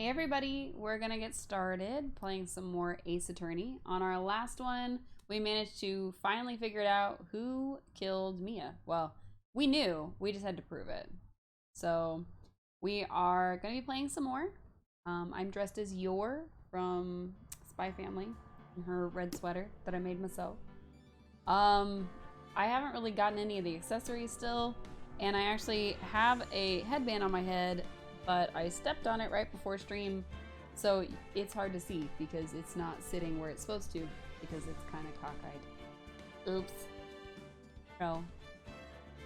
Hey everybody, we're gonna get started playing some more Ace Attorney. On our last one, we managed to finally figure out who killed Mia. Well, we knew, we just had to prove it. So we are gonna be playing some more. I'm dressed as Yor from Spy Family in her red sweater that I made myself. I haven't really gotten any of the accessories still, and I actually have a headband on my head, but I stepped on it right before stream, so it's hard to see because it's not sitting where it's supposed to because it's kind of cockeyed. Oops. So,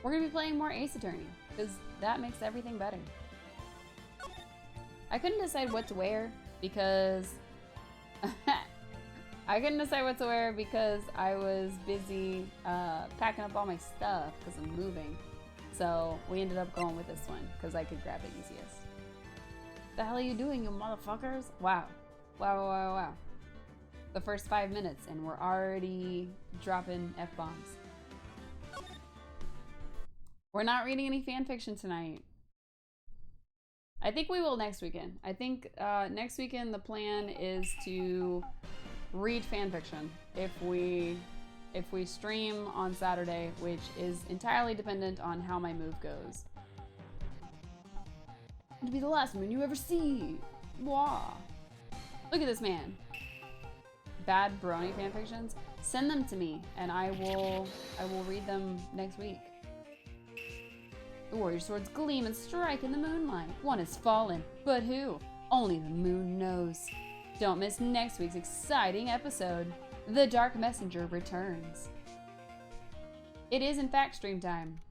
we're gonna be playing more Ace Attorney because that makes everything better. I couldn't decide what to wear because I was busy packing up all my stuff because I'm moving. So we ended up going with this one because I could grab it easiest. The hell are you doing, you motherfuckers? Wow. Wow. The first 5 minutes and we're already dropping F-bombs. We're not reading any fan fiction tonight. I think we will next weekend. I think next weekend the plan is to read fan fiction if we stream on Saturday, which is entirely dependent on how my move goes. To be the last moon you ever see. Wah. Look at this man. Bad brony fanfictions. Send them to me, and I will read them next week. The warrior swords gleam and strike in the moonlight. One has fallen, but who? Only the moon knows. Don't miss next week's exciting episode. The Dark Messenger returns. It is in fact stream time.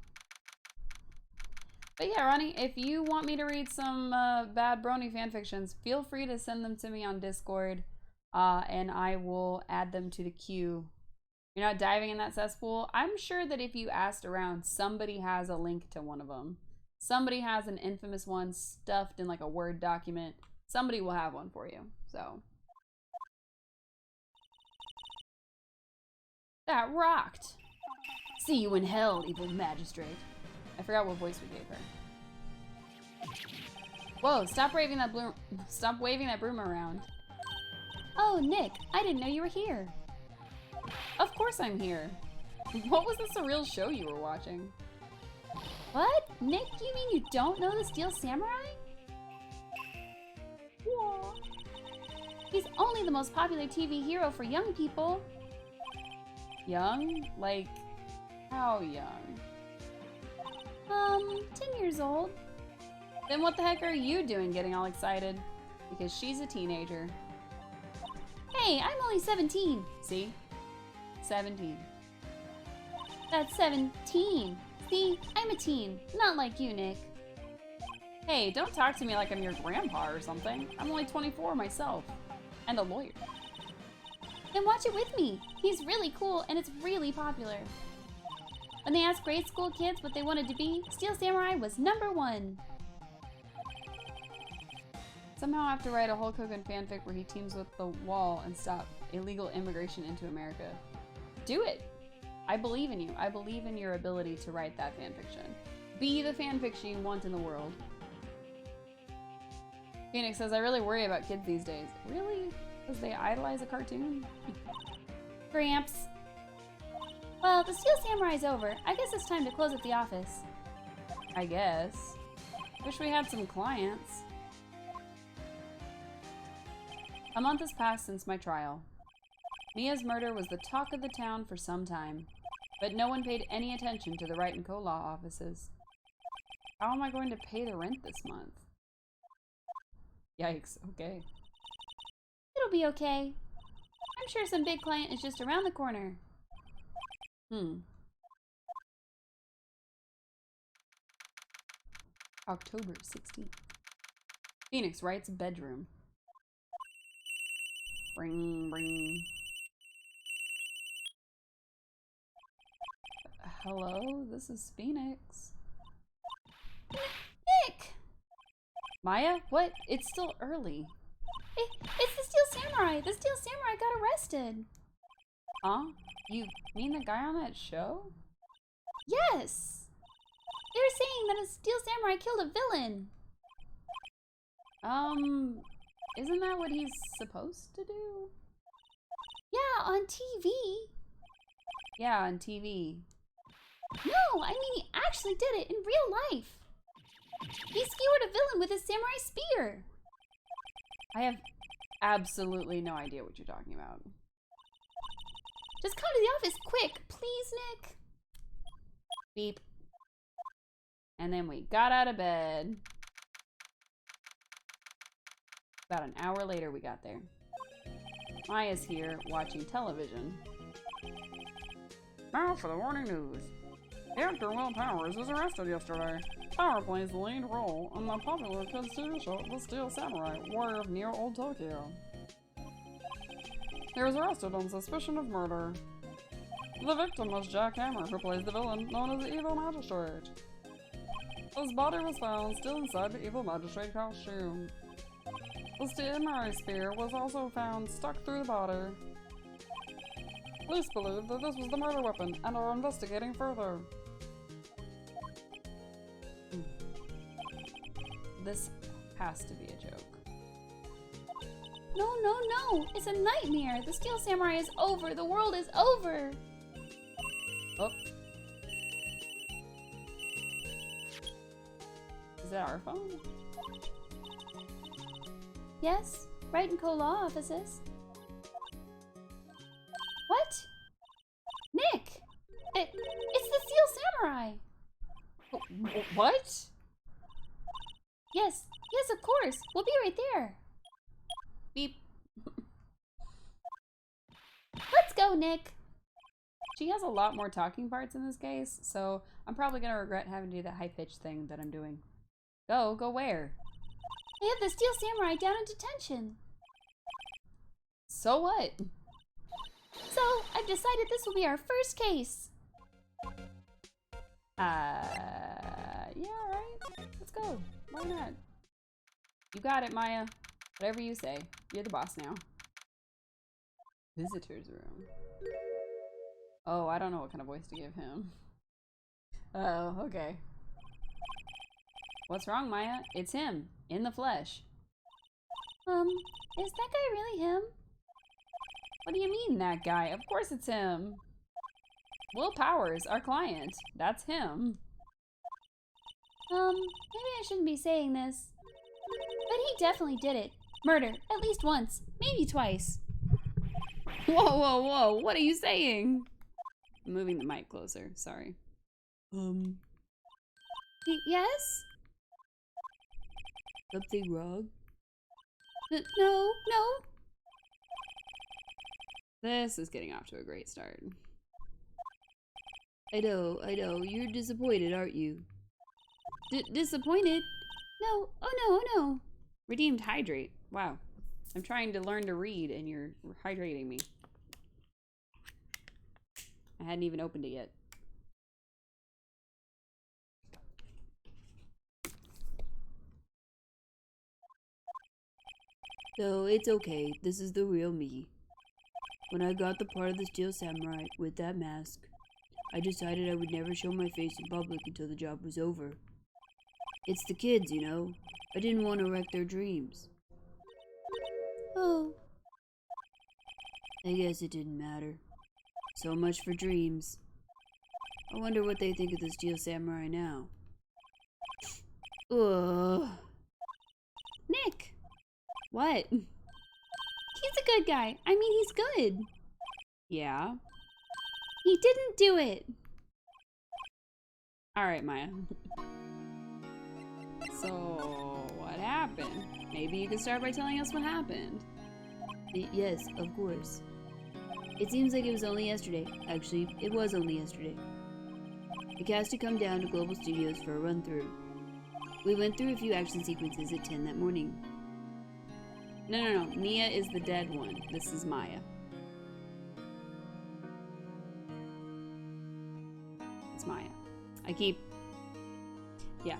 But yeah, Ronnie, if you want me to read some bad brony fanfictions, feel free to send them to me on Discord, and I will add them to the queue. You're not diving in that cesspool? I'm sure that if you asked around, somebody has a link to one of them. Somebody has an infamous one stuffed in like a Word document. Somebody will have one for you, so. That rocked! See you in hell, evil magistrate. I forgot what voice we gave her. Whoa, stop waving that broom around. Oh, Nick, I didn't know you were here. Of course I'm here. What was the surreal show you were watching? What? Nick, you mean you don't know the Steel Samurai? Whoa. He's only the most popular TV hero for young people. Young? Like, how young? 10 years old. Then what the heck are you doing getting all excited? Because she's a teenager. Hey, I'm only 17. See? 17. That's 17. See? I'm a teen. Not like you, Nick. Hey, don't talk to me like I'm your grandpa or something. I'm only 24 myself. And a lawyer. Then watch it with me. He's really cool and it's really popular. When they asked grade school kids what they wanted to be, Steel Samurai was #1. Somehow I have to write a Hulk Hogan fanfic where he teams with the Wall and stop illegal immigration into America. Do it! I believe in you. I believe in your ability to write that fanfiction. Be the fanfiction you want in the world. Phoenix says, I really worry about kids these days. Really? Because they idolize a cartoon? Gramps. Well, the Steel Samurai's over. I guess it's time to close up the office. I guess. Wish we had some clients. A month has passed since my trial. Mia's murder was the talk of the town for some time, but no one paid any attention to the Wright & Co. law offices. How am I going to pay the rent this month? Yikes, okay. It'll be okay. I'm sure some big client is just around the corner. October 16th. Phoenix Wright's bedroom. Bring. Hello, this is Phoenix. Nick! Maya? What? It's still early. It's the Steel Samurai! The Steel Samurai got arrested! Huh? You mean the guy on that show? Yes! They were saying that a Steel Samurai killed a villain! Isn't that what he's supposed to do? Yeah, on TV. Yeah, on TV. No, I mean he actually did it in real life. He skewered a villain with his samurai spear. I have absolutely no idea what you're talking about. Just come to the office quick, please, Nick. Beep. And then we got out of bed. About an hour later, we got there. Maya's here watching television. Now for the morning news. Actor Will Powers was arrested yesterday. Powers plays the lead role in the popular kids TV show The Steel Samurai, Warrior of Neo Old Tokyo. He was arrested on suspicion of murder. The victim was Jack Hammer, who plays the villain known as the Evil Magistrate. His body was found still inside the Evil Magistrate costume. The samurai spear was also found stuck through the body. Police believe that this was the murder weapon and are investigating further. This has to be a joke. No, no, no! It's a nightmare! The Steel Samurai is over! The world is over! Oh. Is that our phone? Yes, right in co-law offices. What? Nick! It's the Steel Samurai! What? Yes, yes, of course. We'll be right there. Beep. Let's go, Nick. She has a lot more talking parts in this case, so I'm probably gonna regret having to do that high-pitched thing that I'm doing. Go where? They have the Steel Samurai down in detention. So what? So, I've decided this will be our first case. Yeah, alright. Let's go. Why not? You got it, Maya. Whatever you say. You're the boss now. Visitor's room. Oh, I don't know what kind of voice to give him. Oh, okay. What's wrong, Maya? It's him. In the flesh. Is that guy really him? What do you mean, that guy? Of course it's him. Will Powers, our client. That's him. Maybe I shouldn't be saying this. But he definitely did it. Murder. At least once. Maybe twice. Whoa, whoa, whoa. What are you saying? I'm moving the mic closer. Sorry. Yes? Something wrong? No. This is getting off to a great start. I know. You're disappointed, aren't you? Disappointed? No. Oh no. Redeemed hydrate. Wow. I'm trying to learn to read and you're hydrating me. I hadn't even opened it yet. So it's okay. This is the real me. When I got the part of the Steel Samurai with that mask, I decided I would never show my face in public until the job was over. It's the kids, you know. I didn't want to wreck their dreams. Oh. I guess it didn't matter. So much for dreams. I wonder what they think of the Steel Samurai now. Ugh. Nick! What? He's a good guy. I mean, he's good. Yeah? He didn't do it. Alright, Maya. So, what happened? Maybe you can start by telling us what happened. Yes, of course. It seems like it was only yesterday. Actually, it was only yesterday. The cast had come down to Global Studios for a run-through. We went through a few action sequences at 10 that morning. No. Mia is the dead one. This is Maya. It's Maya. Yeah.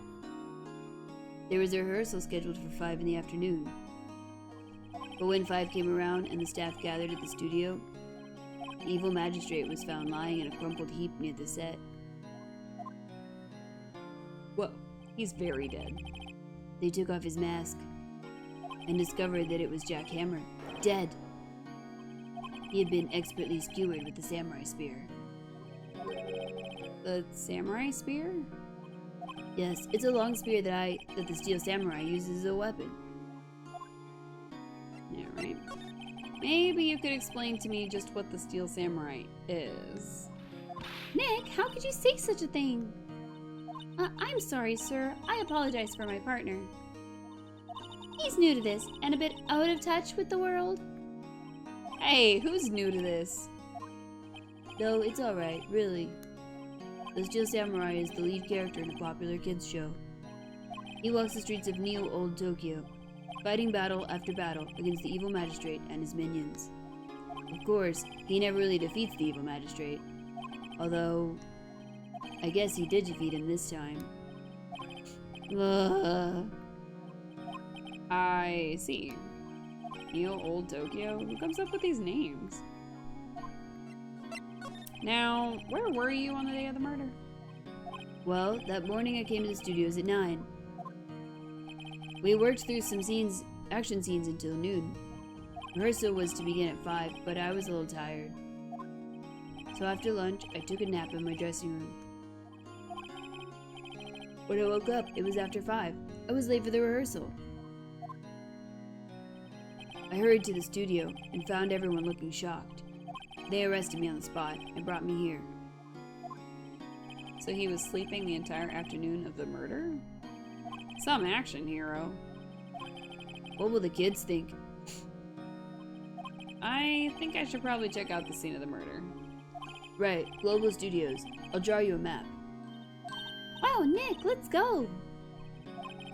There was a rehearsal scheduled for 5 in the afternoon. But when 5 came around and the staff gathered at the studio, the evil magistrate was found lying in a crumpled heap near the set. Whoa, he's very dead. They took off his mask. and discovered that it was Jack Hammer, dead. He had been expertly skewered with the samurai spear. The samurai spear? Yes, it's a long spear that the Steel Samurai uses as a weapon. Yeah, right. Maybe you could explain to me just what the Steel Samurai is. Nick, how could you say such a thing? I'm sorry, sir. I apologize for my partner. He's new to this and a bit out of touch with the world. Hey, who's new to this? No, it's alright, really. The Steel Samurai is the lead character in a popular kids show. He walks the streets of Neo Old Tokyo, fighting battle after battle against the evil magistrate and his minions. Of course, he never really defeats the evil magistrate. Although, I guess he did defeat him this time. I see. Neo Old Tokyo? Who comes up with these names? Now, where were you on the day of the murder? Well, that morning I came to the studios at 9. We worked through some action scenes until noon. Rehearsal was to begin at 5, but I was a little tired. So after lunch, I took a nap in my dressing room. When I woke up, it was after 5. I was late for the rehearsal. I hurried to the studio and found everyone looking shocked. They arrested me on the spot and brought me here. So he was sleeping the entire afternoon of the murder? Some action hero. What will the kids think? I think I should probably check out the scene of the murder. Right, Global Studios. I'll draw you a map. Oh, Nick, let's go!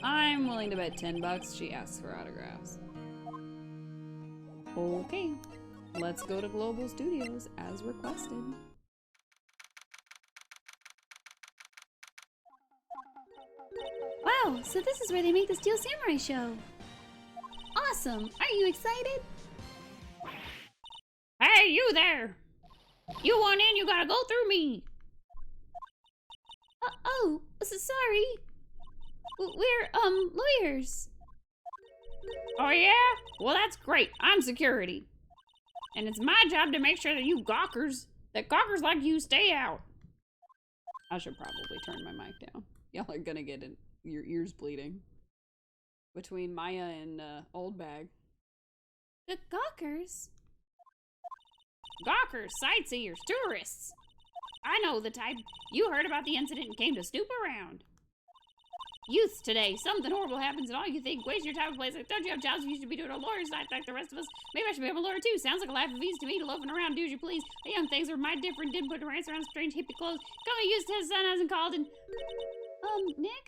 I'm willing to bet $10 she asks for autographs. Okay, let's go to Global Studios as requested. Wow, so this is where they make the Steel Samurai show. Awesome! Are you excited? Hey, you there! You want in, you gotta go through me! Oh, so sorry. We're, lawyers. Oh yeah? Well, that's great. I'm security. And it's my job to make sure that gawkers like you stay out. I should probably turn my mic down. Y'all are gonna get your ears bleeding. Between Maya and, Old Bag. The gawkers? Gawkers, sightseers, tourists. I know the type. You heard about the incident and came to snoop around. Youths today, something horrible happens and all you think, waste your time in place like, don't you have jobs you used to be doing a lawyer's life like the rest of us? Maybe I should become a lawyer too. Sounds like a life of ease to me, to loafing around, do as you please. The young things are my different, didn't put ranks around strange hippie clothes. Come used to his son hasn't called and... Nick?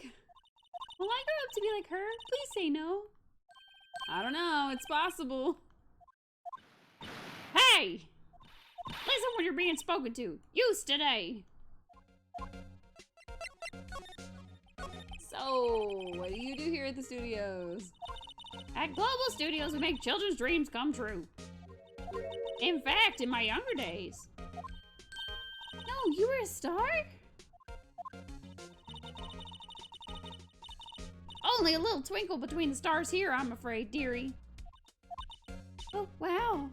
Will I grow up to be like her? Please say no. I don't know, it's possible. Hey! Listen when you're being spoken to. Youths today. So, what do you do here at the studios? At Global Studios, we make children's dreams come true. In fact, in my younger days. No, you were a star? Only a little twinkle between the stars here, I'm afraid, dearie. Oh, wow.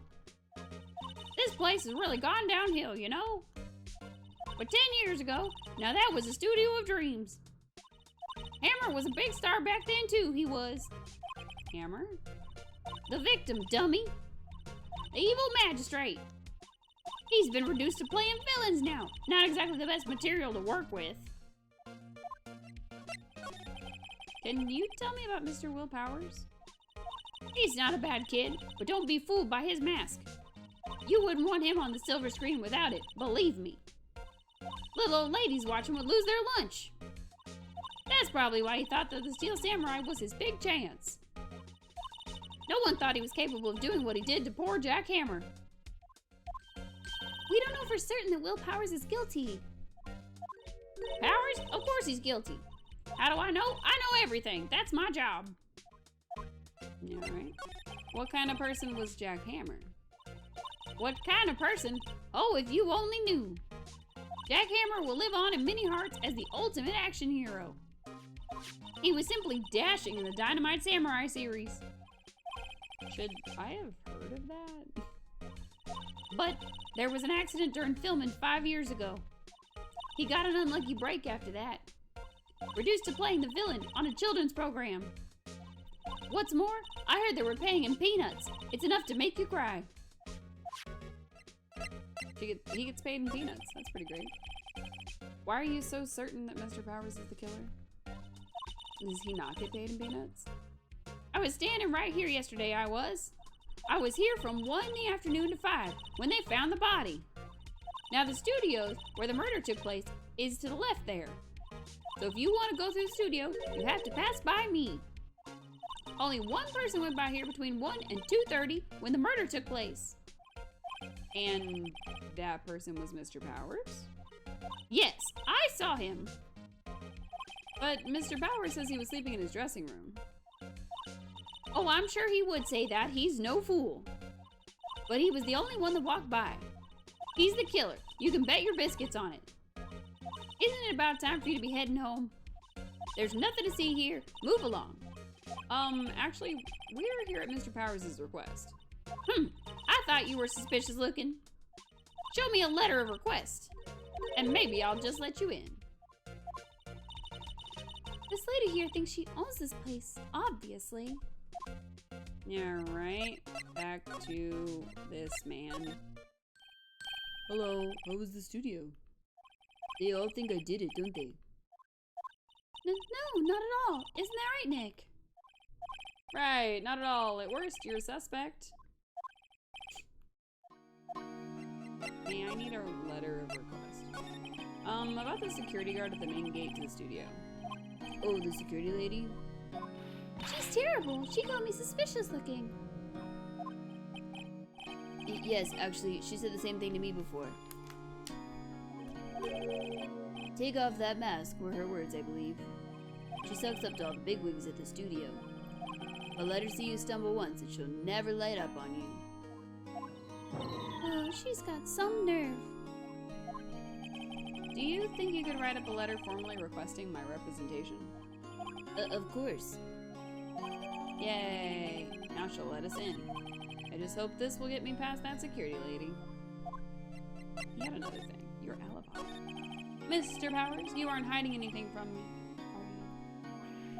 This place has really gone downhill, you know? But 10 years ago, now that was a studio of dreams. Hammer was a big star back then, too, he was. Hammer? The victim, dummy. The evil magistrate. He's been reduced to playing villains now. Not exactly the best material to work with. Can you tell me about Mr. Will Powers? He's not a bad kid, but don't be fooled by his mask. You wouldn't want him on the silver screen without it, believe me. Little old ladies watching would lose their lunch. That's probably why he thought that the Steel Samurai was his big chance. No one thought he was capable of doing what he did to poor Jack Hammer. We don't know for certain that Will Powers is guilty. Powers? Of course he's guilty. How do I know? I know everything. That's my job. Alright. What kind of person was Jack Hammer? What kind of person? Oh, if you only knew. Jack Hammer will live on in many hearts as the ultimate action hero. He was simply dashing in the Dynamite Samurai series. Should I have heard of that? But there was an accident during filming 5 years ago. He got an unlucky break after that. Reduced to playing the villain on a children's program. What's more, I heard they were paying him peanuts. It's enough to make you cry. He gets paid in peanuts. That's pretty great. Why are you so certain that Mr. Powers is the killer? Does he not get paid in peanuts? I was standing right here yesterday, I was here from 1 in the afternoon to 5 when they found the body. Now the studio where the murder took place is to the left there. So if you want to go through the studio, you have to pass by me. Only one person went by here between 1 and 2:30 when the murder took place. And that person was Mr. Powers? Yes, I saw him. But Mr. Powers says he was sleeping in his dressing room. Oh, I'm sure he would say that. He's no fool. But he was the only one that walked by. He's the killer. You can bet your biscuits on it. Isn't it about time for you to be heading home? There's nothing to see here. Move along. Actually, we're here at Mr. Powers' request. I thought you were suspicious looking. Show me a letter of request, and maybe I'll just let you in. This lady here thinks she owns this place, obviously. Yeah, right. Back to this man. Hello, how was the studio? They all think I did it, don't they? No, not at all. Isn't that right, Nick? Right, not at all. At worst, you're a suspect. Hey, I need a letter of request. About the security guard at the main gate to the studio. Oh, the security lady? She's terrible. She called me suspicious looking. Yes, actually, she said the same thing to me before. Take off that mask were her words, I believe. She sucks up to all the bigwigs at the studio. But let her see you stumble once and she'll never light up on you. Oh, she's got some nerve. Do you think you could write up a letter formally requesting my representation? Of course. Yay! Now she'll let us in. I just hope this will get me past that security lady. Yet another thing. Your alibi. Mr. Powers, you aren't hiding anything from me,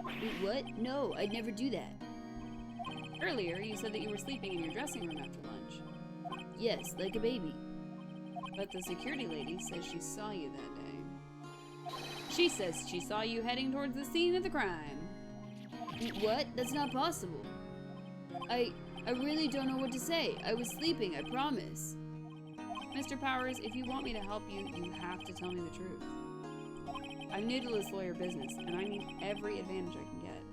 are you? Wait, what? No, I'd never do that. Earlier, you said that you were sleeping in your dressing room after lunch. Yes, like a baby. But the security lady says she saw you that day. She says she saw you heading towards the scene of the crime. What? That's not possible. I really don't know what to say. I was sleeping, I promise. Mr. Powers, if you want me to help you, you have to tell me the truth. I'm new to this lawyer business, and I need every advantage I can get.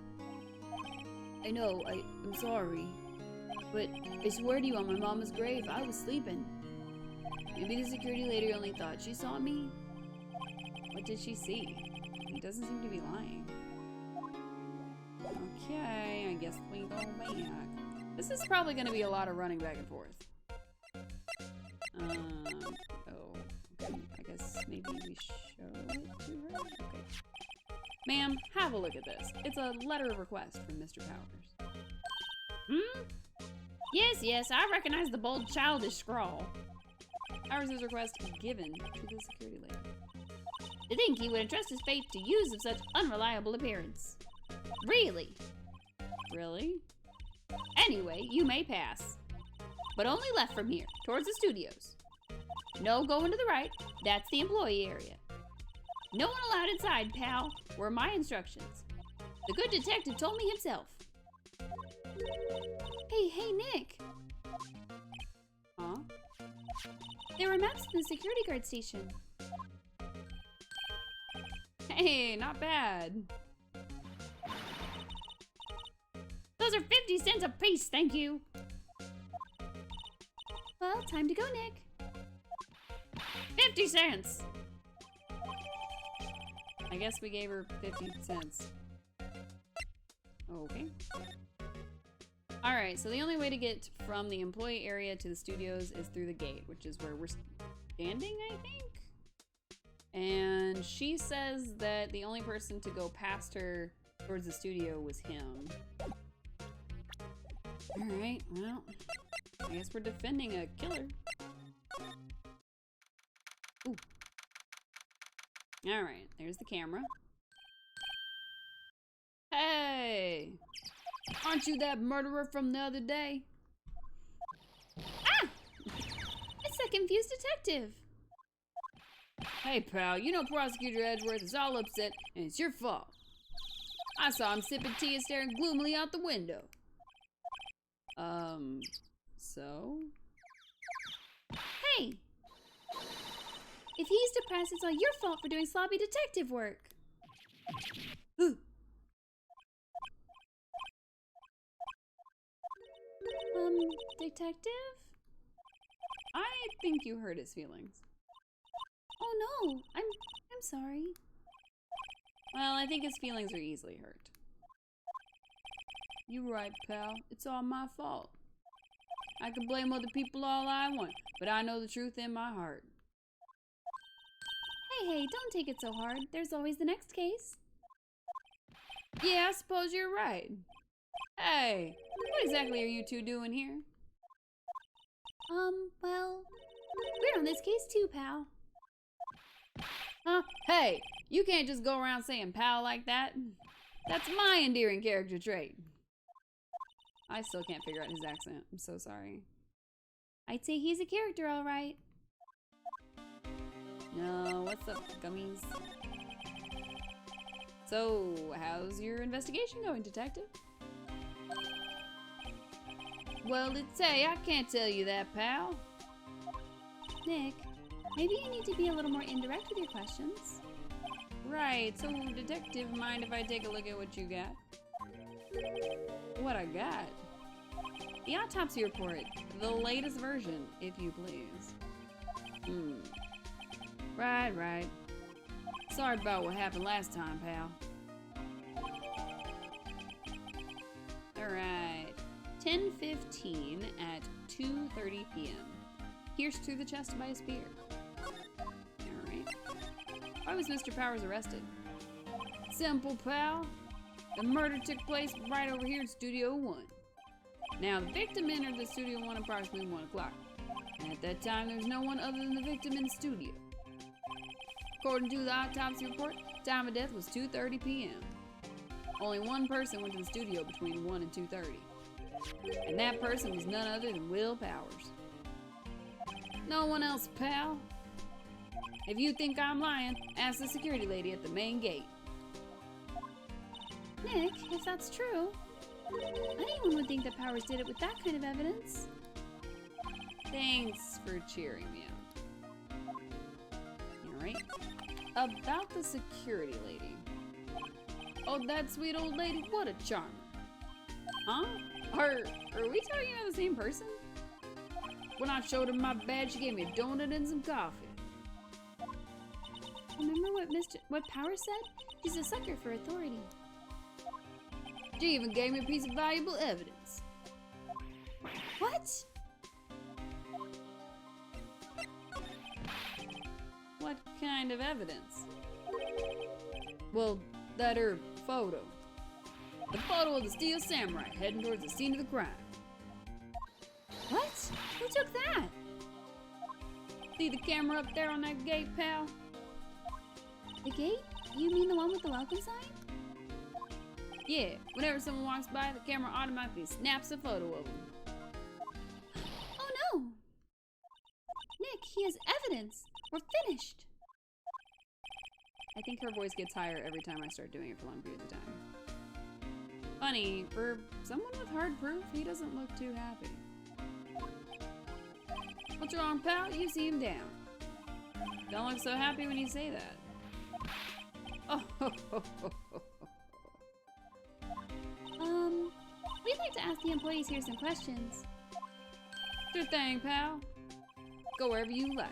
I know, I'm sorry. But I swear to you on my mama's grave, I was sleeping. Maybe the security lady only thought she saw me. What did she see? He doesn't seem to be lying. Okay, I guess we go back. This is probably going to be a lot of running back and forth. Okay. I guess maybe we show it to her? Okay. Ma'am, have a look at this. It's a letter of request from Mr. Powers. Yes, I recognize the bold, childish scrawl. Powers' request given to the security lady. To think he would entrust his fate to use of such unreliable appearance. Really? Really? Anyway, you may pass. But only left from here, towards the studios. No going to the right, that's the employee area. No one allowed inside, pal, were my instructions. The good detective told me himself. Hey, Nick. Huh? There were maps in the security guard station. Hey, not bad. Those are 50 cents a piece, thank you. Well, time to go, Nick. 50 cents! I guess we gave her 50 cents. Okay. Alright, so the only way to get from the employee area to the studios is through the gate, which is where we're standing, I think? And she says that the only person to go past her towards the studio was him. Alright, well, I guess we're defending a killer. Ooh. Alright, there's the camera. Hey! Aren't you that murderer from the other day? Ah! It's that confused detective. Hey, pal, you know Prosecutor Edgeworth is all upset, and it's your fault. I saw him sipping tea and staring gloomily out the window. So? Hey! If he's depressed, it's all your fault for doing sloppy detective work. Detective? I think you hurt his feelings. Oh no, I'm sorry. Well, I think his feelings are easily hurt. You're right, pal. It's all my fault. I can blame other people all I want, but I know the truth in my heart. Hey, don't take it so hard. There's always the next case. Yeah, I suppose you're right. Hey, what exactly are you two doing here? Well, we're on this case too, pal. Huh? Hey, you can't just go around saying pal like that. That's my endearing character trait. I still can't figure out his accent. I'm so sorry. I'd say he's a character, all right. No, what's up, gummies? So, how's your investigation going, detective? Well, it's I can't tell you that, pal. Nick, maybe you need to be a little more indirect with your questions. Right, so detective, mind if I take a look at what you got? What I got? The autopsy report, the latest version, if you please. Right. Sorry about what happened last time, pal. Alright. 10:15 at 2:30 p.m. Pierced through the chest by a spear. Alright. Why was Mr. Powers arrested? Simple, pal. The murder took place right over here in Studio 1. Now, the victim entered the Studio 1 approximately 1 o'clock. And at that time, there was no one other than the victim in the studio. According to the autopsy report, time of death was 2:30 p.m. Only one person went to the studio between 1 and 2:30. And that person was none other than Will Powers. No one else, pal. If you think I'm lying, ask the security lady at the main gate. Nick, if that's true, anyone would think that Powers did it with that kind of evidence. Thanks for cheering me up. Alright. About the security lady. Oh, that sweet old lady, what a charmer. Huh? Are we talking about the same person? When I showed her my badge, she gave me a donut and some coffee. Remember what Powers said? He's a sucker for authority. She even gave me a piece of valuable evidence. What? What kind of evidence? Well, that her photo. The photo of the Steel Samurai heading towards the scene of the crime. What? Who took that? See the camera up there on that gate, pal? The gate? You mean the one with the welcome sign? Yeah, whenever someone walks by, the camera automatically snaps a photo of them. Oh no! Nick, he has evidence! We're finished! I think her voice gets higher every time I start doing it for long periods of time. Funny, for someone with hard proof, he doesn't look too happy. What's wrong, pal? You seem down. Don't look so happy when you say that. Oh, we'd like to ask the employees here some questions. Sure thing, pal. Go wherever you like.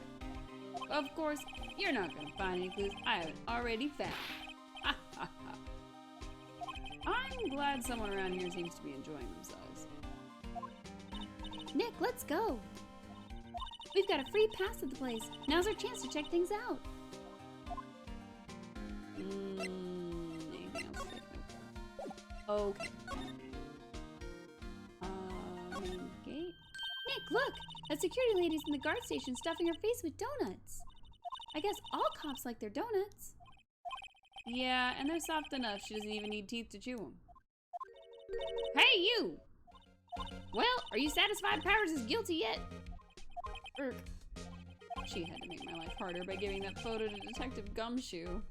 Of course, you're not gonna find any clues I haven't already found. I'm glad someone around here seems to be enjoying themselves. Nick, let's go. We've got a free pass at the place. Now's our chance to check things out. Anything else? Okay. That security lady's in the guard station stuffing her face with donuts. I guess all cops like their donuts. Yeah, and they're soft enough she doesn't even need teeth to chew them. Hey, you! Well, are you satisfied Powers is guilty yet? Erk. She had to make my life harder by giving that photo to Detective Gumshoe.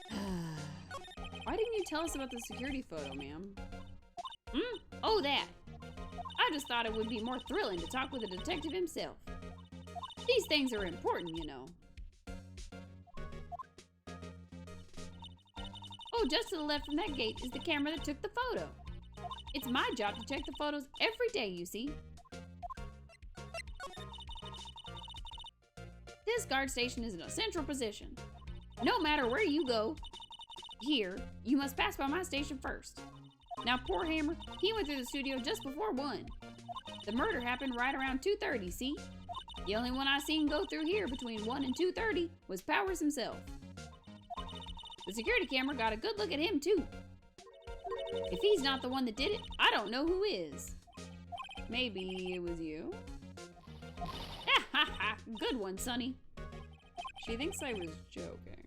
Why didn't you tell us about the security photo, ma'am? Oh, that. I just thought it would be more thrilling to talk with the detective himself. These things are important, you know. Oh, just to the left from that gate is the camera that took the photo. It's my job to check the photos every day, you see. This guard station is in a central position. No matter where you go, here, you must pass by my station first. Now, poor Hammer, he went through the studio just before 1. The murder happened right around 2:30, see? The only one I seen go through here between 1 and 2:30 was Powers himself. The security camera got a good look at him, too. If he's not the one that did it, I don't know who is. Maybe it was you? Ha ha ha! Good one, Sonny. She thinks I was joking.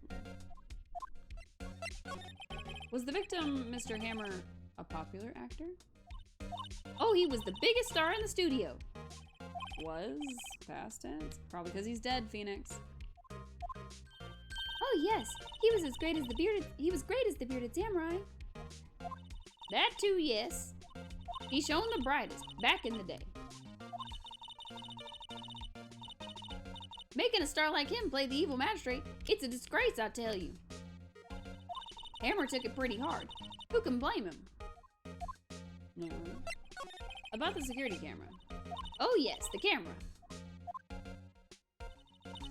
Was the victim, Mr. Hammer, a popular actor? Oh, he was the biggest star in the studio. Was? Past tense? Probably because he's dead, Phoenix. Oh yes, he was great as the bearded samurai. That too, yes. He shone the brightest back in the day. Making a star like him play the evil magistrate, it's a disgrace, I tell you. Hammer took it pretty hard. Who can blame him? No. About the security camera. Oh yes, the camera.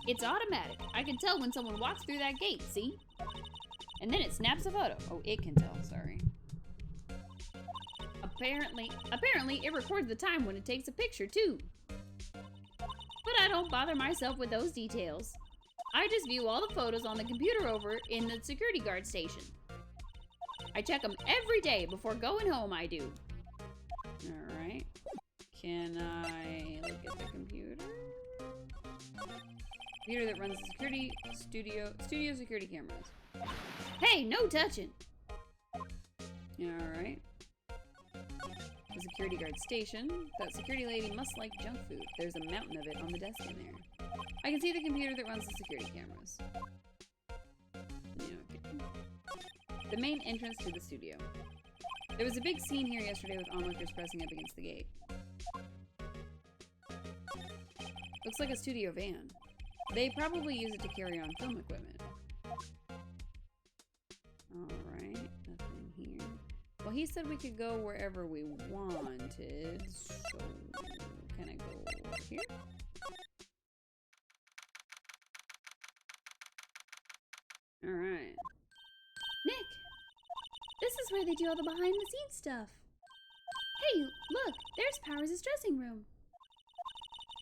It's automatic. I can tell when someone walks through that gate, see? And then it snaps a photo. Oh, it can tell, sorry. Apparently it records the time when it takes a picture, too. But I don't bother myself with those details. I just view all the photos on the computer over in the security guard station. I check them every day before going home, I do. Alright. Can I look at the computer? Computer that runs the studio security cameras. Hey, no touching! Alright. The security guard station. That security lady must like junk food. There's a mountain of it on the desk in there. I can see the computer that runs the security cameras. Okay. The main entrance to the studio. There was a big scene here yesterday with onlookers pressing up against the gate. Looks like a studio van. They probably use it to carry on film equipment. Alright, nothing here. Well, he said we could go wherever we wanted, so can I go here? Alright. Nick! This is where they do all the behind-the-scenes stuff. Hey, look! There's Powers' dressing room.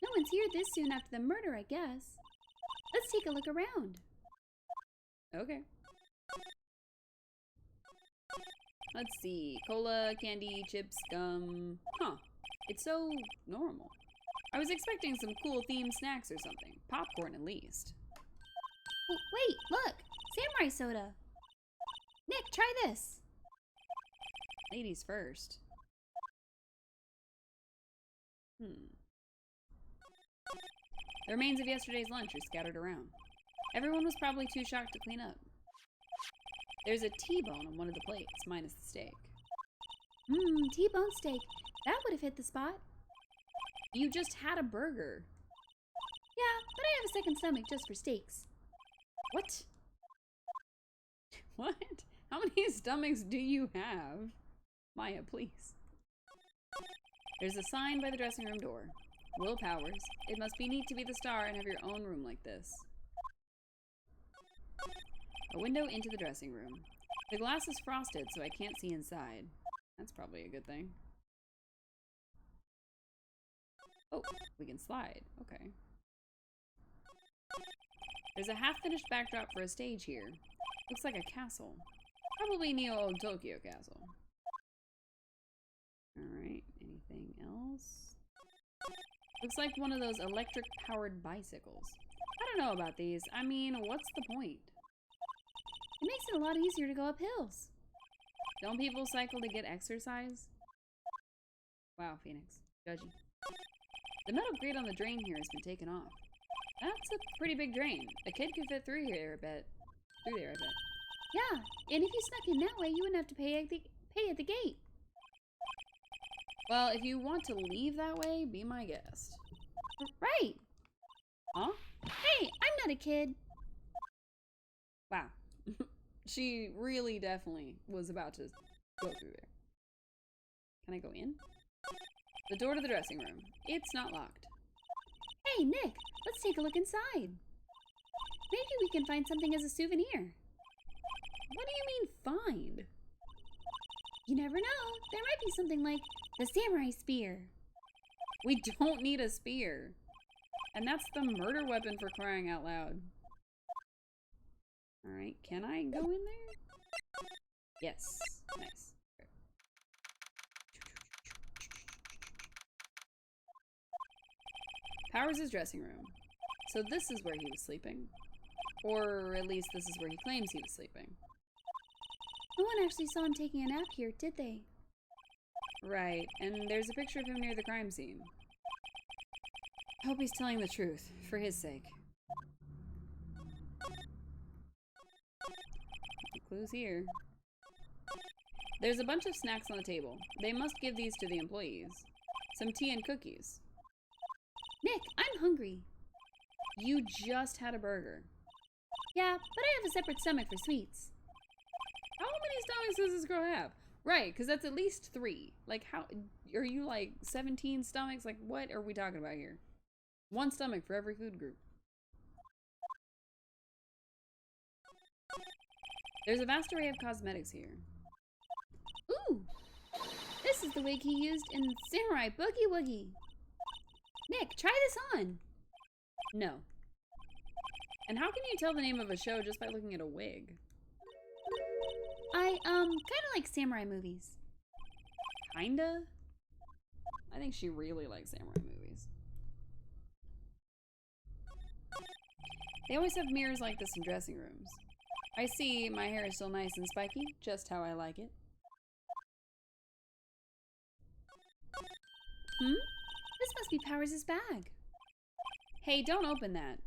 No one's here this soon after the murder, I guess. Let's take a look around. Okay. Let's see. Cola, candy, chips, gum. Huh. It's so normal. I was expecting some cool themed snacks or something. Popcorn, at least. Oh, wait, look! Samurai soda! Nick, try this! Ladies first. The remains of yesterday's lunch are scattered around. Everyone was probably too shocked to clean up. There's a T-bone on one of the plates, minus the steak. T-bone steak. That would have hit the spot. You just had a burger. Yeah, but I have a second stomach just for steaks. What? What? How many stomachs do you have? Maya, please. There's a sign by the dressing room door. Will Powers. It must be neat to be the star and have your own room like this. A window into the dressing room. The glass is frosted, so I can't see inside. That's probably a good thing. Oh, we can slide. Okay. There's a half-finished backdrop for a stage here. Looks like a castle. Probably Neo Old Tokyo Castle. Alright, anything else? Looks like one of those electric-powered bicycles. I don't know about these. I mean, what's the point? It makes it a lot easier to go up hills. Don't people cycle to get exercise? Wow, Phoenix. Judgy. The metal grate on the drain here has been taken off. That's a pretty big drain. A kid could fit through here a bit. Through there a bit. Yeah, and if you snuck in that way, you wouldn't have to pay at the gate. Well, if you want to leave that way, be my guest. Right. Huh? Hey, I'm not a kid. Wow. She really definitely was about to go through there. Can I go in? The door to the dressing room. It's not locked. Hey, Nick, let's take a look inside. Maybe we can find something as a souvenir. What do you mean, find? You never know. There might be something like the samurai spear. We don't need a spear. And that's the murder weapon, for crying out loud. Alright, can I go in there? Yes. Nice. Powers' dressing room. So this is where he was sleeping. Or at least this is where he claims he was sleeping. No one actually saw him taking a nap here, did they? Right, and there's a picture of him near the crime scene. I hope he's telling the truth, for his sake. The clue's here. There's a bunch of snacks on the table. They must give these to the employees. Some tea and cookies. Nick, I'm hungry. You just had a burger. Yeah, but I have a separate stomach for sweets. How many stomachs does this girl have? Right, because that's at least 3. Like, how are you like 17 stomachs? Like, what are we talking about here? 1 stomach for every food group. There's a vast array of cosmetics here. Ooh, this is the wig he used in Samurai Boogie Woogie. Nick, try this on. No. And how can you tell the name of a show just by looking at a wig? I, kind of like samurai movies. Kinda? I think she really likes samurai movies. They always have mirrors like this in dressing rooms. I see, my hair is still nice and spiky, just how I like it. This must be Powers' bag. Hey, don't open that.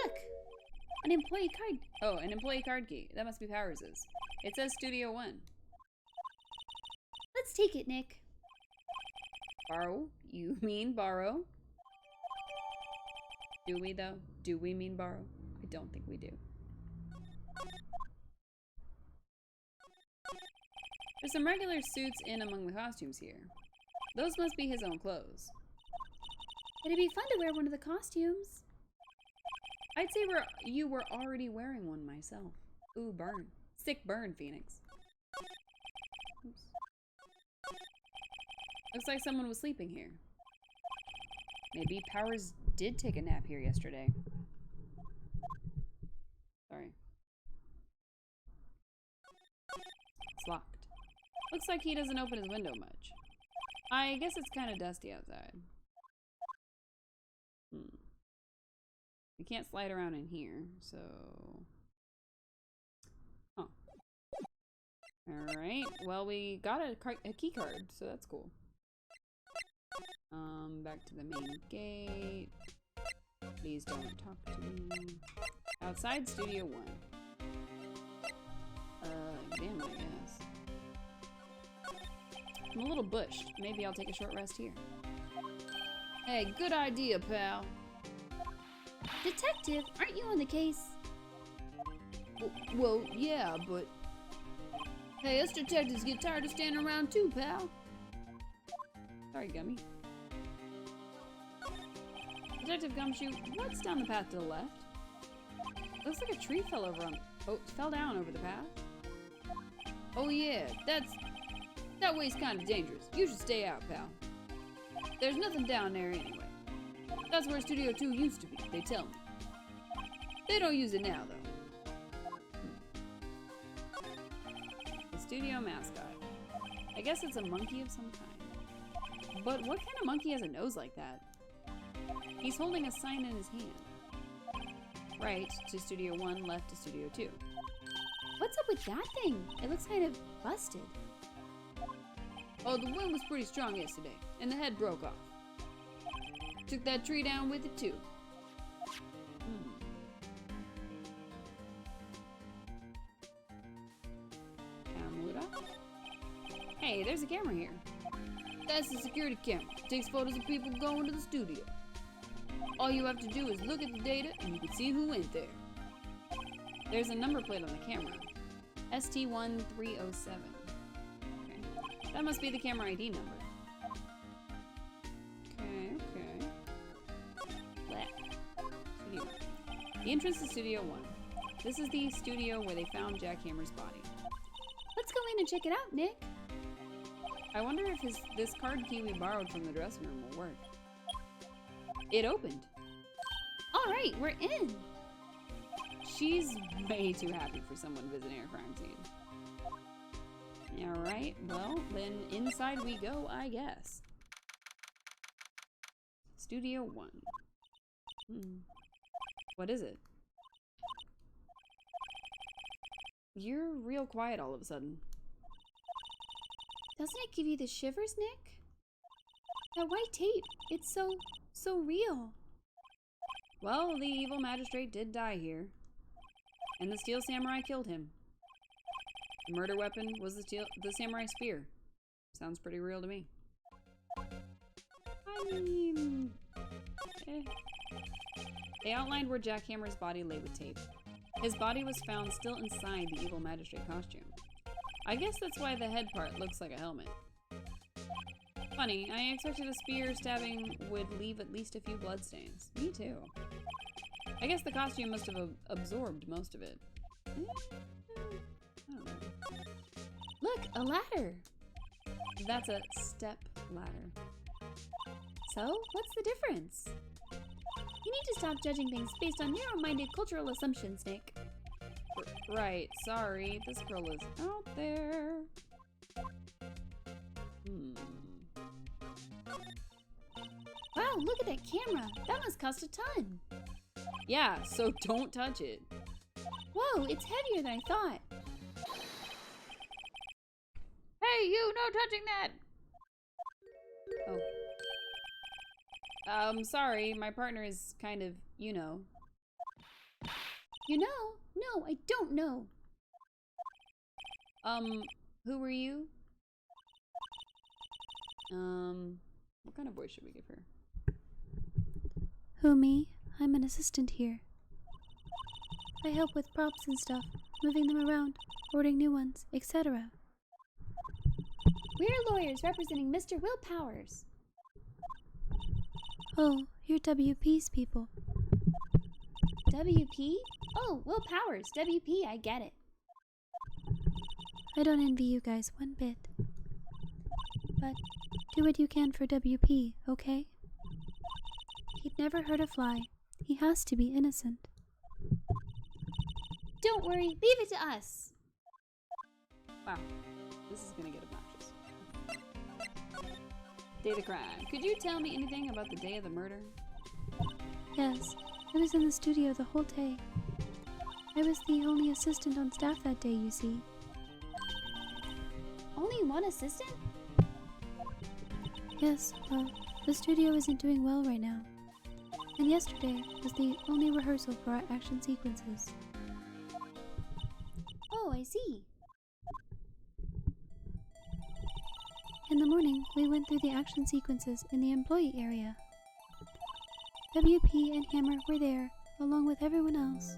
Look, an employee card. Oh, an employee card key. That must be Powers's. It says Studio One. Let's take it, Nick. Borrow? You mean borrow? Do we, though? Do we mean borrow? I don't think we do. There's some regular suits in among the costumes here. Those must be his own clothes. It'd be fun to wear one of the costumes. I'd say you were already wearing one myself. Ooh, burn. Sick burn, Phoenix. Oops. Looks like someone was sleeping here. Maybe Powers did take a nap here yesterday. Sorry. It's locked. Looks like he doesn't open his window much. I guess it's kind of dusty outside. We can't slide around in here, so... Huh. Alright, well we got a key card, so that's cool. Back to the main gate. Please don't talk to me. Outside Studio One. Examine, I guess. I'm a little bushed. Maybe I'll take a short rest here. Hey, good idea, pal. Detective, aren't you on the case? Well, yeah, but... Hey, us detectives get tired of standing around too, pal. Sorry, Gummy. Detective Gumshoe, what's down the path to the left? Looks like a tree fell over on... Oh, fell down over the path. Oh yeah, that way's kind of dangerous. You should stay out, pal. There's nothing down there anyway. That's where Studio 2 used to be, they tell me. They don't use it now, though. The studio mascot. I guess it's a monkey of some kind. But what kind of monkey has a nose like that? He's holding a sign in his hand. Right to Studio 1, left to Studio 2. What's up with that thing? It looks kind of busted. Oh, the wind was pretty strong yesterday, and the head broke off. Took that tree down with it too. Camera. Hey, there's a camera here. That's the security camera. It takes photos of people going to the studio. All you have to do is look at the data and you can see who went there. There's a number plate on the camera. ST1307. Okay. That must be the camera ID number. Okay. Left. Studio. The entrance to Studio 1. This is the studio where they found Jack Hammer's body. Let's go in and check it out, Nick. I wonder if this card key we borrowed from the dressing room will work. It opened. All right, we're in. She's way too happy for someone visiting a crime scene. All right, well, then inside we go, I guess. Studio 1. What is it? You're real quiet all of a sudden. Doesn't it give you the shivers, Nick? That white tape, it's so real. Well, the evil magistrate did die here. And the steel samurai killed him. The murder weapon was the samurai spear. Sounds pretty real to me. I mean... They outlined where Jack Hammer's body lay with tape. His body was found still inside the evil magistrate costume. I guess that's why the head part looks like a helmet. Funny, I expected a spear stabbing would leave at least a few bloodstains. Me too. I guess the costume must have absorbed most of it. I don't know. Look, a ladder. That's a step ladder. So, what's the difference? You need to stop judging things based on narrow-minded cultural assumptions, Nick. Right, sorry. This girl is out there. Wow, look at that camera. That must cost a ton. Yeah, so don't touch it. Whoa, it's heavier than I thought. Hey, you, no touching that! Oh. Sorry, my partner is kind of, you know. You know? No, I don't know. Who were you? What kind of voice should we give her? Who, me? I'm an assistant here. I help with props and stuff, moving them around, ordering new ones, etc. We're lawyers representing Mr. Will Powers. Oh, you're WP's people. WP? Oh, Will Powers, WP, I get it. I don't envy you guys one bit. But do what you can for WP, okay? He'd never hurt a fly. He has to be innocent. Don't worry, leave it to us. Wow, this is gonna get obnoxious. Day of the crime. Could you tell me anything about the day of the murder? Yes, I was in the studio the whole day. I was the only assistant on staff that day, you see. Only one assistant? Yes, well, the studio isn't doing well right now. And yesterday was the only rehearsal for our action sequences. Oh, I see. In the morning, we went through the action sequences in the employee area. WP and Hammer were there, along with everyone else.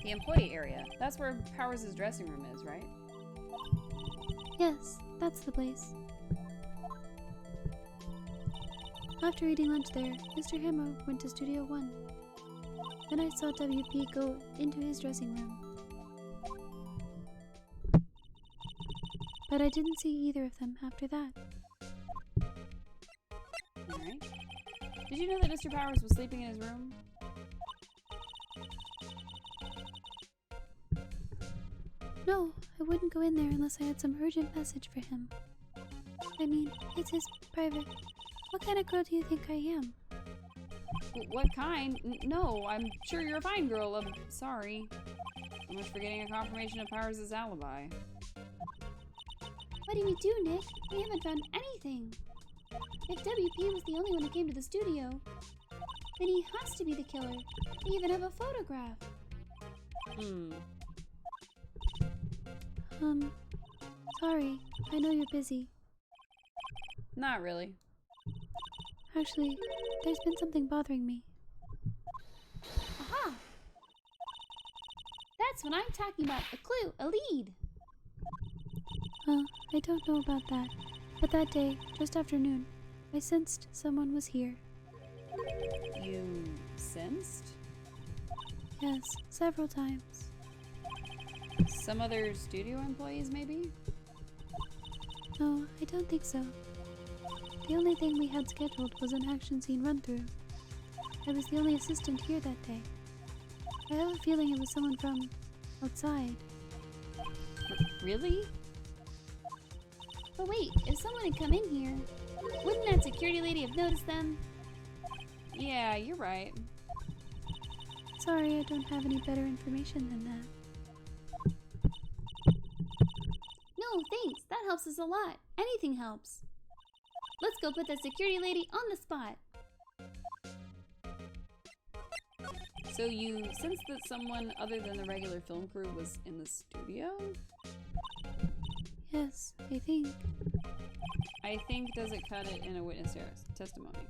The employee area? That's where Powers' dressing room is, right? Yes, that's the place. After eating lunch there, Mr. Hammer went to Studio 1. Then I saw WP go into his dressing room. But I didn't see either of them after that. Alright. Did you know that Mr. Powers was sleeping in his room? No, I wouldn't go in there unless I had some urgent message for him. I mean, it is private. What kind of girl do you think I am? What kind? No, I'm sure you're a fine girl. I'm sorry. So much for getting a confirmation of Powers' alibi. What do we do, Nick? We haven't found anything. If WP was the only one who came to the studio, then he has to be the killer. We even have a photograph. Sorry. I know you're busy. Not really. Actually, there's been something bothering me. Aha! That's what I'm talking about. A clue, a lead. I don't know about that. But that day, just after noon, I sensed someone was here. You sensed? Yes, several times. Some other studio employees, maybe? No, I don't think so. The only thing we had scheduled was an action scene run-through. I was the only assistant here that day. I have a feeling it was someone from outside. Really? But wait, if someone had come in here, wouldn't that security lady have noticed them? Yeah, you're right. Sorry, I don't have any better information than that. No, thanks. That helps us a lot. Anything helps. Let's go put that security lady on the spot. So you sensed that someone other than the regular film crew was in the studio? Yes, I think. I think doesn't cut it in a witness testimony.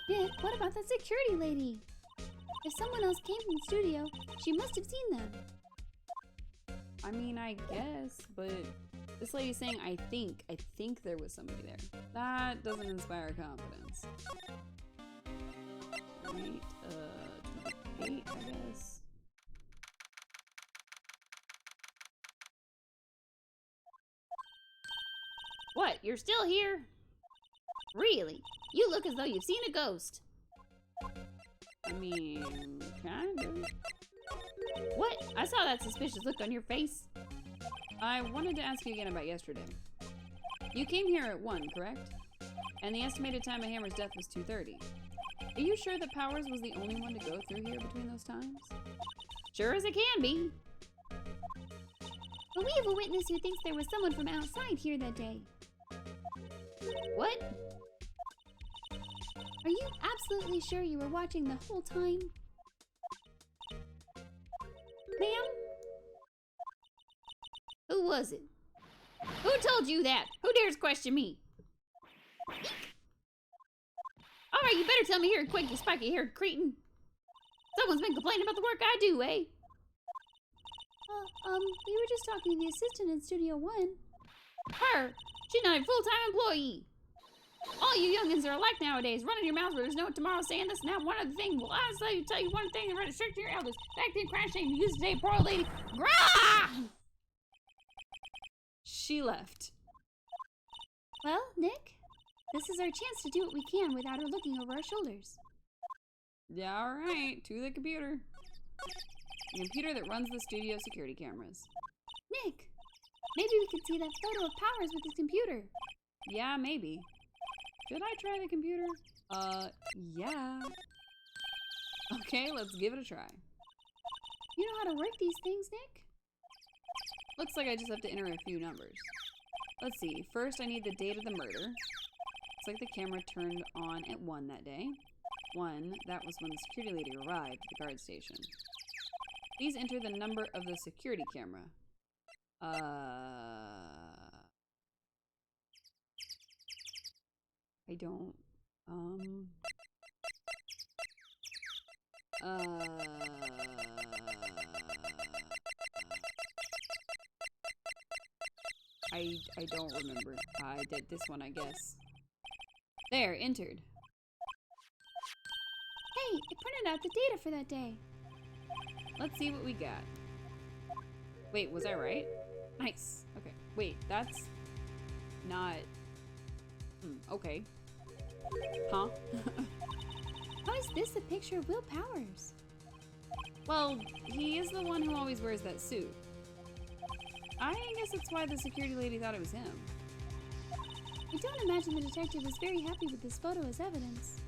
Nick, what about that security lady? If someone else came from the studio, she must have seen them. I mean, I guess, but this lady's saying, I think there was somebody there. That doesn't inspire confidence. Right, 8, I guess. What, you're still here? Really? You look as though you've seen a ghost. I mean, kind of. What? I saw that suspicious look on your face. I wanted to ask you again about yesterday. You came here at 1, correct? And the estimated time of Hammer's death was 2:30. Are you sure that Powers was the only one to go through here between those times? Sure as it can be. But we have a witness who thinks there was someone from outside here that day. What? Are you absolutely sure you were watching the whole time? Ma'am? Who was it? Who told you that? Who dares question me? Alright, you better tell me here quick, you spiky-haired cretin. Someone's been complaining about the work I do, eh? We were just talking to the assistant in Studio 1. Her! She's not a full-time employee! All you youngins are alike nowadays, running your mouths where there's no tomorrow, saying this and that, one other thing. Well, I'll tell you one thing, and run it straight to your elders. Back to your crash shame you used today, poor old lady. Grah! She left. Well, Nick, this is our chance to do what we can without her looking over our shoulders. Yeah, alright, to the computer. The computer that runs the studio security cameras. Nick, maybe we could see that photo of Powers with his computer. Yeah, maybe. Should I try the computer? Yeah. Okay, let's give it a try. You know how to work these things, Nick? Looks like I just have to enter a few numbers. Let's see, first I need the date of the murder. Looks like the camera turned on at 1 that day. 1, that was when the security lady arrived at the guard station. Please enter the number of the security camera. I don't, I don't remember. I did this one, I guess. There, entered. Hey, it printed out the data for that day. Let's see what we got. Wait, was I right? Nice. Okay. Wait, that's not... okay. Huh? How is this a picture of Will Powers? Well, he is the one who always wears that suit. I guess that's why the security lady thought it was him. I don't imagine the detective was very happy with this photo as evidence.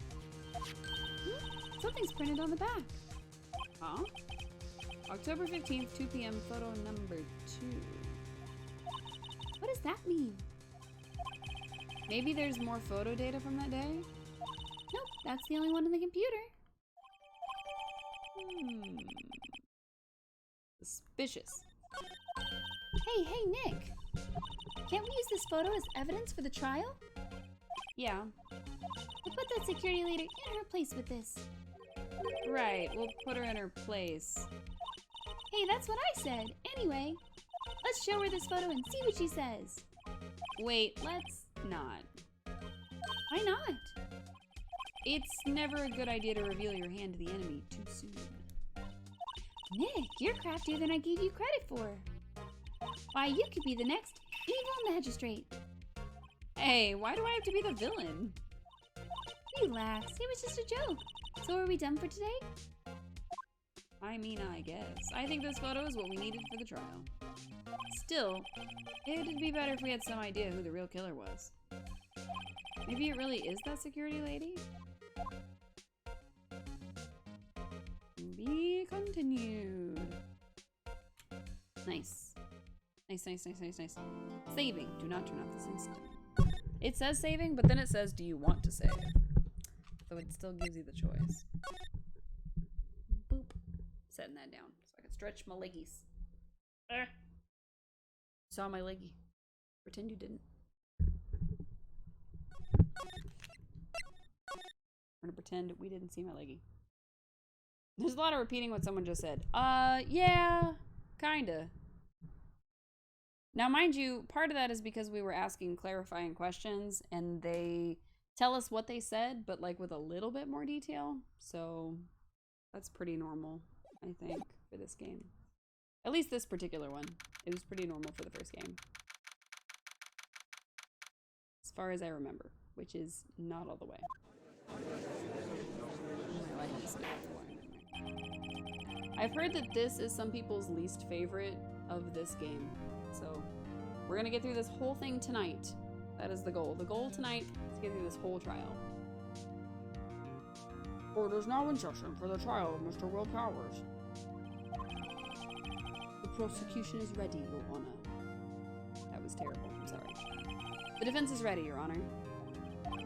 Something's printed on the back. Huh? October 15th, 2 p.m., photo number 2. What does that mean? Maybe there's more photo data from that day? Nope, that's the only one in the computer. Suspicious. Hey, Nick! Can't we use this photo as evidence for the trial? Yeah. We'll put that security lady in her place with this. Right, we'll put her in her place. Hey, that's what I said. Anyway, let's show her this photo and see what she says. Wait, let's not. Why not? It's never a good idea to reveal your hand to the enemy too soon. Nick, you're craftier than I gave you credit for. Why, you could be the next evil magistrate. Hey, why do I have to be the villain? Relax, it was just a joke. So are we done for today? I mean, I guess. I think this photo is what we needed for the trial. Still, it'd be better if we had some idea who the real killer was. Maybe it really is that security lady? Be continued. Nice. Nice. Saving. Do not turn off this instant. It says saving, but then it says, do you want to save? So it still gives you the choice. Boop. Setting that down so I can stretch my leggies. Saw my leggy. Pretend you didn't. I'm gonna pretend we didn't see my leggy. There's a lot of repeating what someone just said. Yeah, kinda. Now, mind you, part of that is because we were asking clarifying questions and they tell us what they said, but like with a little bit more detail. So that's pretty normal, I think, for this game. At least this particular one. It was pretty normal for the first game. As far as I remember, which is not all the way. I've heard that this is some people's least favorite of this game. So we're gonna get through this whole thing tonight. That is the goal. The goal tonight is to get through this whole trial. Orders now in session for the trial of Mr. Will Powers. The prosecution is ready, Your Honor. That was terrible. I'm sorry. The defense is ready, Your Honor.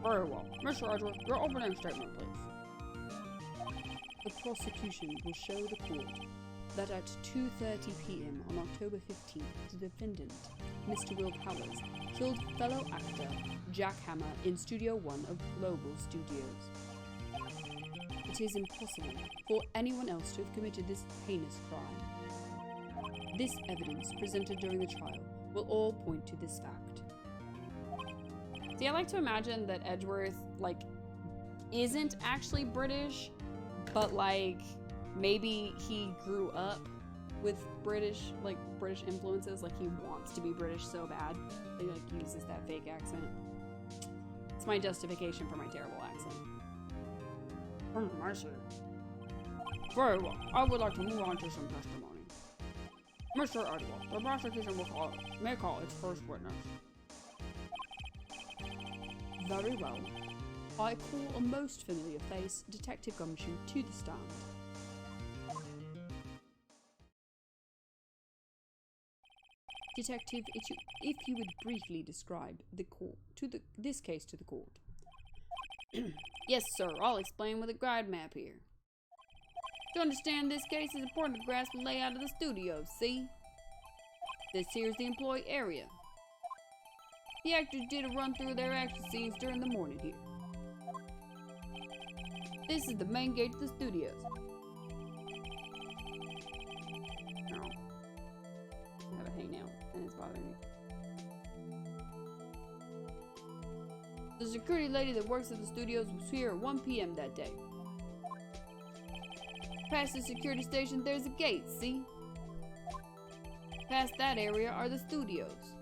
Very well. Mr. Edgeworth, your opening statement, please. The prosecution will show the court that at 2:30 p.m. on October 15th, the defendant, Mr. Will Powers, killed fellow actor Jack Hammer in Studio 1 of Global Studios. It is impossible for anyone else to have committed this heinous crime. This evidence presented during the trial will all point to this fact. See, I like to imagine that Edgeworth, like, isn't actually British, but, like, maybe he grew up with British influences, like he wants to be British so bad that he, like, uses that fake accent. It's my justification for my terrible accent. Mercy. Very well. I would like to move on to some testimony. Mr. Edgeworth, the prosecution may call its first witness. Very well. I call a most familiar face, Detective Gumshoe, to the stand. Detective, if you would briefly describe this case to the court. Yes, sir. I'll explain with a guide map here. To understand this case, it's important to grasp the layout of the studio. See? This here is the employee area. The actors did a run through their action scenes during the morning here. This is the main gate to the studios. No. I have a hangout, and it's bothering me. The security lady that works at the studios was here at 1 p.m. that day. Past the security station, there's a gate, see? Past that area are the studios.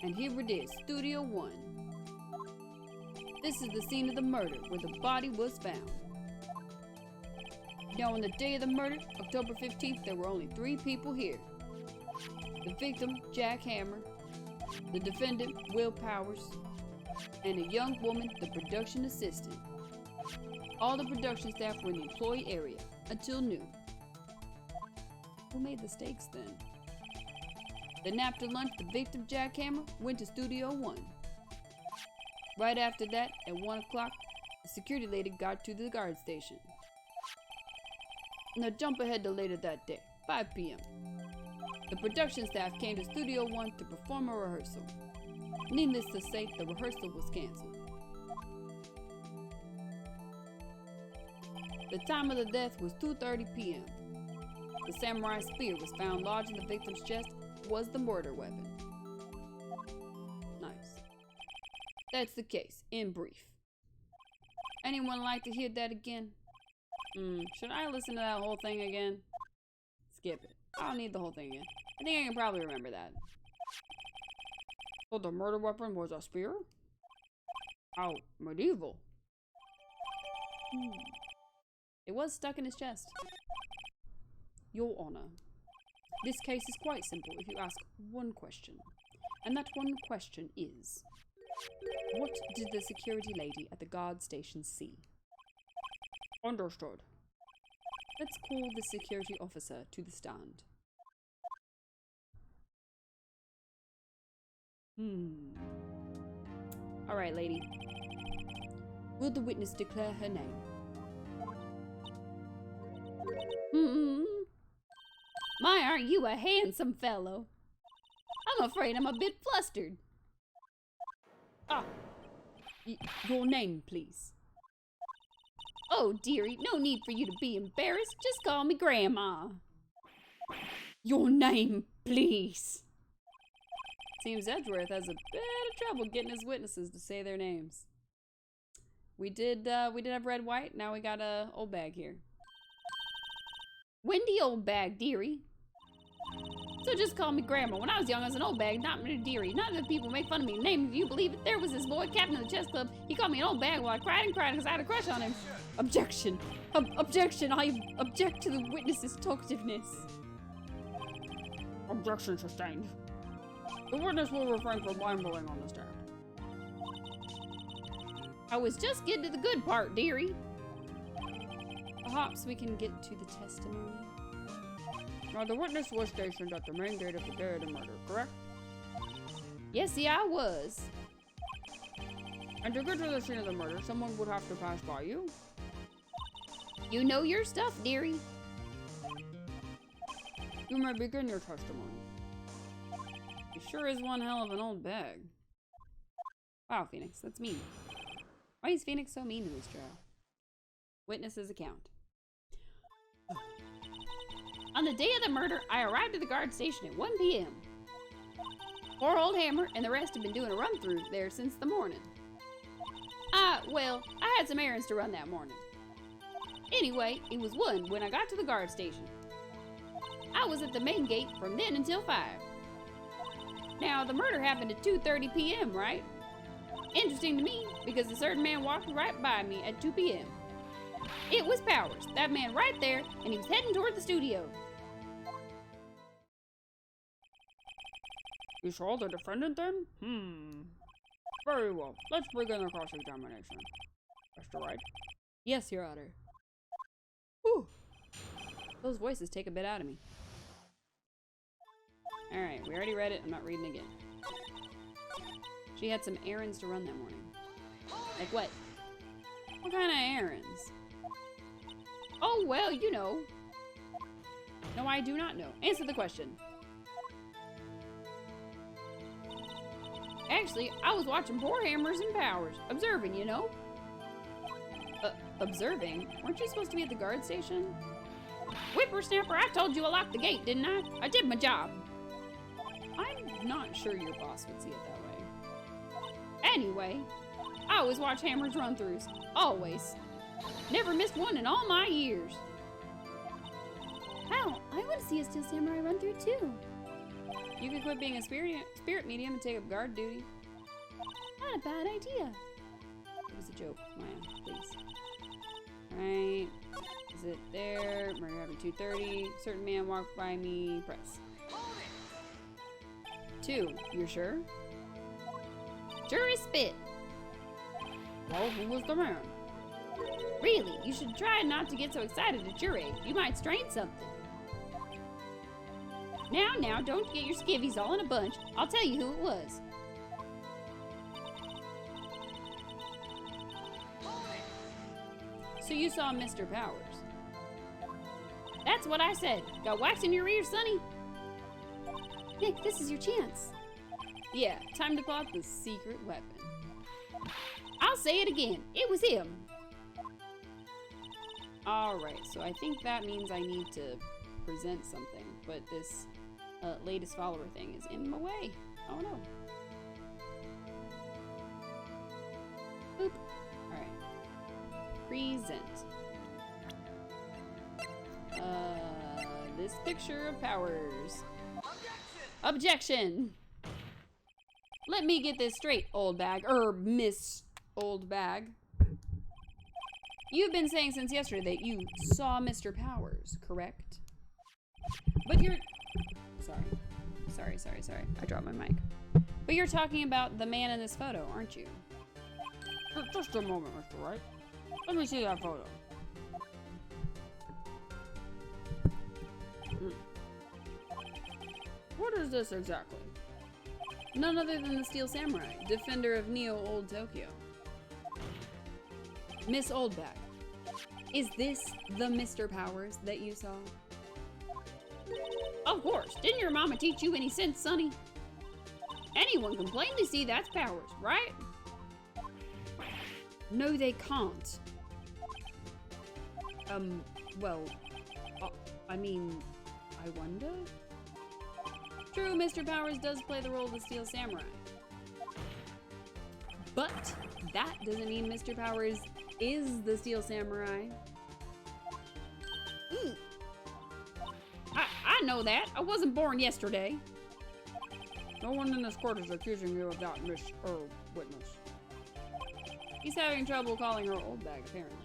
And here it is, Studio 1. This is the scene of the murder, where the body was found. Now, on the day of the murder, October 15th, there were only 3 people here. The victim, Jack Hammer, the defendant, Will Powers, and a young woman, the production assistant. All the production staff were in the employee area until noon. Who made the stakes then? Then after lunch, the victim, Jackhammer, went to Studio 1. Right after that, at 1 o'clock, the security lady got to the guard station. Now jump ahead to later that day, 5 p.m. The production staff came to Studio 1 to perform a rehearsal. Needless to say, the rehearsal was canceled. The time of the death was 2:30 p.m. The samurai spear was found lodged in the victim's chest, was the murder weapon. Nice. That's the case, in brief. Anyone like to hear that again? Should I listen to that whole thing again? Skip it. I don't need the whole thing again. I think I can probably remember that. So the murder weapon was a spear? How medieval. It was stuck in his chest. Your Honor, this case is quite simple if you ask one question. And that one question is, what did the security lady at the guard station see? Understood. Let's call the security officer to the stand. All right, lady. Will the witness declare her name? My, aren't you a handsome fellow? I'm afraid I'm a bit flustered. Your name, please. Oh, dearie, no need for you to be embarrassed. Just call me Grandma. Your name, please. Seems Edgeworth has a bit of trouble getting his witnesses to say their names. We did have Red White. Now we got a old bag here. Wendy Old Bag, dearie. So just call me Grandma. When I was young, I was an old bag, not me dearie. None of the people make fun of me. Name, do you believe it? There was this boy, captain of the chess club. He called me an old bag while I cried and cried because I had a crush on him. Objection! Objection! I object to the witness's talkativeness. Objection sustained. The witness will refrain from blindfolding on the stand. I was just getting to the good part, dearie. Perhaps we can get to the testimony. Now, the witness was stationed at the main gate of the day of the murder, correct? Yes, yeah, I was. And to get to the scene of the murder, someone would have to pass by you. You know your stuff, dearie. You may begin your testimony. He sure is one hell of an old bag. Wow, Phoenix, that's mean. Why is Phoenix so mean to this trial? Witness's account. On the day of the murder, I arrived at the guard station at 1 p.m. Poor old Hammer and the rest have been doing a run-through there since the morning. Well, I had some errands to run that morning. Anyway, it was 1 when I got to the guard station. I was at the main gate from then until 5. Now, the murder happened at 2:30 p.m., right? Interesting to me, because a certain man walked right by me at 2 p.m. It was Powers, that man right there, and he was heading toward the studio. You saw the defendant then? Very well. Let's begin the cross-examination. Mr. Wright? Yes, Your Honor. Whew. Those voices take a bit out of me. Alright, we already read it. I'm not reading again. She had some errands to run that morning. Like what? What kind of errands? Oh, well, you know. No, I do not know. Answer the question. Actually, I was watching poor Hammers and Powers. Observing, you know. Observing? Weren't you supposed to be at the guard station? Whippersnapper, I told you I locked the gate, didn't I? I did my job. I'm not sure your boss would see it that way. Anyway, I always watch Hammer's run-throughs. Always. Never missed one in all my years. Wow, I want to see a Steel Samurai run through too. You could quit being a spirit medium and take up guard duty. Not a bad idea. It was a joke, Maya, please. Right. Is it there? Murder happened 2:30. Certain man walked by me. Press. 2. You're sure? Sure as spit. Well, who was the man? Really, you should try not to get so excited at your age. You might strain something. Now, don't get your skivvies all in a bunch. I'll tell you who it was. So you saw Mr. Powers. That's what I said. Got wax in your ears, Sonny? Nick, this is your chance. Yeah, time to pull out the secret weapon. I'll say it again. It was him. Alright, so I think that means I need to present something, but this latest follower thing is in my way. Oh no. Boop. Alright. Present. This picture of Powers. Objection! Let me get this straight, old bag. Miss Old Bag. You've been saying since yesterday that you saw Mr. Powers, correct? But you're... Sorry. I dropped my mic. But you're talking about the man in this photo, aren't you? Just a moment, Mr. Wright. Let me see that photo. What is this exactly? None other than the Steel Samurai, defender of Neo Old Tokyo. Miss Oldbag, is this the Mr. Powers that you saw? Of course. Didn't your mama teach you any sense, Sonny? Anyone can plainly see that's Powers, right? No, they can't. Well, I mean, I wonder? True, Mr. Powers does play the role of the Steel Samurai. But that doesn't mean Mr. Powers is the Steel Samurai. I know that. I wasn't born yesterday. No one in this court is accusing you of that, Miss Witness. He's having trouble calling her old bag, apparently.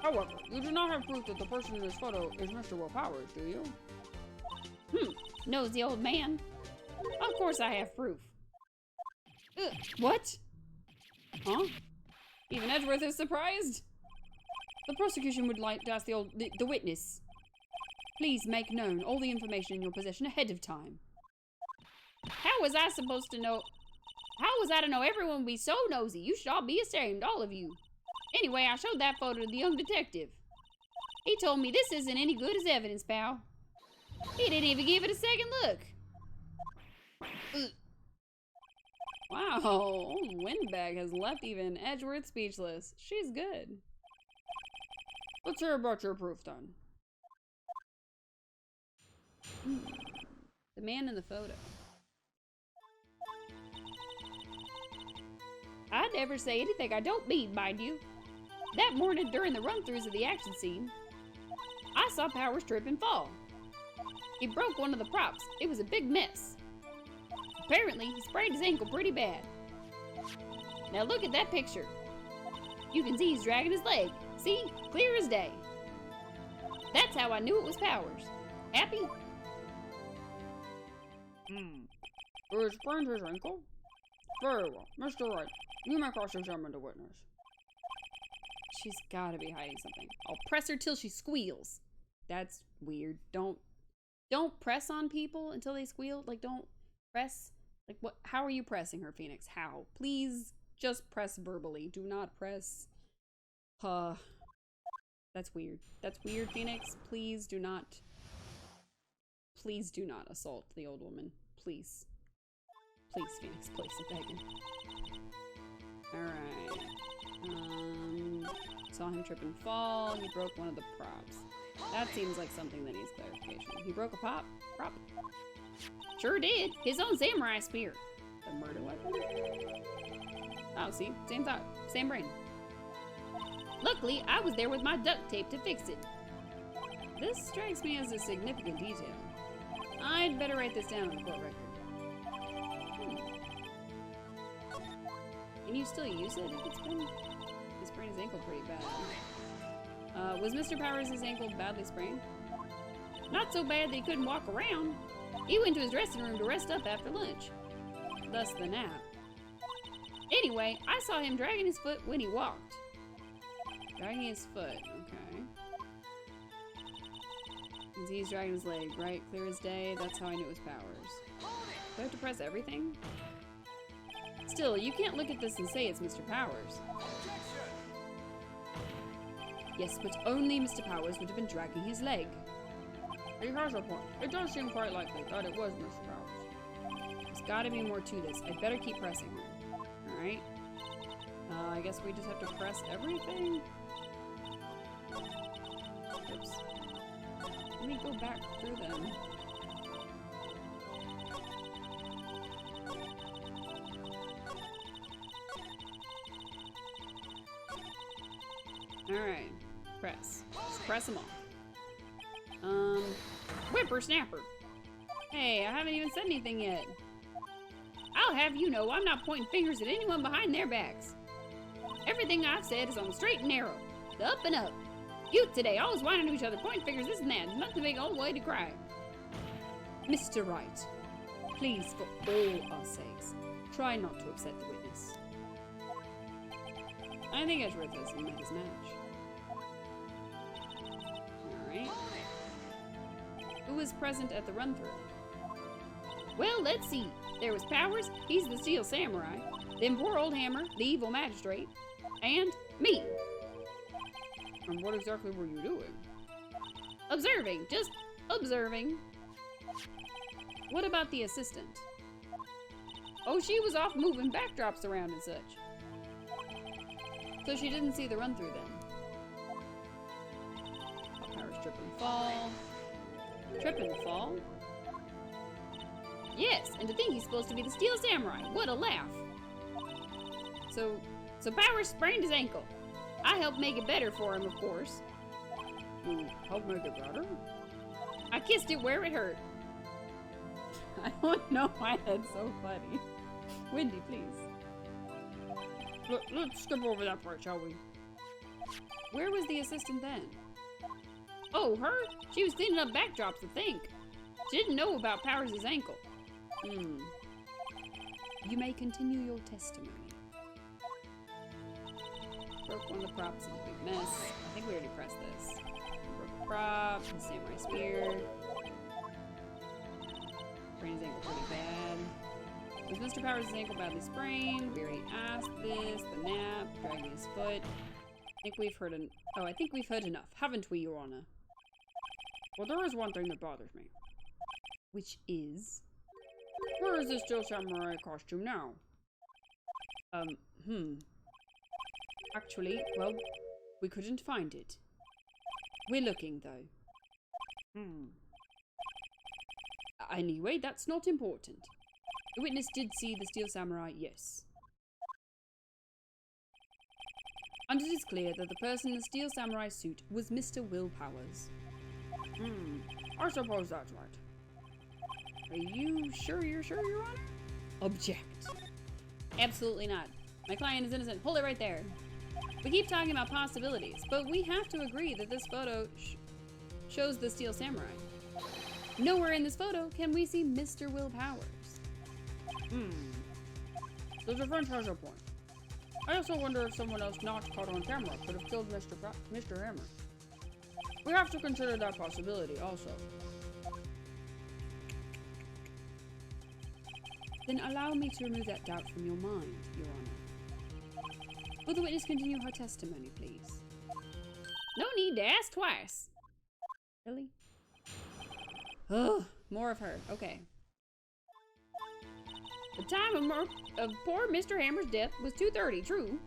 However, you do not have proof that the person in this photo is Mr. Will Powers, do you? Nosy old man. Of course I have proof. What? Huh? Even Edgeworth is surprised? The prosecution would like to ask the witness. Please make known all the information in your possession ahead of time. How was I supposed to know? How was I to know everyone would be so nosy? You should all be ashamed, all of you. Anyway, I showed that photo to the young detective. He told me this isn't any good as evidence, pal. He didn't even give it a second look. Wow, old Windbag has left even Edgeworth speechless. She's good. Let's hear about your proof, then. The man in the photo. I never say anything I don't mean, mind you. That morning during the run-throughs of the action scene, I saw Powers trip and fall. He broke one of the props. It was a big mess. Apparently, he sprained his ankle pretty bad. Now look at that picture. You can see he's dragging his leg. See? Clear as day. That's how I knew it was Powers. Happy? So he sprained his ankle? Very well. Mr. Wright, you may cross-examine the witness. She's gotta be hiding something. I'll press her till she squeals. That's weird. Don't press on people until they squeal. Like, don't press. Like, what? How are you pressing her, Phoenix? How? Please just press verbally. Do not press. That's weird. That's weird, Phoenix. Please do not assault the old woman. Please. Please, Phoenix, please, I'm begging. Alright. Saw him trip and fall. He broke one of the props. That seems like something that needs clarification. He broke a prop? Sure did. His own samurai spear. The murder weapon? Oh, see? Same thought. Same brain. Luckily, I was there with my duct tape to fix it. This strikes me as a significant detail. I'd better write this down on the court record. Can you still use it if it's been... He sprained his ankle pretty bad. Was Mr. Powers' ankle badly sprained? Not so bad that he couldn't walk around. He went to his dressing room to rest up after lunch. Thus the nap. Anyway, I saw him dragging his foot when he walked. Dragging his foot, okay. He's dragging his leg, right? Clear as day. That's how I knew it was Powers. Do I have to press everything? Still, you can't look at this and say it's Mr. Powers. Yes, but only Mr. Powers would have been dragging his leg. He has a point. It does seem quite likely that it was Mr. Powers. There's gotta be more to this. I'd better keep pressing her. Alright. I guess we just have to press everything? Oops. Let me go back through them. Alright. Press. Just press them all. Whippersnapper. Hey, I haven't even said anything yet. I'll have you know I'm not pointing fingers at anyone behind their backs. Everything I've said is on the straight and narrow. The up and up. Youth today always whining to each other, pointing fingers, this and that. It's nothing to make old lady cry. Mr. Wright, please, for all our sakes, try not to upset the witness. I think Edgeworth has met his match. Alright. Who was present at the run-through? Well, let's see. There was Powers, he's the Steel Samurai, then poor old Hammer, the evil magistrate, and me. And what exactly were you doing? Observing, just observing. What about the assistant? Oh, she was off moving backdrops around and such. So she didn't see the run-through then. Powers trip and fall. Trip and fall? Yes, and to think he's supposed to be the Steel Samurai. What a laugh. So Powers sprained his ankle. I helped make it better for him, of course. You helped make it better? I kissed it where it hurt. I don't know why that's so funny. Wendy, please. Let's skip over that part, shall we? Where was the assistant then? Oh, her? She was cleaning up backdrops, I think. She didn't know about Powers' ankle. You may continue your testimony. Broke one of the props in a big mess. I think we already pressed this. Broke the prop, the samurai spear. Sprained his ankle pretty bad. Was Mr. Powers' ankle badly sprained? We already asked this. The nap, dragging his foot. I think we've heard I think we've heard enough, haven't we, Your Honor? Well, there is one thing that bothers me. Which is? Where is this Steel Samurai costume now? Actually, well, we couldn't find it. We're looking, though. Anyway, that's not important. The witness did see the Steel Samurai, yes. And it is clear that the person in the Steel Samurai suit was Mr. Will Powers. I suppose that's right. Are you sure you're sure, Your Honor? Object. Absolutely not. My client is innocent. Hold it right there. We keep talking about possibilities, but we have to agree that this photo shows the Steel Samurai. Nowhere in this photo can we see Mr. Will Powers. The defense has a point. I also wonder if someone else not caught on camera could have killed Mr. Hammer. We have to consider that possibility also. Then allow me to remove that doubt from your mind, Your Honor. Will the witness continue her testimony, please? No need to ask twice. Really? Ugh, more of her. Okay. The time of poor Mr. Hammer's death was 2:30, true.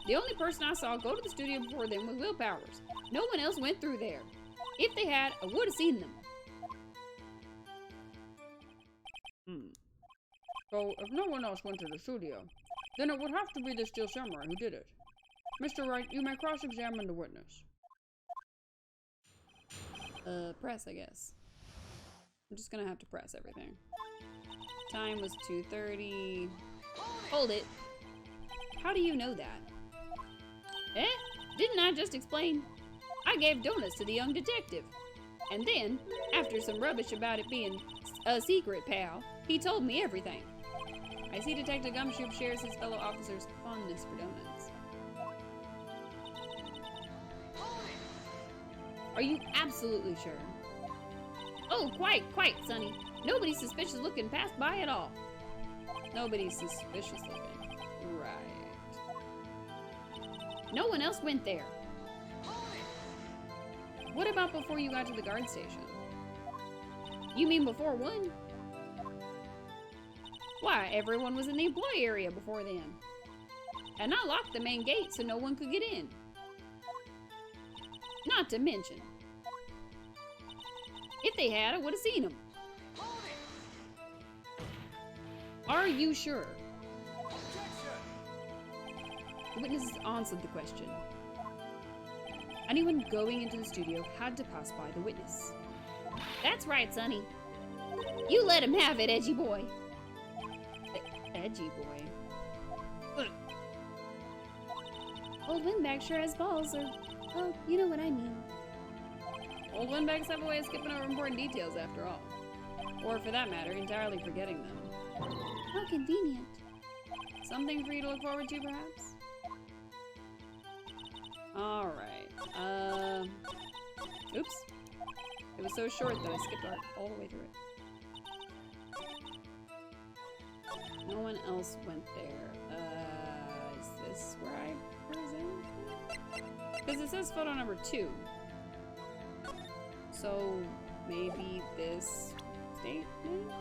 The only person I saw go to the studio before them was Will Powers. No one else went through there. If they had, I would have seen them. So, if no one else went to the studio, then it would have to be the Steel Samurai who did it. Mr. Wright, you may cross-examine the witness. Press, I guess. I'm just gonna have to press everything. Time was 2:30. Hold it. How do you know that? Eh? Didn't I just explain? I gave donuts to the young detective. And then, after some rubbish about it being A secret, pal. He told me everything. I see Detective Gumshoe shares his fellow officers' fondness for donuts. Are you absolutely sure? Oh, quite, Sonny. Nobody's suspicious looking passed by at all. Nobody's suspicious looking. Right. No one else went there. What about before you got to the guard station? You mean before one? Why, everyone was in the employee area before then. And I locked the main gate so no one could get in. Not to mention, if they had, I would have seen them. Are you sure? The witnesses answered the question. Anyone going into the studio had to pass by the witness. That's right, Sonny. You let him have it, edgy boy. Edgy boy. Old Windbag sure has balls, or, well, you know what I mean. Old windbags have a way of skipping over important details after all. Or for that matter, entirely forgetting them. How convenient. Something for you to look forward to, perhaps? Alright. Oops. It was so short that I skipped all the way through it. No one else went there. Is this where I present? Because it says photo number 2. So, maybe this statement?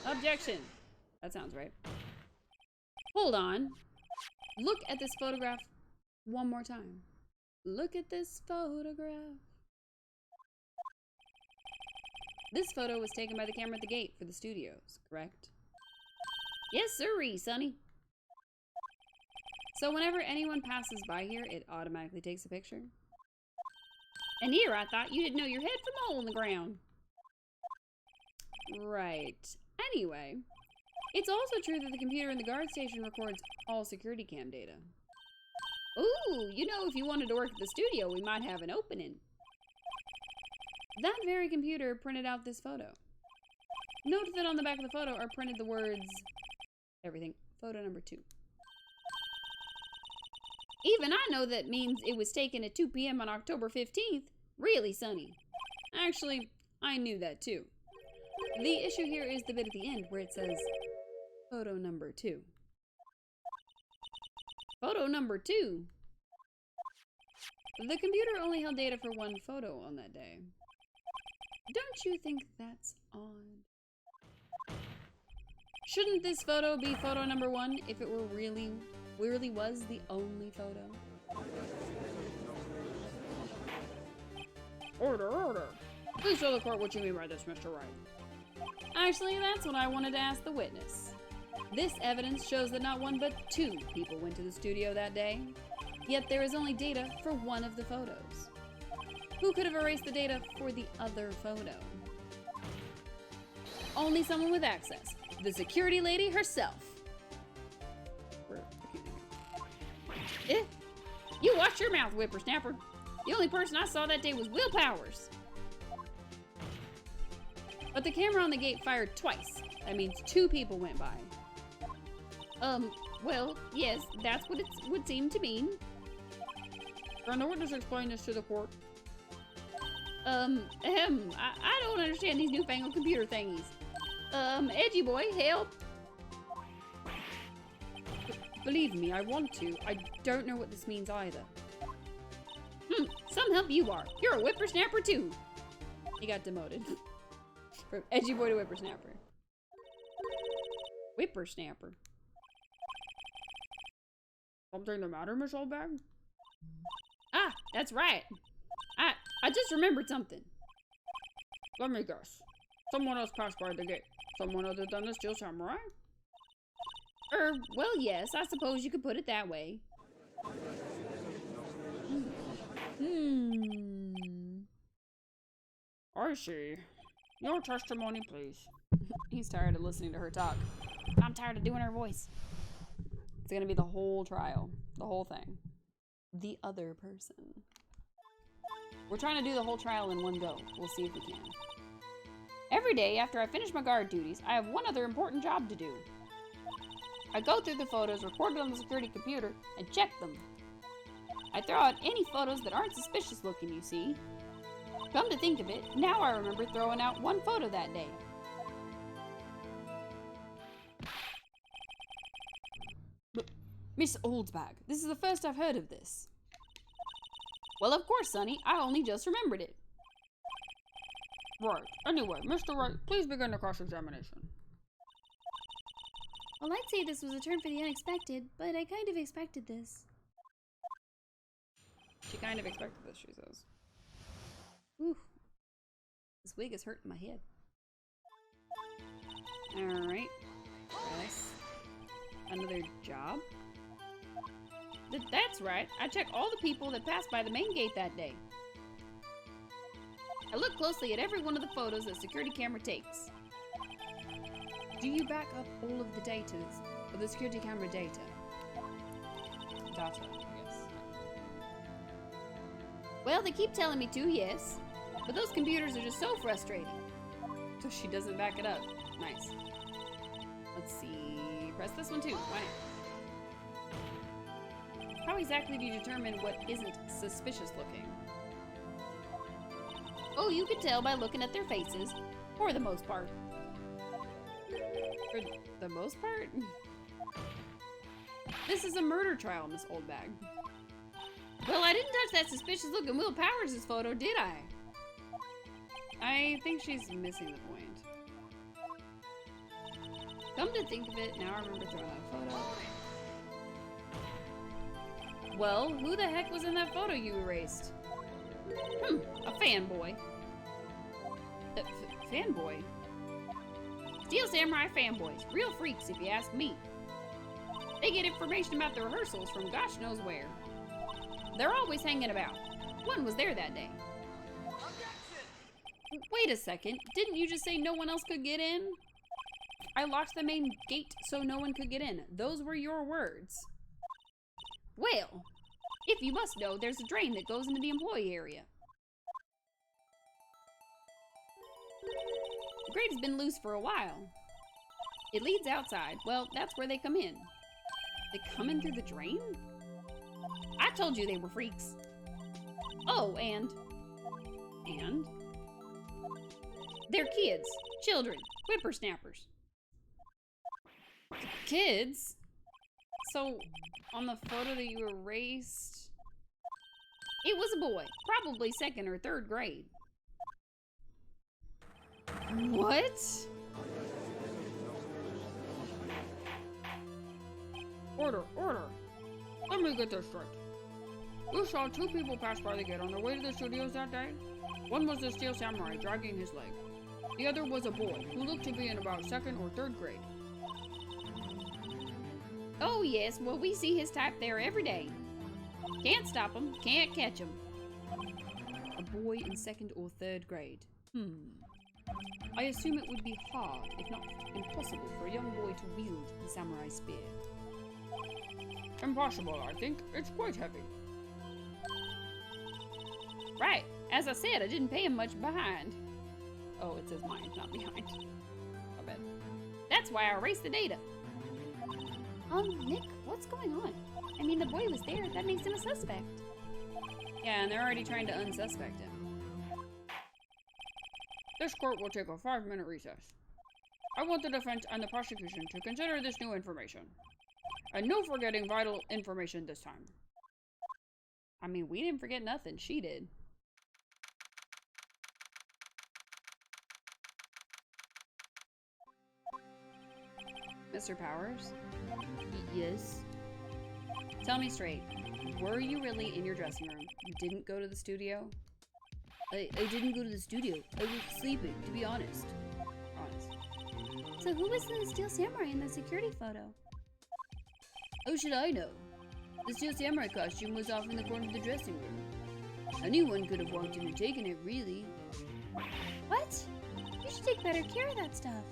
Objection! That sounds right. Hold on. Look at this photograph one more time. Look at this photograph. This photo was taken by the camera at the gate for the studios, correct? Yes, sirree, Sonny. So whenever anyone passes by here, it automatically takes a picture? And here I thought you didn't know your head from a hole in the ground. Right. Anyway, it's also true that the computer in the guard station records all security cam data. Ooh, you know, if you wanted to work at the studio, we might have an opening. That very computer printed out this photo. Note that on the back of the photo are printed the words, everything, photo number 2. Even I know that means it was taken at 2 p.m. on October 15th. Really, Sonny. Actually, I knew that too. The issue here is the bit at the end where it says, photo number 2. Photo number 2? The computer only held data for one photo on that day. Don't you think that's odd? Shouldn't this photo be photo number 1 if it were really was the only photo? Order. Please show the court what you mean by this, Mr. Wright. Actually, that's what I wanted to ask the witness. This evidence shows that not one but 2 people went to the studio that day, yet there is only data for one of the photos. Who could have erased the data for the other photo? Only someone with access. The security lady herself. You watch your mouth, whippersnapper. The only person I saw that day was Will Powers. But the camera on the gate fired twice. That means 2 people went by. Well, yes, that's what it would seem to mean. Can the witness explain this to the court? I don't understand these newfangled computer thingies. Edgy boy, help. Believe me, I want to. I don't know what this means either. Some help you are. You're a whippersnapper too. He got demoted. From edgy boy to whippersnapper. Whippersnapper. Something the matter, Miss Oldbag? Ah, that's right. I just remembered something. Let me guess. Someone else passed by the gate. Someone other than the Steel Samurai? Well, yes, I suppose you could put it that way. I see. Your testimony, please. He's tired of listening to her talk. I'm tired of doing her voice. It's gonna be the whole trial. The whole thing. The other person. We're trying to do the whole trial in one go. We'll see if we can. Every day after I finish my guard duties, I have one other important job to do. I go through the photos recorded on the security computer and check them. I throw out any photos that aren't suspicious looking, you see. Come to think of it, now I remember throwing out one photo that day. Miss Oldsbag, this is the first I've heard of this. Well, of course, Sonny. I only just remembered it. Right. Anyway, Mr. Wright, please begin the cross-examination. Well, I'd say this was a turn for the unexpected, but I kind of expected this. She kind of expected this, she says. Ooh. This wig is hurting my head. Alright. Press. Another job? That's right. I check all the people that passed by the main gate that day. I look closely at every one of the photos that security camera takes. Do you back up all of the data, or the security camera data? Data, I guess. Well, they keep telling me to, yes. But those computers are just so frustrating. So she doesn't back it up. Nice. Let's see. Press this one too. Why not? How exactly do you determine what isn't suspicious looking? Oh, you can tell by looking at their faces, for the most part. For the most part? This is a murder trial, Miss Oldbag. Well, I didn't touch that suspicious looking Will Powers' photo, did I? I think she's missing the point. Come to think of it, now I remember throwing that photo. Well, who the heck was in that photo you erased? A fanboy. Fanboy? Steel Samurai fanboys. Real freaks, if you ask me. They get information about the rehearsals from gosh knows where. They're always hanging about. One was there that day. Wait a second. Didn't you just say no one else could get in? I locked the main gate so no one could get in. Those were your words. Well, if you must know, there's a drain that goes into the employee area. The grate has been loose for a while. It leads outside. Well, that's where they come in. They come in through the drain? I told you they were freaks. Oh, and... They're kids. Children. Whippersnappers. Kids? So, on the photo that you erased... It was a boy. Probably 2nd or 3rd grade. What? Order, order. Let me get this straight. You saw 2 people pass by the gate on their way to the studios that day? One was the Steel Samurai dragging his leg. The other was a boy who looked to be in about 2nd or 3rd grade. Oh yes, well we see his type there every day. Can't stop him, can't catch him. A boy in 2nd or 3rd grade. I assume it would be hard, if not impossible, for a young boy to wield the samurai spear. Impossible, I think. It's quite heavy. Right. As I said, I didn't pay him much behind. Oh, it says mind, not behind. I bet. That's why I erased the data. Nick, what's going on? I mean, the boy was there. That makes him a suspect. Yeah, and they're already trying to unsuspect him. This court will take a 5-minute recess. I want the defense and the prosecution to consider this new information. And no forgetting vital information this time. I mean, we didn't forget nothing. She did. Mr. Powers? Yes? Tell me straight. Were you really in your dressing room? You didn't go to the studio? I didn't go to the studio. I was sleeping, to be honest. Honest. So who was the Steel Samurai in the security photo? How should I know? The Steel Samurai costume was off in the corner of the dressing room. Anyone could have walked in and taken it, really. What? You should take better care of that stuff.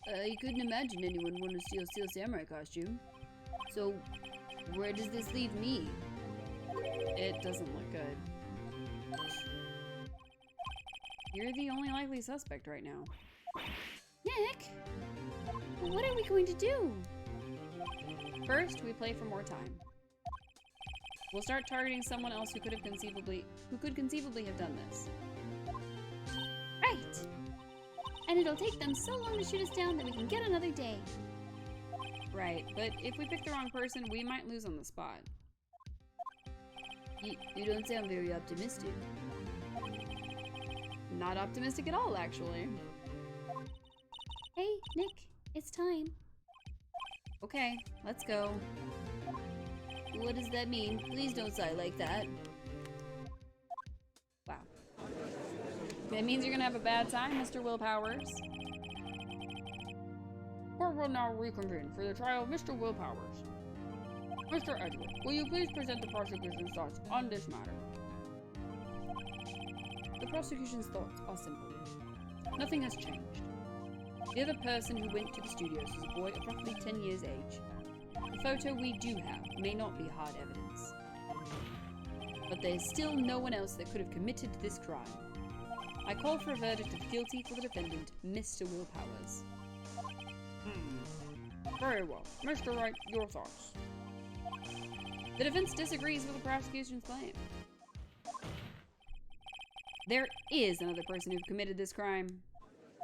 I couldn't imagine anyone wanting to steal Steel Samurai costume. So, where does this leave me? It doesn't look good. You're the only likely suspect right now. Nick? What are we going to do? First, we play for more time. We'll start targeting someone else who could conceivably have done this. Right. And it'll take them so long to shoot us down that we can get another day. Right, but if we pick the wrong person, we might lose on the spot. You don't sound very optimistic. Not optimistic at all, actually. Hey, Nick, it's time. Okay, let's go. What does that mean? Please don't sigh like that. Wow. That means you're gonna have a bad time, Mr. Will Powers. Court will now reconvene for the trial of Mr. Will Powers. Mr. Edward, will you please present the prosecution's thoughts on this matter? The prosecution's thoughts are simple. Nothing has changed. The other person who went to the studios was a boy of roughly 10 years age. The photo we do have may not be hard evidence. But there is still no one else that could have committed this crime. I call for a verdict of guilty for the defendant, Mr. Will Powers. Very well. Mr. Wright, your thoughts. The defense disagrees with the prosecution's claim. There is another person who committed this crime.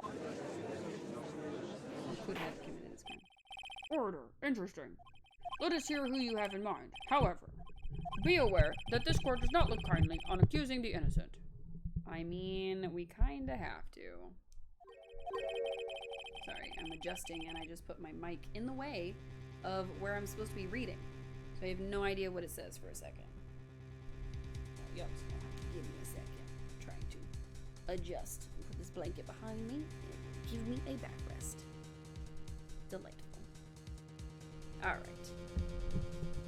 Or could have committed this crime. Order. Interesting. Let us hear who you have in mind. However, be aware that this court does not look kindly on accusing the innocent. I mean, we kinda have to. Sorry, I'm adjusting and I just put my mic in the way of where I'm supposed to be reading. So I have no idea what it says for a second. Yep, give me a second. I'm trying to adjust and put this blanket behind me and give me a backrest. Delightful. Alright.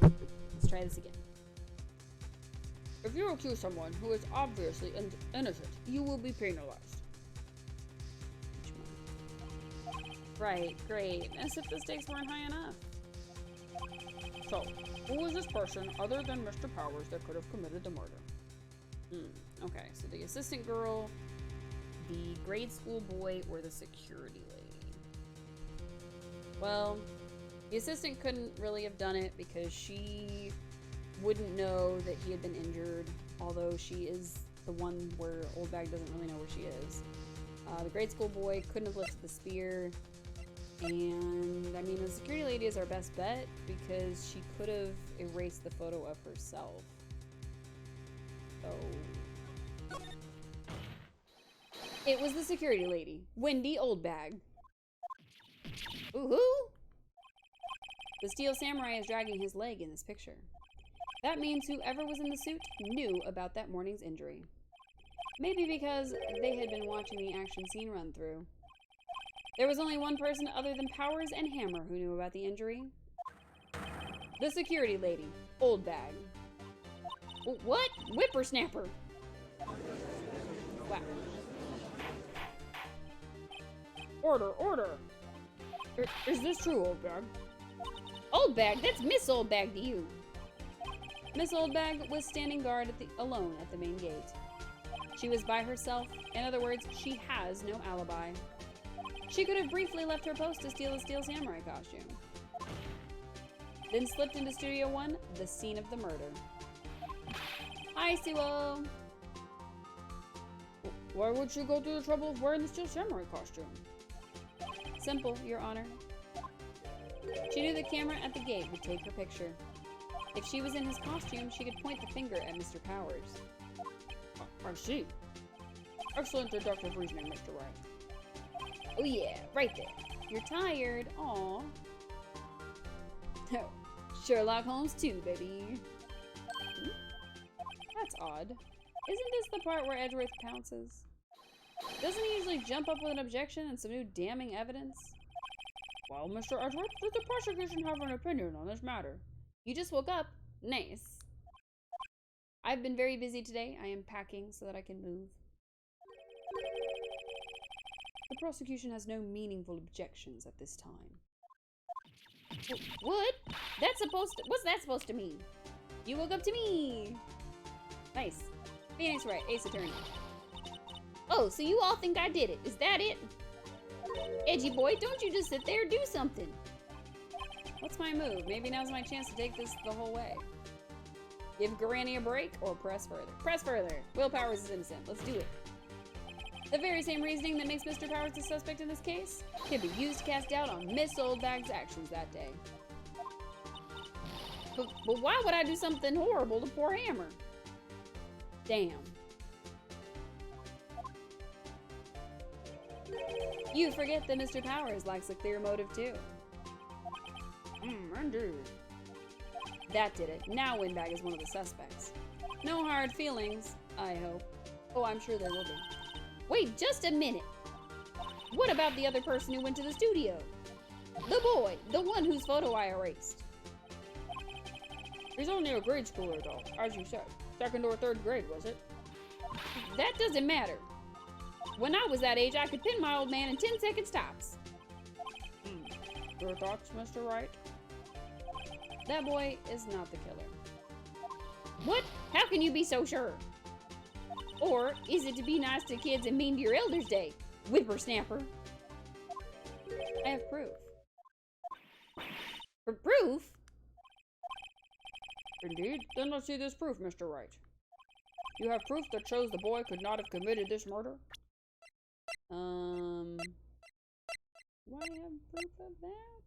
Let's try this again. If you accuse someone who is obviously innocent, you will be penalized. Right, great. As if the stakes weren't high enough. So, who was this person other than Mr. Powers that could have committed the murder? Okay, so the assistant girl, the grade school boy, or the security lady? Well, the assistant couldn't really have done it because she wouldn't know that he had been injured, although she is the one where Old Bag doesn't really know where she is. The grade school boy couldn't have lifted the spear. And, I mean, the security lady is our best bet because she could have erased the photo of herself. So... it was the security lady, Wendy Oldbag. Woohoo! The Steel Samurai is dragging his leg in this picture. That means whoever was in the suit knew about that morning's injury. Maybe because they had been watching the action scene run through. There was only one person other than Powers and Hammer who knew about the injury. The security lady, Old Bag. What? Whippersnapper! Wow. Order, order! Is this true, Old Bag? Old Bag? That's Miss Old Bag to you. Miss Old Bag was standing guard alone at the main gate. She was by herself. In other words, she has no alibi. She could have briefly left her post to steal a Steel Samurai costume. Then slipped into Studio 1, the scene of the murder. Hi, Suo! Why would she go through the trouble of wearing the Steel Samurai costume? Simple, Your Honor. She knew the camera at the gate would take her picture. If she was in his costume, she could point the finger at Mr. Powers. I see. Excellent deductive reasoning, Mr. Wright. Oh yeah, right there. You're tired. Aw. Oh, Sherlock Holmes too, baby. That's odd. Isn't this the part where Edgeworth pounces? Doesn't he usually jump up with an objection and some new damning evidence? Well, Mr. Edgeworth, does the prosecution have an opinion on this matter? You just woke up. Nice. I've been very busy today. I am packing so that I can move. The prosecution has no meaningful objections at this time. What? What's that supposed to mean? You woke up to me! Nice. Phoenix Wright, Ace Attorney. Oh, so you all think I did it. Is that it? Edgy boy, don't you just sit there, do something. What's my move? Maybe now's my chance to take this the whole way. Give Granny a break or press further. Press further. Will Powers is innocent. Let's do it. The very same reasoning that makes Mr. Powers the suspect in this case can be used to cast doubt on Miss Oldbag's actions that day. But why would I do something horrible to poor Hammer? Damn. You forget that Mr. Powers lacks a clear motive too. Indeed. That did it. Now Windbag is one of the suspects. No hard feelings, I hope. Oh, I'm sure there will be. Wait just a minute. What about the other person who went to the studio? The boy, the one whose photo I erased. He's only a grade schooler though, as you said. 2nd or 3rd grade, was it? That doesn't matter. When I was that age, I could pin my old man in 10 seconds tops. Your thoughts, Mr. Wright? That boy is not the killer. What? How can you be so sure? Or is it to be nice to kids and mean to your elders day? Whippersnapper. I have proof. For proof? Indeed? Then let's see this proof, Mr. Wright. You have proof that shows the boy could not have committed this murder? Why have proof of that?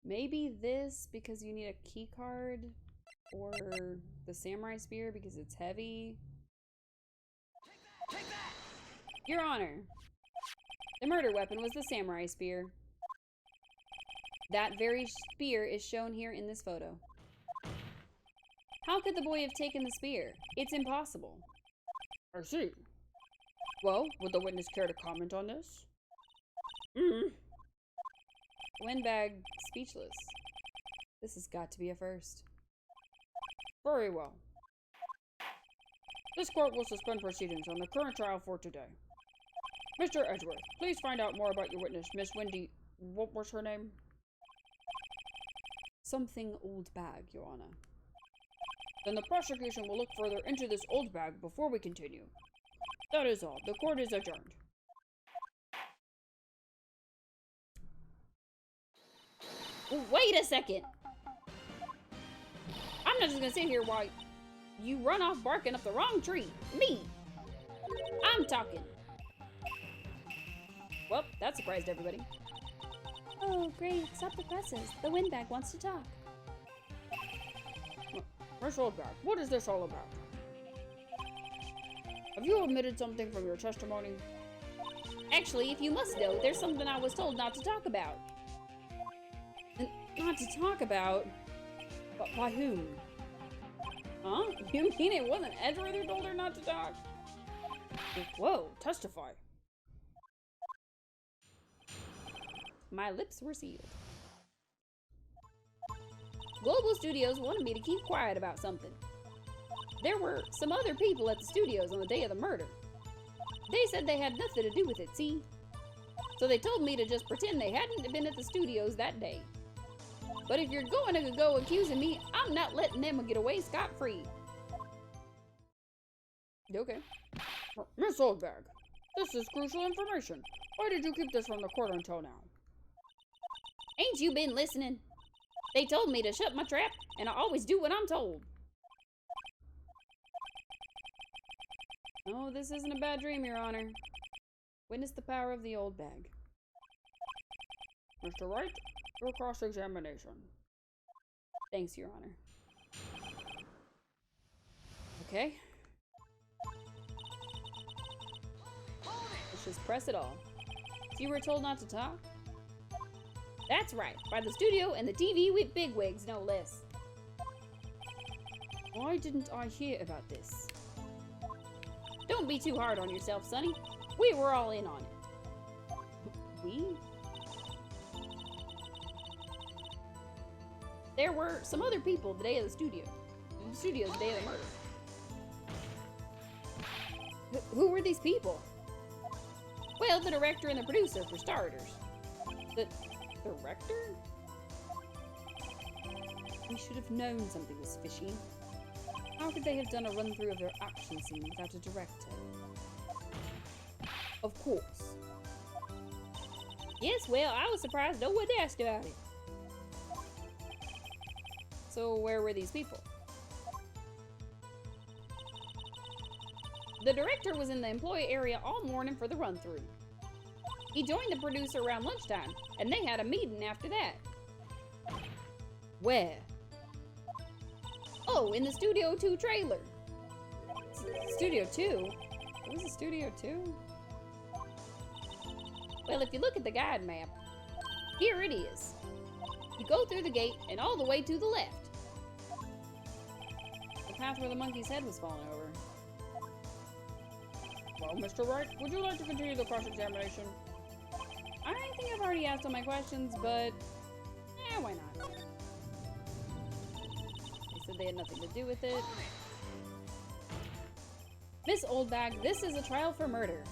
Maybe this because you need a key card, or the samurai spear because it's heavy. Take that! Your Honor, the murder weapon was the samurai spear. That very spear is shown here in this photo. How could the boy have taken the spear? It's impossible. I see. Well, would the witness care to comment on this? Windbag speechless. This has got to be a first. Very well. This court will suspend proceedings on the current trial for today. Mr. Edgeworth, please find out more about your witness, Miss Wendy... What was her name? Something Oldbag, Your Honor. Then the prosecution will look further into this Oldbag before we continue. That is all. The court is adjourned. Wait a second. I'm not just gonna sit here while you run off barking up the wrong tree. Me. I'm talking. Well, that surprised everybody. Oh, great. Stop the presses. The Windbag wants to talk. Miss Oldbag, what is this all about? Have you omitted something from your testimony? Actually, if you must know, there's something I was told not to talk about. Not to talk about? But by whom? Huh? You mean it wasn't Edgeworth who told her not to talk? Whoa, testify. My lips were sealed. Global Studios wanted me to keep quiet about something. There were some other people at the studios on the day of the murder. They said they had nothing to do with it, see? So they told me to just pretend they hadn't been at the studios that day. But if you're going to go accusing me, I'm not letting them get away scot-free. Okay. Miss Oldbag, this is crucial information. Why did you keep this from the court until now? Ain't you been listening? They told me to shut my trap, and I always do what I'm told. Oh, this isn't a bad dream, Your Honor. Witness the power of the Oldbag. Mr. Wright, your cross-examination. Thanks, Your Honor. Okay. Let's just press it all. So you were told not to talk? That's right, by the studio and the TV with bigwigs, no less. Why didn't I hear about this? Don't be too hard on yourself, Sonny. We were all in on it. We? There were some other people the day of the studios the day of the murder. Who were these people? Well, the director and the producer, for starters. Director? We should have known something was fishy. How could they have done a run-through of their action scene without a director? Of course. Yes, well, I was surprised no one asked about it. So where were these people? The director was in the employee area all morning for the run-through. He joined the producer around lunchtime, and they had a meeting after that. Where? Oh, in the Studio 2 trailer. Studio 2? What was a Studio 2? Well, if you look at the guide map, here it is. You go through the gate and all the way to the left. The path where the monkey's head was falling over. Well, Mr. Wright, would you like to continue the cross-examination? I think I've already asked all my questions, but why not? They said they had nothing to do with it. Miss Oldbag, this is a trial for murder.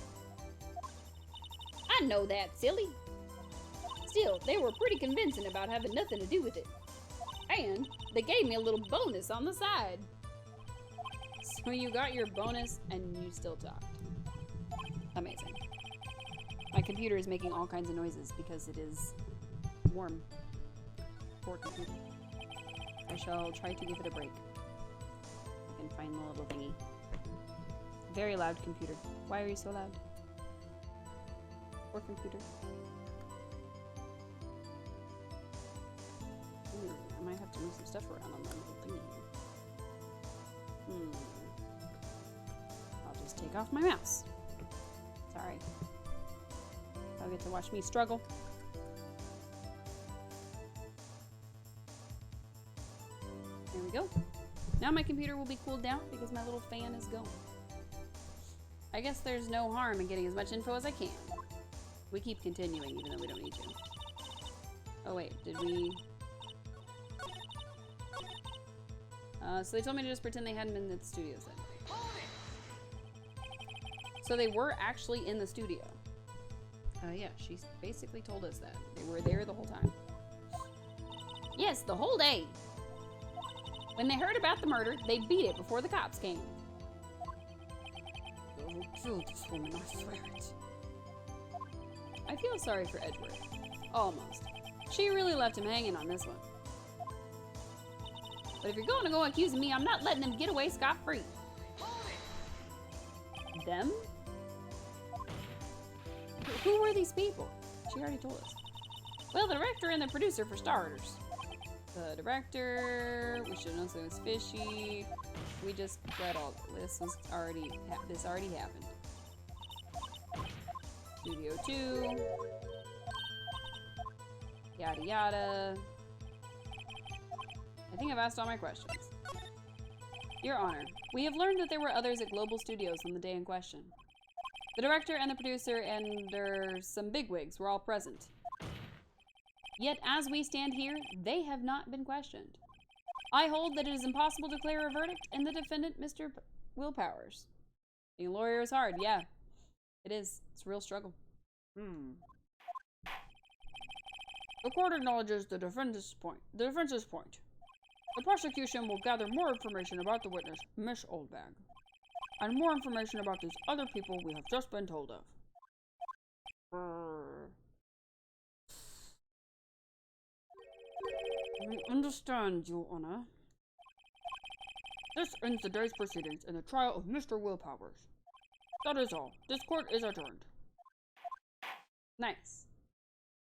I know that, silly. Still, they were pretty convincing about having nothing to do with it. And they gave me a little bonus on the side. So you got your bonus and you still talked. Amazing. My computer is making all kinds of noises because it is warm. Poor computer. I shall try to give it a break. I can find the little thingy. Very loud computer. Why are you so loud? Poor computer. I might have to move some stuff around on that little thingy. I'll just take off my mouse. Sorry. I'll get to watch me struggle. There we go. Now my computer will be cooled down because my little fan is going. I guess there's no harm in getting as much info as I can. We keep continuing even though we don't need to. Oh wait, did we... so they told me to just pretend they hadn't been in the studios then. So they were actually in the studio. Yeah, she basically told us that. They were there the whole time. Yes, the whole day. When they heard about the murder, they beat it before the cops came. They will kill this woman, I swear it. I feel sorry for Edward. Almost. She really left him hanging on this one. But if you're going to go accusing me, I'm not letting them get away scot-free. Them? Who were these people? She already told us. Well, the director and the producer for starters. The director, we should have known something was fishy. We just read all this was already this already happened. Studio 2. Yada yada. I think I've asked all my questions. Your Honor, we have learned that there were others at Global Studios on the day in question. The director and the producer and some bigwigs were all present. Yet, as we stand here, they have not been questioned. I hold that it is impossible to declare a verdict in the defendant, Mr. Will Powers. Being a lawyer is hard, yeah. It is. It's a real struggle. The court acknowledges the defense's point. The prosecution will gather more information about the witness, Miss Oldbag, and more information about these other people we have just been told of. We understand, Your Honor. This ends the day's proceedings in the trial of Mr. Will Powers. That is all. This court is adjourned. Nice.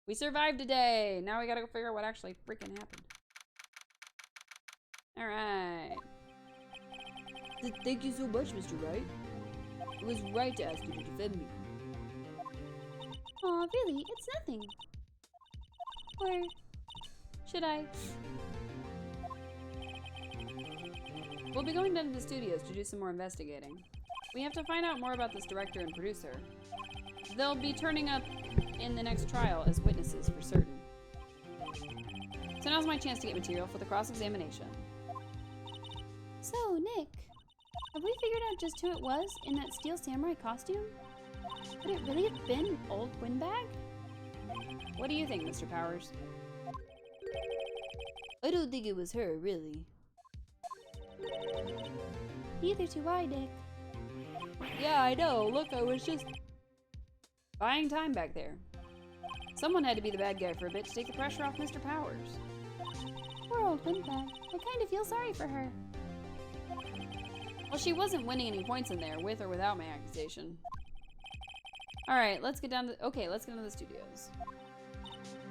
We survived a day. Now we gotta go figure out what actually freaking happened. Alright. Thank you so much, Mr. Wright. It was right to ask you to defend me. Aw, really? It's nothing. Or should I? We'll be going down to the studios to do some more investigating. We have to find out more about this director and producer. They'll be turning up in the next trial as witnesses for certain. So now's my chance to get material for the cross-examination. So, Nick, have we figured out just who it was in that Steel Samurai costume? Could it really have been old Windbag? What do you think, Mr. Powers? I don't think it was her, really. Neither do I, Nick. Yeah, I know. Look, I was just buying time back there. Someone had to be the bad guy for a bit to take the pressure off Mr. Powers. Poor old Windbag. I kind of feel sorry for her. Well, she wasn't winning any points in there, with or without my accusation. Alright, let's get down to... Okay, let's get into the studios.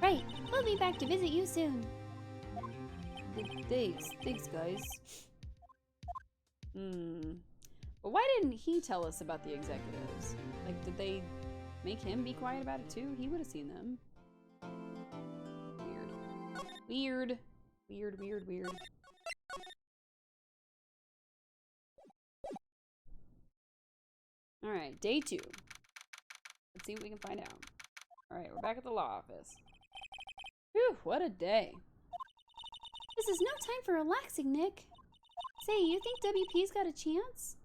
Right. We'll be back to visit you soon. Thanks, guys. But why didn't he tell us about the executives? Like, did they make him be quiet about it too? He would have seen them. Weird. Weird. Alright, day 2. Let's see what we can find out. Alright, we're back at the law office. Whew, what a day. This is no time for relaxing, Nick. Say, you think WP's got a chance?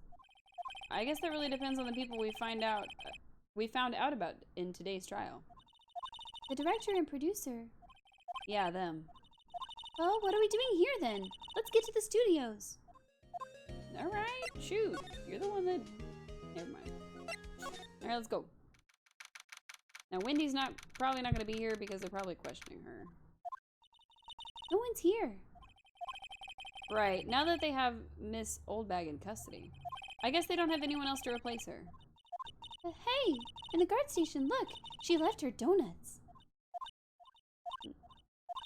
I guess that really depends on the people we found out about in today's trial. The director and producer. Yeah, them. Well, what are we doing here then? Let's get to the studios. Alright, shoot. You're the one that... Never mind. Alright, let's go. Now, Wendy's probably not going to be here because they're probably questioning her. No one's here. Right, now that they have Miss Oldbag in custody, I guess they don't have anyone else to replace her. But hey, in the guard station, look, she left her donuts.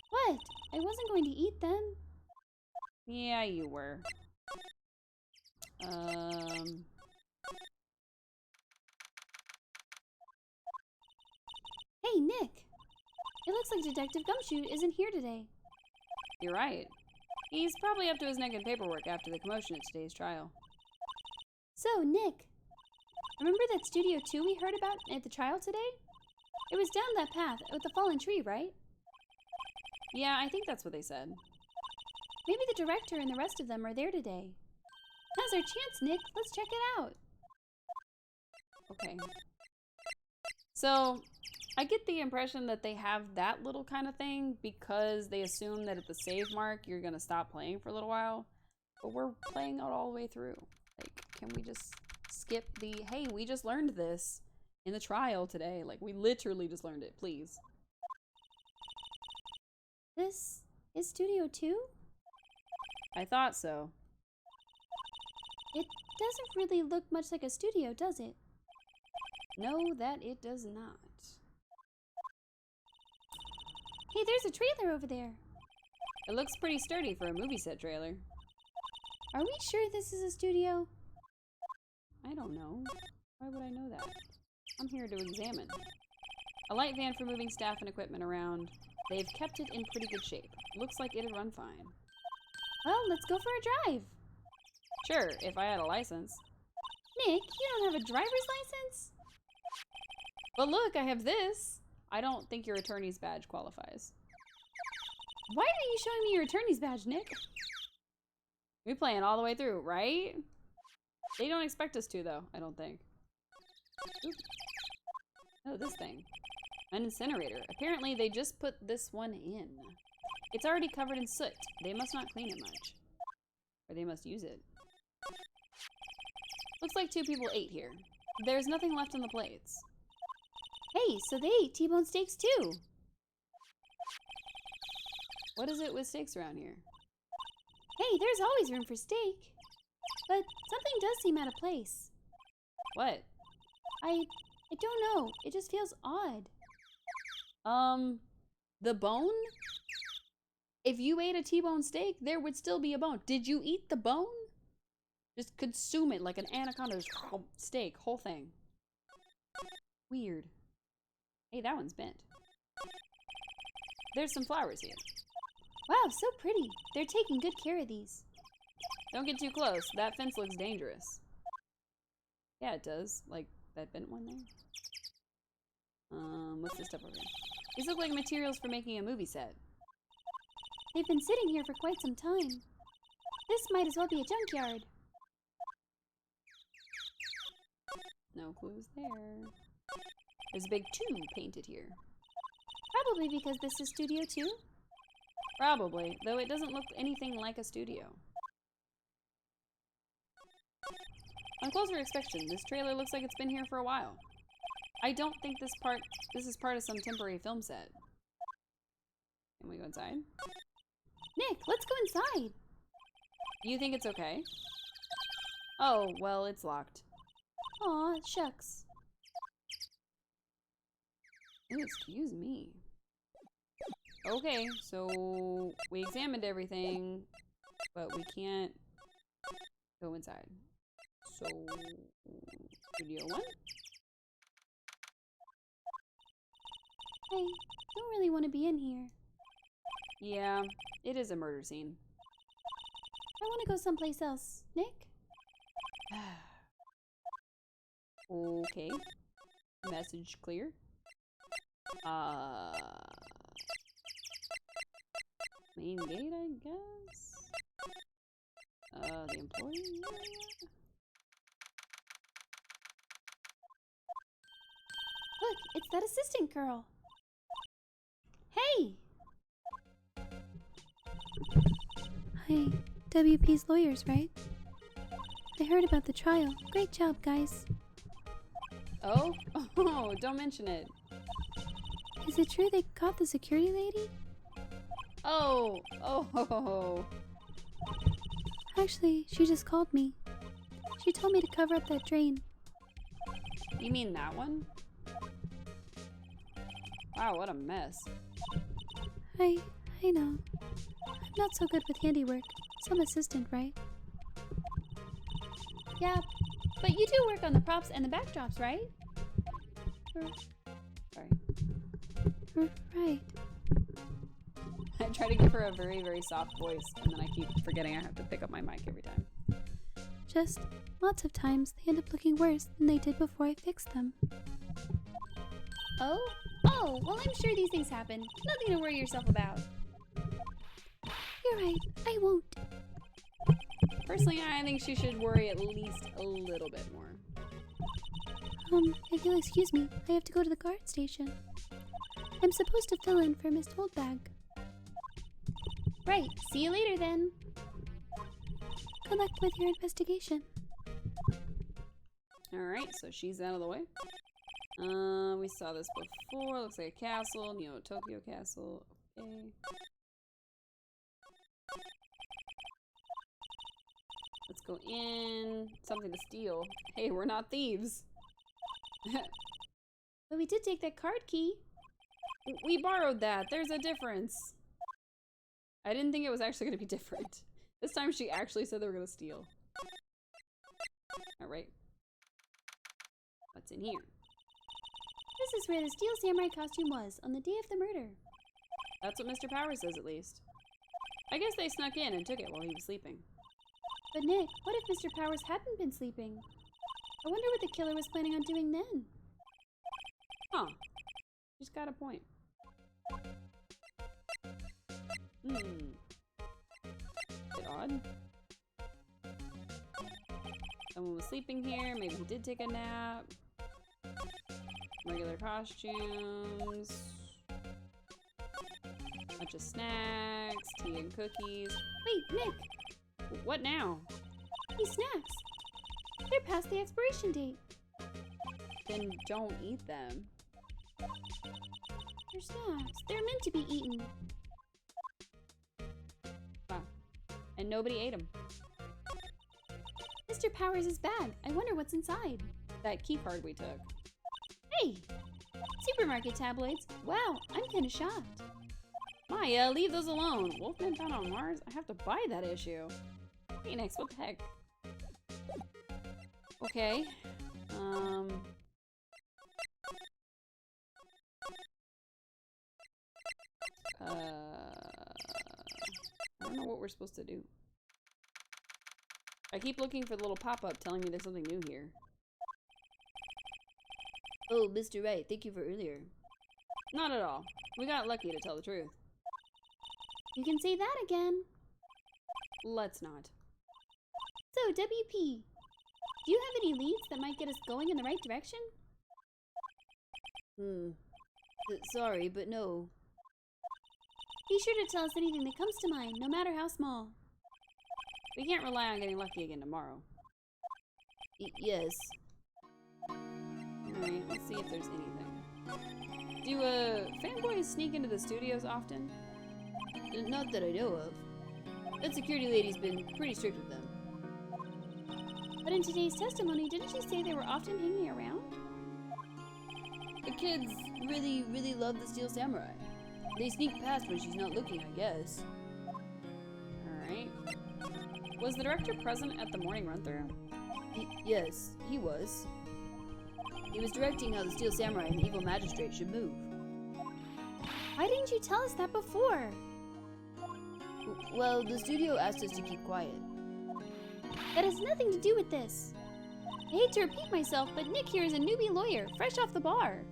What? I wasn't going to eat them. Yeah, you were. Hey, Nick. It looks like Detective Gumshoe isn't here today. You're right. He's probably up to his neck in paperwork after the commotion at today's trial. So, Nick, remember that Studio 2 we heard about at the trial today? It was down that path with the fallen tree, right? Yeah, I think that's what they said. Maybe the director and the rest of them are there today. Now's our chance, Nick. Let's check it out. Okay. So, I get the impression that they have that little kind of thing because they assume that at the save mark you're gonna stop playing for a little while. But we're playing out all the way through. Like, can we just skip the, hey, we just learned this in the trial today. Like, we literally just learned it, please. This is Studio 2? I thought so. It doesn't really look much like a studio, does it? No, that it does not. Hey, there's a trailer over there. It looks pretty sturdy for a movie set trailer. Are we sure this is a studio? I don't know. Why would I know that? I'm here to examine. A light van for moving staff and equipment around. They've kept it in pretty good shape. Looks like it'd run fine. Well, let's go for a drive. Sure, if I had a license. Nick, you don't have a driver's license? But look, I have this. I don't think your attorney's badge qualifies. Why are you showing me your attorney's badge, Nick? We playing all the way through, right? They don't expect us to, though, I don't think. Oop. Oh, this thing. An incinerator. Apparently, they just put this one in. It's already covered in soot. They must not clean it much. Or they must use it. Looks like 2 people ate here. There's nothing left on the plates. Hey, so they ate T-bone steaks too. What is it with steaks around here? Hey, there's always room for steak. But something does seem out of place. What? I don't know. It just feels odd. The bone? If you ate a T-bone steak, there would still be a bone. Did you eat the bone? Just consume it like an anaconda's steak, whole thing. Weird. Hey, that one's bent. There's some flowers here. Wow, so pretty. They're taking good care of these. Don't get too close. That fence looks dangerous. Yeah, it does. Like that bent one there. What's this stuff over here? These look like materials for making a movie set. They've been sitting here for quite some time. This might as well be a junkyard. No clues there. There's a big 2 painted here. Probably because this is Studio 2. Probably, though it doesn't look anything like a studio. On closer inspection, this trailer looks like it's been here for a while. I don't think this is part of some temporary film set. Can we go inside? Nick, let's go inside. You think it's okay? Oh, well, it's locked. Aw, shucks. Excuse me. Okay, so we examined everything, but we can't go inside. So, Studio 1? Hey, don't really want to be in here. Yeah, it is a murder scene. I want to go someplace else. Nick? Okay. Message clear. Main gate, I guess? The employee area? Look, it's that assistant girl. Hey! Hi, WP's lawyers, right? I heard about the trial. Great job, guys. Oh? Oh, don't mention it. Is it true they caught the security lady? Oh! Oh! Actually, she just called me. She told me to cover up that drain. You mean that one? Wow, what a mess. I know. I'm not so good with handiwork. Some assistant, right? Yeah, but you do work on the props and the backdrops, right? Sorry. Right. I try to give her a very, very soft voice, and then I keep forgetting I have to pick up my mic every time. Just, lots of times, they end up looking worse than they did before I fixed them. Oh? Oh, well, I'm sure these things happen. Nothing to worry yourself about. You're right, I won't. Personally, I think she should worry at least a little bit more. If you'll excuse me, I have to go to the guard station. I'm supposed to fill in for Miss Holdbag. Right, see you later then. Good luck with your investigation. Alright, so she's out of the way. We saw this before. Looks like a castle. Neo Tokyo Castle. Okay. Let's go in. Something to steal. Hey, we're not thieves. But we did take that card key. We borrowed that. There's a difference. I didn't think it was actually going to be different. This time she actually said they were going to steal. Alright. What's in here? This is where the Steel Samurai costume was on the day of the murder. That's what Mr. Powers says, at least. I guess they snuck in and took it while he was sleeping. But Nick, what if Mr. Powers hadn't been sleeping? I wonder what the killer was planning on doing then. Huh. She's got a point. Bit odd. Someone was sleeping here. Maybe he did take a nap. Regular costumes. Bunch of snacks. Tea and cookies. Wait, Nick! What now? These snacks! They're past the expiration date. Then don't eat them. They're snacks. They're meant to be eaten. Wow. And nobody ate them. Mr. Powers' bag. I wonder what's inside. That key card we took. Hey! Supermarket tabloids. Wow, I'm kinda shocked. Maya, leave those alone. Wolfman Found on Mars? I have to buy that issue. Phoenix, what the heck? Okay. I don't know what we're supposed to do. I keep looking for the little pop-up telling me there's something new here. Oh, Mr. Wright, thank you for earlier. Not at all. We got lucky, to tell the truth. You can say that again. Let's not. So, WP, do you have any leads that might get us going in the right direction? Sorry, but no. Be sure to tell us anything that comes to mind, no matter how small. We can't rely on getting lucky again tomorrow. Yes. Alright, let's see if there's anything. Do, fanboys sneak into the studios often? Not that I know of. That security lady's been pretty strict with them. But in today's testimony, didn't she say they were often hanging around? The kids really, really love the Steel Samurai. They sneak past when she's not looking, I guess. Alright. Was the director present at the morning run-through? Yes, he was. He was directing how the Steel Samurai and the Evil Magistrate should move. Why didn't you tell us that before? Well, the studio asked us to keep quiet. That has nothing to do with this. I hate to repeat myself, but Nick here is a newbie lawyer, fresh off the bar.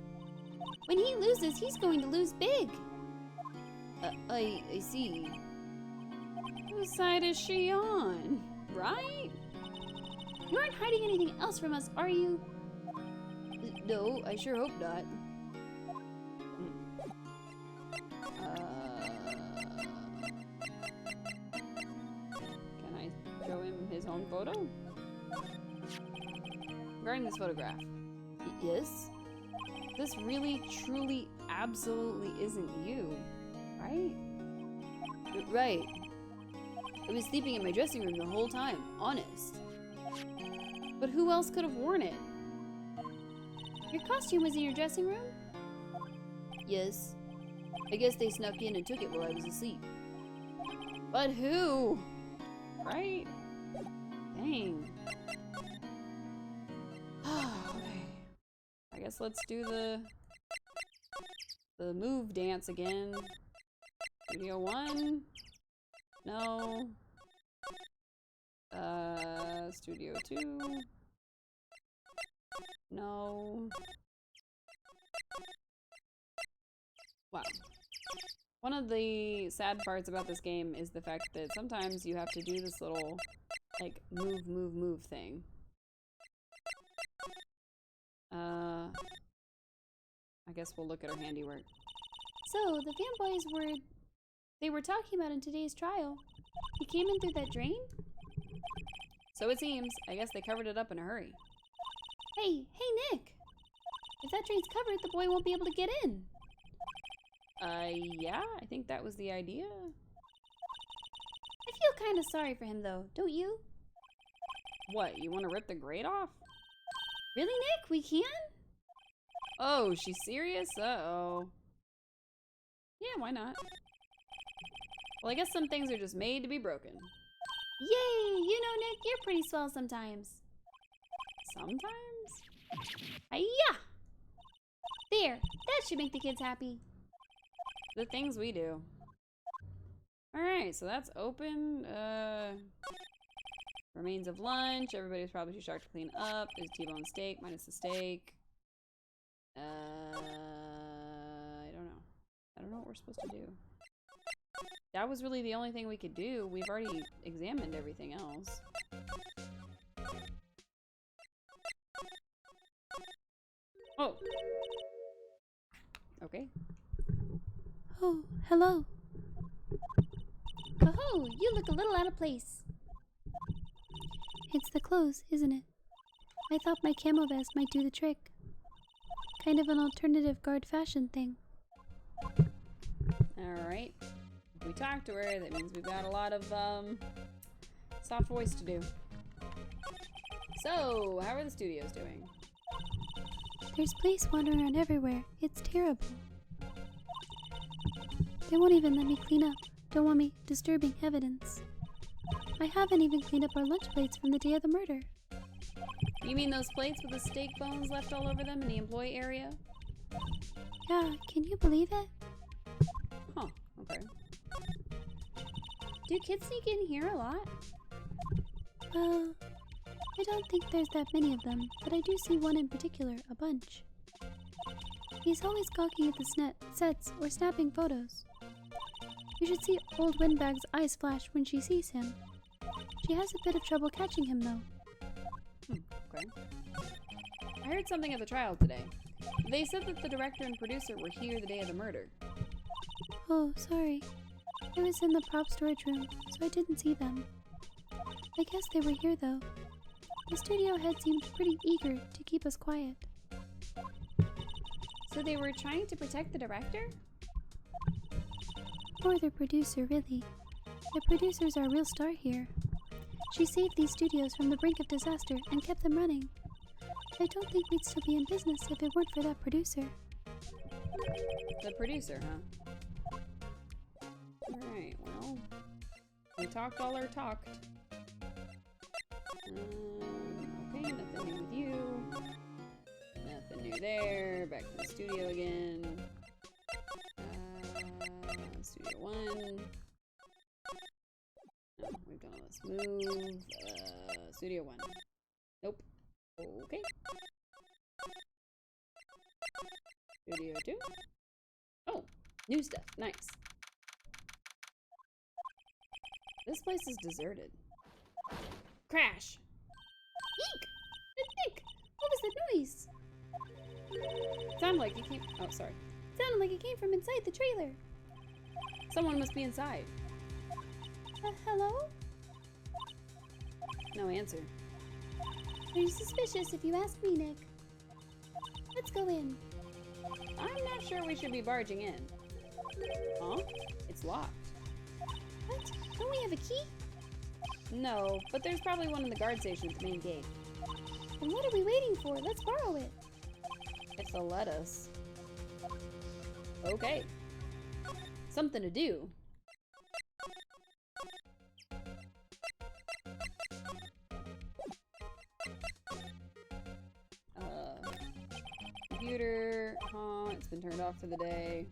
When he loses, he's going to lose big. I see. Whose side is she on? Right? You aren't hiding anything else from us, are you? No, I sure hope not. Can I show him his own photo? Regarding this photograph. Yes? This really, truly, absolutely isn't you, right? Right. I was sleeping in my dressing room the whole time, honest. But who else could have worn it? Your costume was in your dressing room? Yes. I guess they snuck in and took it while I was asleep. But who? Right? Dang. Okay. I guess let's do the move dance again. Studio 1? No. Studio 2? No. Wow. One of the sad parts about this game is the fact that sometimes you have to do this little, like, move, move, move thing. I guess we'll look at her handiwork. So, the fanboys they were talking about in today's trial. He came in through that drain? So it seems. I guess they covered it up in a hurry. Hey, Nick! If that drain's covered, the boy won't be able to get in. Yeah, I think that was the idea. I feel kind of sorry for him, though, don't you? What, you want to rip the grate off? Really, Nick? We can? Oh, she's serious? Uh-oh. Yeah, why not? Well, I guess some things are just made to be broken. Yay! You know, Nick, you're pretty swell sometimes. Sometimes? Hi-ya! There! That should make the kids happy. The things we do. Alright, so that's open. Remains of lunch. Everybody's probably too sharp to clean up. There's T-bone steak minus the steak. I don't know. I don't know what we're supposed to do. That was really the only thing we could do. We've already examined everything else. Oh! Okay. Oh, hello. Oh, you look a little out of place. It's the clothes, isn't it? I thought my camo vest might do the trick. Kind of an alternative guard fashion thing. Alright. If we talk to her, that means we've got a lot of, soft voice to do. So, how are the studios doing? There's police wandering around everywhere. It's terrible. They won't even let me clean up. Don't want me disturbing evidence. I haven't even cleaned up our lunch plates from the day of the murder. You mean those plates with the steak bones left all over them in the employee area? Yeah, can you believe it? Huh, okay. Do kids sneak in here a lot? Well, I don't think there's that many of them, but I do see one in particular, a bunch. He's always gawking at the sets or snapping photos. You should see old Windbag's eyes flash when she sees him. She has a bit of trouble catching him, though. Okay. I heard something at the trial today. They said that the director and producer were here the day of the murder. Oh, sorry. I was in the prop storage room, so I didn't see them. I guess they were here though. The studio head seemed pretty eager to keep us quiet. So they were trying to protect the director? Or the producer, really. The producer's our real star here. She saved these studios from the brink of disaster and kept them running. I don't think we'd still be in business if it weren't for that producer. The producer, huh? Alright, well, we talked all our talked. Okay, nothing new with you. Nothing new there. Back to the studio again. Studio 1. No, we've done all this move. Studio 1. Nope. Okay. Studio 2. Oh, new stuff. Nice. This place is deserted. Crash! Eek! Nick! What was that noise? Sounded like it came. Oh, sorry. Sounded like it came from inside the trailer. Someone must be inside. Hello? No answer. Are you suspicious if you ask me, Nick? Let's go in. I'm not sure we should be barging in. Huh? It's locked. What? Don't we have a key? No, but there's probably one in the guard station at the main gate. Then what are we waiting for? Let's borrow it. If they'll let us. Okay. Something to do. Computer, it's been turned off for the day.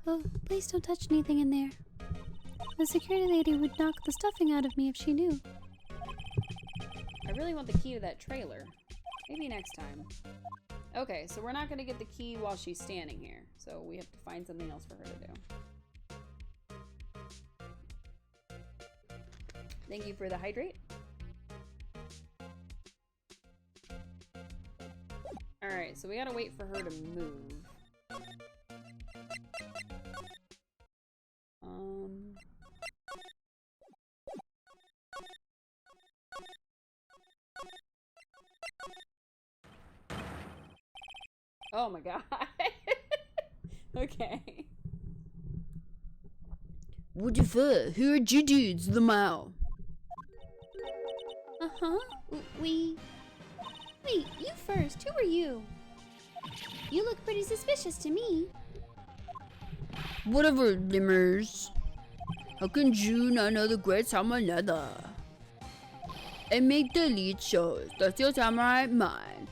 Oh, please don't touch anything in there. The security lady would knock the stuffing out of me if she knew. I really want the key to that trailer. Maybe next time. Okay, so we're not gonna get the key while she's standing here. So we have to find something else for her to do. Thank you for the hydrate. Alright, so we gotta wait for her to move. Oh my god. Okay. What the fuck? Who are you dudes, the mile? Uh-huh. Wait, you first. Who are you? You look pretty suspicious to me. Whatever, Limmers. How can you not know the great samurai leather? And make the lead shows that your samurai mind.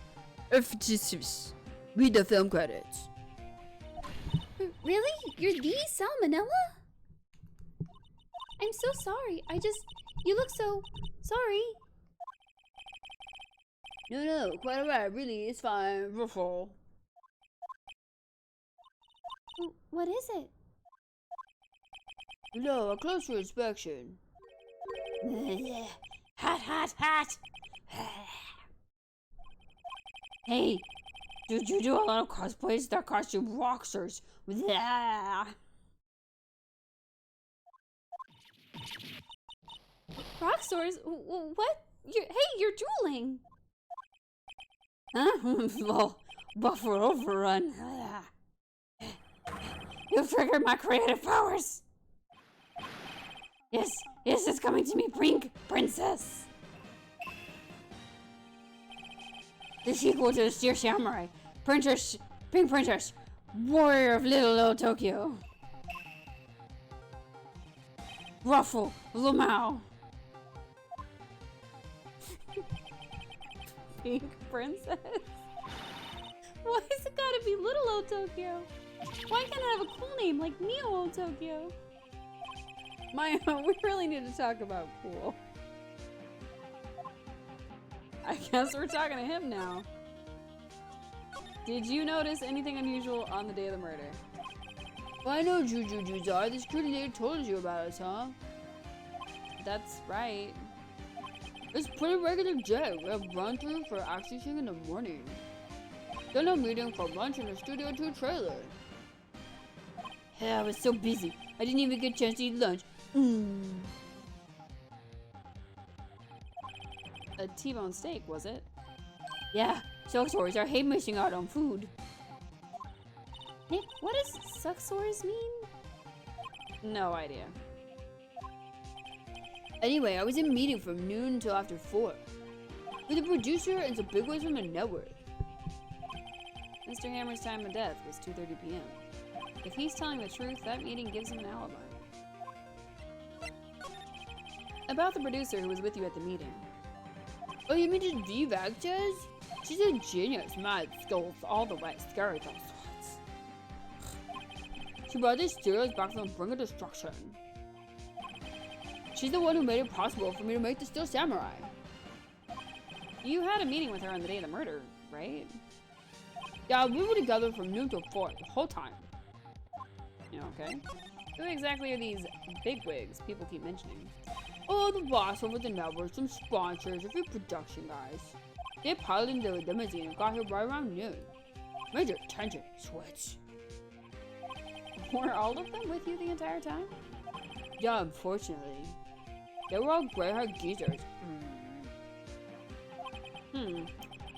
Read the film credits. Really? You're the Salmonella? I'm so sorry. You look so sorry. No, quite alright, really, it's fine. Ruffle. What is it? No, a closer inspection. Hot. Hey, did you do a lot of cosplays? They're costume rockstars. Rock stores? What? You're dueling. Well, buffer overrun. You've triggered my creative powers. Yes, it's coming to me, Brink Princess. The sequel to the Steer Samurai, Pink Princess, Warrior of Little Tokyo. Ruffle, Lumao. Pink Princess? Why has it gotta be Little O Tokyo? Why can't it have a cool name like Neo O Tokyo? Maya, we really need to talk about cool. I guess we're talking to him now. Did you notice anything unusual on the day of the murder? Well, I know Juju Juzar. The security lady told you about us, huh? That's right. It's pretty regular day. We have run through for accessing in the morning. Then a meeting for lunch in the Studio 2 trailer. Yeah, I was so busy. I didn't even get a chance to eat lunch. A T-bone steak, was it? Yeah, Sucksaurs. I hate missing out on food. Nick, what does sucksaurs mean? No idea. Anyway, I was in a meeting from noon until after 4. With the producer and some bigwigs from the network. Mr. Hammer's time of death was 2:30 p.m. If he's telling the truth, that meeting gives him an alibi. About the producer who was with you at the meeting. Oh, you mean just Vive Actors? She's a genius, mad skulls all the way, scary those sorts. She brought the steroids back from the brink of destruction. She's the one who made it possible for me to make the Steel Samurai. You had a meeting with her on the day of the murder, right? Yeah, we were together from noon till 4 the whole time. Yeah, okay. Who exactly are these bigwigs people keep mentioning? Oh, the boss over the network, some sponsors, a few production guys. They piloted the limousine and got here right around noon. Major tension, sweats. Were all of them with you the entire time? Yeah, unfortunately. They were all gray-haired geezers.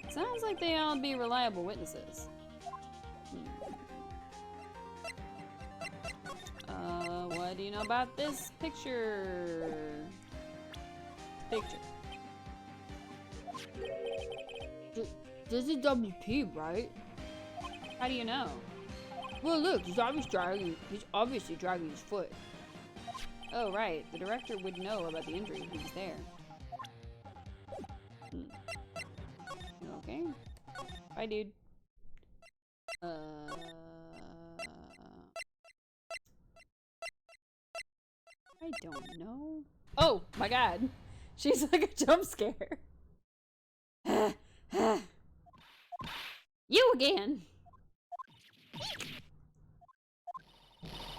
Sounds like they all be reliable witnesses. What do you know about this picture? This is WP, right? How do you know? Well, look, he's obviously dragging his foot. Oh, right. The director would know about the injury if he was there. Okay. Bye, dude. I don't know. Oh, my God. She's like a jump scare. You again.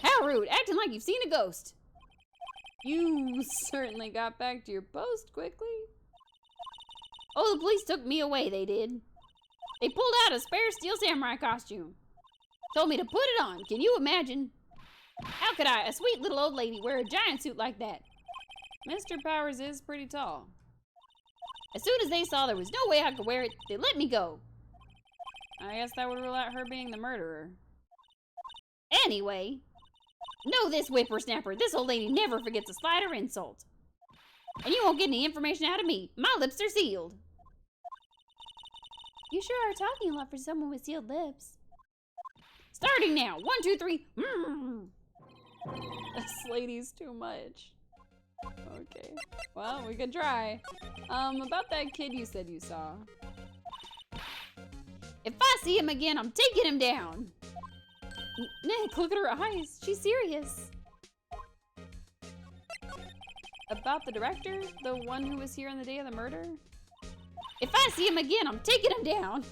How rude. Acting like you've seen a ghost. You certainly got back to your post quickly. Oh, the police took me away, they did. They pulled out a spare Steel Samurai costume. Told me to put it on. Can you imagine? How could I, a sweet little old lady, wear a giant suit like that? Mr. Powers is pretty tall. As soon as they saw there was no way I could wear it, they let me go. I guess that would rule out her being the murderer. Anyway, know this, whippersnapper. This old lady never forgets a slight or insult. And you won't get any information out of me. My lips are sealed. You sure are talking a lot for someone with sealed lips. Starting now. 1, 2, 3. This lady's too much. Okay. Well, we could try. About that kid you said you saw. If I see him again, I'm taking him down. Nick, look at her eyes. She's serious. About the director? The one who was here on the day of the murder? If I see him again, I'm taking him down.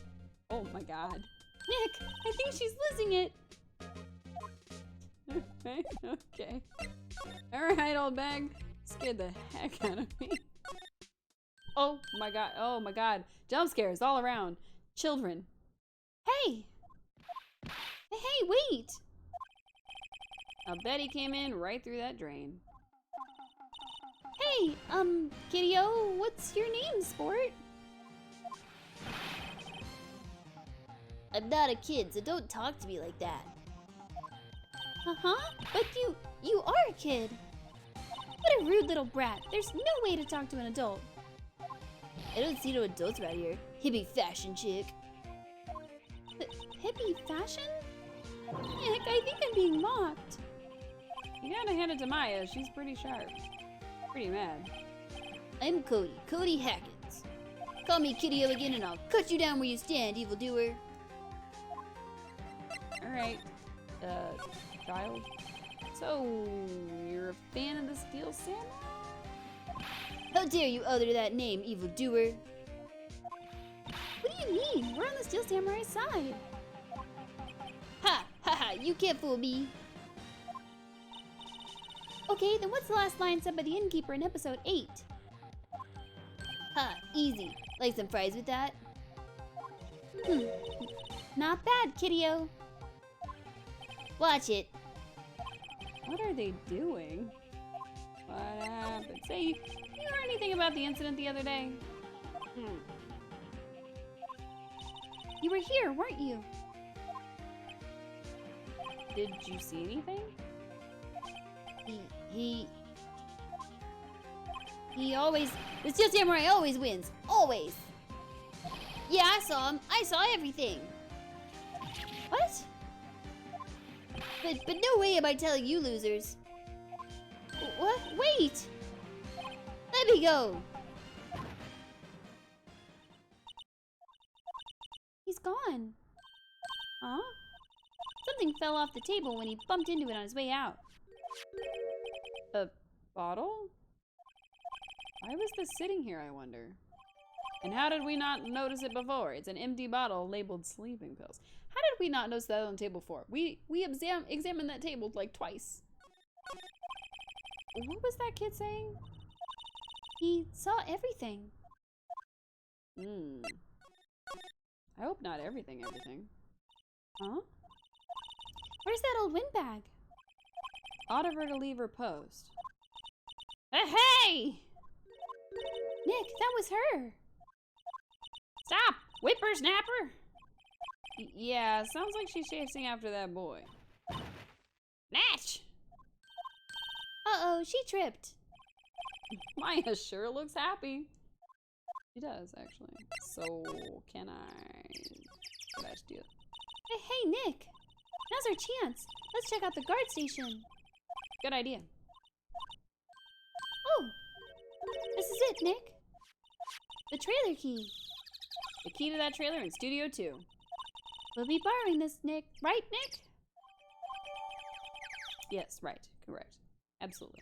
Oh my God. Nick, I think she's losing it. Okay. Alright, old bag. Scared the heck out of me. Oh my God. Oh my God. Jump scares all around. Children. Hey! Hey, wait! I'll bet he came in right through that drain. Hey, Kiddo, what's your name, sport? I'm not a kid, so don't talk to me like that. Uh-huh, but you are a kid. What a rude little brat. There's no way to talk to an adult. I don't see no adults around here. Hippie fashion chick. Hippie fashion? Nick, I think I'm being mocked. You gotta hand it to Maya. She's pretty sharp. Pretty mad. I'm Cody Hackins. Call me Kiddo again and I'll cut you down where you stand, evildoer. Alright, child. So, you're a fan of the Steel Samurai? How dare you utter that name, evildoer? What do you mean? We're on the Steel Samurai side. Ha! Ha ha! You can't fool me! Okay, then what's the last line said by the innkeeper in episode 8? Ha, easy. Like some fries with that? Not bad, kiddio. Watch it. What are they doing? What happened? Say, you heard anything about the incident the other day? You were here, weren't you? Did you see anything? He always, the Steel Samurai always wins. Always. Yeah, I saw him. I saw everything. What? But no way am I telling you losers. What? Wait! Let me go. He's gone. Huh? Something fell off the table when he bumped into it on his way out. A bottle? Why was this sitting here, I wonder? And how did we not notice it before? It's an empty bottle labeled sleeping pills. How did we not notice that on the table before? We examined that table like twice. What was that kid saying? He saw everything. I hope not everything. Huh? Where's that old windbag? Ought to leave her post. Hey! Nick, that was her. Stop! Whippersnapper! Yeah, sounds like she's chasing after that boy. Natch! Uh-oh, she tripped. Maya sure looks happy. She does, actually. So, can I... What I should do? Hey, Nick. Now's our chance. Let's check out the guard station. Good idea. Oh! This is it, Nick. The trailer key. The key to that trailer in Studio 2. We'll be borrowing this, Nick. Right, Nick? Yes, right. Correct. Absolutely.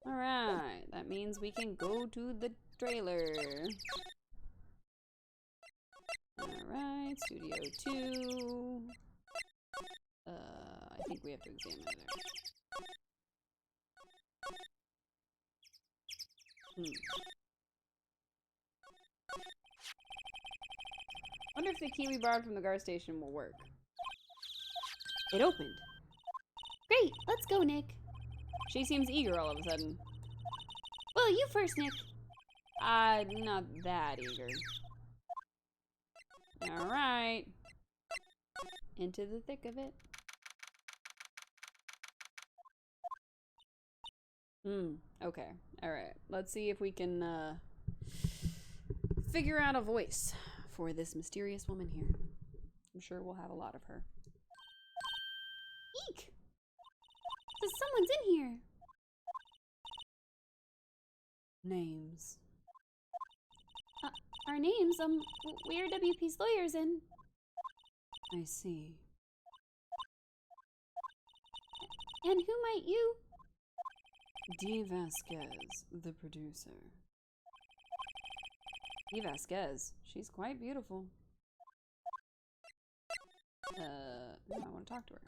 Alright, that means we can go to the trailer. Alright, Studio 2. I think we have to examine it. Wonder if the key we borrowed from the guard station will work. It opened. Great, let's go, Nick. She seems eager all of a sudden. Well, you first, Nick. Not that eager. Alright. Into the thick of it. Okay. Alright. Let's see if we can, figure out a voice for this mysterious woman here. I'm sure we'll have a lot of her. Eek! Someone's in here. Names. Our names, we're WP's lawyers and... I see. And who might you? Dee Vasquez, the producer. Dee Vasquez. She's quite beautiful. I want to talk to her.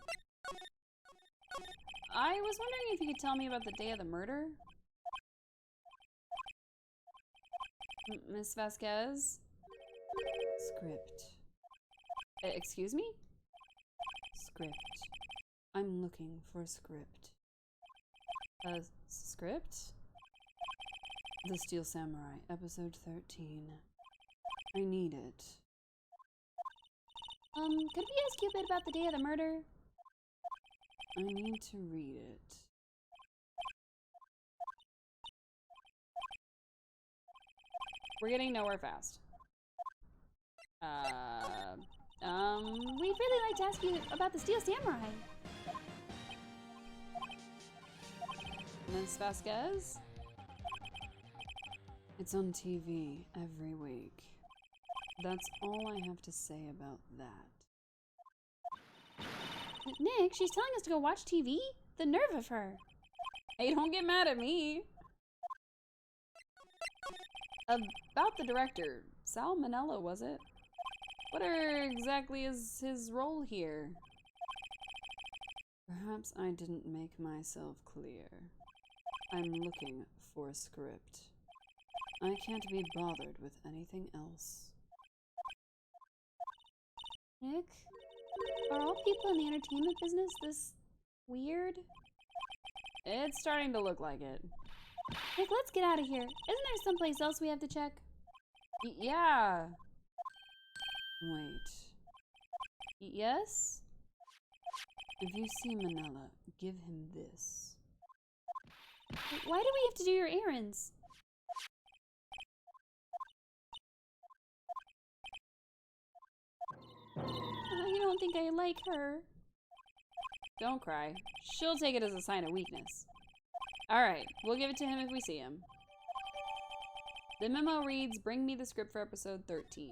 I was wondering if you could tell me about the day of the murder? Miss Vasquez? Script. Excuse me? Script. I'm looking for a script. Script? The Steel Samurai, episode 13. I need it. Could we ask you a bit about the day of the murder? I need to read it. We're getting nowhere fast. We'd really like to ask you about the Steel Samurai. Miss Vasquez? It's on TV every week. That's all I have to say about that. Nick, she's telling us to go watch TV? The nerve of her. Hey, don't get mad at me. About the director, Sal Manella, was it? What exactly is his role here? Perhaps I didn't make myself clear. I'm looking for a script. I can't be bothered with anything else. Nick? Are all people in the entertainment business this weird? It's starting to look like it. Nick, let's get out of here. Isn't there someplace else we have to check? Yeah. Wait. Yes? If you see Manila, give him this. Why do we have to do your errands? I don't think I like her. Don't cry. She'll take it as a sign of weakness. Alright, we'll give it to him if we see him. The memo reads, bring me the script for episode 13.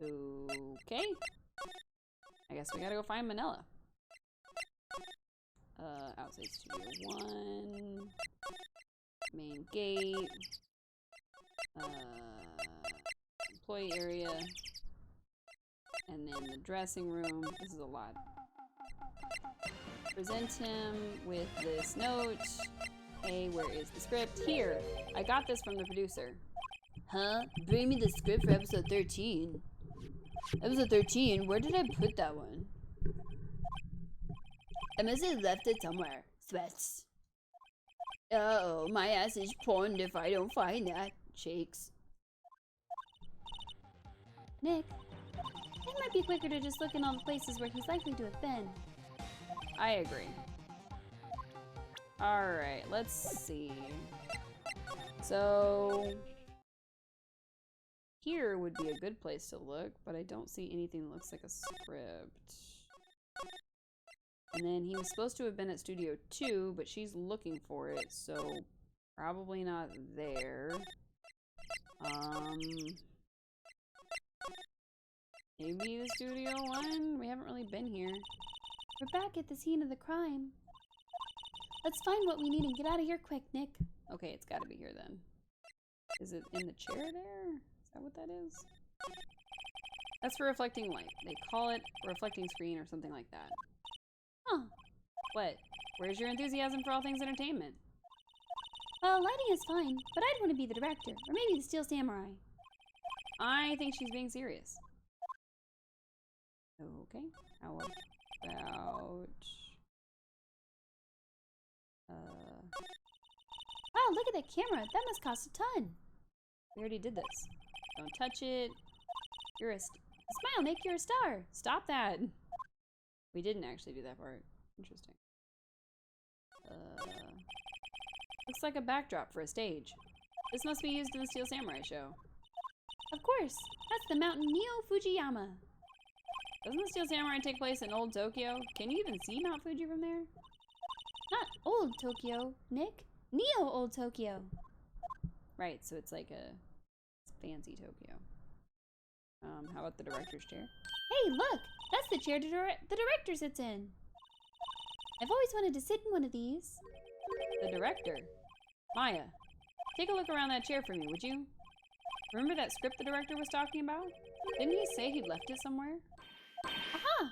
Okay. I guess we gotta go find Manila. Outside Studio 1. Main gate. Employee area. And then the dressing room. This is a lot. Present him with this note. Hey, where is the script? Here! I got this from the producer. Huh? Bring me the script for episode 13. Episode 13? Where did I put that one? I must have left it somewhere. Sweats. Uh-oh, my ass is pawned if I don't find that. Shakes. Nick, it might be quicker to just look in all the places where he's likely to have been. I agree. Alright, let's see. So... here would be a good place to look, but I don't see anything that looks like a script. And then he was supposed to have been at Studio 2, but she's looking for it, so probably not there. Maybe the Studio 1? We haven't really been here. We're back at the scene of the crime. Let's find what we need and get out of here quick, Nick. Okay, it's gotta be here then. Is it in the chair there? Is that what that is? That's for reflecting light. They call it a reflecting screen or something like that. Huh. What? Where's your enthusiasm for all things entertainment? Lighting is fine, but I'd want to be the director, or maybe the Steel Samurai. I think she's being serious. Okay, how about... Wow, look at that camera. That must cost a ton. We already did this. Don't touch it. You're a Smile, Nick, you're a star. Stop that! We didn't actually do that part. Interesting. Looks like a backdrop for a stage. This must be used in the Steel Samurai show. Of course. That's the mountain Neo Fujiyama. Doesn't the Steel Samurai take place in Old Tokyo? Can you even see Mount Fuji from there? Not Old Tokyo, Nick. Neo Old Tokyo. Right, so it's like a fancy Tokyo. How about the director's chair? Hey, look! That's the chair the director sits in. I've always wanted to sit in one of these. The director? Maya, take a look around that chair for me, would you? Remember that script the director was talking about? Didn't he say he'd left it somewhere? Aha!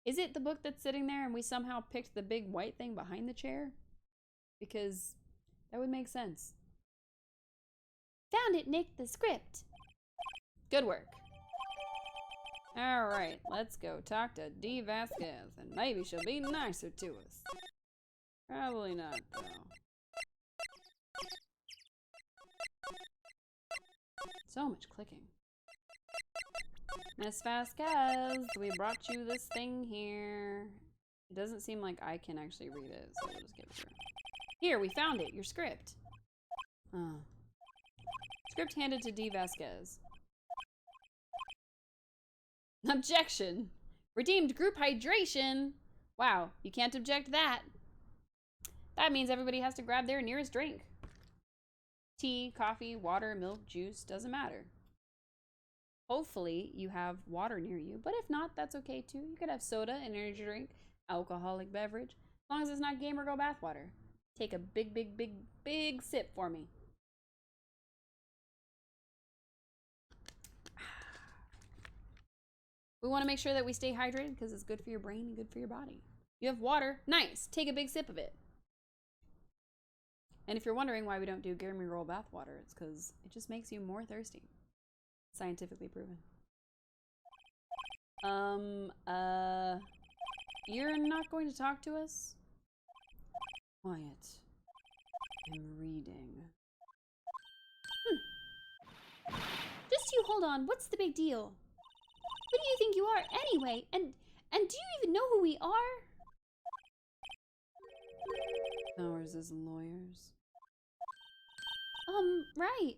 Is it the book that's sitting there and we somehow picked the big white thing behind the chair? Because that would make sense. Found it, Nick, the script. Good work. Alright, let's go talk to Dee Vasquez, and maybe she'll be nicer to us. Probably not, though. So much clicking. Miss Vasquez, we brought you this thing here. It doesn't seem like I can actually read it, so we'll just give it to her. Here, we found it, your script. Script handed to Dee Vasquez. Objection! Redeemed group hydration! Wow, you can't object that. That means everybody has to grab their nearest drink. Tea, coffee, water, milk, juice, doesn't matter. Hopefully you have water near you, but if not, that's okay too. You could have soda, an energy drink, alcoholic beverage, as long as it's not Gamer Girl bathwater. Take a big, big, big, big sip for me. We want to make sure that we stay hydrated because it's good for your brain and good for your body. You have water. Nice. Take a big sip of it. And if you're wondering why we don't do Gary Roll bath water, it's because it just makes you more thirsty. Scientifically proven. You're not going to talk to us? Quiet. I'm reading. Just you hold on. What's the big deal? Who do you think you are anyway? And do you even know who we are? Ours is lawyers. Right.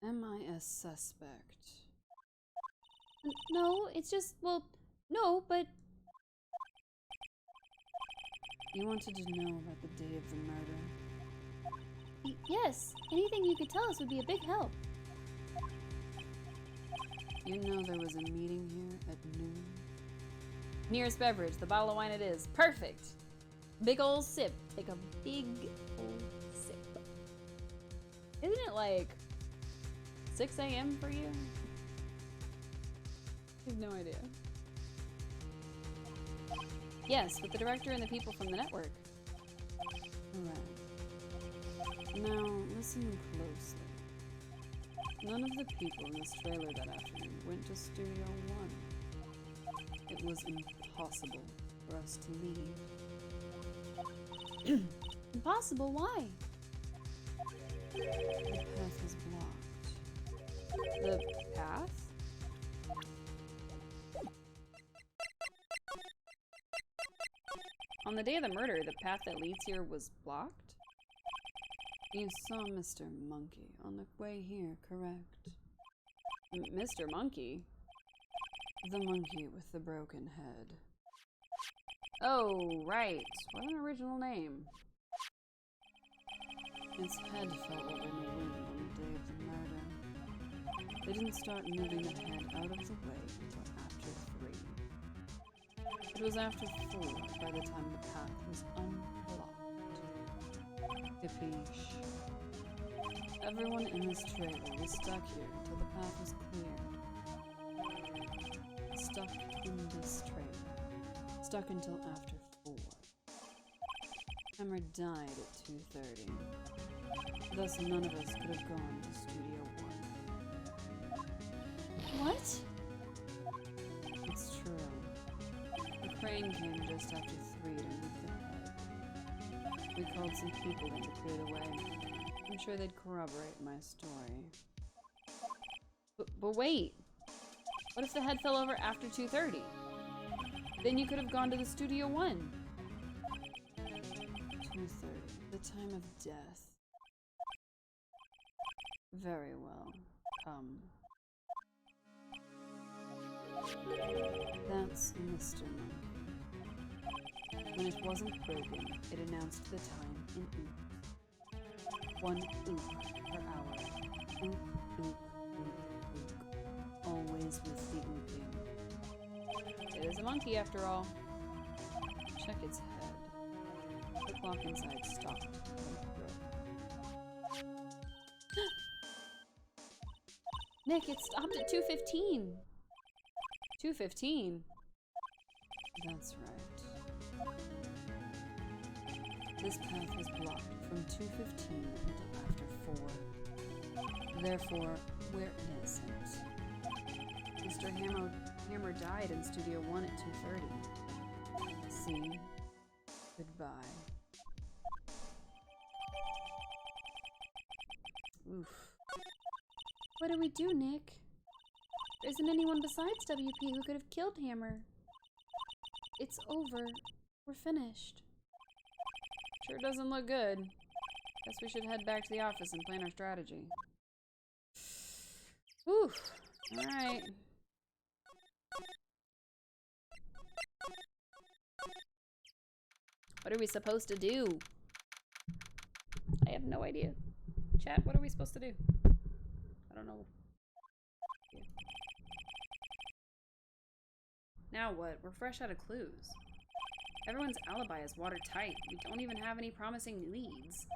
Am I a suspect? No, it's just, well, no, but... You wanted to know about the day of the murder? Yes, anything you could tell us would be a big help. You know there was a meeting here at noon? Nearest beverage, the bottle of wine it is. Perfect! Big ol' sip. Take a big ol' sip. Isn't it like 6 a.m. for you? I have no idea. Yes, with the director and the people from the network. Alright. Now, listen closely. None of the people in this trailer that afternoon went to Studio One. It was impossible for us to leave. Impossible, why? The path was blocked. The path? On the day of the murder, the path that leads here was blocked? You saw Mr. Monkey on the way here, correct? Mr. Monkey? The monkey with the broken head. Oh, right. What an original name. Its head fell over in the wind on the day of the murder. They didn't start moving its head out of the way until after 3. It was after 4 by the time the path was unblocked. Capiche? Everyone in this trailer was stuck here until the path was cleared. Stuck in this trailer. Stuck until after 4. Hammer died at 2:30. Thus none of us could have gone to Studio One. What? It's true. The crane came just after 3 to move the head. We called some people in to clear the way. I'm sure they'd corroborate my story. But wait! What if the head fell over after 2:30? Then you could have gone to the Studio One. 2:30, the time of death. Very well. Come. That's Mr. Monkey. When it wasn't broken, it announced the time in oop. 1 oop per hour. Oop, oop, oop, oop. Always with the ooping. It is a monkey after all. Check its head. The clock inside stopped and broke. Nick, it stopped at 2:15. 2:15? That's right. This path was blocked from 2:15 until after 4. Therefore, we're innocent. Mr. Hammer died in Studio One at 2:30. See? Goodbye. Oof. What do we do, Nick? There isn't anyone besides WP who could have killed Hammer. It's over. We're finished. Sure doesn't look good. Guess we should head back to the office and plan our strategy. Whew. Alright. What are we supposed to do? I have no idea. Chat, what are we supposed to do? I don't know. Now what? We're fresh out of clues. Everyone's alibi is watertight. We don't even have any promising leads.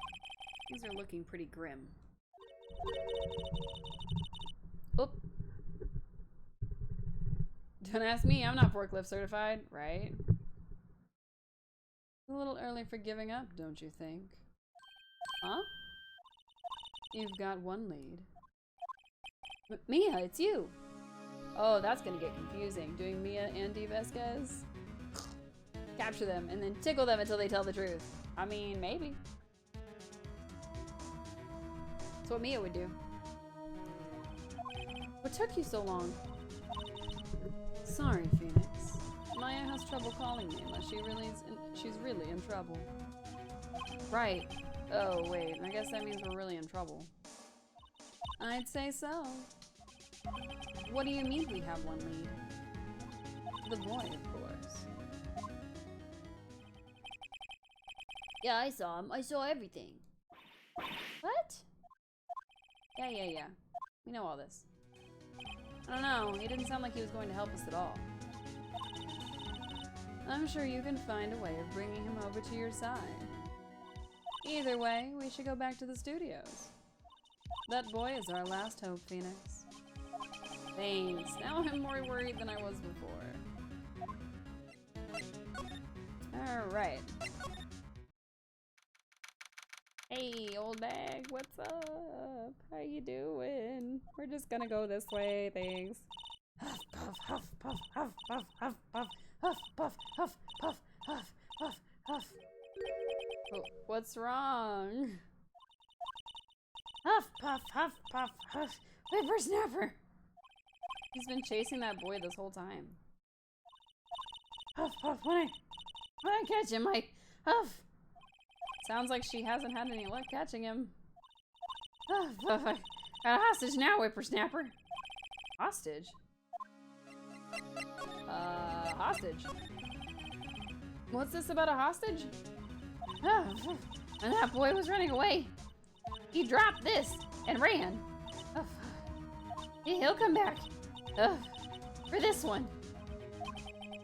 Things are looking pretty grim. Oop. Don't ask me, I'm not forklift certified, right? A little early for giving up, don't you think? Huh? You've got one lead. Mia, it's you! Oh, that's gonna get confusing. Doing Mia and Dee Vasquez? Capture them and then tickle them until they tell the truth. I mean, maybe. That's what Mia would do. What took you so long? Sorry, Phoenix. Maya has trouble calling me unless she's really in trouble. Right. Oh, wait. I guess that means we're really in trouble. I'd say so. What do you mean we have one lead? The boy, of course. Yeah, I saw him. I saw everything. What? Yeah. We know all this. I don't know. He didn't sound like he was going to help us at all. I'm sure you can find a way of bringing him over to your side. Either way, we should go back to the studios. That boy is our last hope, Phoenix. Thanks. Now I'm more worried than I was before. Alright. Hey, old bag, what's up? How you doing? We're just gonna go this way, thanks. Huff, puff, huff, puff, huff, puff, huff, puff, huff, puff, huff, puff, huff, puff, huff. What's wrong? Huff, puff, huff, puff, huff, whippersnapper! He's been chasing that boy this whole time. Huff, puff, when I catch him, I huff. Sounds like she hasn't had any luck catching him. Huff, puff, I got a hostage now, whippersnapper. Hostage? Hostage. What's this about a hostage? And that boy was running away. He dropped this and ran. He'll come back. For this one.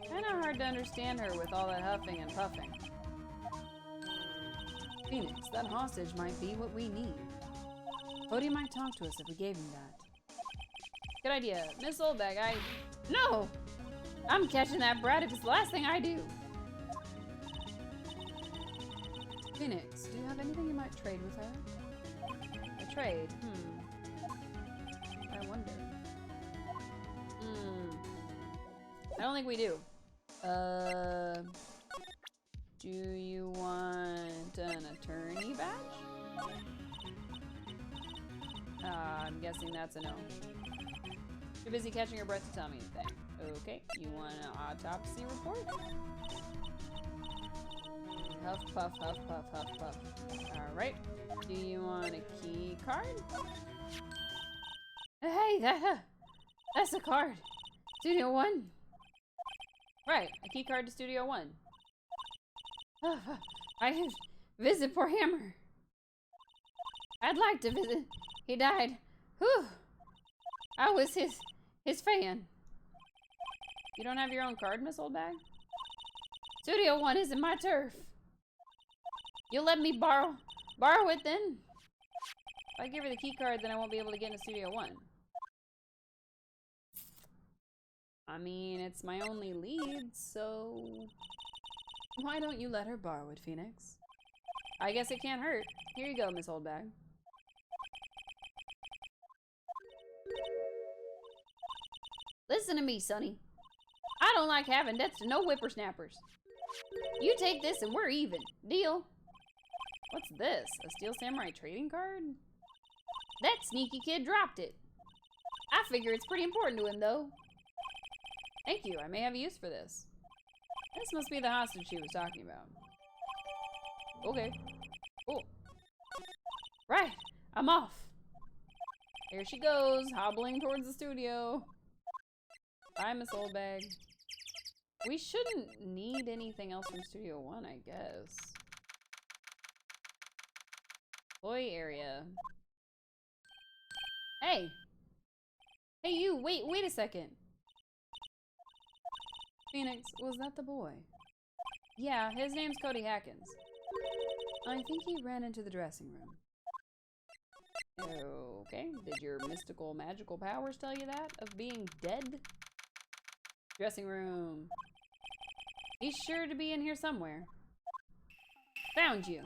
Kinda hard to understand her with all that huffing and puffing. Phoenix, that hostage might be what we need. Cody might talk to us if we gave him that. Good idea. Miss Oldbag, No! I'm catching that brat if it's the last thing I do. Phoenix, do you have anything you might trade with her? A trade? I wonder. I don't think we do. Do you want an attorney badge? I'm guessing that's a no. Too busy catching your breath to tell me anything. Okay, you want an autopsy report? Huff, puff, huff, puff, huff, puff. Alright. Do you want a key card? Hey, that's a card. Studio 1. Right, a key card to Studio 1. I visit poor Hammer. I'd like to visit. He died. Whew. I was his fan. You don't have your own card, Miss Oldbag? Studio 1 isn't my turf. You'll let me borrow it then? If I give her the key card, then I won't be able to get into Studio 1. I mean, it's my only lead, so... Why don't you let her borrow it, Phoenix? I guess it can't hurt. Here you go, Miss Oldbag. Listen to me, Sonny. I don't like having debts to no whippersnappers. You take this and we're even. Deal? What's this? A Steel Samurai trading card? That sneaky kid dropped it. I figure it's pretty important to him, though. Thank you. I may have use for this. This must be the hostage she was talking about. Okay. Cool. Right. I'm off. Here she goes, hobbling towards the studio. Bye, Miss Oldbag. We shouldn't need anything else from Studio 1, I guess. Employee area. Hey! Hey, you! Wait a second! Phoenix, was that the boy? Yeah, his name's Cody Hackins. I think he ran into the dressing room. Okay, did your mystical magical powers tell you that? Of being dead? Dressing room. He's sure to be in here somewhere. Found you.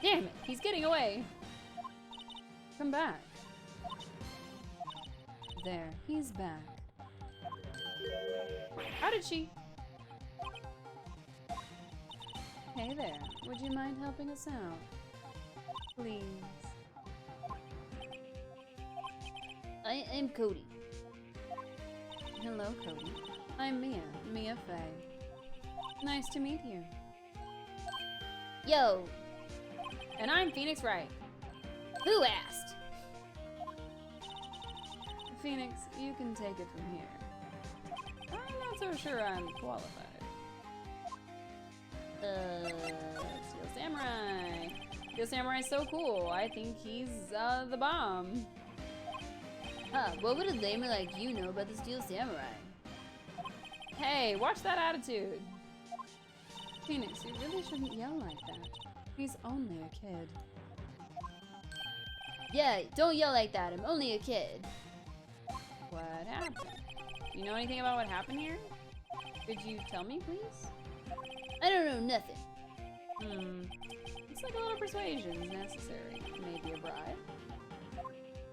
Damn it, he's getting away. Come back. There, he's back. How did she? Hey there, would you mind helping us out? Please. I am Cody. Hello, Cody. I'm Mia Fey. Nice to meet you. Yo, And I'm Phoenix Wright. who asked? Phoenix, you can take it from here. I'm not so sure I'm qualified. Steel Samurai. Steel Samurai's so cool. I think he's the bomb. Huh, what would a lamer like you know about the Steel Samurai? Hey, watch that attitude. Phoenix, you really shouldn't yell like that. He's only a kid. Yeah, don't yell like that, I'm only a kid. What happened? You know anything about what happened here? Could you tell me, please? I don't know nothing. Looks like a little persuasion is necessary. Maybe a bribe?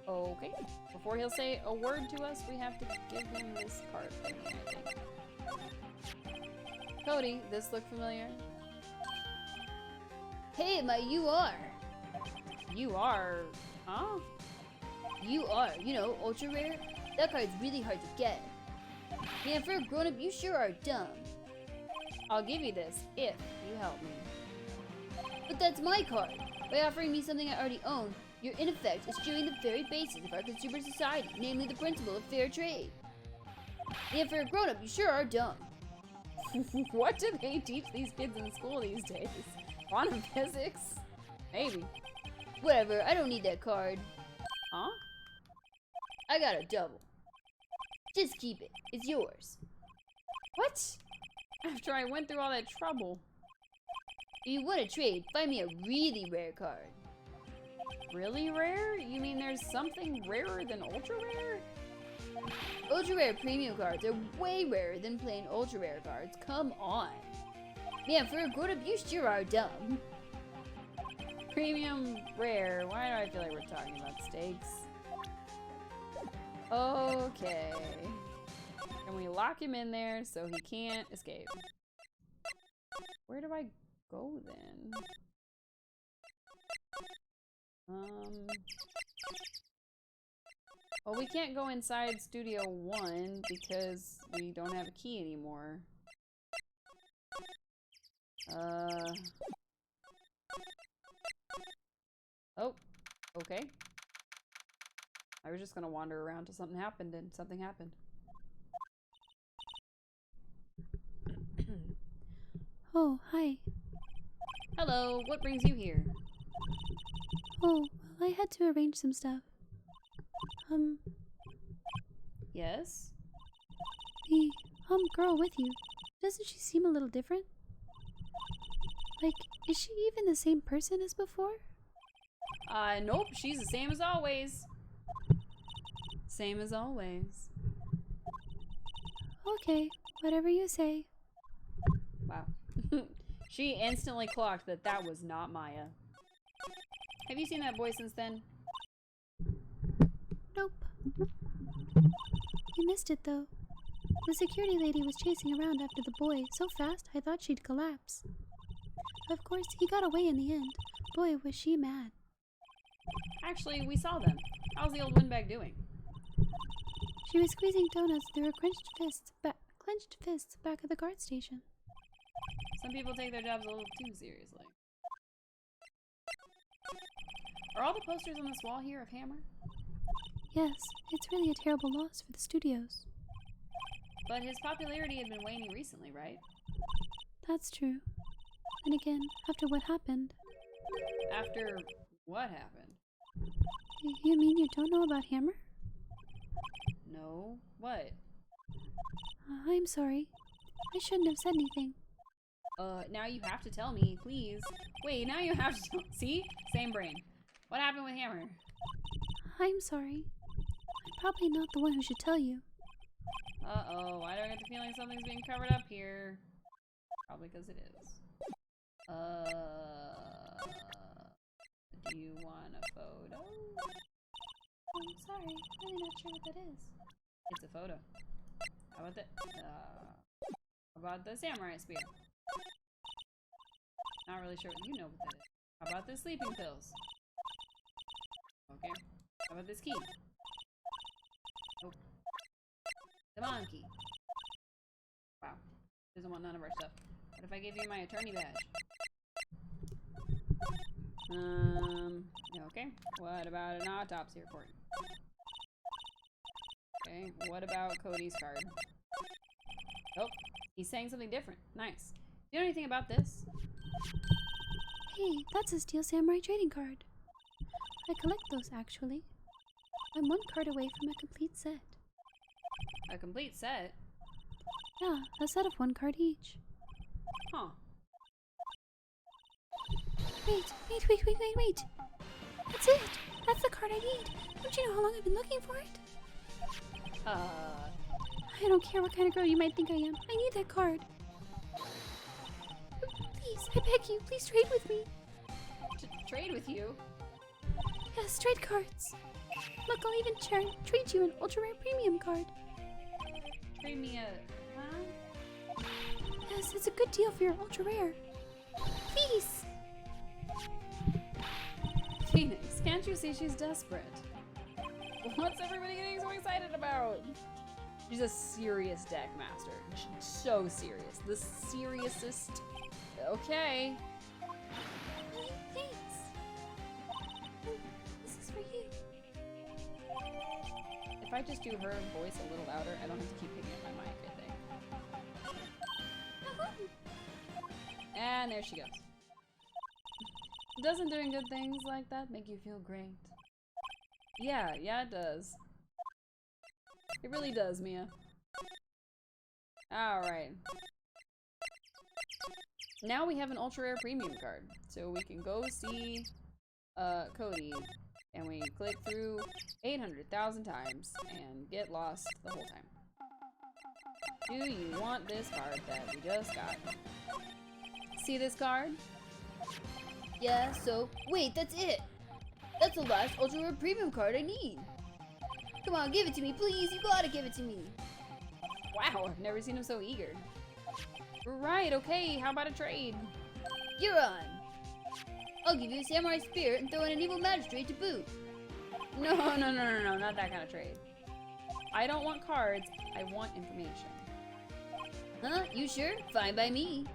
Okay. Before he'll say a word to us, we have to give him this card thingy, I think. Cody, this look familiar? Hey, my UR. You are... Huh? UR, you know, ultra rare? That card's really hard to get. Man, for a grown-up, you sure are dumb. I'll give you this if you help me. But that's my card. By offering me something I already own, you're in effect eschewing the very basis of our consumer society, namely the principle of fair trade. And for a grown-up, you sure are dumb. What do they teach these kids in school these days? Quantum physics? Maybe. Whatever, I don't need that card. Huh? I got a double. Just keep it. It's yours. What? After I went through all that trouble. If you want to trade, find me a really rare card. Really rare? You mean there's something rarer than ultra rare? Ultra rare premium cards are way rarer than plain ultra rare cards. Come on. Man, for a grown-up, you sure are dumb. Premium rare. Why do I feel like we're talking about steaks? Okay. Can we lock him in there so he can't escape? Where do I go then? Well, we can't go inside Studio 1 because we don't have a key anymore. Oh, okay. I was just gonna wander around till something happened, and something happened. Oh, hi. Hello, what brings you here? Oh, well, I had to arrange some stuff. Yes? The, girl with you, doesn't she seem a little different? Like, is she even the same person as before? Nope, she's the same as always. Same as always. Okay, whatever you say. Wow. She instantly clocked that that was not Maya. Have you seen that boy since then? Nope. You missed it, though. The security lady was chasing around after the boy so fast I thought she'd collapse. Of course, he got away in the end. Boy, was she mad. Actually, we saw them. How's the old windbag doing? She was squeezing donuts through her clenched fists back at the guard station. Some people take their jobs a little too seriously. Are all the posters on this wall here of Hammer? Yes, it's really a terrible loss for the studios. But his popularity had been waning recently, right? That's true. And again, after what happened. After what happened? You mean you don't know about Hammer? No. What? I'm sorry. I shouldn't have said anything. Now you have to tell me, please. Wait, now you have to tell. See? Same brain. What happened with Hammer? I'm sorry. I'm probably not the one who should tell you. Uh-oh, why do I get the feeling something's being covered up here? Probably because it is. Do you want a photo? I'm sorry, really not sure what that is. It's a photo. How about the samurai spear? Not really sure. You know what that is. How about the sleeping pills? Okay. How about this key? Oh. The monkey. Wow. Doesn't want none of our stuff. What if I gave you my attorney badge? Okay. What about an autopsy report? Okay. What about Cody's card? Oh, he's saying something different. Nice. Do you know anything about this? Hey, that's a Steel Samurai trading card. I collect those, actually. I'm one card away from a complete set. A complete set? Yeah, a set of one card each. Huh. Wait! That's it! That's the card I need! Don't you know how long I've been looking for it? I don't care what kind of girl you might think I am. I need that card. Please, I beg you, please trade with me. Trade with you? Yes, trade cards. Look, I'll even trade you an ultra rare premium card. Trade me a... Huh? Yes, it's a good deal for your ultra rare. Please. Phoenix, can't you see she's desperate? What's everybody getting so excited about? She's a serious deck master. So serious. The seriousest. Okay. Thanks. This is for you. If I just do her voice a little louder, I don't have to keep picking up my mic, I think. And there she goes. Doesn't doing good things like that make you feel great? Yeah, it does. It really does, Mia. Alright. Now we have an ultra rare premium card. So we can go see Cody, and we click through 800,000 times and get lost the whole time. Do you want this card that we just got? See this card? Yeah, so... Wait, that's it! That's the last Ultra Rare Premium card I need! Come on, give it to me, please! You gotta give it to me! Wow, I've never seen him so eager. Right, okay, how about a trade? You're on! I'll give you a Samurai Spear and throw in an Evil Magistrate to boot! No, not that kind of trade. I don't want cards, I want information. Huh? You sure? Fine by me.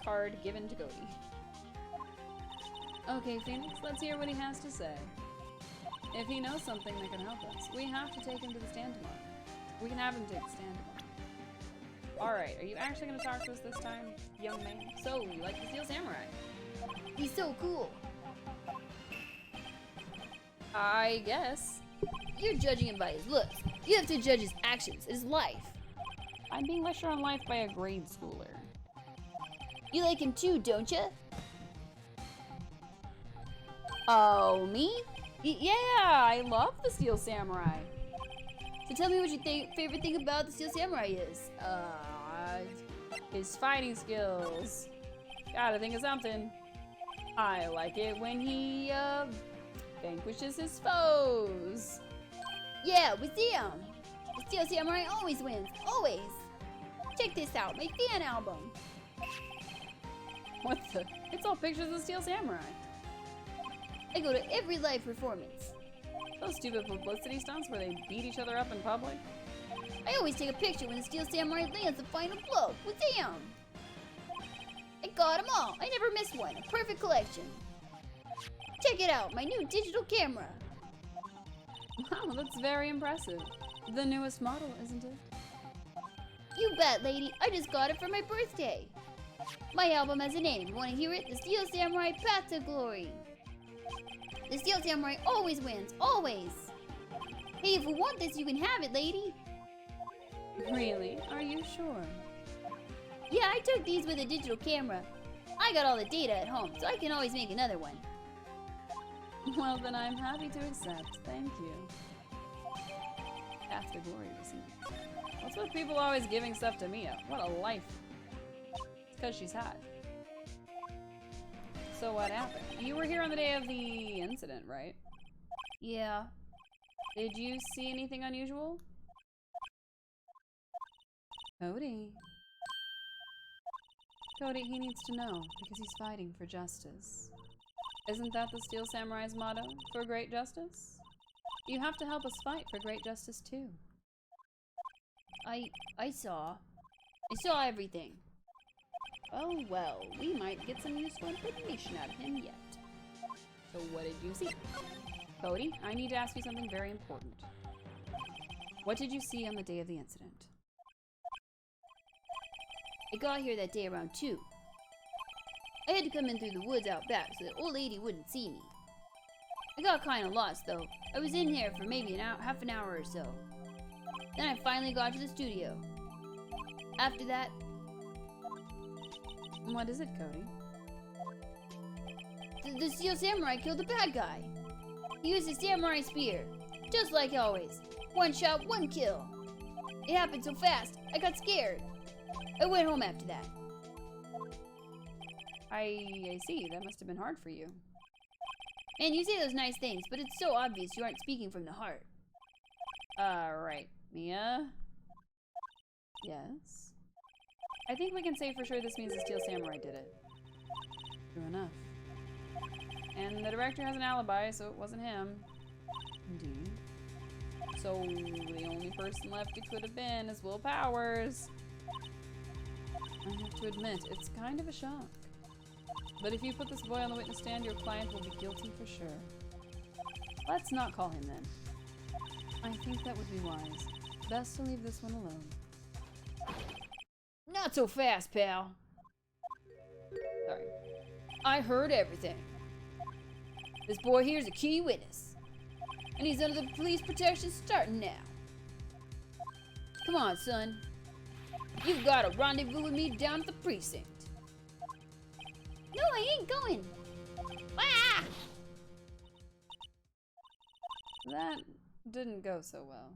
Card given to Cody. Okay, Phoenix, let's hear what he has to say. If he knows something that can help us, we have to take him to the stand tomorrow. We can have him take the stand tomorrow. Alright, are you actually going to talk to us this time, young man? So, you like the Steel Samurai? He's so cool. I guess. You're judging him by his looks. You have to judge his actions, his life. I'm being lectured on life by a grade schooler. You like him too, don't you? Oh, me? Yeah, I love the Steel Samurai. So tell me what your favorite thing about the Steel Samurai is. His fighting skills. Gotta think of something. I like it when he, vanquishes his foes. Yeah, with them. The Steel Samurai always wins, always. Check this out, my fan album. What the? It's all pictures of Steel Samurai. I go to every live performance. Those stupid publicity stunts where they beat each other up in public. I always take a picture when the Steel Samurai lands the final blow. With them. I got them all. I never miss one. A perfect collection. Check it out, my new digital camera. Wow, that's very impressive. The newest model, isn't it? You bet, lady. I just got it for my birthday. My album has a name. Want to hear it? The Steel Samurai Path to Glory. The Steel Samurai always wins. Always. Hey, if you want this, you can have it, lady. Really? Are you sure? Yeah, I took these with a digital camera. I got all the data at home, so I can always make another one. Well, then I'm happy to accept. Thank you. Path to glory this evening. What's with people always giving stuff to Mia? What a life. It's because she's hot. So what happened? You were here on the day of the incident, right? Yeah. Did you see anything unusual? Cody. Cody, he needs to know, because he's fighting for justice. Isn't that the Steel Samurai's motto? For great justice? You have to help us fight for great justice, too. I saw everything. Oh well, we might get some useful information out of him yet. So what did you see? Cody, I need to ask you something very important. What did you see on the day of the incident? I got here that day around 2. I had to come in through the woods out back so the old lady wouldn't see me. I got kinda lost though. I was in here for maybe half an hour or so. Then I finally got to the studio. After that... What is it, Cody? The Steel Samurai killed the bad guy. He used his samurai spear. Just like always. One shot, one kill. It happened so fast, I got scared. I went home after that. I see. That must have been hard for you. And you say those nice things, but it's so obvious you aren't speaking from the heart. Right. Mia? Yes? I think we can say for sure this means the Steel Samurai did it. True enough. And the director has an alibi, so it wasn't him. Indeed. So the only person left it could have been is Will Powers. I have to admit, it's kind of a shock. But if you put this boy on the witness stand, your client will be guilty for sure. Let's not call him then. I think that would be wise. Best to leave this one alone. Not so fast, pal. Sorry. I heard everything. This boy here's a key witness. And he's under the police protection starting now. Come on, son. You've got a rendezvous with me down at the precinct. No, I ain't going. Ah! That didn't go so well.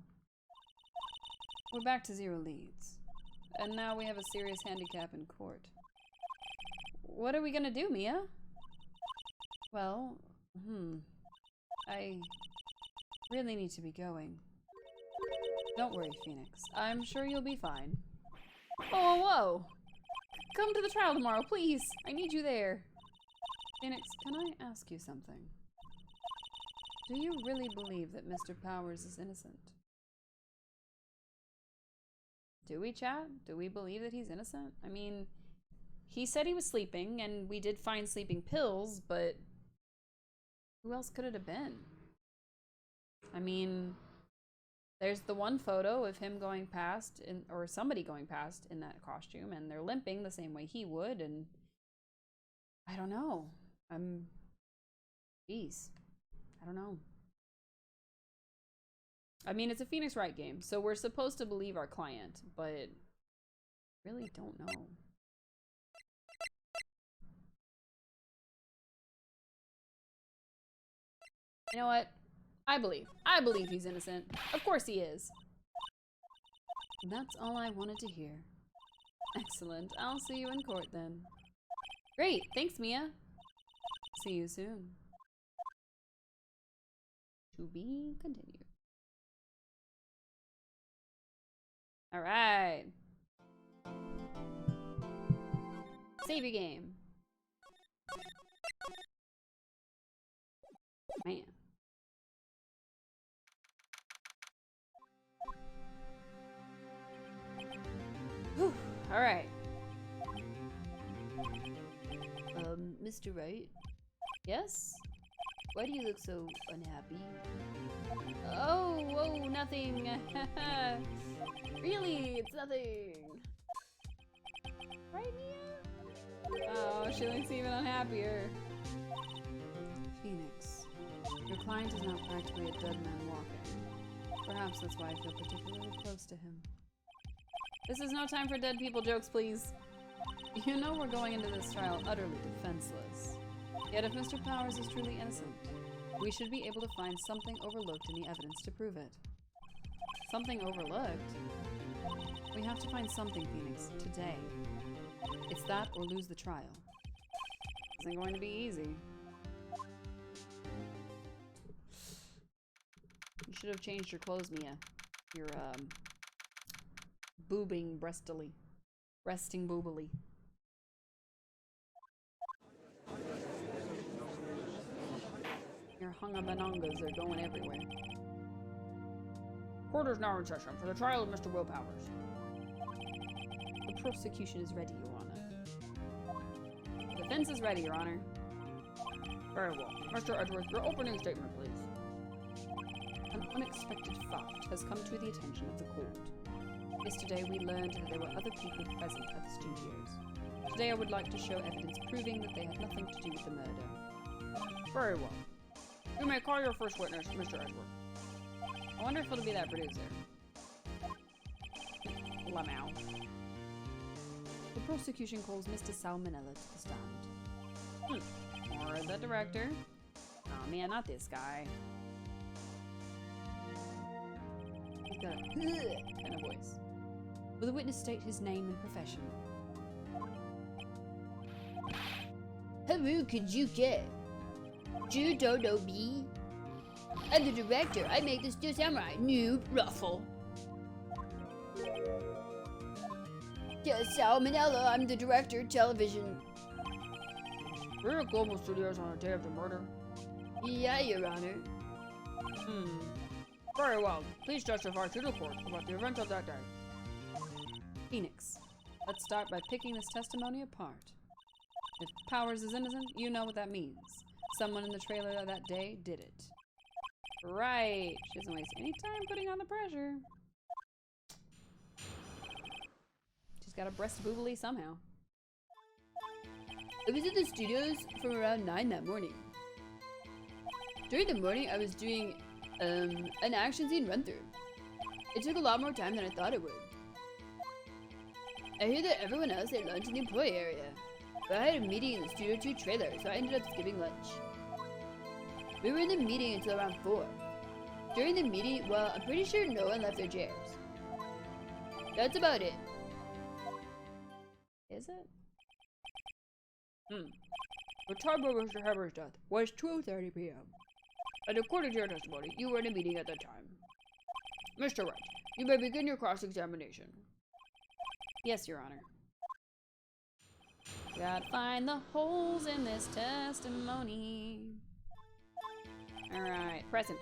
We're back to 0 leads. And now we have a serious handicap in court. What are we gonna do, Mia? Well, I really need to be going. Don't worry, Phoenix. I'm sure you'll be fine. Oh, whoa! Come to the trial tomorrow, please! I need you there. Phoenix, can I ask you something? Do you really believe that Mr. Powers is innocent? Do we, chat? Do we believe that he's innocent? I mean, he said he was sleeping, and we did find sleeping pills, but who else could it have been? I mean, there's the one photo of him going past, or somebody going past in that costume, and they're limping the same way he would, and I don't know. Jeez. I don't know. I mean, it's a Phoenix Wright game, so we're supposed to believe our client, but really don't know. You know what? I believe he's innocent. Of course he is. That's all I wanted to hear. Excellent. I'll see you in court then. Great. Thanks, Mia. See you soon. To be continued. All right. Save your game. Man. Whew. All right. Mr. Wright? Yes? Why do you look so unhappy? Oh, whoa, nothing. Really, it's nothing. Right, Mia? Oh, she looks even unhappier. Phoenix, your client is now practically a dead man walking. Perhaps that's why I feel particularly close to him. This is no time for dead people jokes, please. You know we're going into this trial utterly defenseless. Yet if Mr. Powers is truly innocent, we should be able to find something overlooked in the evidence to prove it. Something overlooked? We have to find something, Phoenix, today. It's that or lose the trial. Isn't going to be easy. You should have changed your clothes, Mia. Your, boobing breastily. Resting boobily. Your hungabanongas are going everywhere. Court is now in session for the trial of Mr. Willpowers. The prosecution is ready, Your Honor. The defense is ready, Your Honor. Very well. Mr. Edwards, your opening statement, please. An unexpected fact has come to the attention of the court. Yesterday we learned that there were other people present at the studios. Today I would like to show evidence proving that they had nothing to do with the murder. Very well. You may call your first witness, Mr. Edward. I wonder if it'll be that producer. Lamau. The prosecution calls Mr. Salmonella to the stand. Or the director. Oh man, not this guy. He's got a kind of voice. Will the witness state his name and profession? Who could you get? You don't know me? I'm the director. I make the Steel Samurai. Noob Ruffle. Yes, Salmonella. I'm the director, television. We're at Global Studios on the day of the murder. Yeah, Your Honor. Very well. Please testify to the court about the events of that day. Phoenix, let's start by picking this testimony apart. If Powers is innocent, you know what that means. Someone in the trailer of that day did it. Right. She doesn't waste any time putting on the pressure. She's got a breast boobily somehow. I was at the studios from around 9 that morning. During the morning, I was doing an action scene run-through. It took a lot more time than I thought it would. I hear that everyone else had lunch in the employee area, but I had a meeting in the Studio 2 trailer, so I ended up skipping lunch. We were in the meeting until around 4. During the meeting, well, I'm pretty sure no one left their chairs. That's about it. Is it? The time of Mr. Hammer's death was 2:30 p.m. And according to your testimony, you were in a meeting at that time. Mr. Wright, you may begin your cross-examination. Yes, Your Honor. Gotta find the holes in this testimony. Alright, present.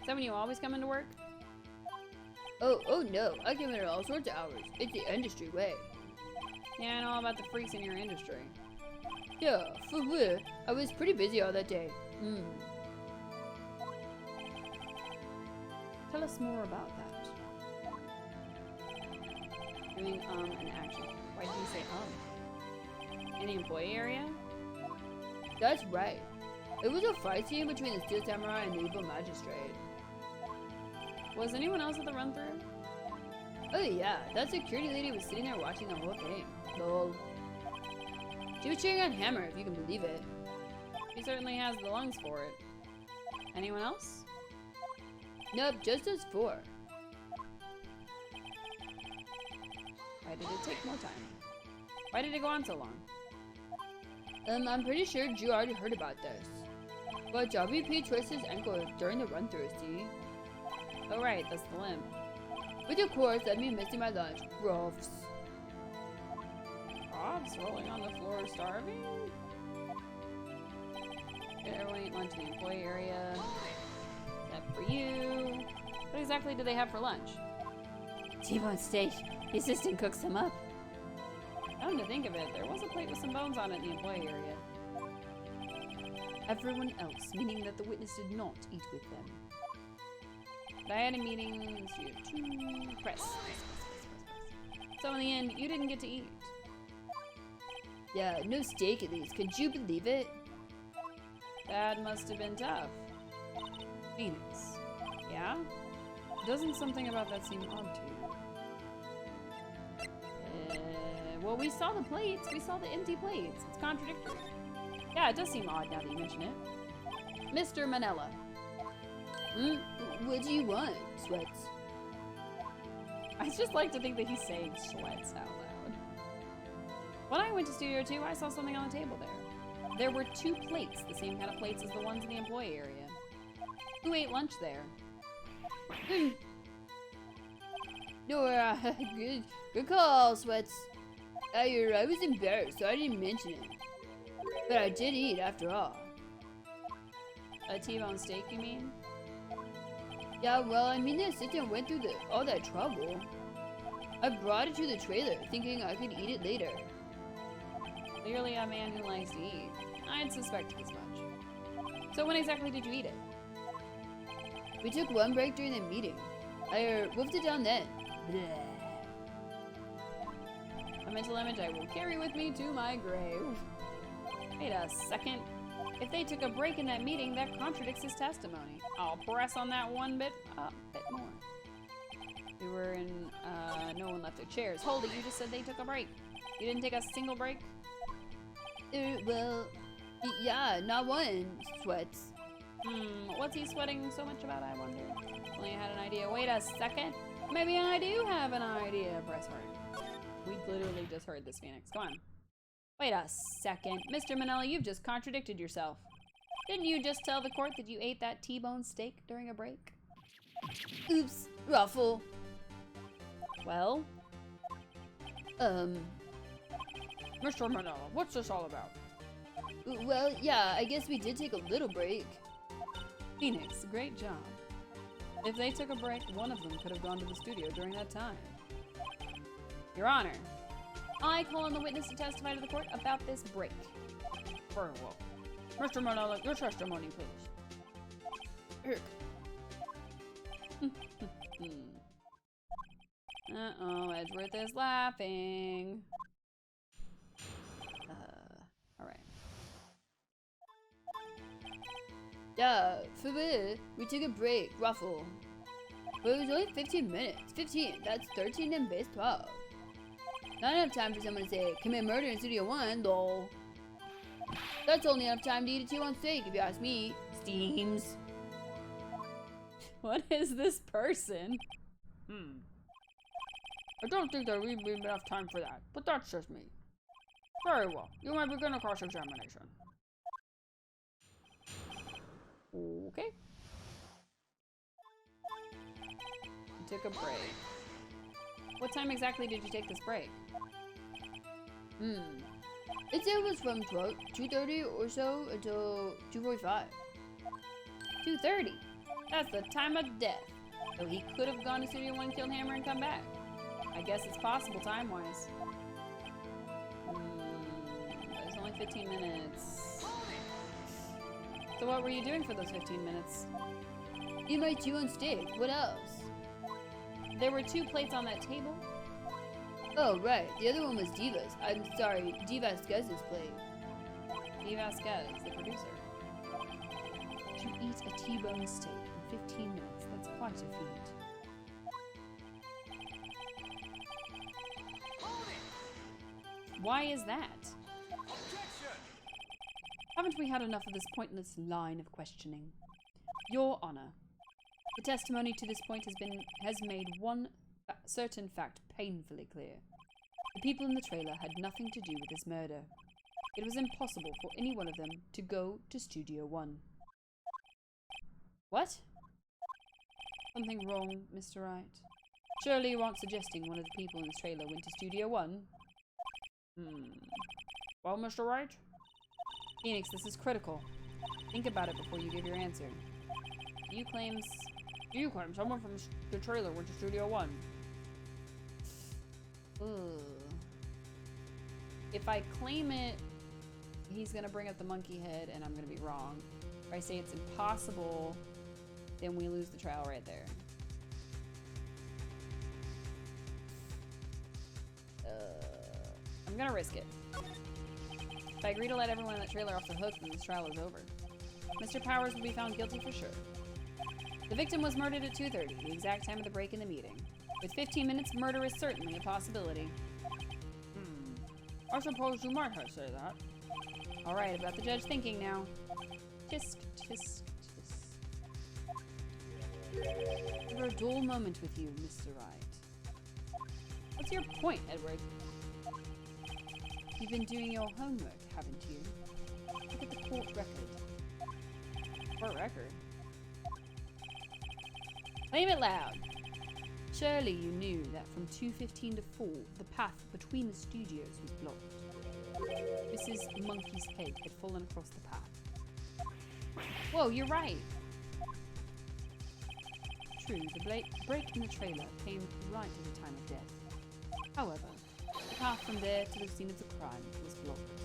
Is that when you always come into work? Oh no, I come in at all sorts of hours. It's the industry way. Yeah, I know all about the freaks in your industry. Yeah, for real. I was pretty busy all that day. Tell us more about that. Doing an action. Why did you say in the employee area? That's right. It was a fight scene between the Steel Samurai and the evil magistrate. Was anyone else at the run-through? Oh yeah, that security lady was sitting there watching the whole thing. Lol. She was cheering on Hammer, if you can believe it. He certainly has the lungs for it. Anyone else? Nope, just us 4. Why did it take more time? Why did it go on so long? I'm pretty sure Drew already heard about this. But WP twists his ankle during the run-through, see? Oh right, that's the limb. Which of course led me missing my lunch. Ruffs. Rob's rolling on the floor starving? Okay, everyone eat lunch in the employee area. Except for you. What exactly do they have for lunch? T-bone steak. The assistant cooks them up. Come to think of it, there was a plate with some bones on it in the employee area. Everyone else, meaning that the witness did not eat with them. But I had a meeting, to press. So in the end, you didn't get to eat. Yeah, no steak at least. Could you believe it? That must have been tough. Phoenix. Yeah? Doesn't something about that seem odd to you? Well, we saw the plates. We saw the empty plates. It's contradictory. Yeah, it does seem odd now that you mention it. Mr. Manella. Hmm? What do you want, Sweats? I just like to think that he's saying sweats out loud. When I went to Studio 2, I saw something on the table there. There were 2 plates, the same kind of plates as the ones in the employee area. Who ate lunch there? No, good call, Sweats. I was embarrassed, so I didn't mention it. But I did eat after all. A T-bone steak, you mean? Yeah, well, I mean, I sit there and went through all that trouble. I brought it to the trailer, thinking I could eat it later. Clearly a man who likes to eat. I'd suspected as much. So when exactly did you eat it? We took one break during the meeting. I wolfed it down then. Bleh. A mental image I will carry with me to my grave. Wait a second. If they took a break in that meeting, that contradicts his testimony. I'll press on that one bit more. We were in, no one left their chairs. Hold it, you just said they took a break. You didn't take a single break? Well, yeah, not one, Sweats. What's he sweating so much about, I wonder? Only had an idea. Wait a second. Maybe I do have an idea. Press hard. We literally just heard this, Phoenix. Come on. Wait a second. Mr. Manelli, you've just contradicted yourself. Didn't you just tell the court that you ate that T-bone steak during a break? Oops, Ruffle. Well? Mr. Manella, what's this all about? Well, yeah, I guess we did take a little break. Phoenix, great job. If they took a break, one of them could have gone to the studio during that time. Your Honor, I call on the witness to testify to the court about this break. Very well. Mr. Manella, your testimony, please. Uh-oh, Edgeworth is laughing. Alright. Yeah, for real, we took a break, Ruffle. But it was only 15 minutes. 15, that's 13 and base 12. Not enough time for someone to say, commit murder in Studio 1, lol. That's only enough time to eat a T1 steak, if you ask me. Steams. What is this person? I don't think there will be enough time for that, but that's just me. Very well. You may begin a cross-examination. Okay. You took a break. What time exactly did you take this break? It said it was from 2:30 or so until 2:45. 2:30. That's the time of death. So he could have gone to Studio 1, killed Hammer, and come back. I guess it's possible time-wise. There's only 15 minutes. So what were you doing for those 15 minutes? Eat my T1 steak. What else? There were 2 plates on that table. Oh, right. The other one was Diva's. I'm sorry, Diva Vasquez's plate. Eve Vasquez, the producer. To eat a T-bone steak in 15 minutes. That's quite a feat. Why is that? Haven't we had enough of this pointless line of questioning? Your Honor, the testimony to this point has made one certain fact painfully clear. The people in the trailer had nothing to do with this murder. It was impossible for any one of them to go to Studio 1. What? Something wrong, Mr. Wright? Surely you aren't suggesting one of the people in this trailer went to Studio 1? Well, Mr. Wright? Phoenix, this is critical. Think about it before you give your answer. Do you claim Someone from the trailer went to Studio 1? If I claim it, he's gonna bring up the monkey head and I'm gonna be wrong. If I say it's impossible, then we lose the trial right there. I'm gonna risk it. If I agree to let everyone in that trailer off the hook, then this trial is over. Mr. Powers will be found guilty for sure. The victim was murdered at 2:30, the exact time of the break in the meeting. With 15 minutes, murder is certainly a possibility. I suppose you might have said that. Alright, about the judge thinking now. Tisk, tisk, tisk. Never a dull moment with you, Mr. Wright. What's your point, Edward? You've been doing your homework, haven't you? Look at the court record. Court record? Claim it loud! Surely you knew that from 2:15 to 4, the path between the studios was blocked. Mrs. Monkey's head had fallen across the path. Whoa, you're right! True, the break in the trailer came right at the time of death. However, the path from there to the scene of the crime was blocked.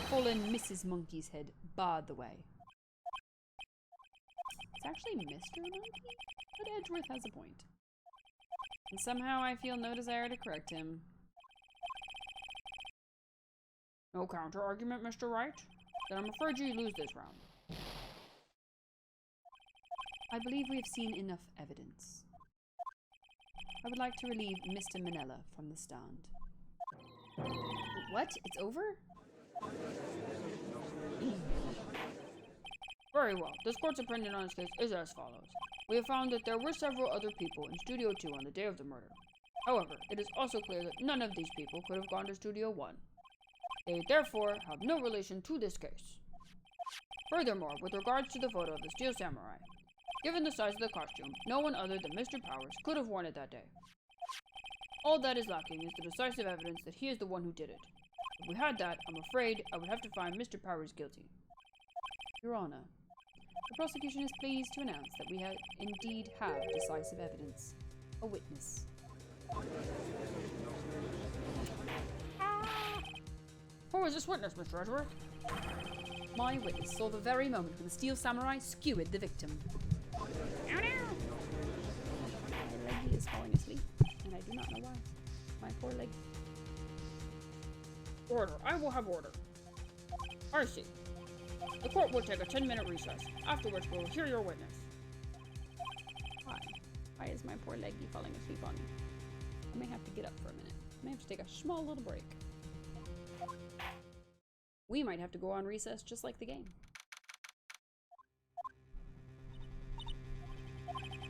Fallen Mrs. Monkey's head barred the way. It's actually Mr. Monkey? But Edgeworth has a point. And somehow I feel no desire to correct him. No counter-argument, Mr. Wright? Then I'm afraid you lose this round. I believe we have seen enough evidence. I would like to relieve Mr. Manella from the stand. What? It's over? Very well. This court's opinion on this case is as follows. We have found that there were several other people in Studio 2 on the day of the murder. However, it is also clear that none of these people could have gone to Studio 1. They therefore have no relation to this case. Furthermore, with regards to the photo of the Steel Samurai, given the size of the costume, no one other than Mr. Powers could have worn it that day. All that is lacking is the decisive evidence that he is the one who did it. If we had that, I'm afraid I would have to find Mr. Powers guilty. Your Honor, the prosecution is pleased to announce that we indeed have decisive evidence. A witness. Who is this witness, Mr. Edgeworth? My witness saw the very moment when the Steel Samurai skewered the victim. Ow, no! My leggy is falling asleep, and I do not know why. My poor leg. Order. I will have order. I see. The court will take a 10-minute recess. Afterwards, we will hear your witness. Why? Why is my poor leggy falling asleep on me? I may have to get up for a minute. I may have to take a small little break. We might have to go on recess just like the game.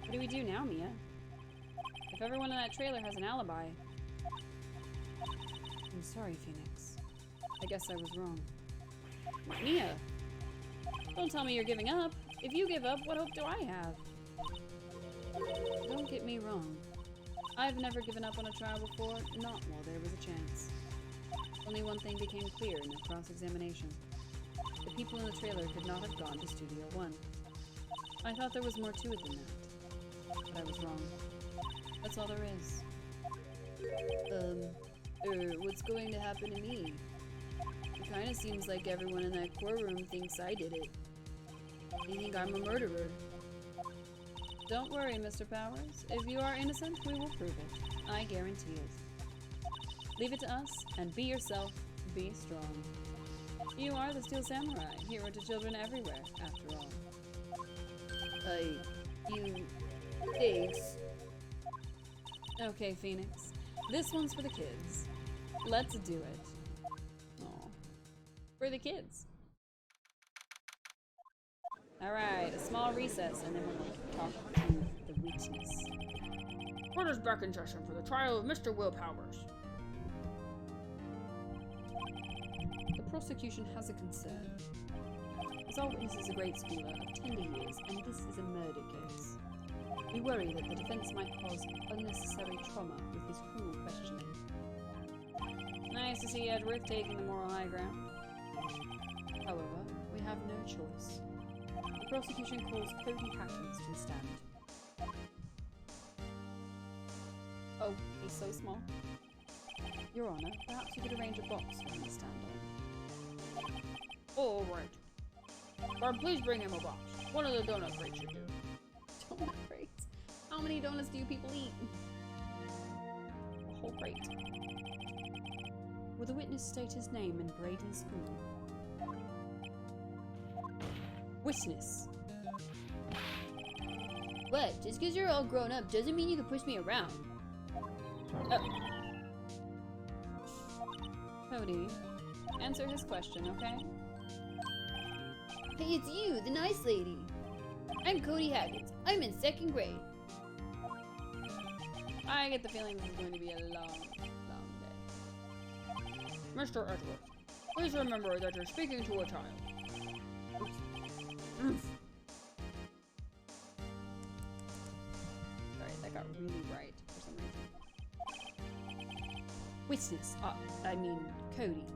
What do we do now, Mia? If everyone in that trailer has an alibi... I'm sorry, Phoenix. I guess I was wrong. Mia! Don't tell me you're giving up. If you give up, what hope do I have? Don't get me wrong. I've never given up on a trial before, not while there was a chance. Only one thing became clear in the cross-examination. The people in the trailer could not have gone to Studio 1. I thought there was more to it than that. But I was wrong. That's all there is. What's going to happen to me? It kinda seems like everyone in that courtroom thinks I did it. They think I'm a murderer. Don't worry, Mr. Powers. If you are innocent, we will prove it. I guarantee it. Leave it to us, and be yourself, be strong. You are the Steel Samurai, hero to children everywhere, after all. Thanks. Okay, Phoenix. This one's for the kids. Let's do it. Aw. For the kids. Alright, a small recess, and then we're going to talk to the witness. Court is back in session for the trial of Mr. Will Powers. The prosecution has a concern. As our witness is a great schooler of tender years, and this is a murder case. We worry that the defense might cause unnecessary trauma with his cruel questioning. Nice to see Edgeworth taking the moral high ground. However, we have no choice. The prosecution calls Cody Hackins to the stand. Oh, he's so small. Your Honor, perhaps you could arrange a box for him to stand on. All right. Guard, please bring him a box. One of the donut crates should do. Donut crates? How many donuts do you people eat? A whole crate. Will the witness state his name and grade in school? Witness. What? Just because you're all grown up doesn't mean you can push me around. Cody, answer his question, okay? Hey, it's you, the nice lady. I'm Cody Haggins. I'm in 2nd grade. I get the feeling this is going to be a long, long day. Mr. Edgeworth, please remember that you're speaking to a child. Sorry, that got really bright for some reason. Witness, I mean, Cody.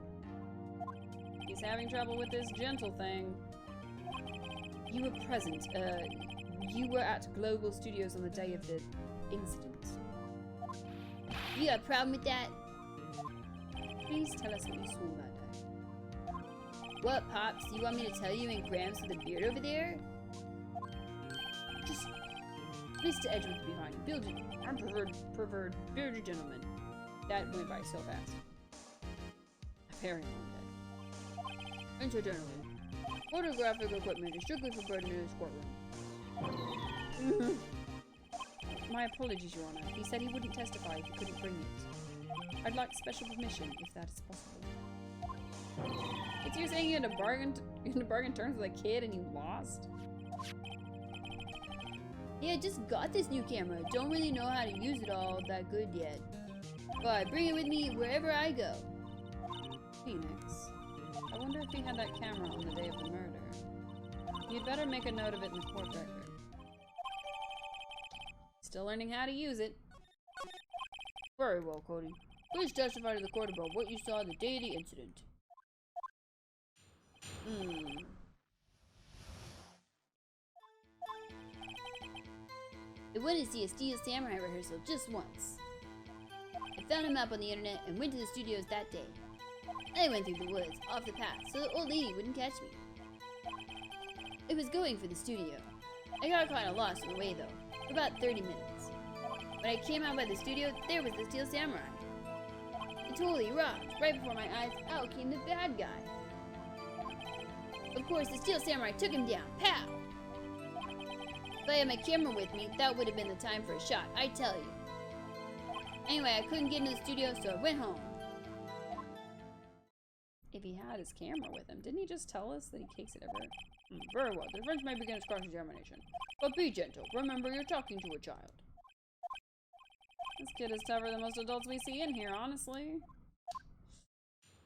He's having trouble with this gentle thing. You were present, you were at Global Studios on the day of the incident. You got a problem with that? Please tell us what you saw that day. What, Pops? You want me to tell you and Gramps with the beard over there? Just Mr. Edgeworth behind you. Building our preferred bearded gentleman. That went by so fast. A very long day. Incidentally, photographic equipment is strictly forbidden in this courtroom. My apologies, Your Honor. He said he wouldn't testify if he couldn't bring it. I'd like special permission, if that is possible. It's you saying you had to bargain terms with a kid and you lost? Yeah, I just got this new camera. Don't really know how to use it all that good yet. But I bring it with me wherever I go. Phoenix. I wonder if he had that camera on the day of the murder. You'd better make a note of it in the court record. Still learning how to use it. Very well, Cody. Please testify to the court about what you saw the day of the incident. I wanted to see a Steel Samurai rehearsal just once. I found a map on the internet and went to the studios that day. I went through the woods, off the path, so the old lady wouldn't catch me. I was going for the studio. I got kind of lost on the way though, for about 30 minutes. When I came out by the studio, there was the Steel Samurai. It totally rocked. Right before my eyes, out came the bad guy. Of course, the Steel Samurai took him down. Pow! If I had my camera with me, that would have been the time for a shot, I tell you. Anyway, I couldn't get into the studio, so I went home. If he had his camera with him, didn't he just tell us that he takes it everywhere? Very well. The defense may begin its cross-examination. But be gentle. Remember, you're talking to a child. This kid is tougher than most adults we see in here, honestly.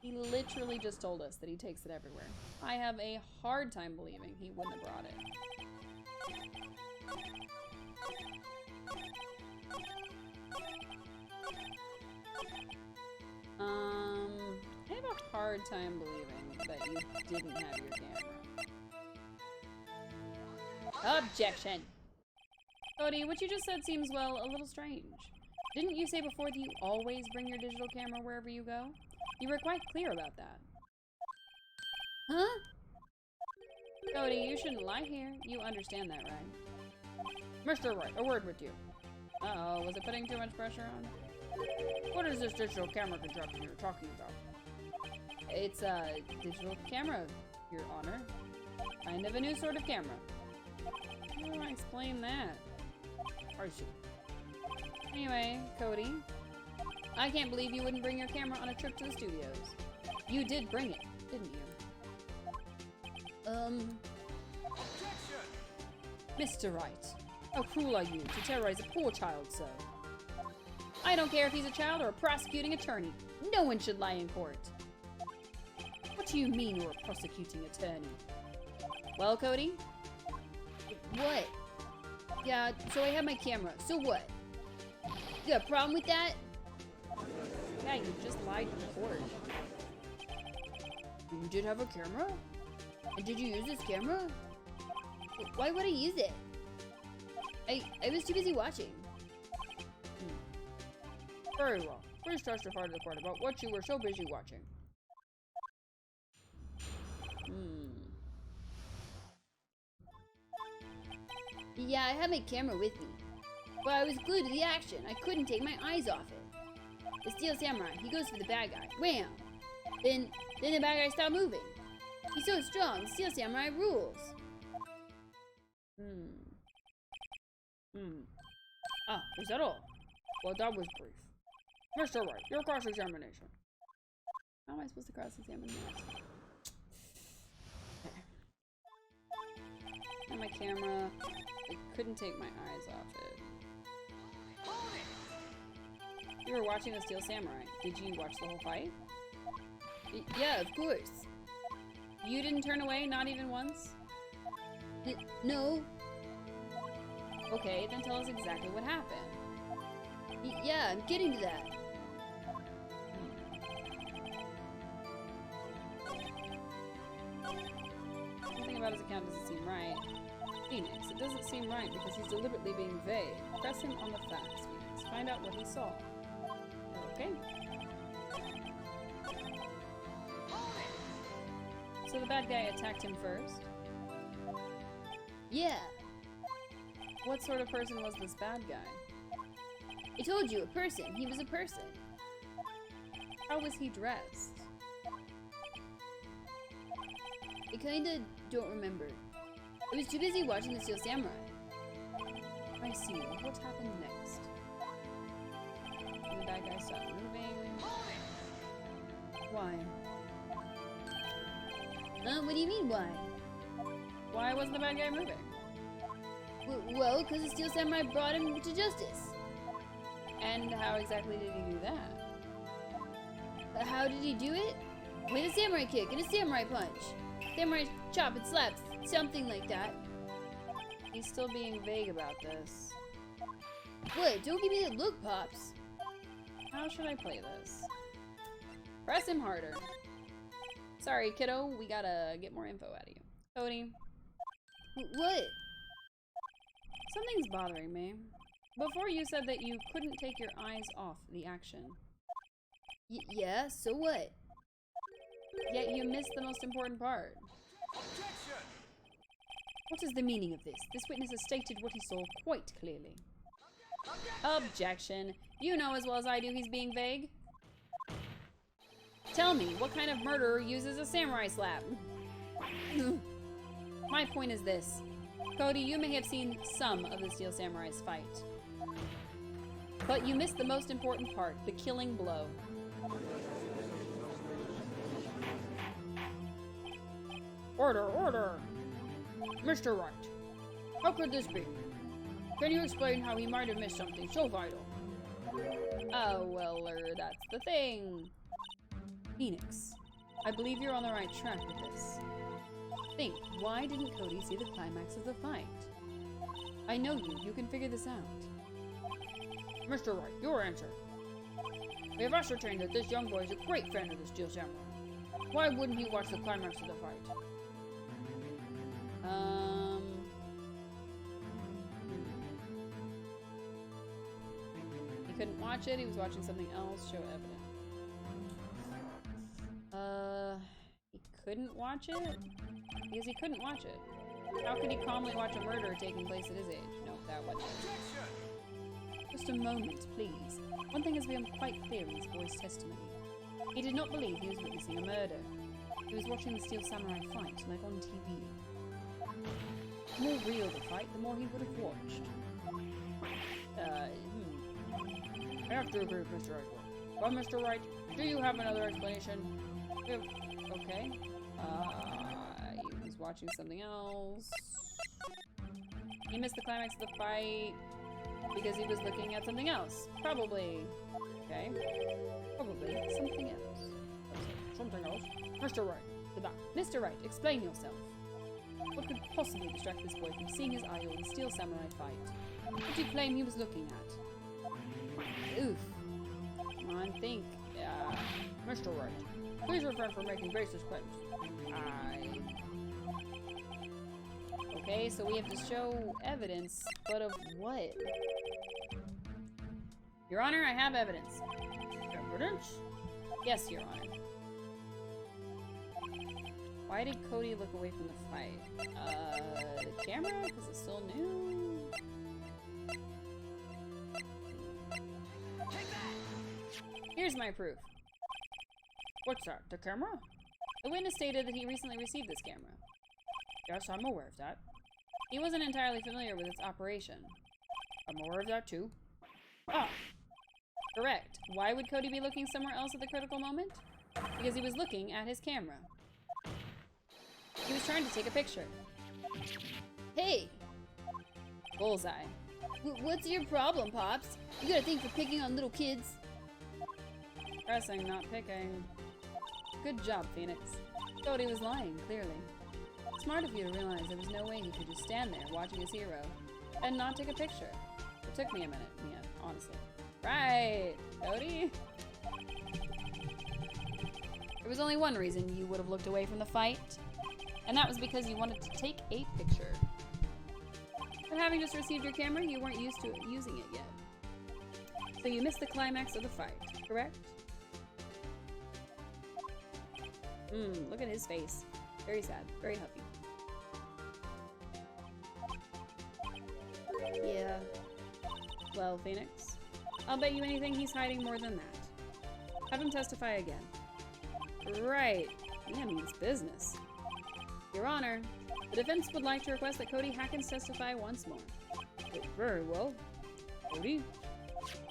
He literally just told us that he takes it everywhere. I have a hard time believing he wouldn't have brought it. I have a hard time believing that you didn't have your camera. Objection! Cody, what you just said seems, well, a little strange. Didn't you say before that you always bring your digital camera wherever you go? You were quite clear about that. Huh? Cody, you shouldn't lie here. You understand that, right? Mr. Wright, a word with you. Uh-oh, was it putting too much pressure on? What is this digital camera contraption you're talking about? It's a digital camera, Your Honor. Kind of a new sort of camera. How do I explain that? I see. Anyway, Cody, I can't believe you wouldn't bring your camera on a trip to the studios. You did bring it, didn't you? Mr. Wright, how cruel are you to terrorize a poor child so? I don't care if he's a child or a prosecuting attorney. No one should lie in court. What do you mean you're a prosecuting attorney? Well, Cody? What? Yeah, so I have my camera. So what? You got a problem with that? Yeah, you just lied to the court. You did have a camera? And did you use this camera? Why would I use it? I was too busy watching. Very well. Please testify to the court about what you were so busy watching. Yeah, I had my camera with me. But I was glued to the action. I couldn't take my eyes off it. The Steel Samurai, he goes for the bad guy. Wham! Then the bad guy stopped moving. He's so strong, the Steel Samurai rules. Ah, is that all? Well, that was brief. Mr. Wright, your cross-examination. How am I supposed to cross-examine that? And my camera. I couldn't take my eyes off it. You were watching the Steel Samurai. Did you watch the whole fight? Yeah, of course. You didn't turn away, not even once? No. Okay, then tell us exactly what happened. Yeah, I'm getting to that. Something about his account doesn't seem right. Phoenix, it doesn't seem right because he's deliberately being vague. Press him on the facts, Phoenix. Find out what he saw. Okay. So the bad guy attacked him first? Yeah. What sort of person was this bad guy? I told you, a person. He was a person. How was he dressed? I kinda don't remember. I was too busy watching the Steel Samurai. I see. What happened next? And the bad guy stopped moving. Why? What do you mean, why? Why wasn't the bad guy moving? Well, because the Steel Samurai brought him to justice. And how exactly did he do that? How did he do it? With a samurai kick and a samurai punch. Samurai chop and slaps, something like that. He's still being vague about this. What? Don't give me that look, Pops. How should I play this? Press him harder. Sorry, kiddo. We gotta get more info out of you. Cody, What? something's bothering me. Before you said that you couldn't take your eyes off the action. Yeah, so what? Yet you missed the most important part. What is the meaning of this? This witness has stated what he saw quite clearly. Objection. You know as well as I do he's being vague. Tell me, what kind of murderer uses a samurai slap? My point is this. Cody, you may have seen some of the Steel Samurai's fight. But you missed the most important part, the killing blow. Order, order! Mr. Wright, how could this be? Can you explain how he might have missed something so vital? Oh, well, that's the thing. Phoenix, I believe you're on the right track with this. Think, why didn't Cody see the climax of the fight? I know you can figure this out. Mr. Wright, your answer. We have ascertained that this young boy is a great fan of the Steel Samurai. Why wouldn't he watch the climax of the fight? He couldn't watch it, he was watching something else, show evidence. He couldn't watch it? Because he couldn't watch it. How could he calmly watch a murder taking place at his age? No, that wasn't it. Just a moment, please. One thing has become quite clear in this boy's testimony. He did not believe he was witnessing a murder. He was watching the Steel Samurai fight, like on TV. The more real the fight, the more he would have watched. I have to agree with Mr. Ashworth. Well, Mr. Wright, do you have another explanation? Okay. He was watching something else. He missed the climax of the fight because he was looking at something else. Probably. Okay. Probably something else. Something else? Mr. Wright, the back. Mr. Wright, explain yourself. What could possibly distract this boy from seeing his idol in Steel Samurai fight? What do you claim he was looking at? Oof. Come on, think. Mr. Wright, please refrain from making baseless claims. Okay, so we have to show evidence, but of what? Your Honor, I have evidence. Evidence? Yes, Your Honor. Why did Cody look away from the fight? The camera? Because it's still new? Here's my proof. What's that, the camera? The witness stated that he recently received this camera. Yes, I'm aware of that. He wasn't entirely familiar with its operation. I'm aware of that too. Ah! Correct. Why would Cody be looking somewhere else at the critical moment? Because he was looking at his camera. He was trying to take a picture. Hey, Bullseye. what's your problem, Pops? You got a thing for picking on little kids? Pressing, not picking. Good job, Phoenix. Cody was lying, clearly. Smart of you to realize there was no way he could just stand there watching his hero and not take a picture. It took me a minute, Mia, honestly. Right, Cody? There was only one reason you would have looked away from the fight, and that was because you wanted to take a picture. But having just received your camera, you weren't used to using it yet. So you missed the climax of the fight, correct? Look at his face. Very sad, very huffy. Yeah. Well, Phoenix, I'll bet you anything he's hiding more than that. Have him testify again. Right. Yeah, means business. Your Honor, the defense would like to request that Cody Hackins testify once more. Very well. Cody,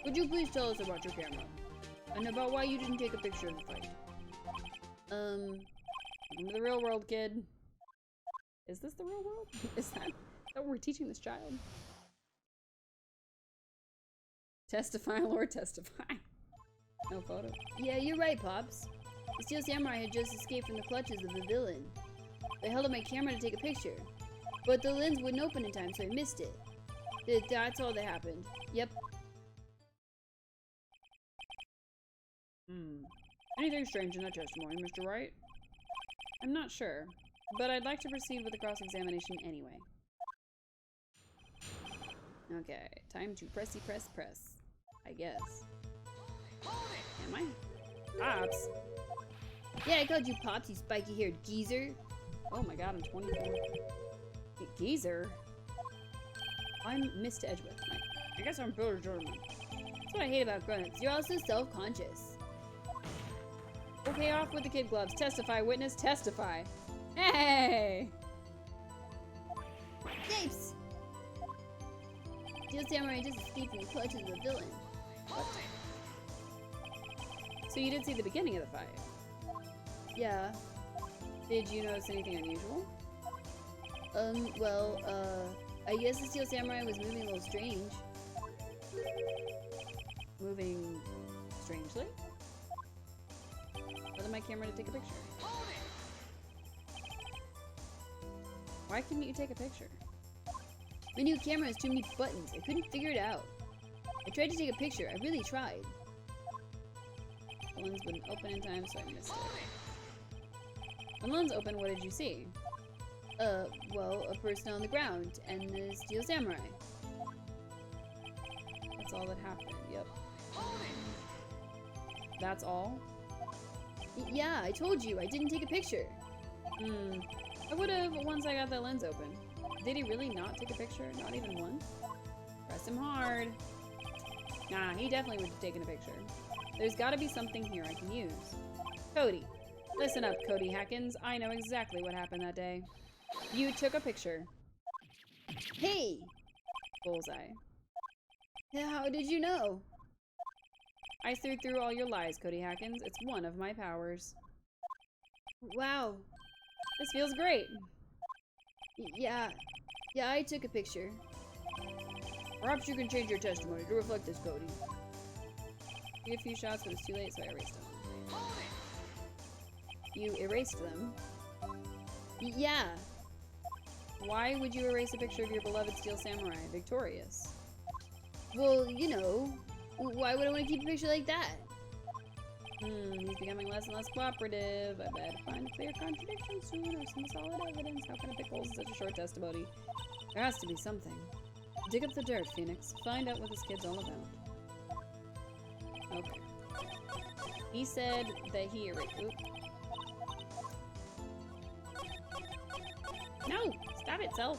would you please tell us about your camera? And about why you didn't take a picture of the fight? Welcome to the real world, kid. Is this the real world? Is that what we're teaching this child? Testify, Lord, testify. No photo. Yeah, you're right, Pops. The Steel Samurai had just escaped from the clutches of the villain. I held up my camera to take a picture, but the lens wouldn't open in time, so I missed it. That's all that happened. Yep. Anything strange in that testimony, Mr. Wright? I'm not sure, but I'd like to proceed with the cross-examination anyway. Okay, time to press, I guess. Am I? Pops! Yeah, I called you Pops, you spiky-haired geezer. Oh my god, I'm 24. Geezer? I'm Mr. Edgeworth. I guess I'm Bill German. That's what I hate about grown-ups. You're also self-conscious. Okay, off with the kid gloves. Testify, witness, testify. Hey! Japes! Steel Samurai just escaped from the clutches of the villain. What? So you did see the beginning of the fight? Yeah. Did you notice anything unusual? I guess the Steel Samurai was moving a little strange. Moving strangely? Other my camera to take a picture. Why couldn't you take a picture? My new camera has too many buttons. I couldn't figure it out. I tried to take a picture. I really tried. The lens wouldn't open in time, so I missed it. When the lens opened, what did you see? Well, a person on the ground and the Steel Samurai. That's all that happened, yep. That's all? Yeah, I told you. I didn't take a picture. I would've once I got that lens open. Did he really not take a picture? Not even one? Press him hard. Nah, he definitely would have taken a picture. There's gotta be something here I can use. Cody. Listen up, Cody Hackins. I know exactly what happened that day. You took a picture. Hey! Bullseye. How did you know? I threw through all your lies, Cody Hackins. It's one of my powers. Wow. This feels great. Yeah, I took a picture. Perhaps you can change your testimony to reflect this, Cody. Took a few shots, but it was too late, so I erased them. You erased them? Yeah. Why would you erase a picture of your beloved Steel Samurai, victorious? Well, you know, why would I want to keep a picture like that? He's becoming less and less cooperative. I better find a clear contradiction soon or some solid evidence. How can I pick holes in such a short testimony? There has to be something. Dig up the dirt, Phoenix. Find out what this kid's all about. Okay. He said that he erased. Oop. No! Stop it, self!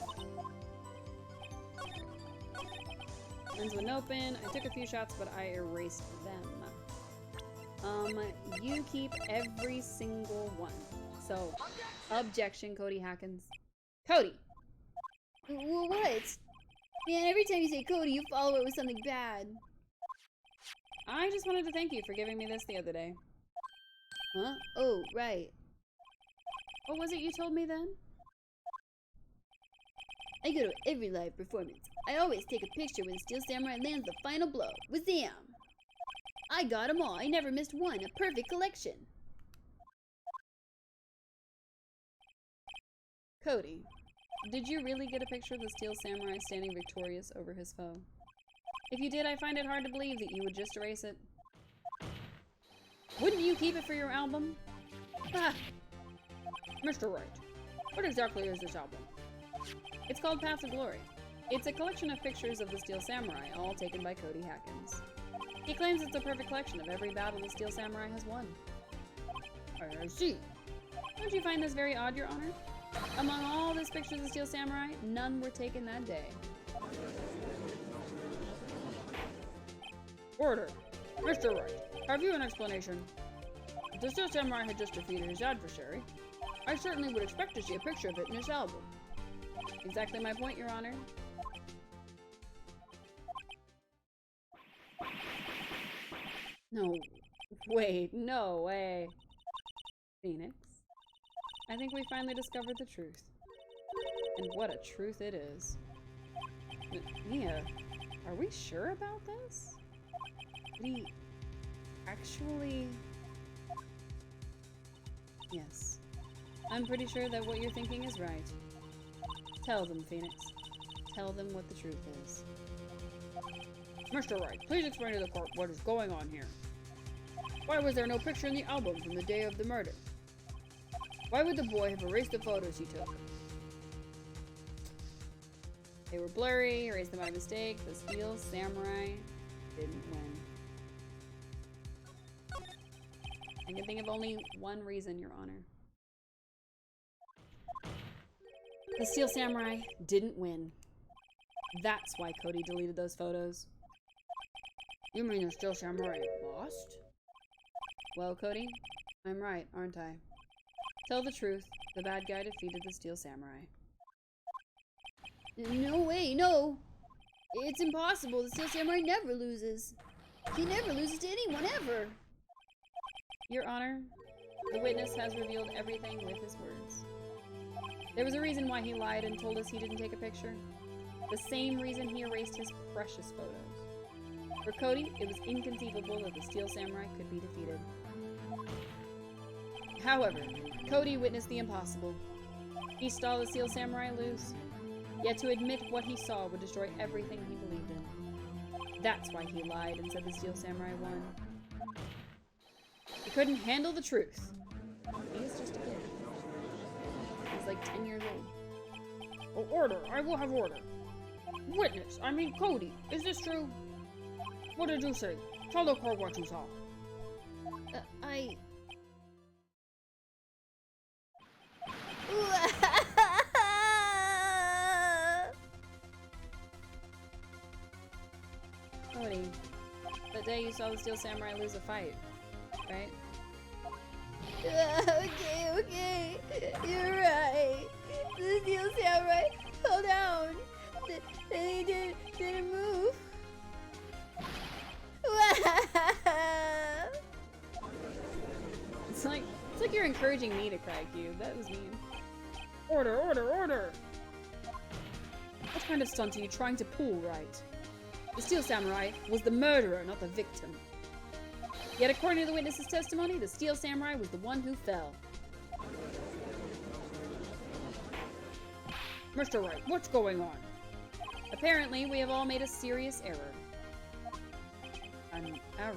Lens wouldn't open. I took a few shots, but I erased them. You keep every single one. So, objection, Cody Hackins. Cody! Well, what? Man, every time you say Cody, you follow it with something bad. I just wanted to thank you for giving me this the other day. Huh? Oh, right. What was it you told me then? I go to every live performance. I always take a picture when Steel Samurai lands the final blow. Wazam! I got 'em all. I never missed one. A perfect collection. Cody, did you really get a picture of the Steel Samurai standing victorious over his foe? If you did, I find it hard to believe that you would just erase it. Wouldn't you keep it for your album? Ah! Mr. Wright, what exactly is this album? It's called Path to Glory. It's a collection of pictures of the Steel Samurai, all taken by Cody Hackins. He claims it's a perfect collection of every battle the Steel Samurai has won. I see. Don't you find this very odd, Your Honor? Among all these pictures of Steel Samurai, none were taken that day. Order. Mr. Wright, have you an explanation? If the Steel Samurai had just defeated his adversary, I certainly would expect to see a picture of it in his album. Exactly my point, Your Honor. No. Wait, no way. Phoenix, I think we finally discovered the truth. And what a truth it is. Mia, are we sure about this? We actually... Yes. I'm pretty sure that what you're thinking is right. Tell them, Phoenix. Tell them what the truth is. Mr. Wright, please explain to the court what is going on here. Why was there no picture in the album from the day of the murder? Why would the boy have erased the photos he took? They were blurry, erased them by mistake. The Steel Samurai didn't win. I can think of only one reason, Your Honor. The Steel Samurai didn't win. That's why Cody deleted those photos. You mean the Steel Samurai lost? Well, Cody, I'm right, aren't I? Tell the truth. The bad guy defeated the Steel Samurai. No way, no. It's impossible. The Steel Samurai never loses. He never loses to anyone, ever. Your Honor, the witness has revealed everything with his words. There was a reason why he lied and told us he didn't take a picture. The same reason he erased his precious photos. For Cody, it was inconceivable that the Steel Samurai could be defeated. However, Cody witnessed the impossible. He saw the Steel Samurai lose. Yet to admit what he saw would destroy everything he believed in. That's why he lied and said the Steel Samurai won. He couldn't handle the truth. He is just a kid. He's like 10 years old. Oh, order! I will have order. Witness, I mean Cody, is this true? What did you say? Tell the court what you saw. Cody, that day you saw the Steel Samurai lose a fight, right? Okay. You're right. The Steel Samurai fell down. They didn't move. It's like you're encouraging me to cry, Cube. That was mean. Order, order, order! What kind of stunt are you trying to pull, Wright? The Steel Samurai was the murderer, not the victim. Yet according to the witness's testimony, the Steel Samurai was the one who fell. Mr. Wright, what's going on? Apparently, we have all made a serious error. An error?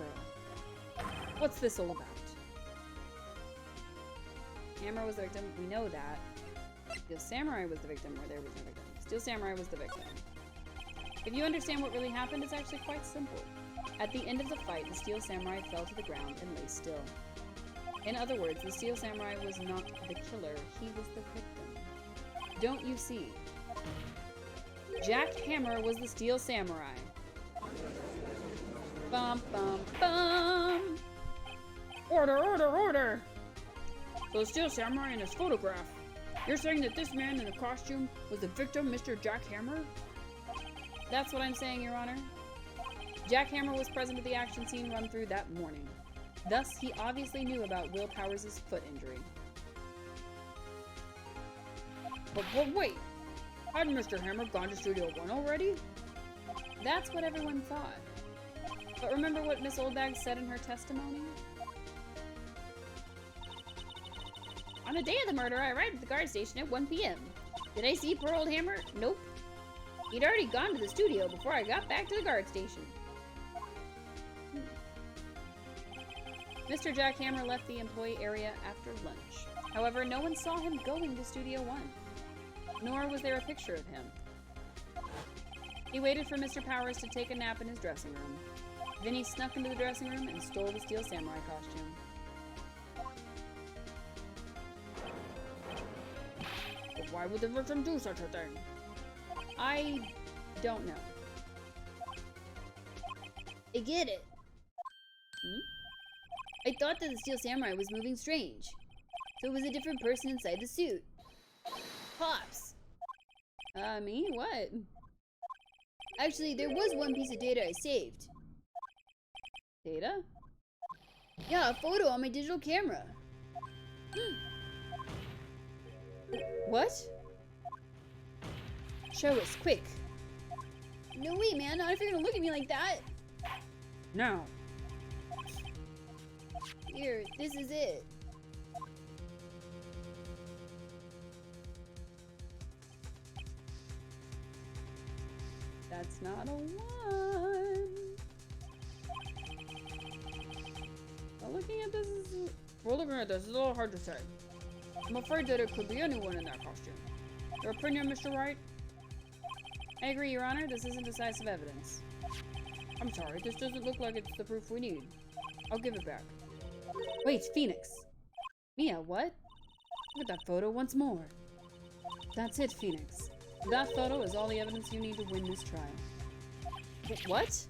What's this all about? Hammer was the victim, we know that. Steel Samurai was the victim, or there was no victim. Steel Samurai was the victim. If you understand what really happened, it's actually quite simple. At the end of the fight, the Steel Samurai fell to the ground and lay still. In other words, the Steel Samurai was not the killer, he was the victim. Don't you see? Jack Hammer was the Steel Samurai. Bum bum bum! Order, order, order! So the Steel Samurai in his photograph. You're saying that this man in the costume was the victim, Mr. Jack Hammer? That's what I'm saying, Your Honor. Jack Hammer was present at the action scene run through that morning. Thus, he obviously knew about Will Powers' foot injury. But wait! Had Mr. Hammer gone to Studio 1 already? That's what everyone thought. But remember what Miss Oldbag said in her testimony? On the day of the murder, I arrived at the guard station at 1 p.m. Did I see poor old Hammer? Nope. He'd already gone to the studio before I got back to the guard station. Mr. Jack Hammer left the employee area after lunch. However, no one saw him going to Studio 1. Nor was there a picture of him. He waited for Mr. Powers to take a nap in his dressing room. Then he snuck into the dressing room and stole the Steel Samurai costume. But why would the victim do such a thing? I don't know. I get it. I thought that the Steel Samurai was moving strange. So it was a different person inside the suit. Pops. Me? What? Actually, there was one piece of data I saved. Data? Yeah, a photo on my digital camera. What? Show us, quick. No way, man. Not if you're gonna look at me like that. Now, Here, this is it. That's not a one. But looking at this is... we're looking at this, it's a little hard to say. I'm afraid that it could be anyone in that costume. Your opinion, Mr. Wright? I agree, Your Honor. This isn't decisive evidence. I'm sorry, this doesn't look like it's the proof we need. I'll give it back. Wait, Phoenix. Mia, what? Look at that photo once more. That's it, Phoenix. That photo is all the evidence you need to win this trial. What?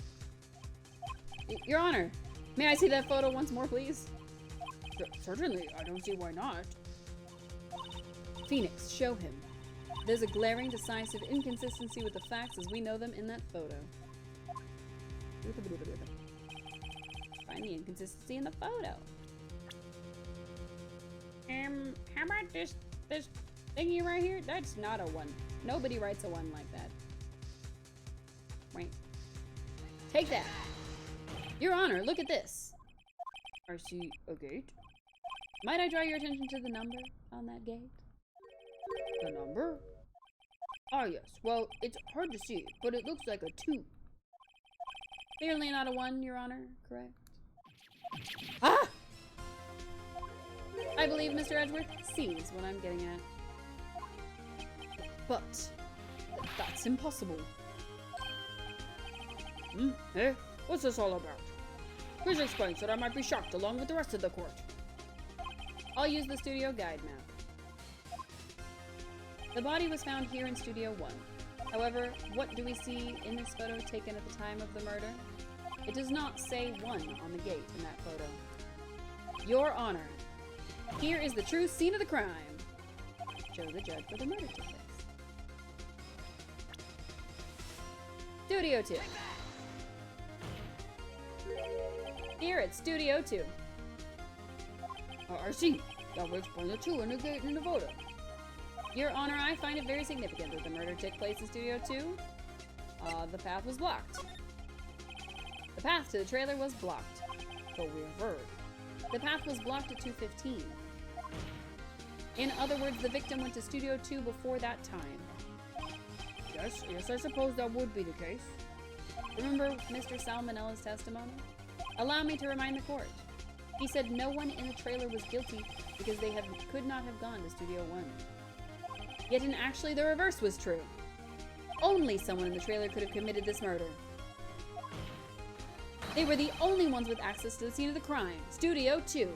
Your Honor, may I see that photo once more, please? Certainly, I don't see why not. Phoenix, show him. There's a glaring, decisive inconsistency with the facts as we know them in that photo. Find the inconsistency in the photo. How about this thingy right here? That's not a one. Nobody writes a one like that. Wait. Take that. Your Honor, look at this. I see a gate. Might I draw your attention to the number on that gate? The number? Ah, yes. Well, it's hard to see, but it looks like a 2. Clearly not a 1, Your Honor, correct? Ah! I believe Mr. Edgeworth sees what I'm getting at. But that's impossible. Eh? What's this all about? Please explain so that I might be shocked along with the rest of the court. I'll use the studio guide map. The body was found here in Studio 1. However, what do we see in this photo taken at the time of the murder? It does not say 1 on the gate in that photo. Your Honor, here is the true scene of the crime. Show the judge where the murder took place. Studio 2. Here at Studio 2. I see. That would explain the 2 in the gate in the photo. Your Honor, I find it very significant that the murder took place in Studio 2. The path was blocked. The path to the trailer was blocked. So we have heard. The path was blocked at 2:15. In other words, the victim went to Studio 2 before that time. Yes, I suppose that would be the case. Remember Mr. Salmonella's testimony? Allow me to remind the court. He said no one in the trailer was guilty because they could not have gone to Studio 1. Yet actually the reverse was true. Only someone in the trailer could have committed this murder. They were the only ones with access to the scene of the crime, Studio 2.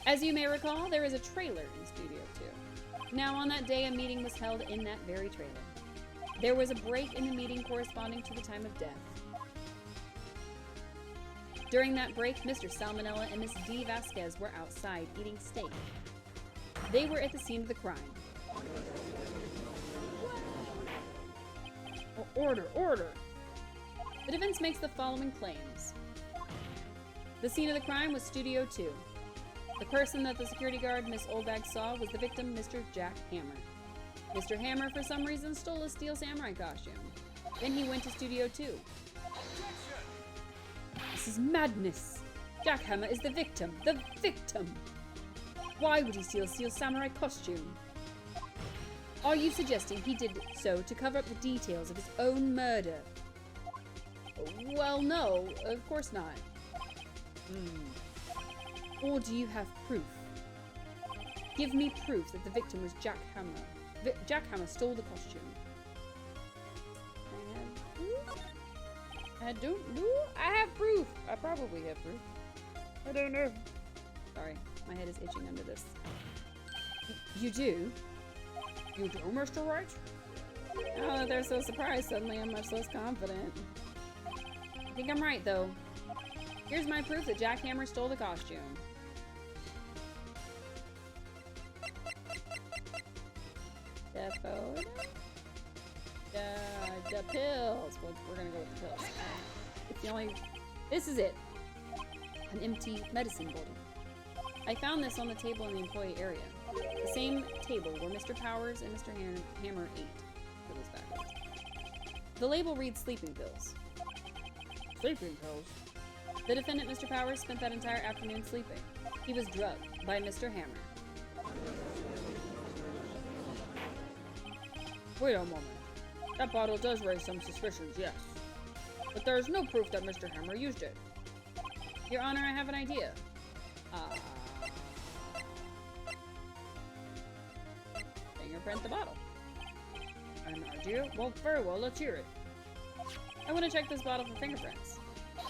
As you may recall, there is a trailer in Studio 2. Now, on that day, a meeting was held in that very trailer. There was a break in the meeting corresponding to the time of death. During that break, Mr. Salmonella and Miss D. Vasquez were outside eating steak. They were at the scene of the crime. Order, order! The defense makes the following claims. The scene of the crime was Studio 2. The person that the security guard, Miss Oldbag, saw was the victim, Mr. Jack Hammer. Mr. Hammer, for some reason, stole a Steel Samurai costume. Then he went to Studio 2. This is madness! Jack Hammer is the victim! The victim! Why would he steal Steel Samurai costume? Are you suggesting he did so to cover up the details of his own murder? Well, no, of course not. Or do you have proof? Give me proof that the victim was Jack Hammer. Jack Hammer stole the costume. I don't know. I have proof. I probably have proof. I don't know. Sorry, my head is itching under this. You do? You do, Mr. Wright? Oh, they're so surprised. Suddenly I'm much less confident. I think I'm right, though. Here's my proof that Jack Hammer stole the costume. The photo? The pills. Well, we're gonna go with the pills. It's the only... This is it. An empty medicine bottle. I found this on the table in the employee area. The same table where Mr. Powers and Mr. Hammer ate. It was backwards. The label reads sleeping pills. Sleeping pills? The defendant, Mr. Powers, spent that entire afternoon sleeping. He was drugged by Mr. Hammer. Wait a moment. That bottle does raise some suspicions, yes. But there is no proof that Mr. Hammer used it. Your Honor, I have an idea. Fingerprint the bottle. An idea? Well, very well, let's hear it. I want to check this bottle for fingerprints.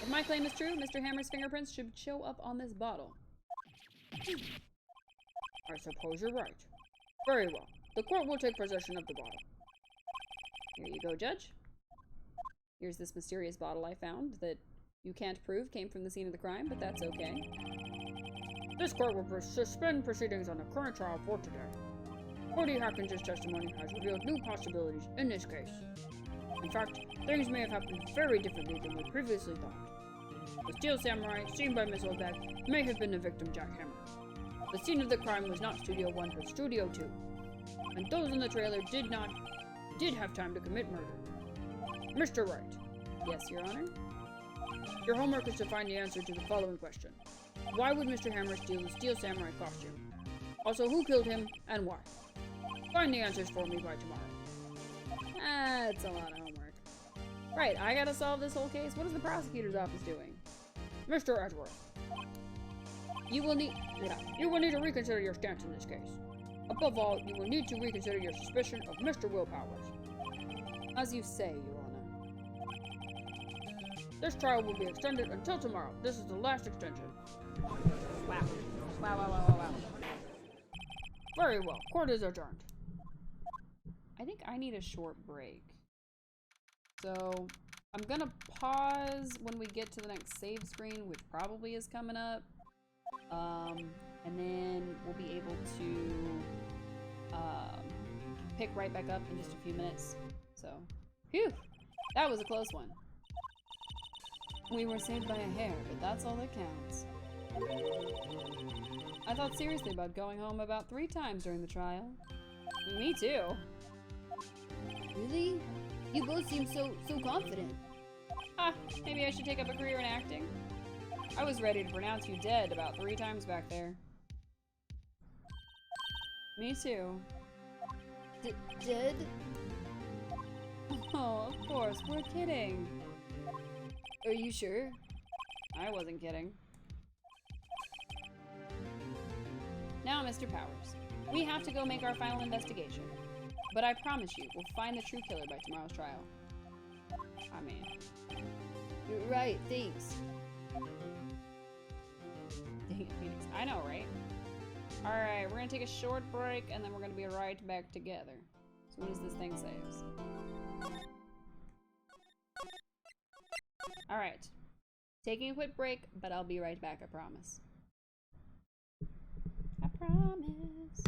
If my claim is true, Mr. Hammer's fingerprints should show up on this bottle. I suppose you're right. Very well. The court will take possession of the bottle. Here you go, Judge. Here's this mysterious bottle I found that you can't prove came from the scene of the crime, but that's okay. This court will suspend proceedings on the current trial for today. Cody Hawkins' testimony has revealed new possibilities in this case. In fact, things may have happened very differently than we previously thought. The Steel Samurai, seen by Miss Oldbag, may have been the victim, Jack Hammer. The scene of the crime was not Studio 1, but Studio 2. And those in the trailer did have time to commit murder. Mr. Wright. Yes, Your Honor? Your homework is to find the answer to the following question. Why would Mr. Hammer steal the Steel Samurai costume? Also, who killed him, and why? Find the answers for me by tomorrow. That's a lot of homework. Right, I gotta solve this whole case. What is the prosecutor's office doing? Mr. Edgeworth, you will need to reconsider your stance in this case. Above all, you will need to reconsider your suspicion of Mr. Will Powers. As you say, Your Honor. This trial will be extended until tomorrow. This is the last extension. Wow. Wow. Very well. Court is adjourned. I think I need a short break. So, I'm gonna pause when we get to the next save screen, which probably is coming up. And then we'll be able to pick right back up in just a few minutes. So, phew! That was a close one. We were saved by a hair, but that's all that counts. I thought seriously about going home about 3 times during the trial. Me too. Really? You both seem so confident. Maybe I should take up a career in acting? I was ready to pronounce you dead about 3 times back there. Me too. Dead? Oh, of course, we're kidding. Are you sure? I wasn't kidding. Now, Mr. Powers, we have to go make our final investigation. But I promise you, we'll find the true killer by tomorrow's trial. I mean... You're right, thanks. Dang it, Phoenix. I know, right? Alright, we're gonna take a short break, and then we're gonna be right back together. As soon as this thing saves. Alright. Taking a quick break, but I'll be right back, I promise. I promise.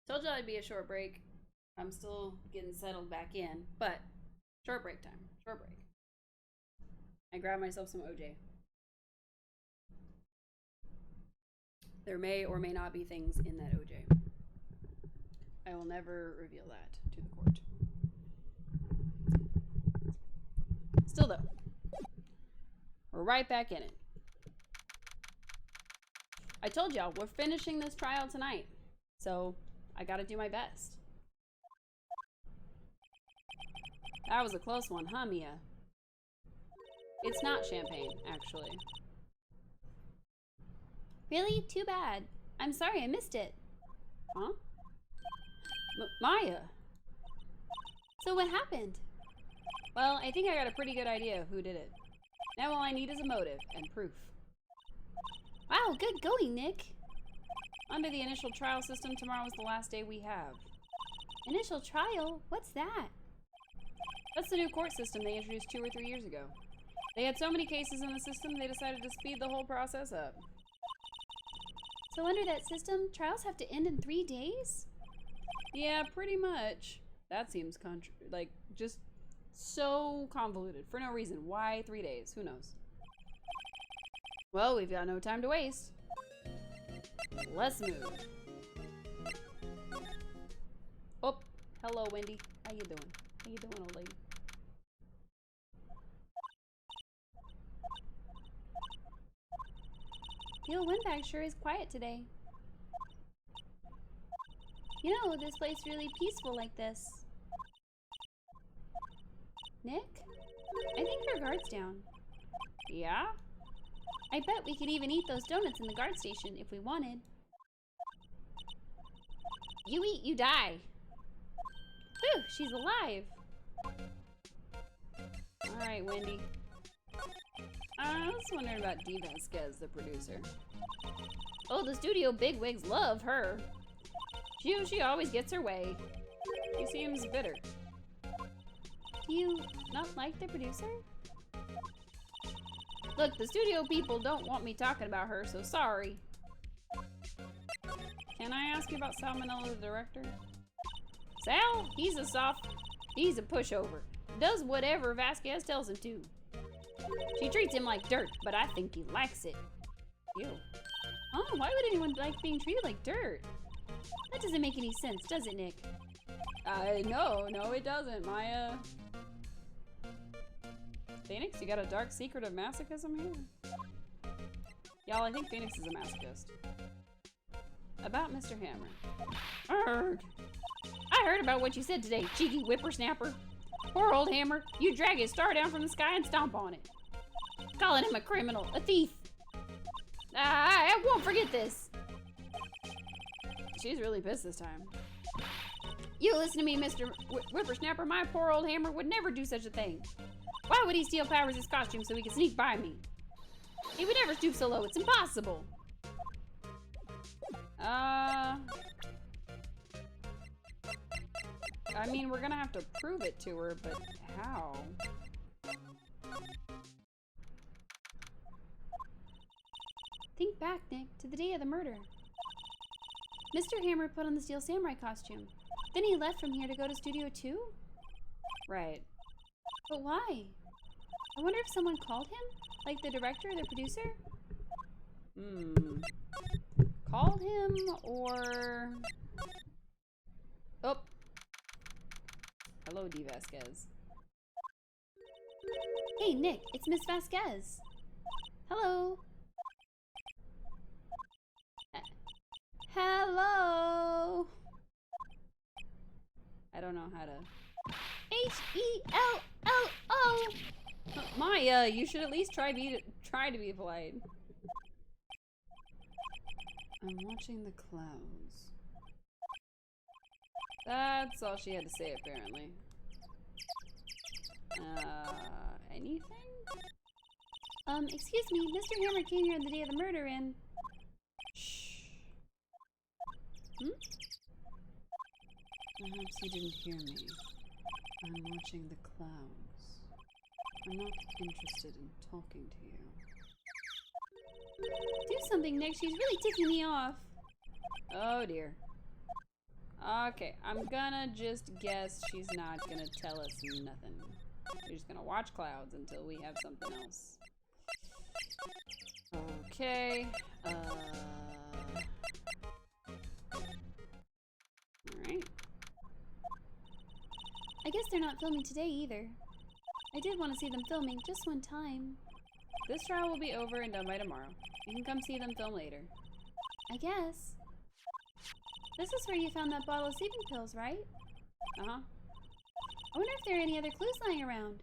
Told you I'd be a short break. I'm still getting settled back in, but short break time. Short break. I grabbed myself some OJ. There may or may not be things in that OJ. I will never reveal that to the court. Still though, we're right back in it. I told y'all, we're finishing this trial tonight, so I gotta do my best. That was a close one, huh, Mia? It's not champagne, actually. Really? Too bad. I'm sorry I missed it. Huh? Maya! So what happened? Well, I think I got a pretty good idea of who did it. Now all I need is a motive and proof. Wow, good going, Nick. Under the initial trial system, tomorrow is the last day we have. Initial trial? What's that? That's the new court system they introduced 2 or 3 years ago. They had so many cases in the system, they decided to speed the whole process up. So under that system, trials have to end in 3 days? Yeah, pretty much. That seems just so convoluted for no reason. Why 3 days? Who knows? Well, we've got no time to waste. Let's move. Oh, hello, Wendy. How you doing? How you doing, old lady? Teal Windbag sure is quiet today. You know, this place really peaceful like this. Nick? I think her guard's down. Yeah? I bet we could even eat those donuts in the guard station if we wanted. You eat, you die. Phew, she's alive. Alright, Wendy. I was wondering about Dee Vasquez, the producer. Oh, the studio bigwigs love her. She always gets her way. She seems bitter. Do you not like the producer? Look, the studio people don't want me talking about her, so sorry. Can I ask you about Salmonella, the director? Sal? He's a pushover. Does whatever Vasquez tells him to. She treats him like dirt, but I think he likes it. Ew. Oh, why would anyone like being treated like dirt? That doesn't make any sense, does it, Nick? No, it doesn't, Maya. Phoenix, you got a dark secret of masochism here? Y'all, I think Phoenix is a masochist. About Mr. Hammer. Arrgh. I heard about what you said today, cheeky whippersnapper. Poor old Hammer, you drag his star down from the sky and stomp on it. Calling him a criminal, a thief. I won't forget this. She's really pissed this time. You listen to me, Mr. Whippersnapper. My poor old Hammer would never do such a thing. Why would he steal Powers' costume so he could sneak by me? He would never stoop so low. It's impossible. I mean, we're gonna have to prove it to her, but how? Think back, Nick, to the day of the murder. Mr. Hammer put on the Steel Samurai costume. Then he left from here to go to Studio 2? Right. But why? I wonder if someone called him? Like the director or the producer? Called him or... Oh. Hello, Dee Vasquez. Hey, Nick, it's Miss Vasquez. Hello. Hello. I don't know how to... H-E-L-L-O. Maya, you should at least try to be polite. I'm watching the clouds. That's all she had to say, apparently. Anything? Excuse me, Mr. Hammer came here on the day of the murder and... Shh. Perhaps you didn't hear me. I'm watching the clouds. I'm not interested in talking to you. Do something, Nick. She's really ticking me off. Oh dear. Okay, I'm gonna just guess she's not gonna tell us nothing. We're just gonna watch clouds until we have something else. Okay. Alright. I guess they're not filming today either. I did want to see them filming just one time. This trial will be over and done by tomorrow. You can come see them film later. I guess. This is where you found that bottle of sleeping pills, right? Uh-huh. I wonder if there are any other clues lying around.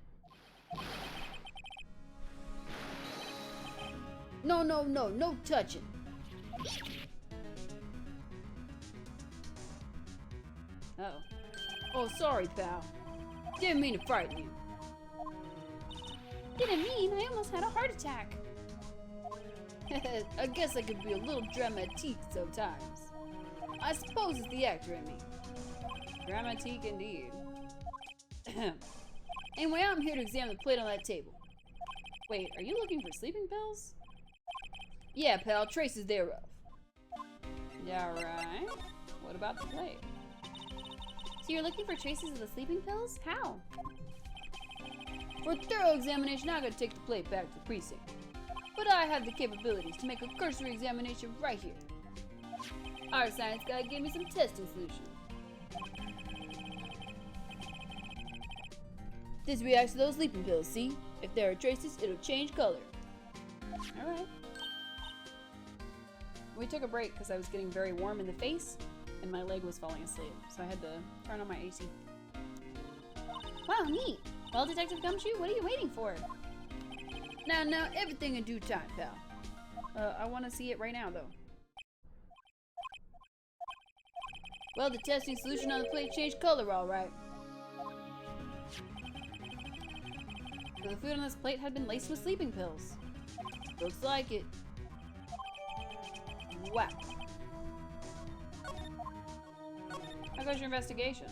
No touching. Uh-oh. Oh, sorry, pal. Didn't mean to frighten you. Didn't mean I almost had a heart attack. I guess I could be a little dramatique sometimes. I suppose it's the actor in me. Dramatique indeed. Anyway, I'm here to examine the plate on that table. Wait, are you looking for sleeping pills? Yeah, pal, traces thereof. Yeah, right. What about the plate? So you're looking for traces of the sleeping pills? How? For a thorough examination, I gotta take the plate back to the precinct. But I have the capabilities to make a cursory examination right here. Our science guy gave me some testing solution. This reacts to those sleeping pills, see? If there are traces, it'll change color. Alright. We took a break because I was getting very warm in the face and my leg was falling asleep, so I had to turn on my AC. Wow, neat. Well, Detective Gumshoe, what are you waiting for? Now, everything in due time, pal. I want to see it right now, though. Well, the testing solution on the plate changed color, all right. So the food on this plate had been laced with sleeping pills. Looks like it. Wow. How goes your investigation?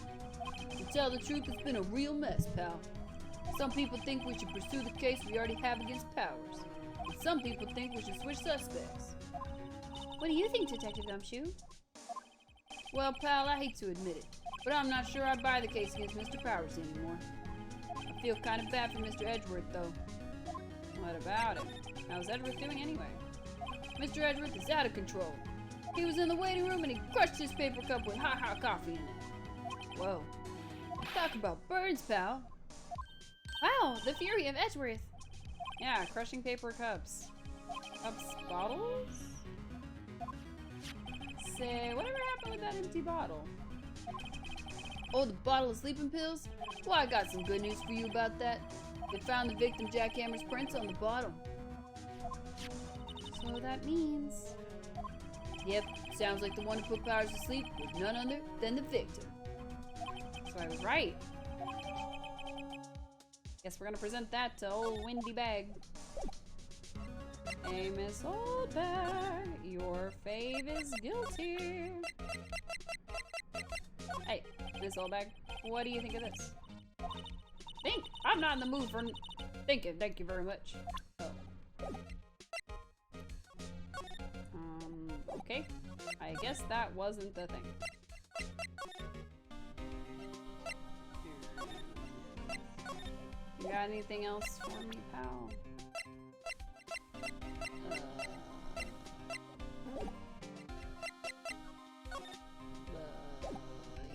To tell the truth, it's been a real mess, pal. Some people think we should pursue the case we already have against Powers. And some people think we should switch suspects. What do you think, Detective Gumshoe? Well, pal, I hate to admit it, but I'm not sure I buy the case against Mr. Powers anymore. I feel kind of bad for Mr. Edgeworth, though. What about it? How's Edward doing anyway? Mr. Edgeworth is out of control. He was in the waiting room and he crushed his paper cup with hot coffee in it. Whoa. Talk about burns, pal. Wow, the fury of Edgeworth. Yeah, crushing paper cups. Cups? Bottles? Say, whatever happened with that empty bottle? Oh, the bottle of sleeping pills? Well, I got some good news for you about that. They found the victim Jackhammer's prints on the bottle. So that means... Yep, sounds like the one who put Powers to sleep was none other than the victim. So I was right. Guess we're gonna present that to old Windy Bag. Hey, Miss Oldbag, your fave is guilty. Hey, Miss Oldbag, what do you think of this? Think? I'm not in the mood for thinking. Thank you very much. Oh. Okay. I guess that wasn't the thing. You got anything else for me, pal?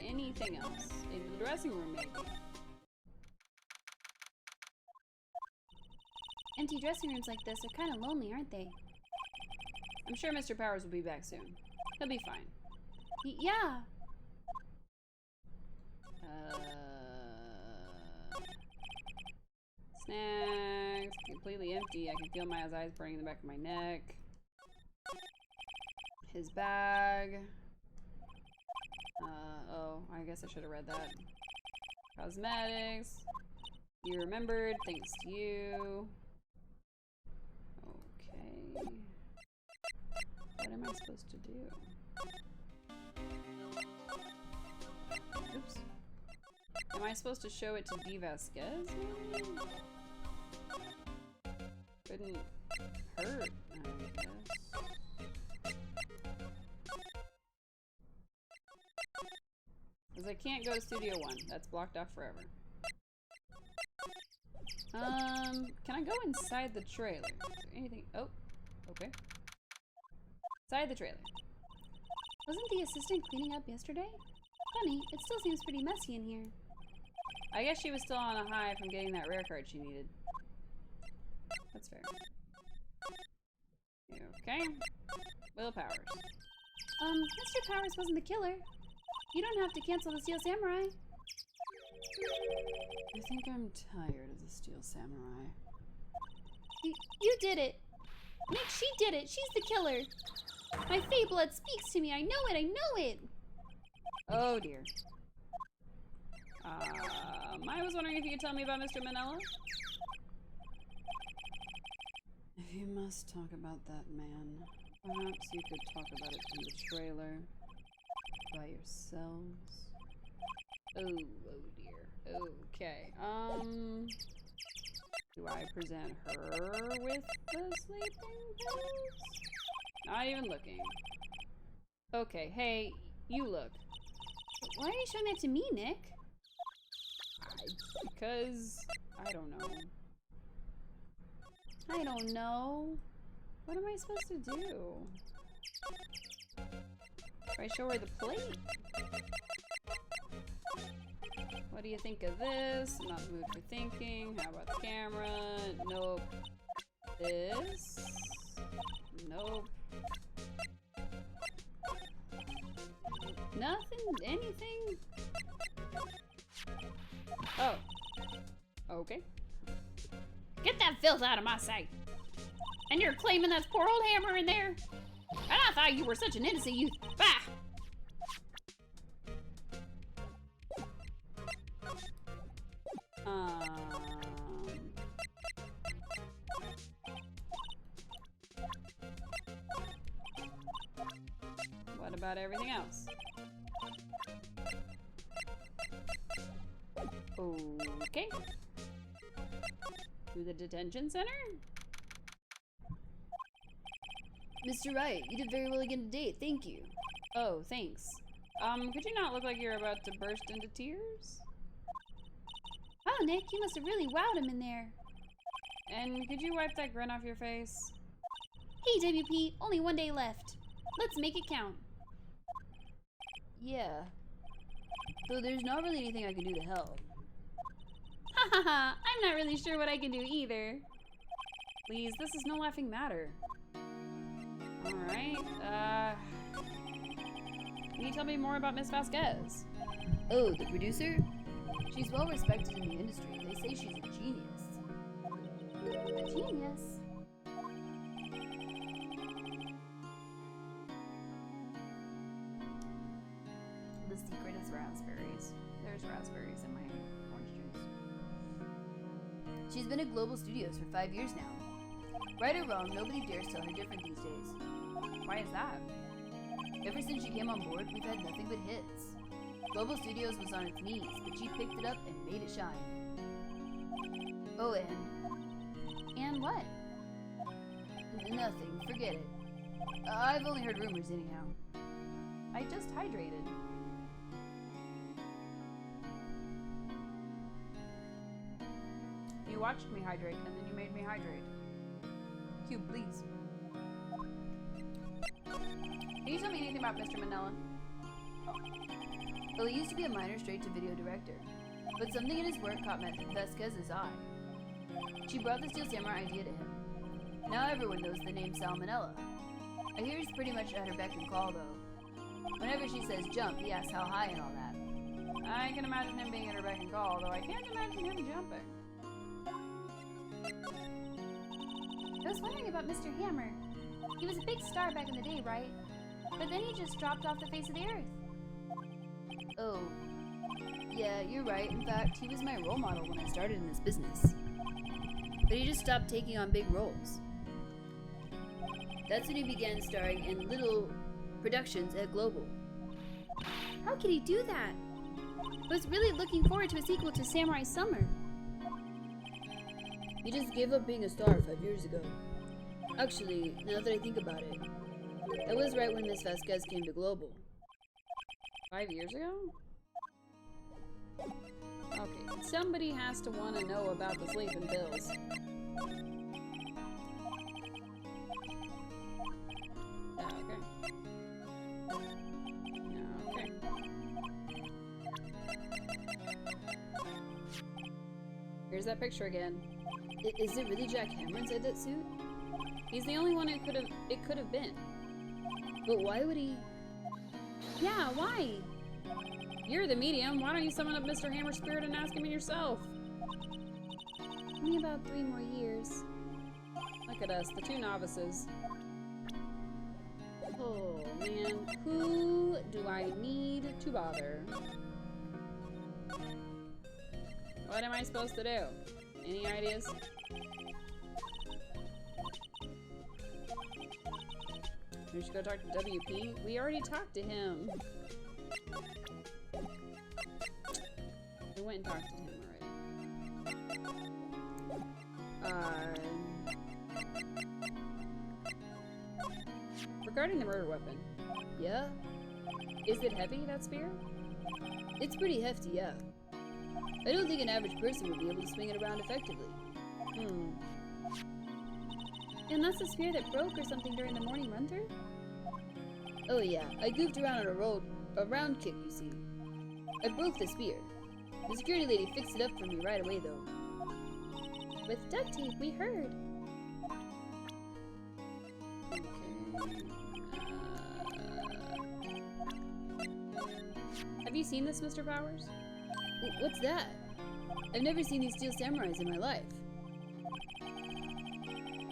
Anything else? In the dressing room, maybe? Empty dressing rooms like this are kind of lonely, aren't they? I'm sure Mr. Powers will be back soon. He'll be fine. Yeah. Snacks. Completely empty. I can feel my eyes burning in the back of my neck. His bag. Oh, I guess I should have read that. Cosmetics. You remembered, thanks to you. Okay. What am I supposed to do? Oops. Am I supposed to show it to D. Vasquez, maybe? Couldn't hurt, I guess. Because I can't go to Studio 1. That's blocked off forever. Can I go inside the trailer? Is there anything? Oh, okay. Inside the trailer. Wasn't the assistant cleaning up yesterday? Funny, it still seems pretty messy in here. I guess she was still on a high from getting that rare card she needed. That's fair. Okay. Will Powers. Mr. Powers wasn't the killer. You don't have to cancel the Steel Samurai. I think I'm tired of the Steel Samurai. You did it. Nick, she did it. She's the killer. My fate blood speaks to me. I know it. I know it. Oh dear. I was wondering if you could tell me about Mr. Manella? If you must talk about that man, perhaps you could talk about it in the trailer. By yourselves. Oh dear. Okay. Do I present her with the sleeping pills? Not even looking. Okay, hey, you look. Why are you showing that to me, Nick? Because I don't know. I don't know. What am I supposed to do? Do I show her the plate? What do you think of this? I'm not in the mood for thinking. How about the camera? Nope. This? Nope. Nothing? Anything? Oh. Okay. Get that filth out of my sight. And you're claiming that's poor old Hammer in there? And I thought you were such an innocent youth. Bah! What about everything else? Okay. To the detention center? Mr. Wright, you did very well again today. Thank you. Oh, thanks. Could you not look like you're about to burst into tears? Wow, Nick, you must have really wowed him in there. And could you wipe that grin off your face? Hey, WP, only one day left. Let's make it count. Yeah. Though there's not really anything I can do to help. Ha ha ha, I'm not really sure what I can do either. Please, this is no laughing matter. Alright, can you tell me more about Miss Vasquez? Oh, the producer? She's well respected in the industry. They say she's a genius. A genius? The secret is raspberries. There's raspberries in my orange juice. She's been at Global Studios for 5 years now. Right or wrong, nobody dares tell her different these days. Why is that? Ever since she came on board, we've had nothing but hits. Global Studios was on its knees, but she picked it up and made it shine. Oh, And what? nothing. Forget it. I've only heard rumors anyhow. I just hydrated. You watched me hydrate, and then you made me hydrate. Cube, please. Can you tell me anything about Mr. Manella? Well, he used to be a minor straight-to-video director, but something in his work caught Vasquez's eye. She brought the Steel Samurai idea to him. Now everyone knows the name Salmonella. I hear he's pretty much at her beck and call, though. Whenever she says jump, he asks how high and all that. I can imagine him being at her beck and call, though I can't imagine him jumping. I was wondering about Mr. Hammer. He was a big star back in the day, right? But then he just dropped off the face of the earth. Oh, yeah, you're right. In fact, he was my role model when I started in this business. But he just stopped taking on big roles. That's when he began starring in little productions at Global. How could he do that? I was really looking forward to a sequel to Samurai Summer. He just gave up being a star 5 years ago. Actually, now that I think about it, that was right when Miss Vasquez came to Global. 5 years ago? Okay, somebody has to want to know about the sleeping pills. Okay. Okay. Here's that picture again. Is it really Jack Hammer inside that suit? He's the only one it could have been. But why would he? Yeah, why? You're the medium. Why don't you summon up Mr. Hammer Spirit and ask him in yourself? Only about 3 more years. Look at us, the two novices. Oh man, who do I need to bother? What am I supposed to do? Any ideas? We should go talk to WP. We already talked to him. We went and talked to him already. Regarding the murder weapon. Yeah? Is it heavy, that spear? It's pretty hefty, yeah. I don't think an average person would be able to swing it around effectively. Unless the spear that broke or something during the morning run through? Oh yeah, I goofed around on a round kick, you see. I broke the spear. The security lady fixed it up for me right away, though. With duct tape, we heard. Have you seen this, Mr. Powers? What's that? I've never seen these Steel Samurais in my life.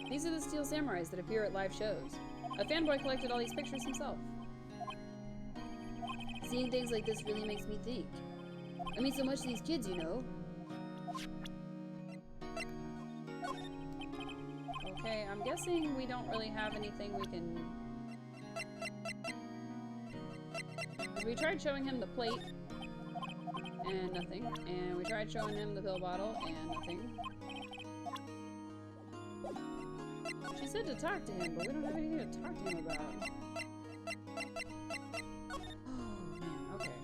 These are the Steel Samurais that appear at live shows. A fanboy collected all these pictures himself. Seeing things like this really makes me think. I mean so much to these kids, you know. Okay, I'm guessing we don't really have anything we can... We tried showing him the plate, and nothing. And we tried showing him the pill bottle, and nothing. She said to talk to him, but we don't have anything to talk to him about. Oh, man, okay.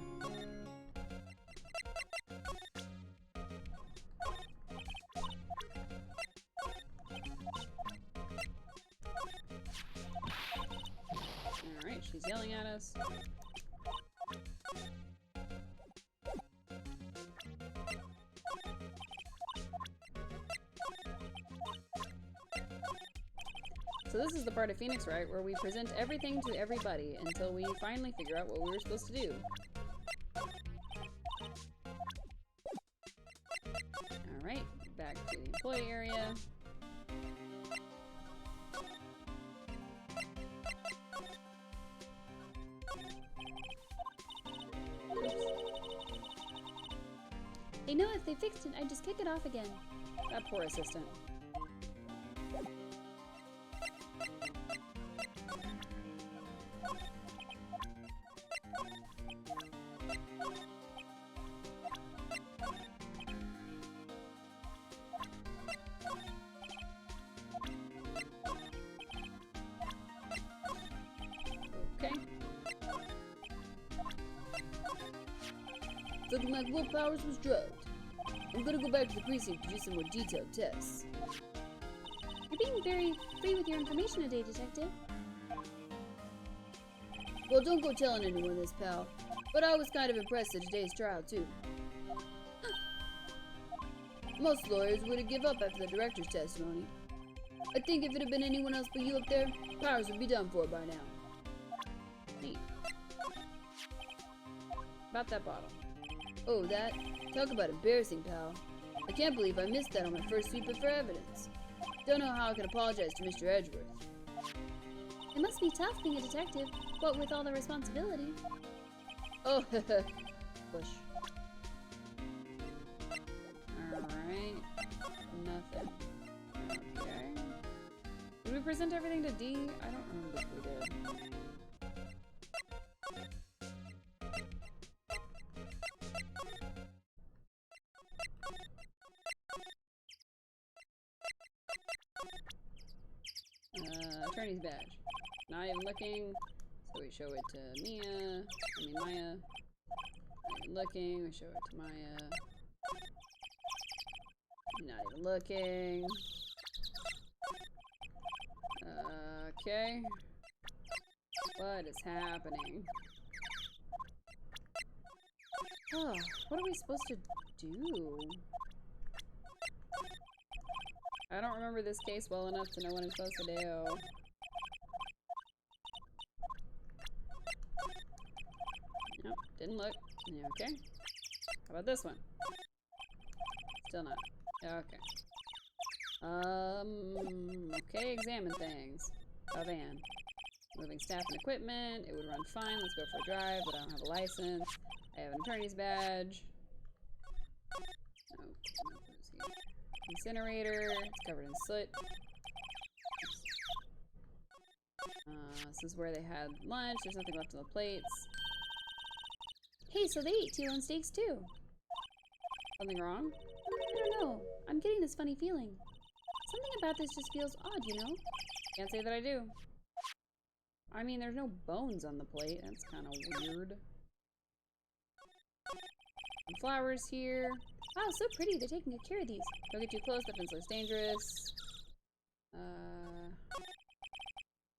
Alright, she's yelling at us. So this is the part of Phoenix Wright where we present everything to everybody until we finally figure out what we were supposed to do. Alright, back to the employee area. They know if they fixed it, I'd just kick it off again. That poor assistant. Okay. Looking like Wolf Powers was drugged. I'm gonna go back to the precinct to do some more detailed tests. You're being very free with your information today, Detective. Well, don't go telling anyone this, pal. But I was kind of impressed at today's trial, too. Most lawyers would have given up after the director's testimony. I think if it had been anyone else but you up there, Powers would be done for by now. Neat. About that bottle. Oh, that? Talk about embarrassing, pal. I can't believe I missed that on my first sweep for evidence. Don't know how I can apologize to Mr. Edgeworth. It must be tough being a detective, what with all the responsibility. Oh, push. Alright. Nothing. Okay. Did we present everything to D? I don't remember if we did. Attorney's badge. Not even looking. So we show it to Maya. Looking, we show it to Maya. Not even looking. Okay. What is happening? Oh, what are we supposed to do? I don't remember this case well enough to know what I'm supposed to do. Nope, didn't look. Yeah, okay. How about this one? Still not. Okay. Okay, examine things. A van. Moving staff and equipment. It would run fine. Let's go for a drive, but I don't have a license. I have an attorney's badge. Oh, incinerator. It's covered in soot. This is where they had lunch. There's nothing left on the plates. Hey, so they ate T-bone steaks too. Something wrong? I don't know. I'm getting this funny feeling. Something about this just feels odd, you know? Can't say that I do. I mean, there's no bones on the plate. That's kind of weird. Some flowers here. Wow, so pretty. They're taking good care of these. Don't get too close. That fence looks dangerous.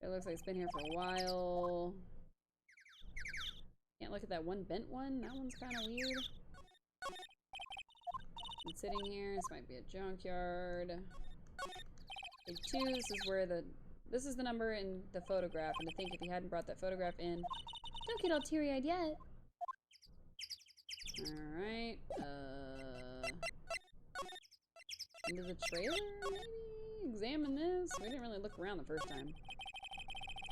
It looks like it's been here for a while. Can't look at that one bent one. That one's kind of weird. I'm sitting here. This might be a junkyard. Big 2. This is where this is the number in the photograph. And to think if he hadn't brought that photograph in. Don't get all teary-eyed yet. Alright. Into the trailer, maybe? Examine this. We didn't really look around the first time.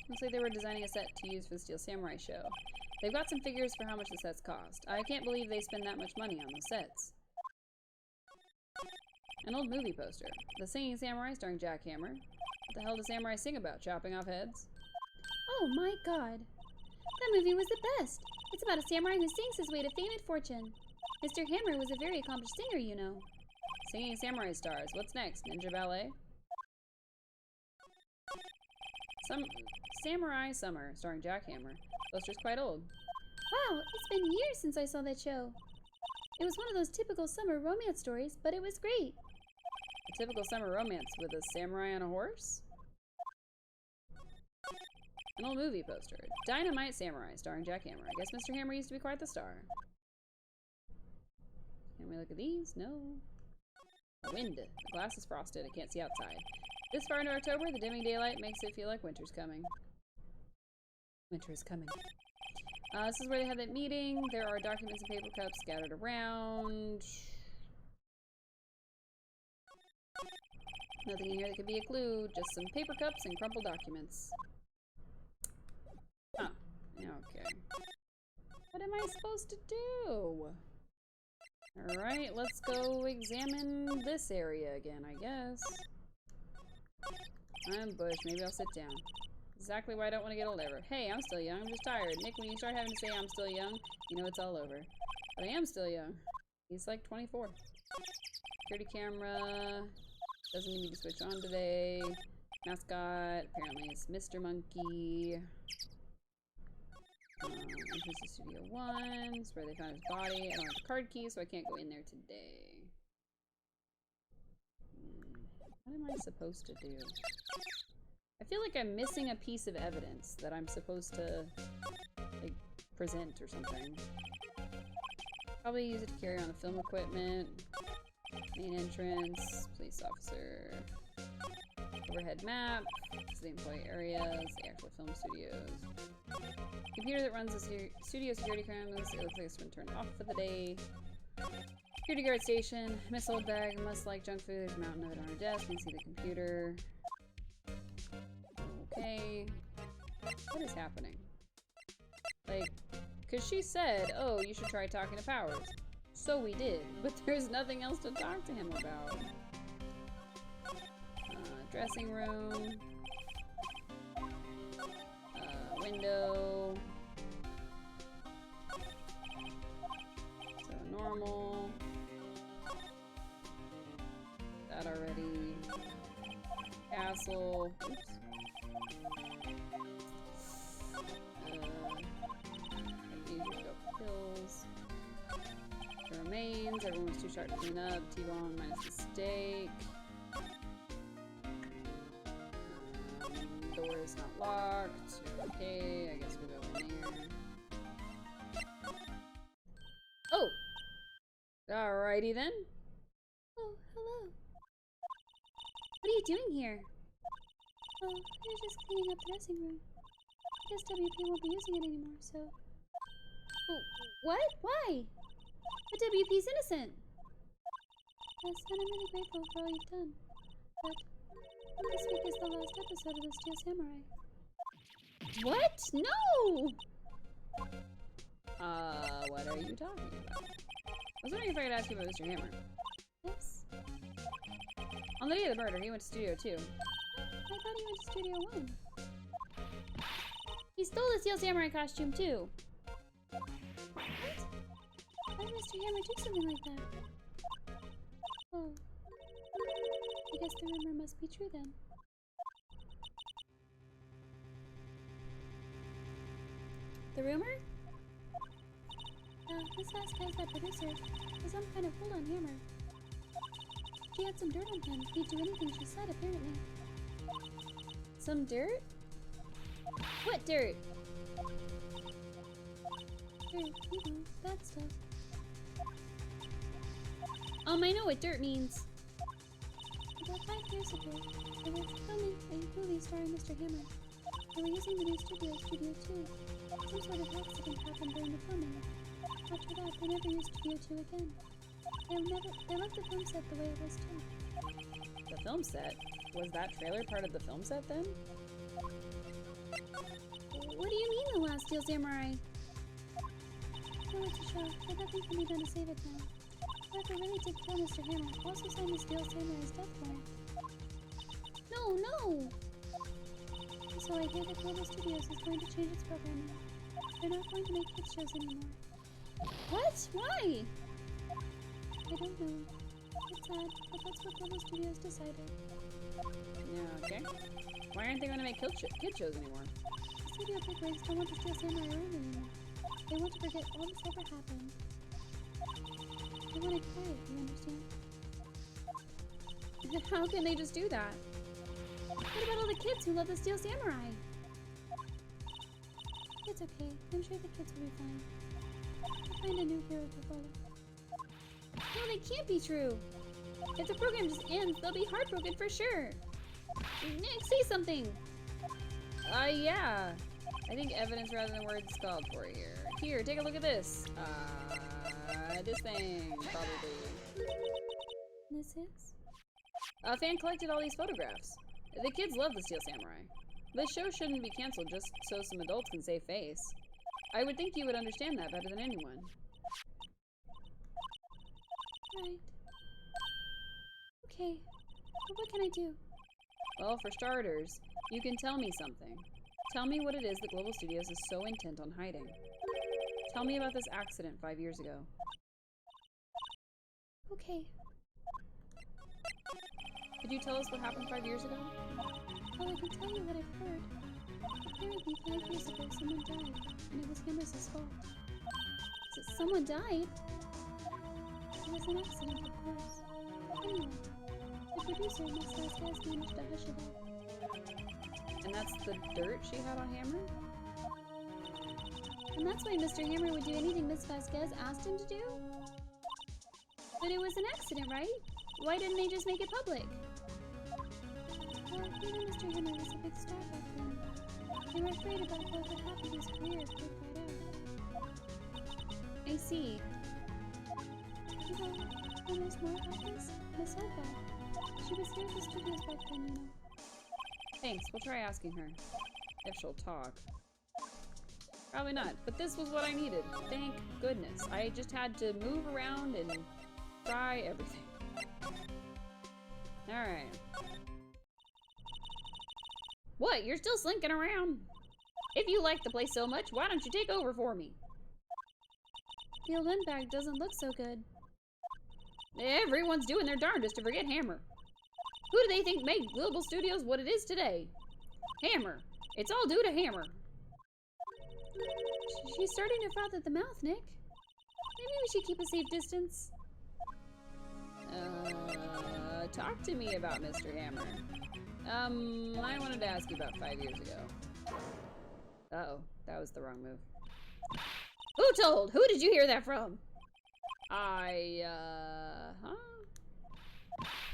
Looks like they were designing a set to use for the Steel Samurai show. They've got some figures for how much the sets cost. I can't believe they spend that much money on the sets. An old movie poster. The Singing Samurai starring Jack Hammer. What the hell does Samurai sing about? Chopping off heads? Oh my god. That movie was the best. It's about a samurai who sings his way to fame and fortune. Mr. Hammer was a very accomplished singer, you know. Singing Samurai stars. What's next? Ninja Ballet? Samurai Summer, starring Jack Hammer. Poster's quite old. Wow, it's been years since I saw that show. It was one of those typical summer romance stories, but it was great. A typical summer romance with a samurai on a horse? An old movie poster. Dynamite Samurai, starring Jack Hammer. I guess Mr. Hammer used to be quite the star. Can we look at these? No. Wind. The glass is frosted. I can't see outside. This far into October, the dimming daylight makes it feel like winter's coming. Winter is coming. This is where they had that meeting. There are documents and paper cups scattered around. Nothing in here that could be a clue. Just some paper cups and crumpled documents. Oh, okay. What am I supposed to do? Alright, let's go examine this area again, I guess. I'm Bush. Maybe I'll sit down. Exactly why I don't want to get old ever. Hey, I'm still young. I'm just tired. Nick, when you start having to say I'm still young, you know it's all over. But I am still young. He's like 24. Security camera. Doesn't need me to switch on today. Mascot. Apparently it's Mr. Monkey. Entrance to Studio 1. It's where they found his body. I don't have the card key, so I can't go in there today. What am I supposed to do? I feel like I'm missing a piece of evidence that I'm supposed to, like, present or something. Probably use it to carry on the film equipment. Main entrance. Police officer. Overhead map. This is the employee areas. The actual film studios. Computer that runs the studio security cameras. It looks like it's been turned off for the day. Security guard station. Miss Old Bag. Must like junk food. There's a mountain of it on her desk. You can see the computer. Okay. What is happening? Like, because she said, oh, you should try talking to Powers. So we did. But there's nothing else to talk to him about. Dressing room. Window. So normal. That already. Castle. Oops. Pills. Extra remains. Everyone was too sharp to clean up. T-bone minus the steak. Door is not locked. Okay, I guess we'll go in there. Oh! Alrighty then. Oh, hello. What are you doing here? Oh, you're just cleaning up the dressing room. I guess WP won't be using it anymore, so... Oh, what? Why? But WP's innocent! Yes, and I'm really grateful for all you've done. But this week is the last episode of the Steel Samurai. What? No! What are you talking about? I was wondering if I could ask you about Mr. Hammer. Yes? On the day of the murder, he went to Studio 2. I thought he went to Studio 1. He stole the Steel Samurai costume, too. What? Why would Mr. Hammer do something like that? Oh. I guess the rumor must be true then. The rumor? Miss Vasquez, that producer, has some kind of hold on Hammer. She had some dirt on him. He'd do anything she said, apparently. Some dirt? What dirt? Dirt, you know, that stuff. I know what dirt means. About 5 years ago, they were filming a movie starring Mr. Hammer. They were using the new studio, Studio 2. Some sort of accident happened during the filming. After that, they never used Studio 2 again. They left the film set the way it was too. The film set? Was that trailer part of the film set then? What do you mean, The Last Steel Samurai? No, it's a show, but nothing can be done to save it now. Whoever really did kill Mr. Hammer also signed the Steel Samurai's death warrant. No! So I hear that Global Studios is going to change its programming. They're not going to make kids shows anymore. What? Why? I don't know. It's sad, but that's what Global Studios decided. Yeah, okay. Why aren't they going to make kid shows anymore? The studio bigwigs don't want to Steel Samurai around anymore. They want to forget all this ever happened. They want it quiet, you understand? How can they just do that? What about all the kids who love the Steel Samurai? It's okay. I'm sure the kids will be fine. I'll find a new hero to follow. No, they can't be true. If the program just ends, they'll be heartbroken for sure. Nick, say something. Yeah. I think evidence rather than words is called for here. Here, take a look at this. This thing, probably. This is? A fan collected all these photographs. The kids love the Steel Samurai. This show shouldn't be canceled just so some adults can save face. I would think you would understand that better than anyone. Right. Okay. But what can I do? Well, for starters, you can tell me something. Tell me what it is that Global Studios is so intent on hiding. Tell me about this accident 5 years ago. Okay. Could you tell us what happened 5 years ago? Well, I can tell you what I've heard. Apparently 5 years ago someone died, and it was Hammer's fault. So someone died? It was an accident, of course. Anyway, the producer, Miss Vasquez, managed to hush it up. And that's the dirt she had on Hammer? And that's why Mr. Hammer would do anything Miss Vasquez asked him to do? But it was an accident, right? Why didn't they just make it public? Well, you know Mr. Hammer was a big star back then. They were afraid about what would happen to his career if it got out. I see. You know, when there's more about this, Miss Olga. She was here at the studios back then, you know. Thanks, we'll try asking her. If she'll talk. Probably not, but this was what I needed. Thank goodness. I just had to move around and try everything. Alright. What? You're still slinking around? If you like the place so much, why don't you take over for me? The old windbag doesn't look so good. Everyone's doing their darndest to forget Hammer. Who do they think made Global Studios what it is today? Hammer. It's all due to Hammer. She's starting to froth at the mouth, Nick. Maybe we should keep a safe distance. Talk to me about Mr. Hammer. I wanted to ask you about 5 years ago. Uh-oh, that was the wrong move. Who told? Who did you hear that from? Huh?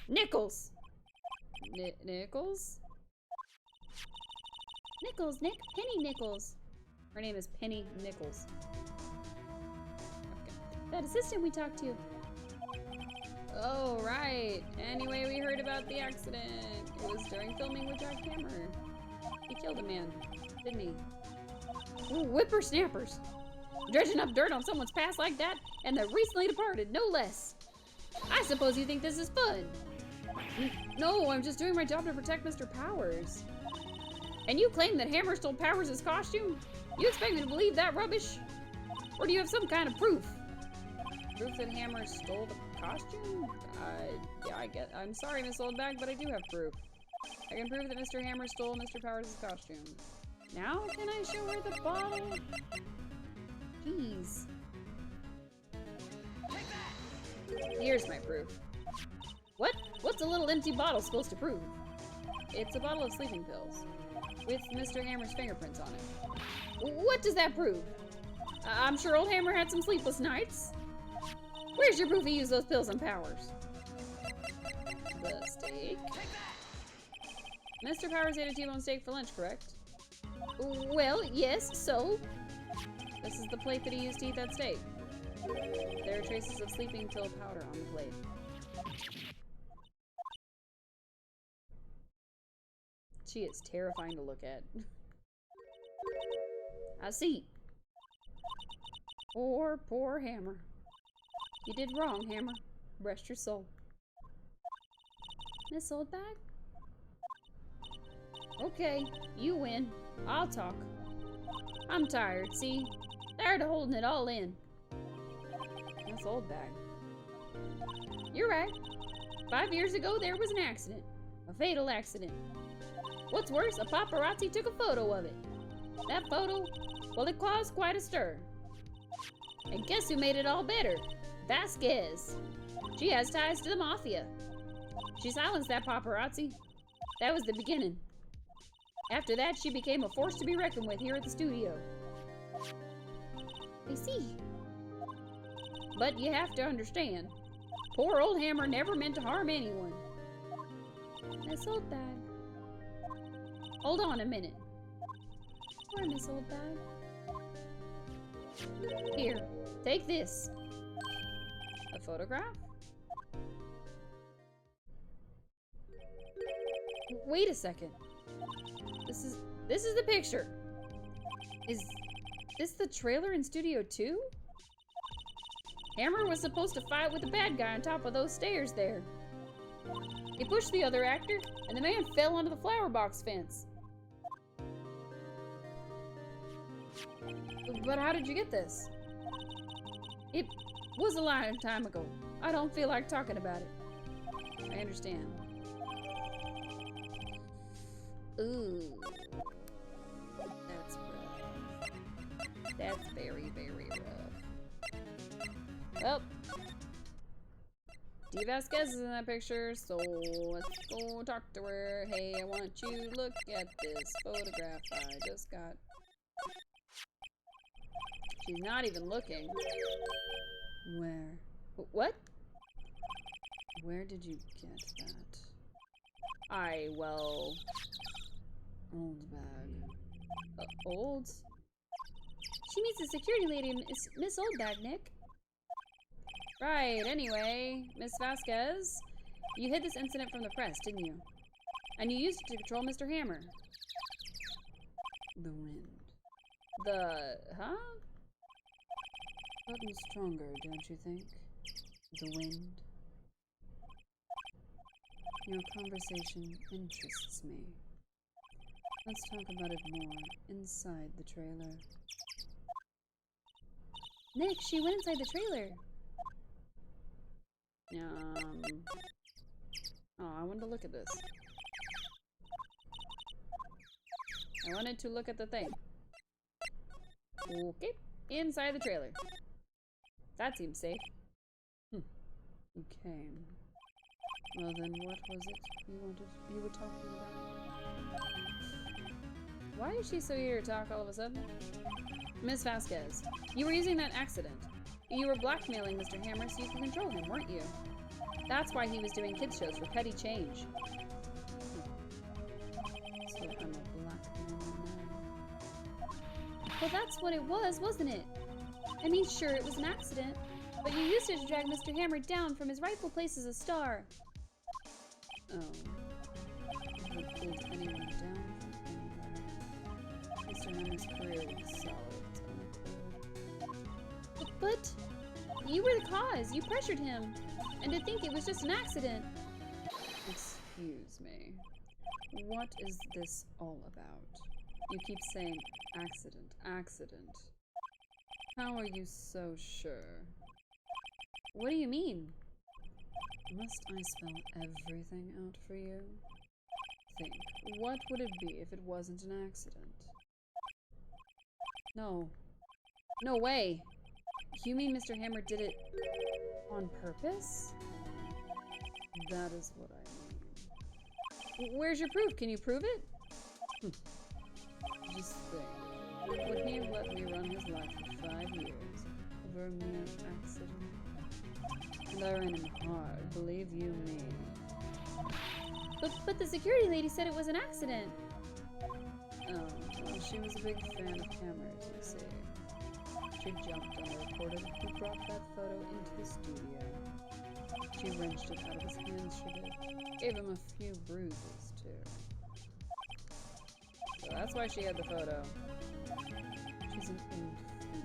Nichols! Nichols? Nichols, Nick. Penny Nichols. Her name is Penny Nichols. That assistant we talked to. Oh, right. Anyway, we heard about the accident. It was during filming with Jack Hammer. He killed a man, didn't he? Ooh, whippersnappers. Dredging up dirt on someone's past like that, and the recently departed, no less. I suppose you think this is fun. No, I'm just doing my job to protect Mr. Powers. And you claim that Hammer stole Powers' costume? You expect me to believe that rubbish? Or do you have some kind of proof? Proof that Hammer stole the costume? Yeah, I get. I'm sorry, Miss Oldbag, but I do have proof. I can prove that Mr. Hammer stole Mr. Powers' costume. Now can I show her the bottle? Jeez. Here's my proof. What? What's a little empty bottle supposed to prove? It's a bottle of sleeping pills with Mr. Hammer's fingerprints on it. What does that prove? I'm sure old Hammer had some sleepless nights. Where's your proof he used those pills on Powers? The steak? Mr. Powers ate a T-bone steak for lunch, correct? Well, yes, so? This is the plate that he used to eat that steak. There are traces of sleeping pill powder on the plate. She is terrifying to look at. I see. Poor Hammer. You did wrong, Hammer. Rest your soul. Miss Oldbag? Okay, you win. I'll talk. I'm tired, see? Tired of holding it all in. Miss Oldbag. You're right. 5 years ago, there was an accident. A fatal accident. What's worse, a paparazzi took a photo of it. That photo, well, it caused quite a stir. And guess who made it all better? Vasquez. She has ties to the mafia. She silenced that paparazzi. That was the beginning. After that, she became a force to be reckoned with here at the studio. I see. But you have to understand, poor old Hammer never meant to harm anyone. Miss Oldbag. Hold on a minute. Poor Miss Oldbag. Here, take this. A photograph? Wait a second. This is the picture. Is this the trailer in Studio 2? Hammer was supposed to fight with the bad guy on top of those stairs there. He pushed the other actor, and the man fell onto the flower box fence. But how did you get this? It was a long time ago. I don't feel like talking about it. I understand. Ooh. That's rough. That's very, very rough. Well, Dee Vasquez is in that picture, so let's go talk to her. Hey, I want you to look at this photograph I just got. She's not even looking. Where? What? Where did you get that? Well... Oldbag. Old? She meets the security lady, Miss Oldbag, Nick. Right, anyway, Miss Vasquez, you hid this incident from the press, didn't you? And you used it to control Mr. Hammer. The wind. Huh? Gotten stronger, don't you think? The wind. Your conversation interests me. Let's talk about it more inside the trailer. Nick, she went inside the trailer. Oh, I wanted to look at this. I wanted to look at the thing. Okay, inside the trailer. That seems safe. Okay. Well then, what was it you were talking about? Why is she so eager to talk all of a sudden? Miss Vasquez, you were using that accident. You were blackmailing Mr. Hammer so you could control him, weren't you? That's why he was doing kids shows for petty change. So I'm a blackmailer now. Well, that's what it was, wasn't it? I mean, sure, it was an accident, but you used it to drag Mr. Hammer down from his rightful place as a star. Oh. I haven't pulled anyone down from anywhere. Mr. Hammer's career was solid. It's unclear. But you were the cause. You pressured him. And to think it was just an accident. Excuse me. What is this all about? You keep saying accident, accident. How are you so sure? What do you mean? Must I spell everything out for you? Think, what would it be if it wasn't an accident? No. No way! You mean Mr. Hammer did it on purpose? That is what I mean. Where's your proof? Can you prove it? Just think. Would he have let me run his life for 5 years over a mere accident? And I ran him hard, believe you me. But the security lady said it was an accident. Oh, well, she was a big fan of Hammer's, you see. She jumped on the reporter who brought that photo into the studio. She wrenched it out of his hands, she did. Gave him a few bruises, too. So that's why she had the photo. She's an old fool.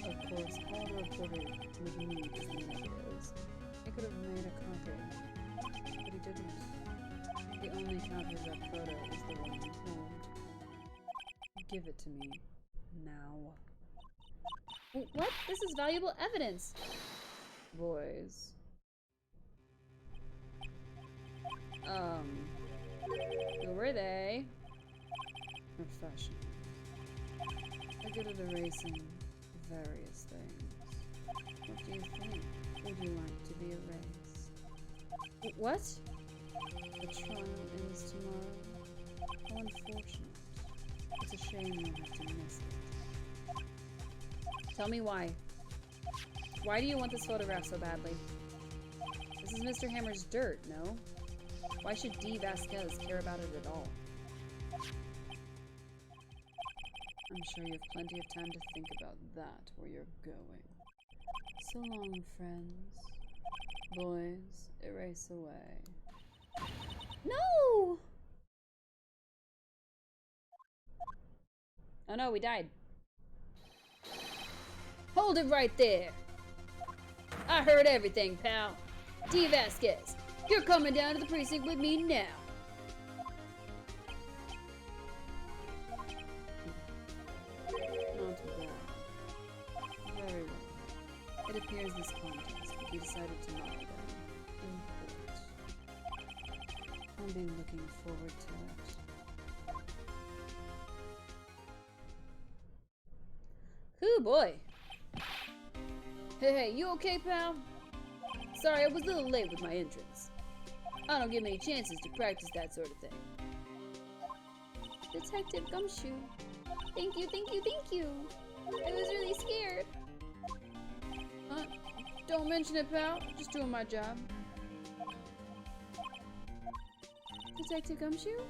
Of course, all the reporter would need is the negatives. He could have made a copy, but he didn't. The only copy of that photo is the one you hold. Give it to me. Now. What? This is valuable evidence. Boys. Who were they? Professional. They're good at erasing various things. What do you think? Would you like to be erased? What? The trial ends tomorrow. How unfortunate. It's a shame you'll have to miss it. Tell me why. Why do you want this photograph so badly? This is Mr. Hammer's dirt, no? Why should D. Vasquez care about it at all? I'm sure you have plenty of time to think about that where you're going. So long, friends. Boys, erase away. No! Oh no, we died. Hold it right there! I heard everything, pal. D. Vasquez, you're coming down to the precinct with me now. Not bad. Very well. It appears this contest will be decided tomorrow then, in court. I'll be looking forward to it. Ooh boy. Hey, you okay, pal? Sorry, I was a little late with my entrance. I don't get many chances to practice that sort of thing. Detective Gumshoe. Thank you, thank you, thank you. I was really scared. Don't mention it, pal. Just doing my job. Detective Gumshoe?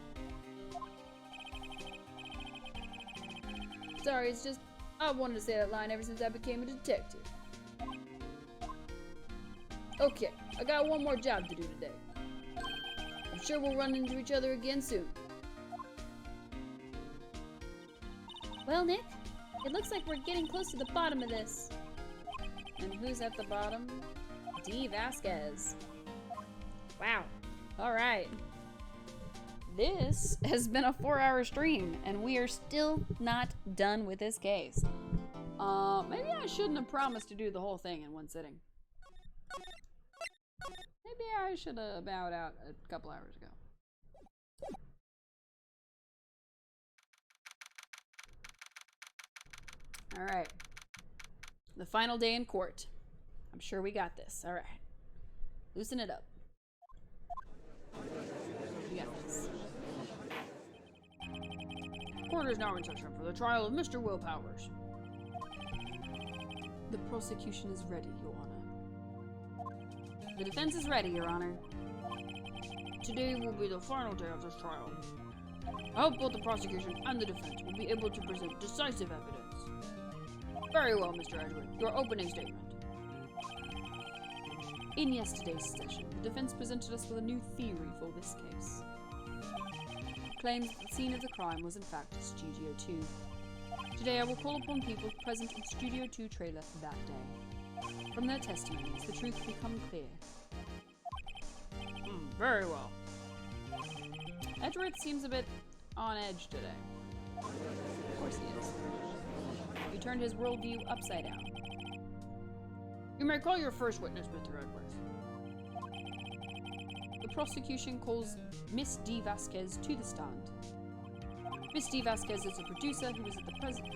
Sorry, it's just I wanted to say that line ever since I became a detective. Okay, I got one more job to do today. I'm sure we'll run into each other again soon. Well, Nick, it looks like we're getting close to the bottom of this. And who's at the bottom? D. Vasquez. Wow. Alright. This has been a 4-hour stream, and we are still not done with this case. Maybe I shouldn't have promised to do the whole thing in one sitting. Maybe I should have bowed out a couple hours ago. Alright. The final day in court. I'm sure we got this. All right. Loosen it up. We got this. Court is now in session for the trial of Mr. Will Powers. The prosecution is ready, Your Honor. The defense is ready, Your Honor. Today will be the final day of this trial. I hope both the prosecution and the defense will be able to present decisive evidence. Very well, Mr. Edward. Your opening statement. In yesterday's session, the defense presented us with a new theory for this case. It claims that the scene of the crime was in fact Studio 2. Today I will call upon people present in Studio 2 trailer that day. From their testimonies, the truth will become clear. Very well. Edgeworth seems a bit on edge today. Of course he is. You turned his worldview upside down. You may call your first witness, Mr. Edwards. The prosecution calls Miss D. Vasquez to the stand. Miss D. Vasquez is a producer who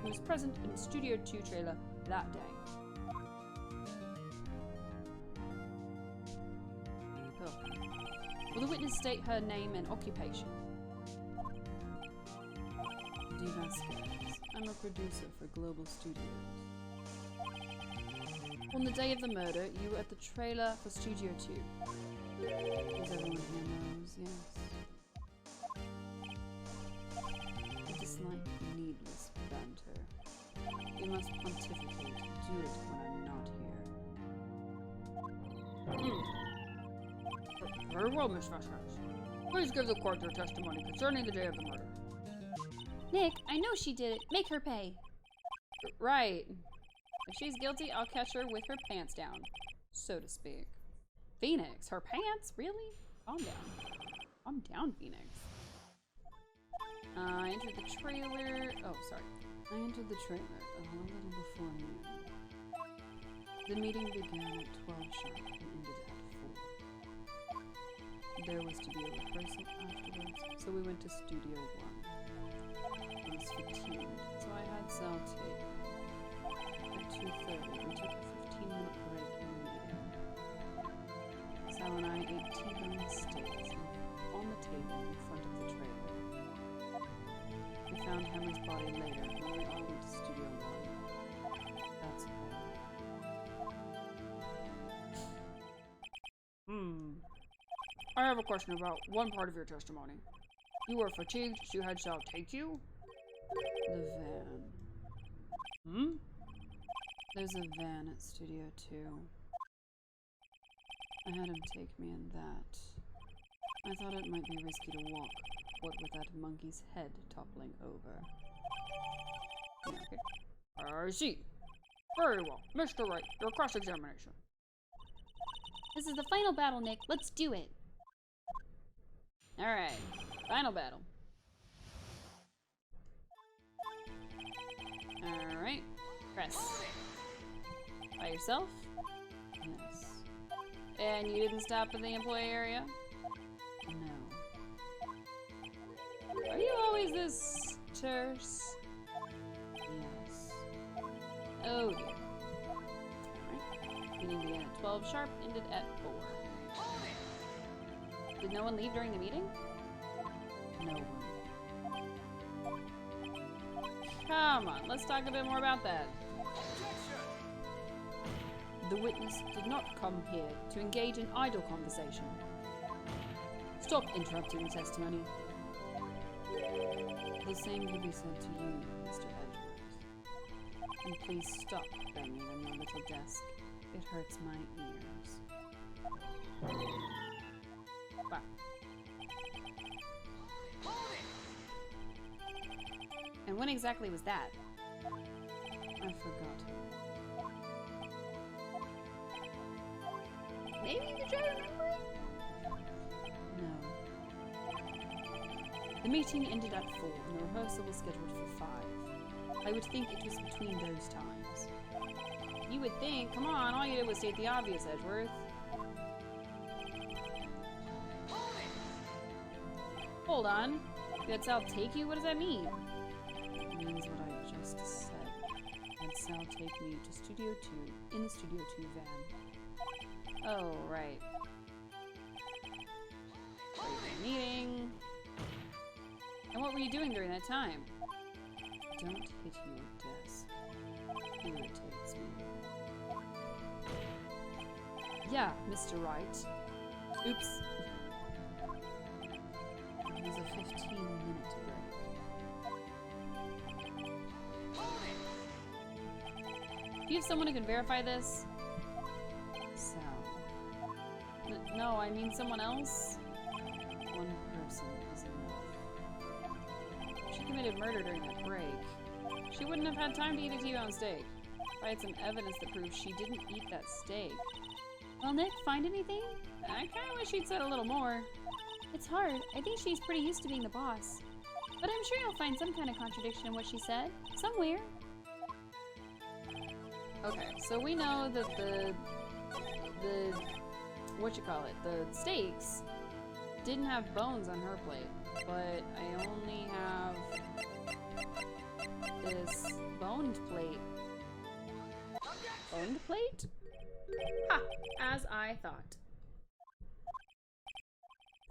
was present in the Studio 2 trailer that day. Oh. Will the witness state her name and occupation? D. Vasquez. I'm a producer for Global Studios. On the day of the murder, you were at the trailer for Studio 2. As everyone here knows, yes. I dislike needless banter. You must pontificate. Do it when I'm not here. Very well, Miss Vasquez. Please give the court your testimony concerning the day of the murder. Nick, I know she did it. Make her pay. Right. If she's guilty, I'll catch her with her pants down, so to speak. Phoenix, her pants? Really? Calm down. Calm down, Phoenix. I entered the trailer. Oh, sorry. I entered the trailer a little before noon. The meeting began at 12 sharp and ended at 4. There was to be a rehearsal afterwards, so we went to Studio 1. I was fatigued, so I had cell tape. At 2:30, we took a 15-minute break in the meeting. Sal and I ate T-bone steaks on the table in front of the trailer. We found Hammer's body later when we all went to Studio 1. That's all. I have a question about one part of your testimony. You were fatigued, so you had Sal take you? The van. There's a van at Studio 2. I had him take me in that. I thought it might be risky to walk, what with that monkey's head toppling over. Okay. I see. Very well. Mr. Wright, your cross-examination. This is the final battle, Nick. Let's do it. Alright. Final battle. Alright. Press. By yourself? Yes. And you didn't stop in the employee area? No. Are you always this terse? Yes. Oh dear. Alright. Meeting began at 12 sharp, ended at 4. Did no one leave during the meeting? No one. Come on, let's talk a bit more about that. The witness did not come here to engage in idle conversation. Stop interrupting the testimony. The same could be said to you, Mr. Edgeworth. And please stop banging on your little desk. It hurts my ears. Wow. And when exactly was that? I forgot. Maybe you could try to remember it? No. The meeting ended at 4 and the rehearsal was scheduled for 5. I would think it was between those times. You would think, come on, all you did was state the obvious, Edgeworth. Hold on. That's I'll take you? What does that mean? It means what I just said. And Sal take me to Studio 2 in the Studio 2 van. Oh, right. Meeting. And what were you doing during that time? Don't hit your desk. Irritates me. Yeah, Mr. Wright. Oops. It was a 15-minute break. Do you have someone who can verify this? Sal. No, I mean someone else? One person is enough. She committed murder during that break. She wouldn't have had time to eat a T-bone steak. If I had some evidence that proves she didn't eat that steak. Well, Nick, find anything? I kinda wish she'd said a little more. It's hard. I think she's pretty used to being the boss. But I'm sure you'll find some kind of contradiction in what she said. Somewhere. Okay, so we know that the the steaks didn't have bones on her plate, but I only have this boned plate. Boned plate? Ha! As I thought.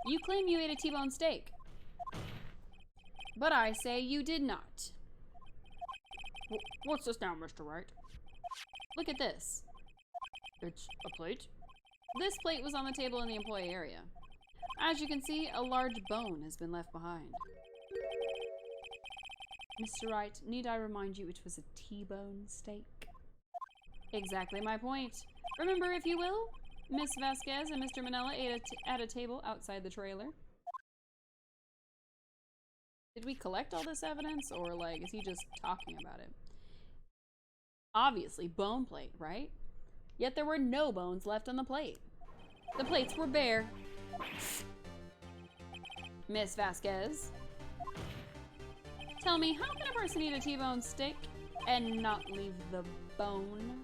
You claim you ate a T-bone steak, but I say you did not. What's this now, Mr. Wright? Look at this. It's a plate? This plate was on the table in the employee area. As you can see, a large bone has been left behind. Mr. Wright, need I remind you it was a T-bone steak? Exactly my point. Remember, if you will, Miss Vasquez and Mr. Manella ate at a table outside the trailer. Did we collect all this evidence, or, like, is he just talking about it? Obviously, bone plate, right? Yet there were no bones left on the plate. The plates were bare. Miss Vasquez, tell me, how can a person eat a T-bone steak and not leave the bone?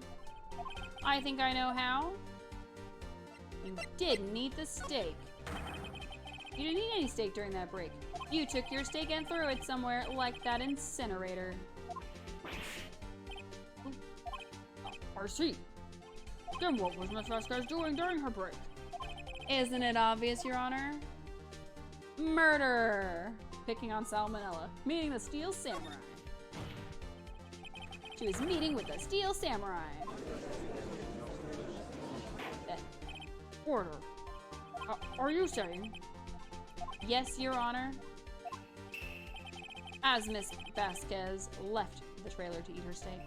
I think I know how. You didn't eat the steak. You didn't eat any steak during that break. You took your steak and threw it somewhere, like that incinerator. I see. Then what was Miss Vasquez doing during her break? Isn't it obvious, Your Honor? Murder! Picking on Salmonella. Meeting the Steel Samurai. She was meeting with the Steel Samurai. Order. Are you saying? Yes, Your Honor. As Miss Vasquez left the trailer to eat her steak,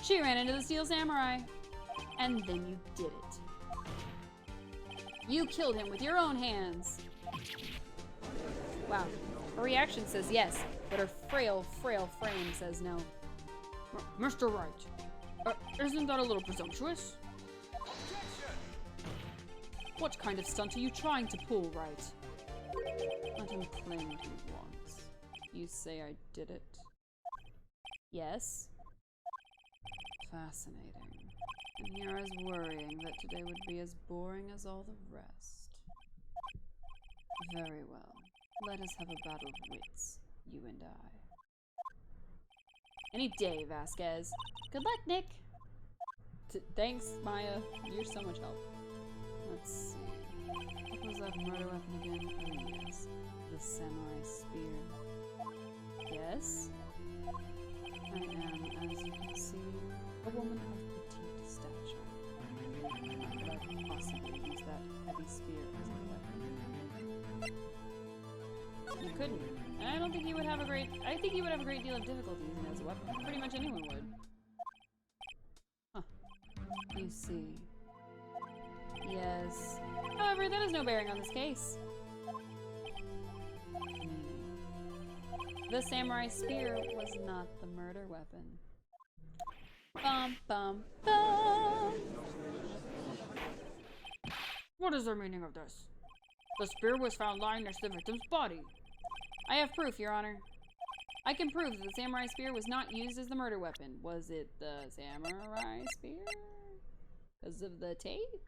she ran into the Steel Samurai. And then you did it. You killed him with your own hands. Wow. Her reaction says yes, but her frail frame says no. Mr. Wright, isn't that a little presumptuous? What kind of stunt are you trying to pull, Wright? Let him claim what he wants. You say I did it? Yes. Fascinating. And here I was worrying that today would be as boring as all the rest. Very well. Let us have a battle of wits, you and I. Any day, Vasquez. Good luck, Nick. Thanks, Maya. You're so much help. Let's see. What was that murder weapon again? Oh, yes. The samurai spear. Yes? I am, as you can see, a woman of petite stature. I could possibly use that heavy spear as a weapon. You couldn't. I don't think you would have a great... I think you would have a great deal of difficulty using it as a weapon. Pretty much anyone would. Huh. You see. Yes. However, that has no bearing on this case. The samurai spear was not the murder weapon. Bum, bum, bum! What is the meaning of this? The spear was found lying next to the victim's body. I have proof, Your Honor. I can prove that the samurai spear was not used as the murder weapon. Was it the samurai spear? Because of the tape?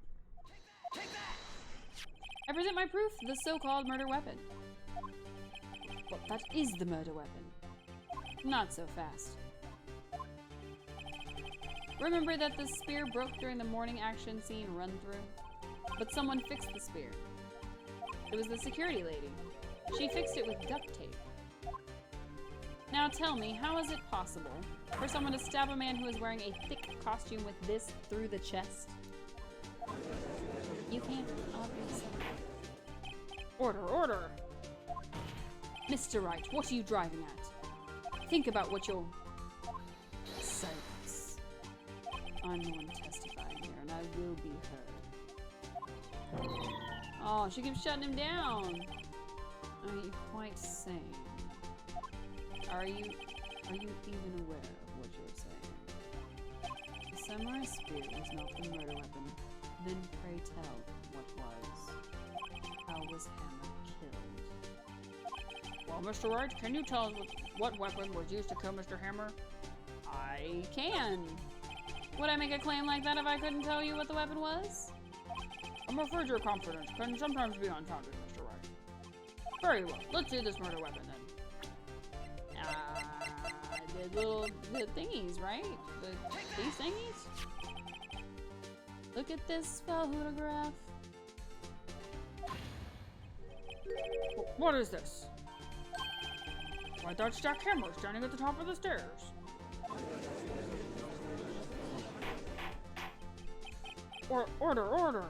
I present my proof, the so-called murder weapon. But that is the murder weapon. Not so fast. Remember that the spear broke during the morning action scene run-through? But someone fixed the spear. It was the security lady. She fixed it with duct tape. Now tell me, how is it possible for someone to stab a man who is wearing a thick costume with this through the chest? You can't, obviously. Order, order! Mr. Wright, what are you driving at? Think about what you're... Silence. I'm the one testifying here, and I will be heard. Oh, she keeps shutting him down. Are you quite sane? Are you even aware of what you're saying? The samurai spear was not the murder weapon. Then pray tell, what was? How was Hammer killed? Well, Mr. Wright, can you tell us what weapon was used to kill Mr. Hammer? I can. Would I make a claim like that if I couldn't tell you what the weapon was? I'm afraid your confidence can sometimes be unfounded, Mr. Wright. Very well, let's see this murder weapon then. The thingies, right? These thingies? Look at this photograph. What is this? Why, that's Jack Hammer standing at the top of the stairs. Order, order!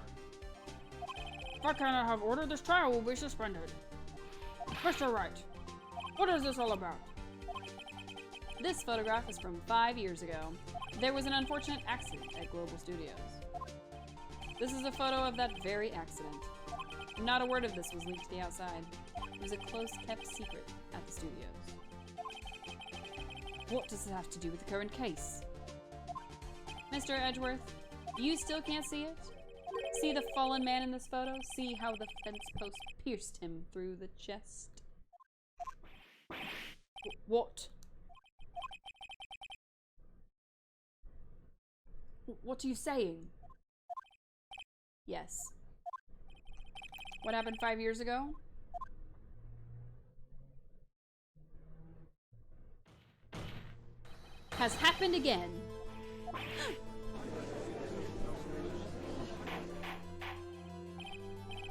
If I cannot have order, this trial will be suspended. Mr. Wright, what is this all about? This photograph is from 5 years ago. There was an unfortunate accident at Global Studios. This is a photo of that very accident. Not a word of this was leaked to the outside. It was a close-kept secret at the studios. What does it have to do with the current case? Mr. Edgeworth, you still can't see it? See the fallen man in this photo? See how the fence post pierced him through the chest? What? What are you saying? Yes. What happened 5 years ago? Has happened again.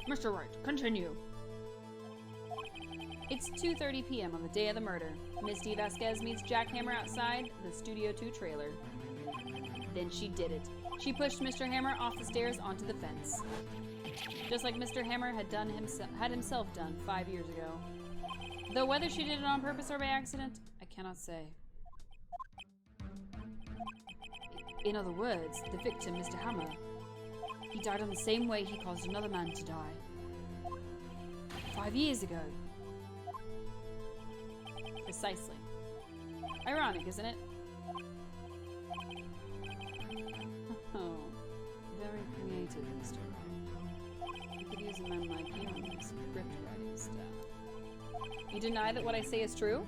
Mr. Wright, continue. It's 2:30 p.m. on the day of the murder. Misty Vasquez meets Jack Hammer outside the Studio 2 trailer. Then she did it. She pushed Mr. Hammer off the stairs onto the fence. Just like Mr. Hammer had himself done 5 years ago. Though whether she did it on purpose or by accident, I cannot say. In other words, the victim, Mr. Hammer, he died on the same way he caused another man to die. 5 years ago. Precisely. Ironic, isn't it? Oh, very creative, Mr. Wright. You could use a man like you in your script writing staff. You deny that what I say is true?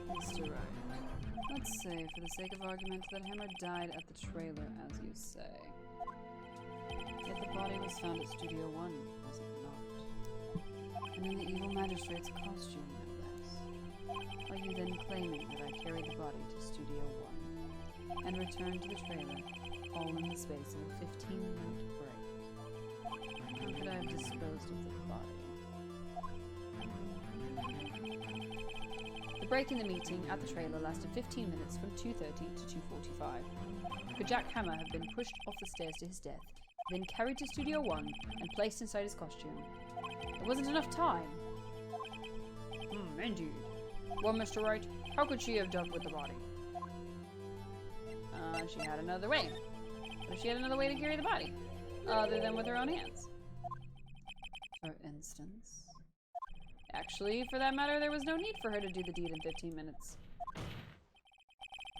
Mr. Wright. Let's say, for the sake of argument, that Hammer died at the trailer, as you say. Yet the body was found at Studio 1, was it not? And in the evil magistrate's costume, no less. Are you then claiming that I carried the body to Studio 1 and returned to the trailer, all in the space of a 15-minute break? How could I have disposed of the body? The break in the meeting at the trailer lasted 15 minutes from 2:30 to 2:45. Could Jack Hammer have been pushed off the stairs to his death, then carried to Studio 1 and placed inside his costume? There wasn't enough time. Indeed. Well, Mr. Wright, how could she have dealt with the body? She had another way. What if she had another way to carry the body? Other than with her own hands? For instance? Actually, for that matter, there was no need for her to do the deed in 15 minutes.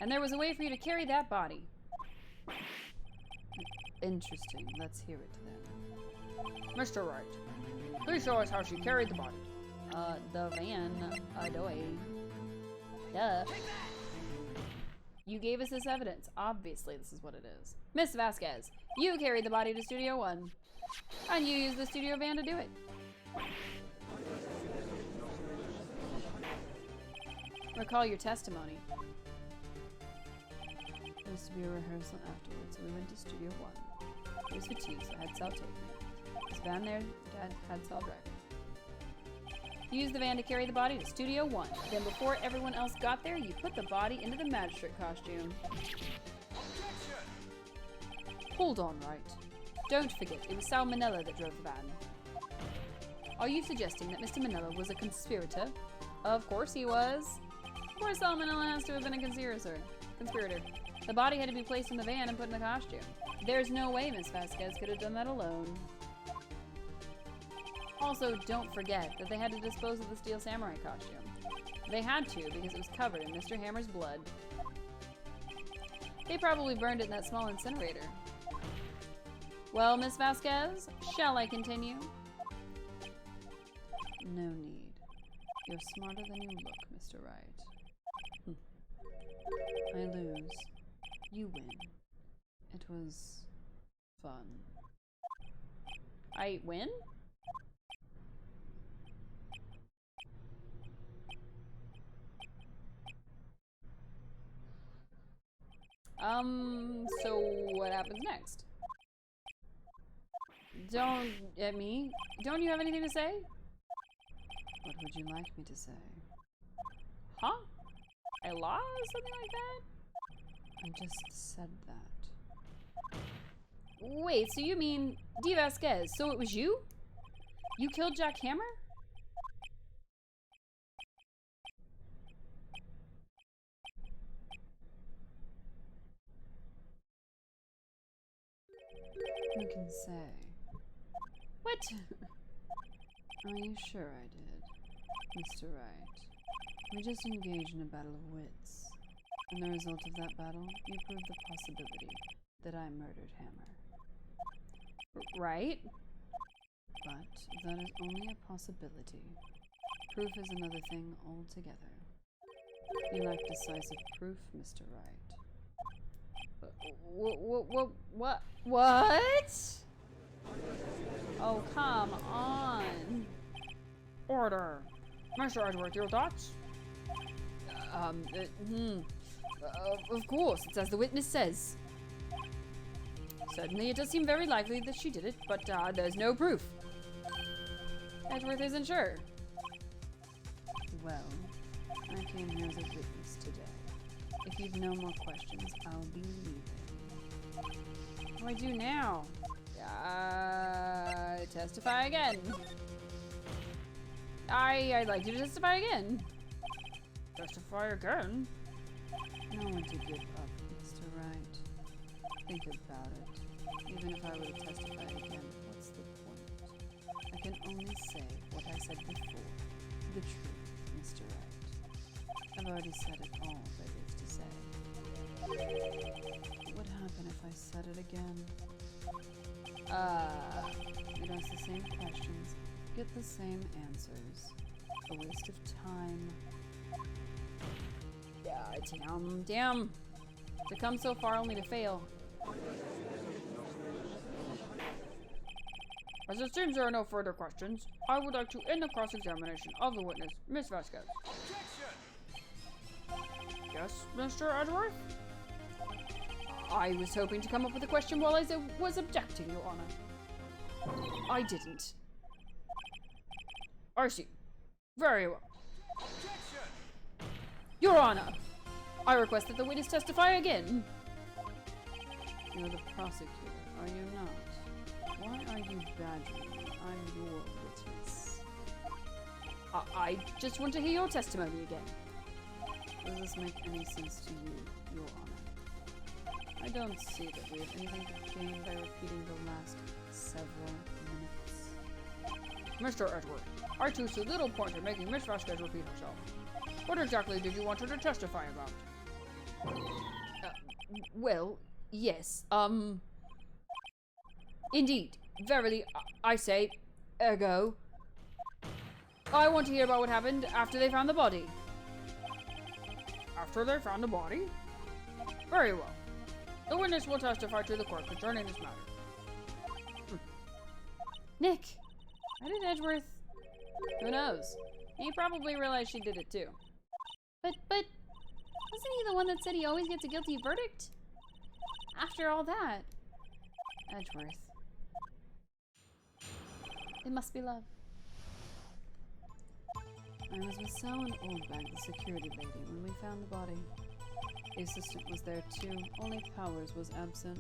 And there was a way for you to carry that body. Interesting. Let's hear it then. Mr. Wright, please show us how she carried the body. The van. Duh. You gave us this evidence. Obviously, this is what it is. Miss Vasquez, you carried the body to Studio 1. And you used the studio van to do it. Recall your testimony. There was to be a rehearsal afterwards, so we went to Studio 1. It was for tea, so I had Sal take me. His van there, Dad had Sal drive it. You used the van to carry the body to Studio 1. Then before everyone else got there, you put the body into the magistrate costume. Hold on, right. Don't forget, it was Sal Manella that drove the van. Are you suggesting that Mr. Manella was a conspirator? Of course he was. Of course Sal Manella has to have been a conspirator. The body had to be placed in the van and put in the costume. There's no way Miss Vasquez could have done that alone. Also, don't forget that they had to dispose of the Steel Samurai costume. They had to because it was covered in Mr. Hammer's blood. They probably burned it in that small incinerator. Well, Miss Vasquez, shall I continue? No need. You're smarter than you look, Mr. Wright. I lose. You win. It was fun. I win? So what happens next? Don't, at me? Don't you have anything to say? What would you like me to say? Huh? I lost? Something like that? I just said that. Wait, so you mean D. Vasquez, so it was you? You killed Jack Hammer? Who can say? What? Are you sure I did, Mr. Wright? We just engaged in a battle of wits. And the result of that battle, you proved the possibility that I murdered Hammer. Right? But that is only a possibility. Proof is another thing altogether. You lack decisive proof, Mr. Wright. What? Oh, come on. Order. Mr. Edgeworth, your thoughts? Of course, it's as the witness says. Certainly, it does seem very likely that she did it, but there's no proof. Edgeworth isn't sure. Well, I came here as a witness today. If you've no more questions, I'll be leaving. What do I do now? Testify again. I'd like you to testify again. Testify again? No one to give up, Mr. Wright. Think about it. Even if I were to testify again, what's the point? I can only say what I said before. The truth, Mr. Wright. I've already said it all there is to say. What would happen if I said it again? You'd ask the same questions, get the same answers. A waste of time. Damn. To come so far only to fail. As it seems there are no further questions, I would like to end the cross-examination of the witness, Miss Vasquez. Yes, Mr. Edgeworth? I was hoping to come up with a question while I was objecting, Your Honor. I didn't. I see. Very well. Your Honor, I request that the witness testify again. You're the prosecutor, are you not? Why are you badgering me? I'm your witness. I just want to hear your testimony again. Does this make any sense to you, Your Honor? I don't see that we have anything to gain by repeating the last several minutes. Mr. Edgeworth, I too see little point in making Miss Vasquez repeat herself. What exactly did you want her to testify about? Well, yes, indeed, verily, I say, ergo, I want to hear about what happened after they found the body. After they found the body? Very well. The witness will testify to the court concerning this matter. Nick, why did Edgeworth? Who knows? He probably realized she did it too. But, wasn't he the one that said he always gets a guilty verdict? After all that. Edgeworth. It must be love. I was with Sal and Oldbag, the security lady, when we found the body. The assistant was there too, only Powers was absent.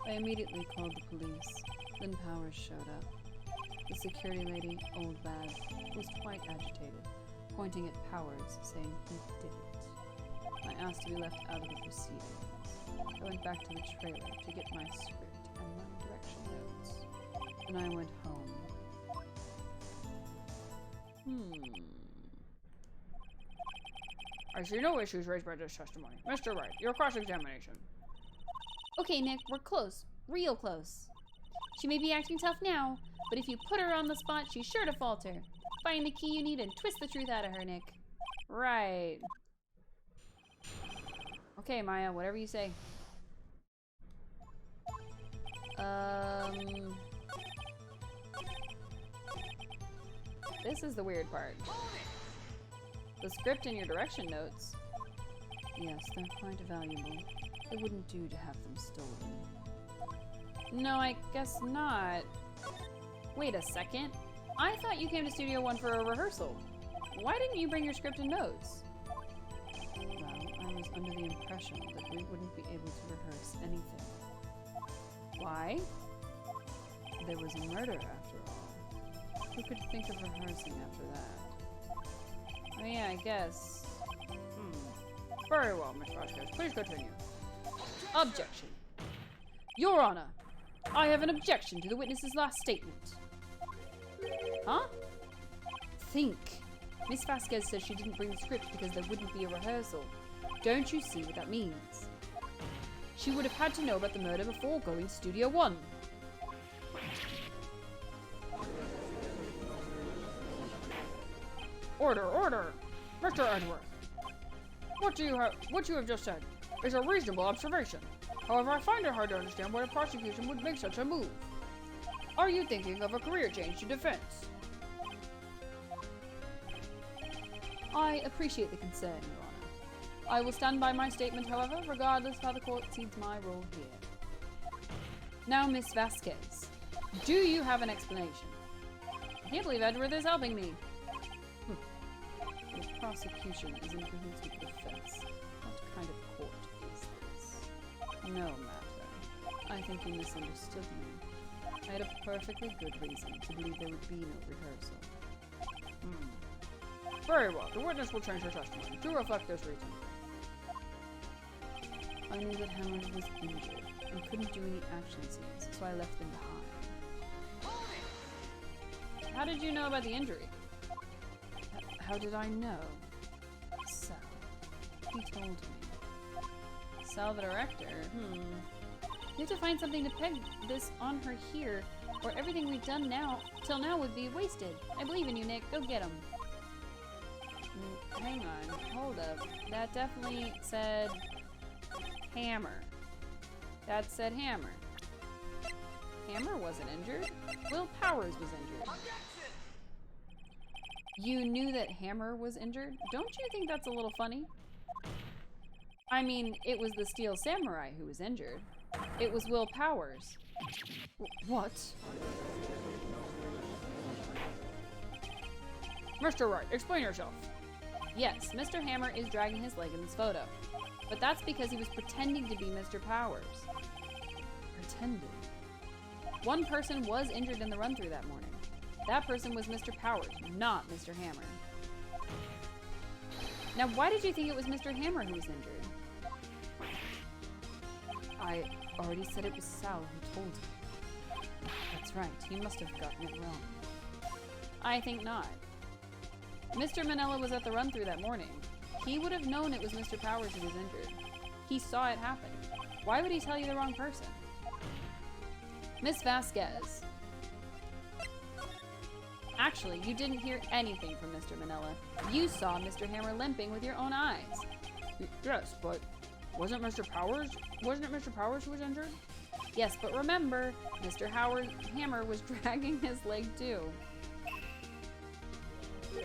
I immediately called the police. Then Powers showed up. The security lady, Oldbag, was quite agitated, pointing at Powers, saying he didn't. I asked to be left out of the proceedings. I went back to the trailer to get my script and my direction notes. Then I went home. I see no issues raised by this testimony. Mr. Wright, your cross-examination. Okay, Nick, we're close. Real close. She may be acting tough now, but if you put her on the spot, she's sure to falter. Find the key you need and twist the truth out of her, Nick. Right. Okay, Maya, whatever you say. This is the weird part. The script and your direction notes. Yes, they're quite valuable. It wouldn't do to have them stolen. No, I guess not. Wait a second. I thought you came to Studio One for a rehearsal. Why didn't you bring your script and notes? Well, I was under the impression that we wouldn't be able to rehearse anything. Why? There was a murder after all. Who could think of rehearsing after that? Oh yeah, I guess. Very well, Miss Vasquez. Please continue. Objection. Your Honor, I have an objection to the witness's last statement. Huh? Think. Miss Vasquez says she didn't bring the script because there wouldn't be a rehearsal. Don't you see what that means? She would have had to know about the murder before going to Studio One. Order, order! Mr. Edgeworth, what you have just said is a reasonable observation. However, I find it hard to understand why a prosecution would make such a move. Are you thinking of a career change to defense? I appreciate the concern, Your Honor. I will stand by my statement, however, regardless of how the court sees my role here. Now, Miss Vasquez, do you have an explanation? I can't believe Edgeworth is helping me. The prosecution is in cahoots with the defense. What kind of court is this? No matter. I think you misunderstood me. I had a perfectly good reason to believe there would be no rehearsal. Very well. The witness will change her testimony to reflect this reason. I knew that Hammer was injured and couldn't do any action scenes, so I left them behind. How did you know about the injury? How did I know? Sal. He told me. Sal the director? You have to find something to peg this on her here, or everything we've done till now would be wasted. I believe in you, Nick. Go get him. Hang on. Hold up. That definitely said Hammer. That said Hammer. Hammer wasn't injured. Will Powers was injured. You knew that Hammer was injured? Don't you think that's a little funny? I mean, it was the Steel Samurai who was injured. It was Will Powers. What? Mr. Wright, explain yourself. Yes, Mr. Hammer is dragging his leg in this photo. But that's because he was pretending to be Mr. Powers. Pretending? One person was injured in the run-through that morning. That person was Mr. Powers, not Mr. Hammer. Now, why did you think it was Mr. Hammer who was injured? I already said it was Sal who told him. That's right, he must have gotten it wrong. I think not. Mr. Manella was at the run-through that morning. He would have known it was Mr. Powers who was injured. He saw it happen. Why would he tell you the wrong person? Miss Vasquez. Actually, you didn't hear anything from Mr. Manella. You saw Mr. Hammer limping with your own eyes. Yes, but wasn't it Mr. Powers who was injured? Yes, but remember, Mr. Hammer was dragging his leg too.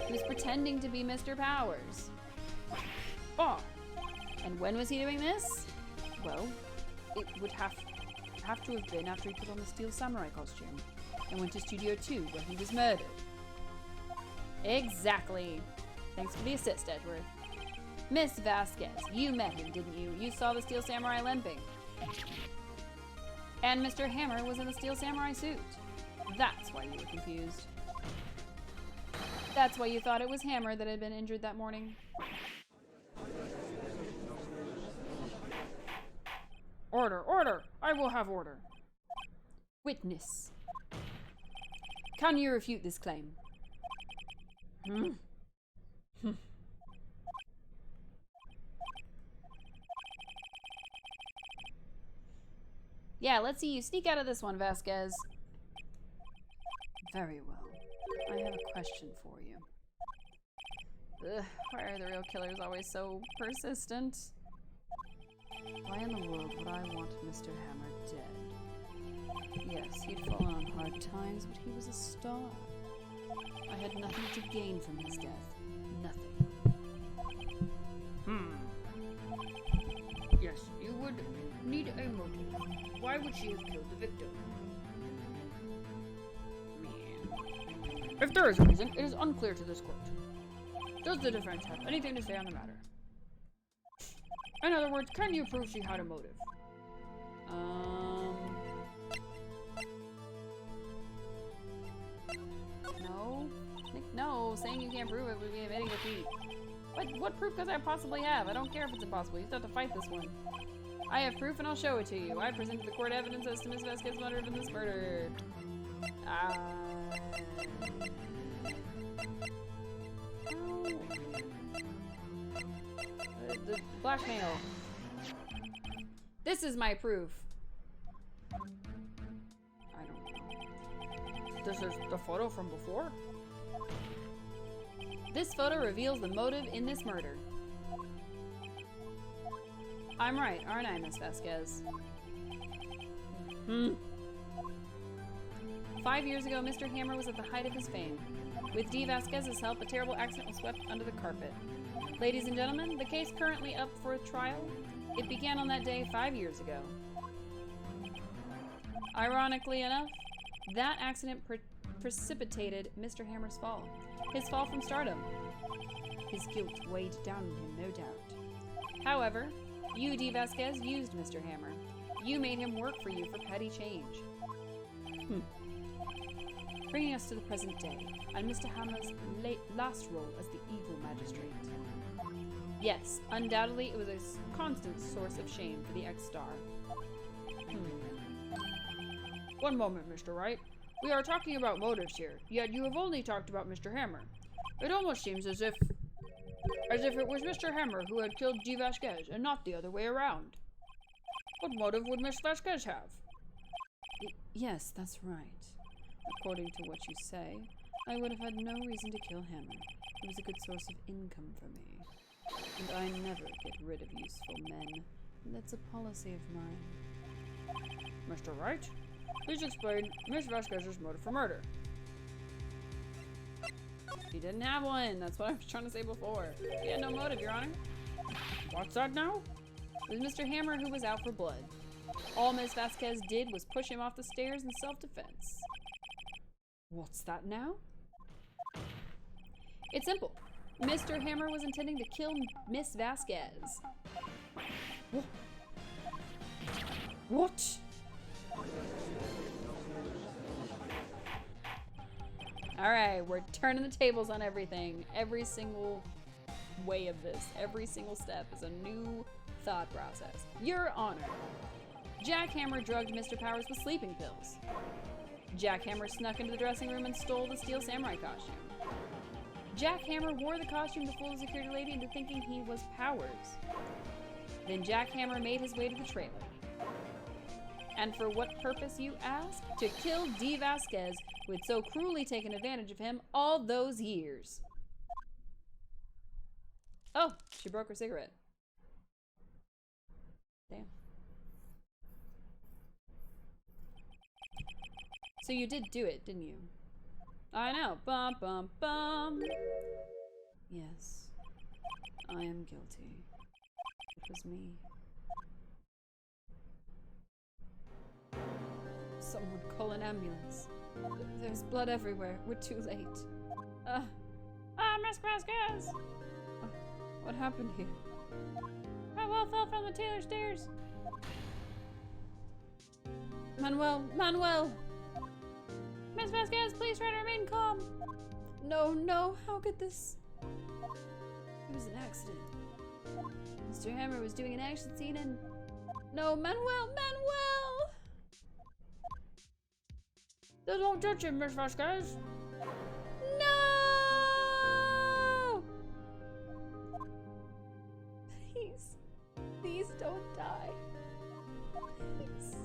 He was pretending to be Mr. Powers. Ah, And when was he doing this? Well, it would have to have been after he put on the Steel Samurai costume and went to Studio 2 where he was murdered. Exactly. Thanks for the assist, Edward. Miss Vasquez, you met him, didn't you? You saw the Steel Samurai limping. And Mr. Hammer was in the Steel Samurai suit. That's why you were confused. That's why you thought it was Hammer that had been injured that morning. Order, order! I will have order. Witness. Can you refute this claim? Yeah, let's see you sneak out of this one, Vasquez. Very well. I have a question for you. Ugh, why are the real killers always so persistent? Why in the world would I want Mr. Hammer dead? Yes, he'd fallen on hard times, but he was a star. I had nothing to gain from his death. Nothing. Yes, you would need a motive. Why would she have killed the victim? Man. If there is a reason, it is unclear to this court. Does the defense have anything to say on the matter? In other words, can you prove she had a motive? No. No, saying you can't prove it would be admitting defeat. What proof could I possibly have? I don't care if it's impossible. You still have to fight this one. I have proof and I'll show it to you. I presented the court evidence as to Miss Vasquez's motive in this murder. The blackmail. This is my proof. I don't know. This is the photo from before? This photo reveals the motive in this murder. I'm right, aren't I, Miss Vasquez? 5 years ago, Mr. Hammer was at the height of his fame. With Dee Vasquez's help, a terrible accident was swept under the carpet. Ladies and gentlemen, the case currently up for a trial. It began on that day 5 years ago. Ironically enough, that accident precipitated Mr. Hammer's fall. His fall from stardom. His guilt weighed down on him, no doubt. However, you, Dee Vasquez, used Mr. Hammer. You made him work for you for petty change. Bringing us to the present day, and Mr. Hammer's last role as the evil magistrate. Yes, undoubtedly it was a constant source of shame for the ex-star. One moment, Mr. Wright. We are talking about motives here, yet you have only talked about Mr. Hammer. It almost seems as if it was Mr. Hammer who had killed Dee Vasquez, and not the other way around. What motive would Miss Vasquez have? Yes, that's right. According to what you say, I would have had no reason to kill Hammer. He was a good source of income for me. And I never get rid of useful men. That's a policy of mine. Mr. Wright, please explain Miss Vasquez's motive for murder. She didn't have one. That's what I was trying to say before. She had no motive, Your Honor. What's that now? It was Mr. Hammer who was out for blood. All Miss Vasquez did was push him off the stairs in self-defense. What's that now? It's simple. Mr. Hammer was intending to kill Miss Vasquez. What? Alright, we're turning the tables on everything. Every single way of this, every single step is a new thought process. Your Honor, Jack Hammer drugged Mr. Powers with sleeping pills. Jack Hammer snuck into the dressing room and stole the Steel Samurai costume. Jack Hammer wore the costume to fool the security lady into thinking he was Powers. Then Jack Hammer made his way to the trailer. And for what purpose, you ask? To kill Dee Vasquez, who had so cruelly taken advantage of him all those years. Oh, she broke her cigarette. Damn. So you did do it, didn't you? I know. Bum, bum, bum. Yes. I am guilty. It was me. Someone call an ambulance. There's blood everywhere. We're too late. Miss Vasquez! What happened here? Manuel fell from the Taylor stairs. Manuel! Miss Vasquez, please try to remain calm. No, how could this? It was an accident. Mr. Hammer was doing an action scene and... No, Manuel! Don't touch him, Miss Vasquez. No! Please don't die. Please.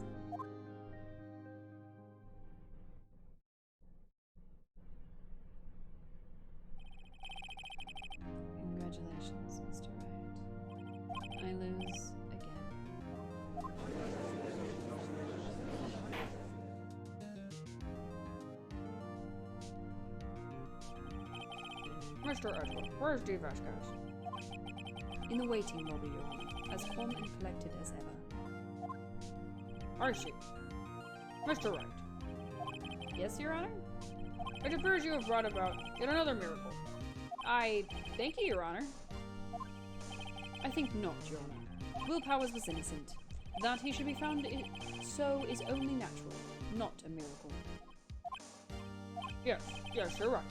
Congratulations, Mr. Riot. I lose again. Mr. Edward, where's D. Vasquez? In the waiting lobby, Your Honor, as calm and collected as ever. I see. Mr. Wright, Yes, Your Honor? it appears you have brought about yet another miracle. I thank you, Your Honor. I think not, Your Honor. Will Powers was innocent. That he should be found so is only natural, not a miracle. Yes, you're right.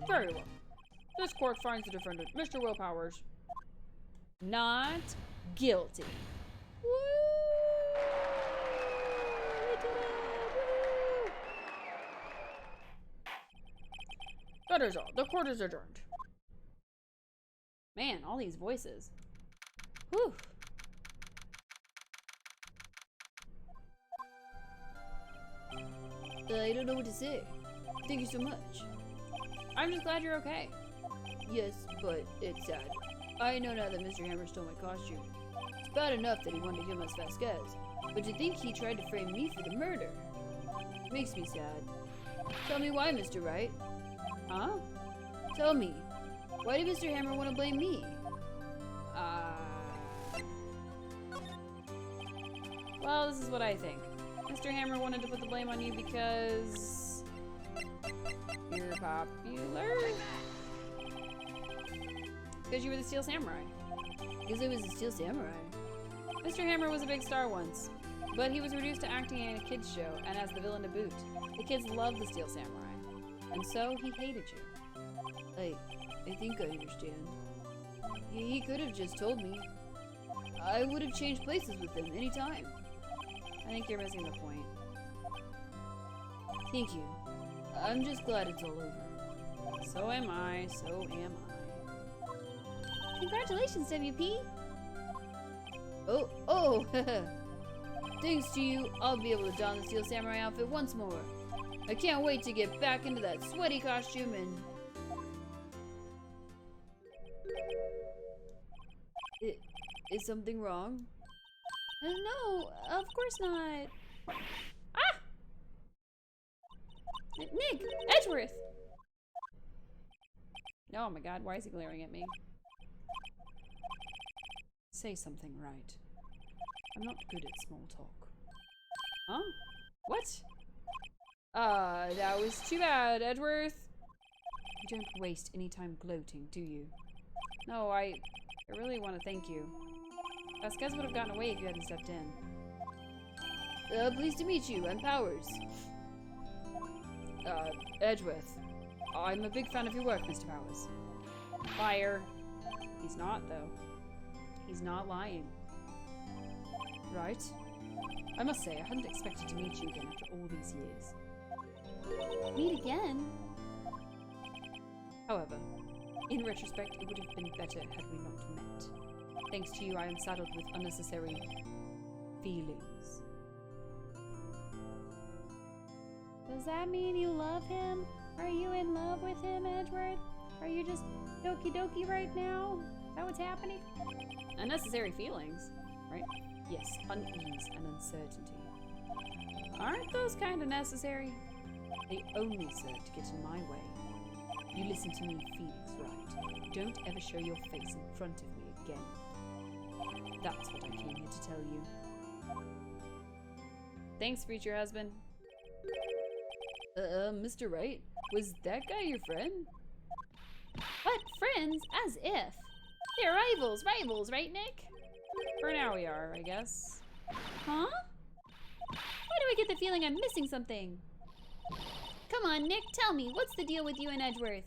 Very well. This court finds the defendant, Mr. Will Powers, Not guilty. Woo! We did it! Woo! That is all. The court is adjourned. Man, all these voices. Whew. I don't know what to say. Thank you so much. I'm just glad you're okay. Yes, but it's sad. I know now that Mr. Hammer stole my costume. It's bad enough that he wanted to kill Miss Vasquez, but to think he tried to frame me for the murder makes me sad. Tell me why, Mr. Wright. Huh? Tell me. Why did Mr. Hammer want to blame me? Well, this is what I think. Mr. Hammer wanted to put the blame on you because... you're popular? Because you were the Steel Samurai. Because I was a Steel Samurai. Mr. Hammer was a big star once, but he was reduced to acting in a kids show and as the villain to boot. The kids loved the Steel Samurai, and so he hated you. I think I understand. He could have just told me. I would have changed places with him anytime. I think you're missing the point. Thank you. I'm just glad it's all over. So am I, so am I. Congratulations, WP. Oh! Thanks to you, I'll be able to don the Steel Samurai outfit once more. I can't wait to get back into that sweaty costume and... Is something wrong? No, of course not. Ah! Nick! Edgeworth! Oh my god, why is he glaring at me? Say something right. I'm not good at small talk. Huh? What? That was too bad, Edgeworth. You don't waste any time gloating, do you? No, I really want to thank you. Vasquez would have gotten away if you hadn't stepped in. Pleased to meet you. I'm Powers. Edgeworth. I'm a big fan of your work, Mr. Powers. Liar. He's not, though. He's not lying. Right? I must say, I hadn't expected to meet you again after all these years. Meet again? However, in retrospect, it would have been better had we not met. Thanks to you, I am saddled with unnecessary feelings. Does that mean you love him? Are you in love with him, Edgeworth? Are you just doki doki right now? Is that what's happening? Unnecessary feelings, right? Yes, unease and uncertainty. Aren't those kind of necessary? They only serve to get in my way. You listen to me, Phoenix Wright. Don't ever show your face in front of me again. That's what I came here to tell you. Thanks, future husband. Mr. Wright, was that guy your friend? What? Friends? As if. They're rivals, right, Nick? For now we are, I guess. Huh? Why do I get the feeling I'm missing something? Come on, Nick, tell me, what's the deal with you and Edgeworth?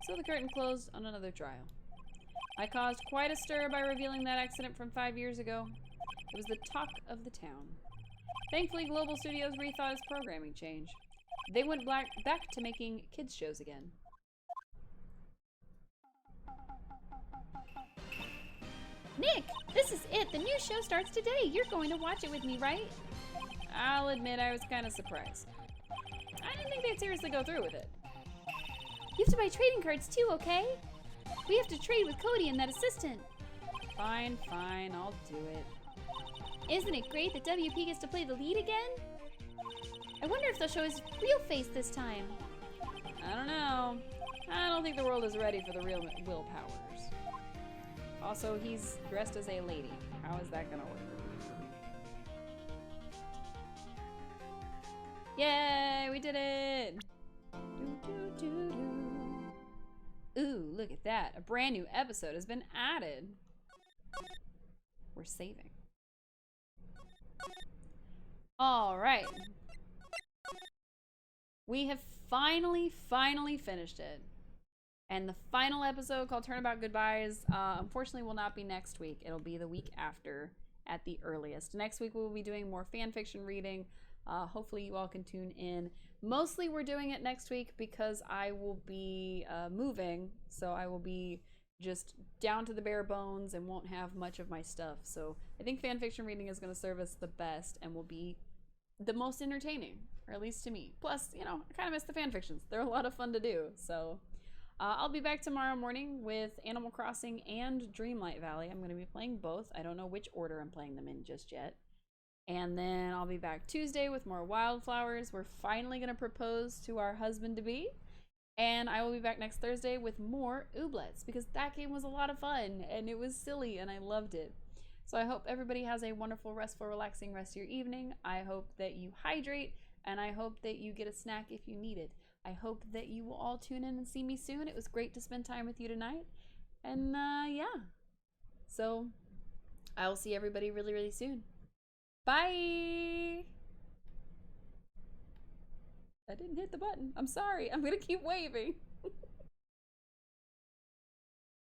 So the curtain closed on another trial. I caused quite a stir by revealing that accident from 5 years ago. It was the talk of the town. Thankfully, Global Studios rethought its programming change. They went back to making kids shows again. Nick, this is it. The new show starts today. You're going to watch it with me, right? I'll admit I was kind of surprised. I didn't think they'd seriously go through with it. You have to buy trading cards too, okay? We have to trade with Cody and that assistant. Fine, I'll do it. Isn't it great that WP gets to play the lead again? I wonder if they'll show his real face this time. I don't know. I don't think the world is ready for the real Will Powers. Also, he's dressed as a lady. How is that gonna work? Yay, we did it! Ooh, look at that. A brand new episode has been added. We're saving. All right. We have finally finished it. And the final episode, called Turnabout Goodbyes, unfortunately will not be next week. It'll be the week after at the earliest. Next week we will be doing more fan fiction reading. Hopefully you all can tune in. Mostly we're doing it next week because I will be moving. So I will be just down to the bare bones and won't have much of my stuff. So I think fan fiction reading is going to serve us the best and will be the most entertaining, or at least to me. Plus, you know, I kind of miss the fan fictions. They're a lot of fun to do. So I'll be back tomorrow morning with Animal Crossing and Dreamlight Valley. I'm going to be playing both. I don't know which order I'm playing them in just yet. And then I'll be back Tuesday with more Wildflowers. We're finally going to propose to our husband-to-be. And I will be back next Thursday with more Ooblets, because that game was a lot of fun and it was silly and I loved it. So I hope everybody has a wonderful, restful, relaxing rest of your evening. I hope that you hydrate, and I hope that you get a snack if you need it. I hope that you will all tune in and see me soon. It was great to spend time with you tonight. And yeah. So I will see everybody really, really soon. Bye! I didn't hit the button. I'm sorry. I'm gonna keep waving.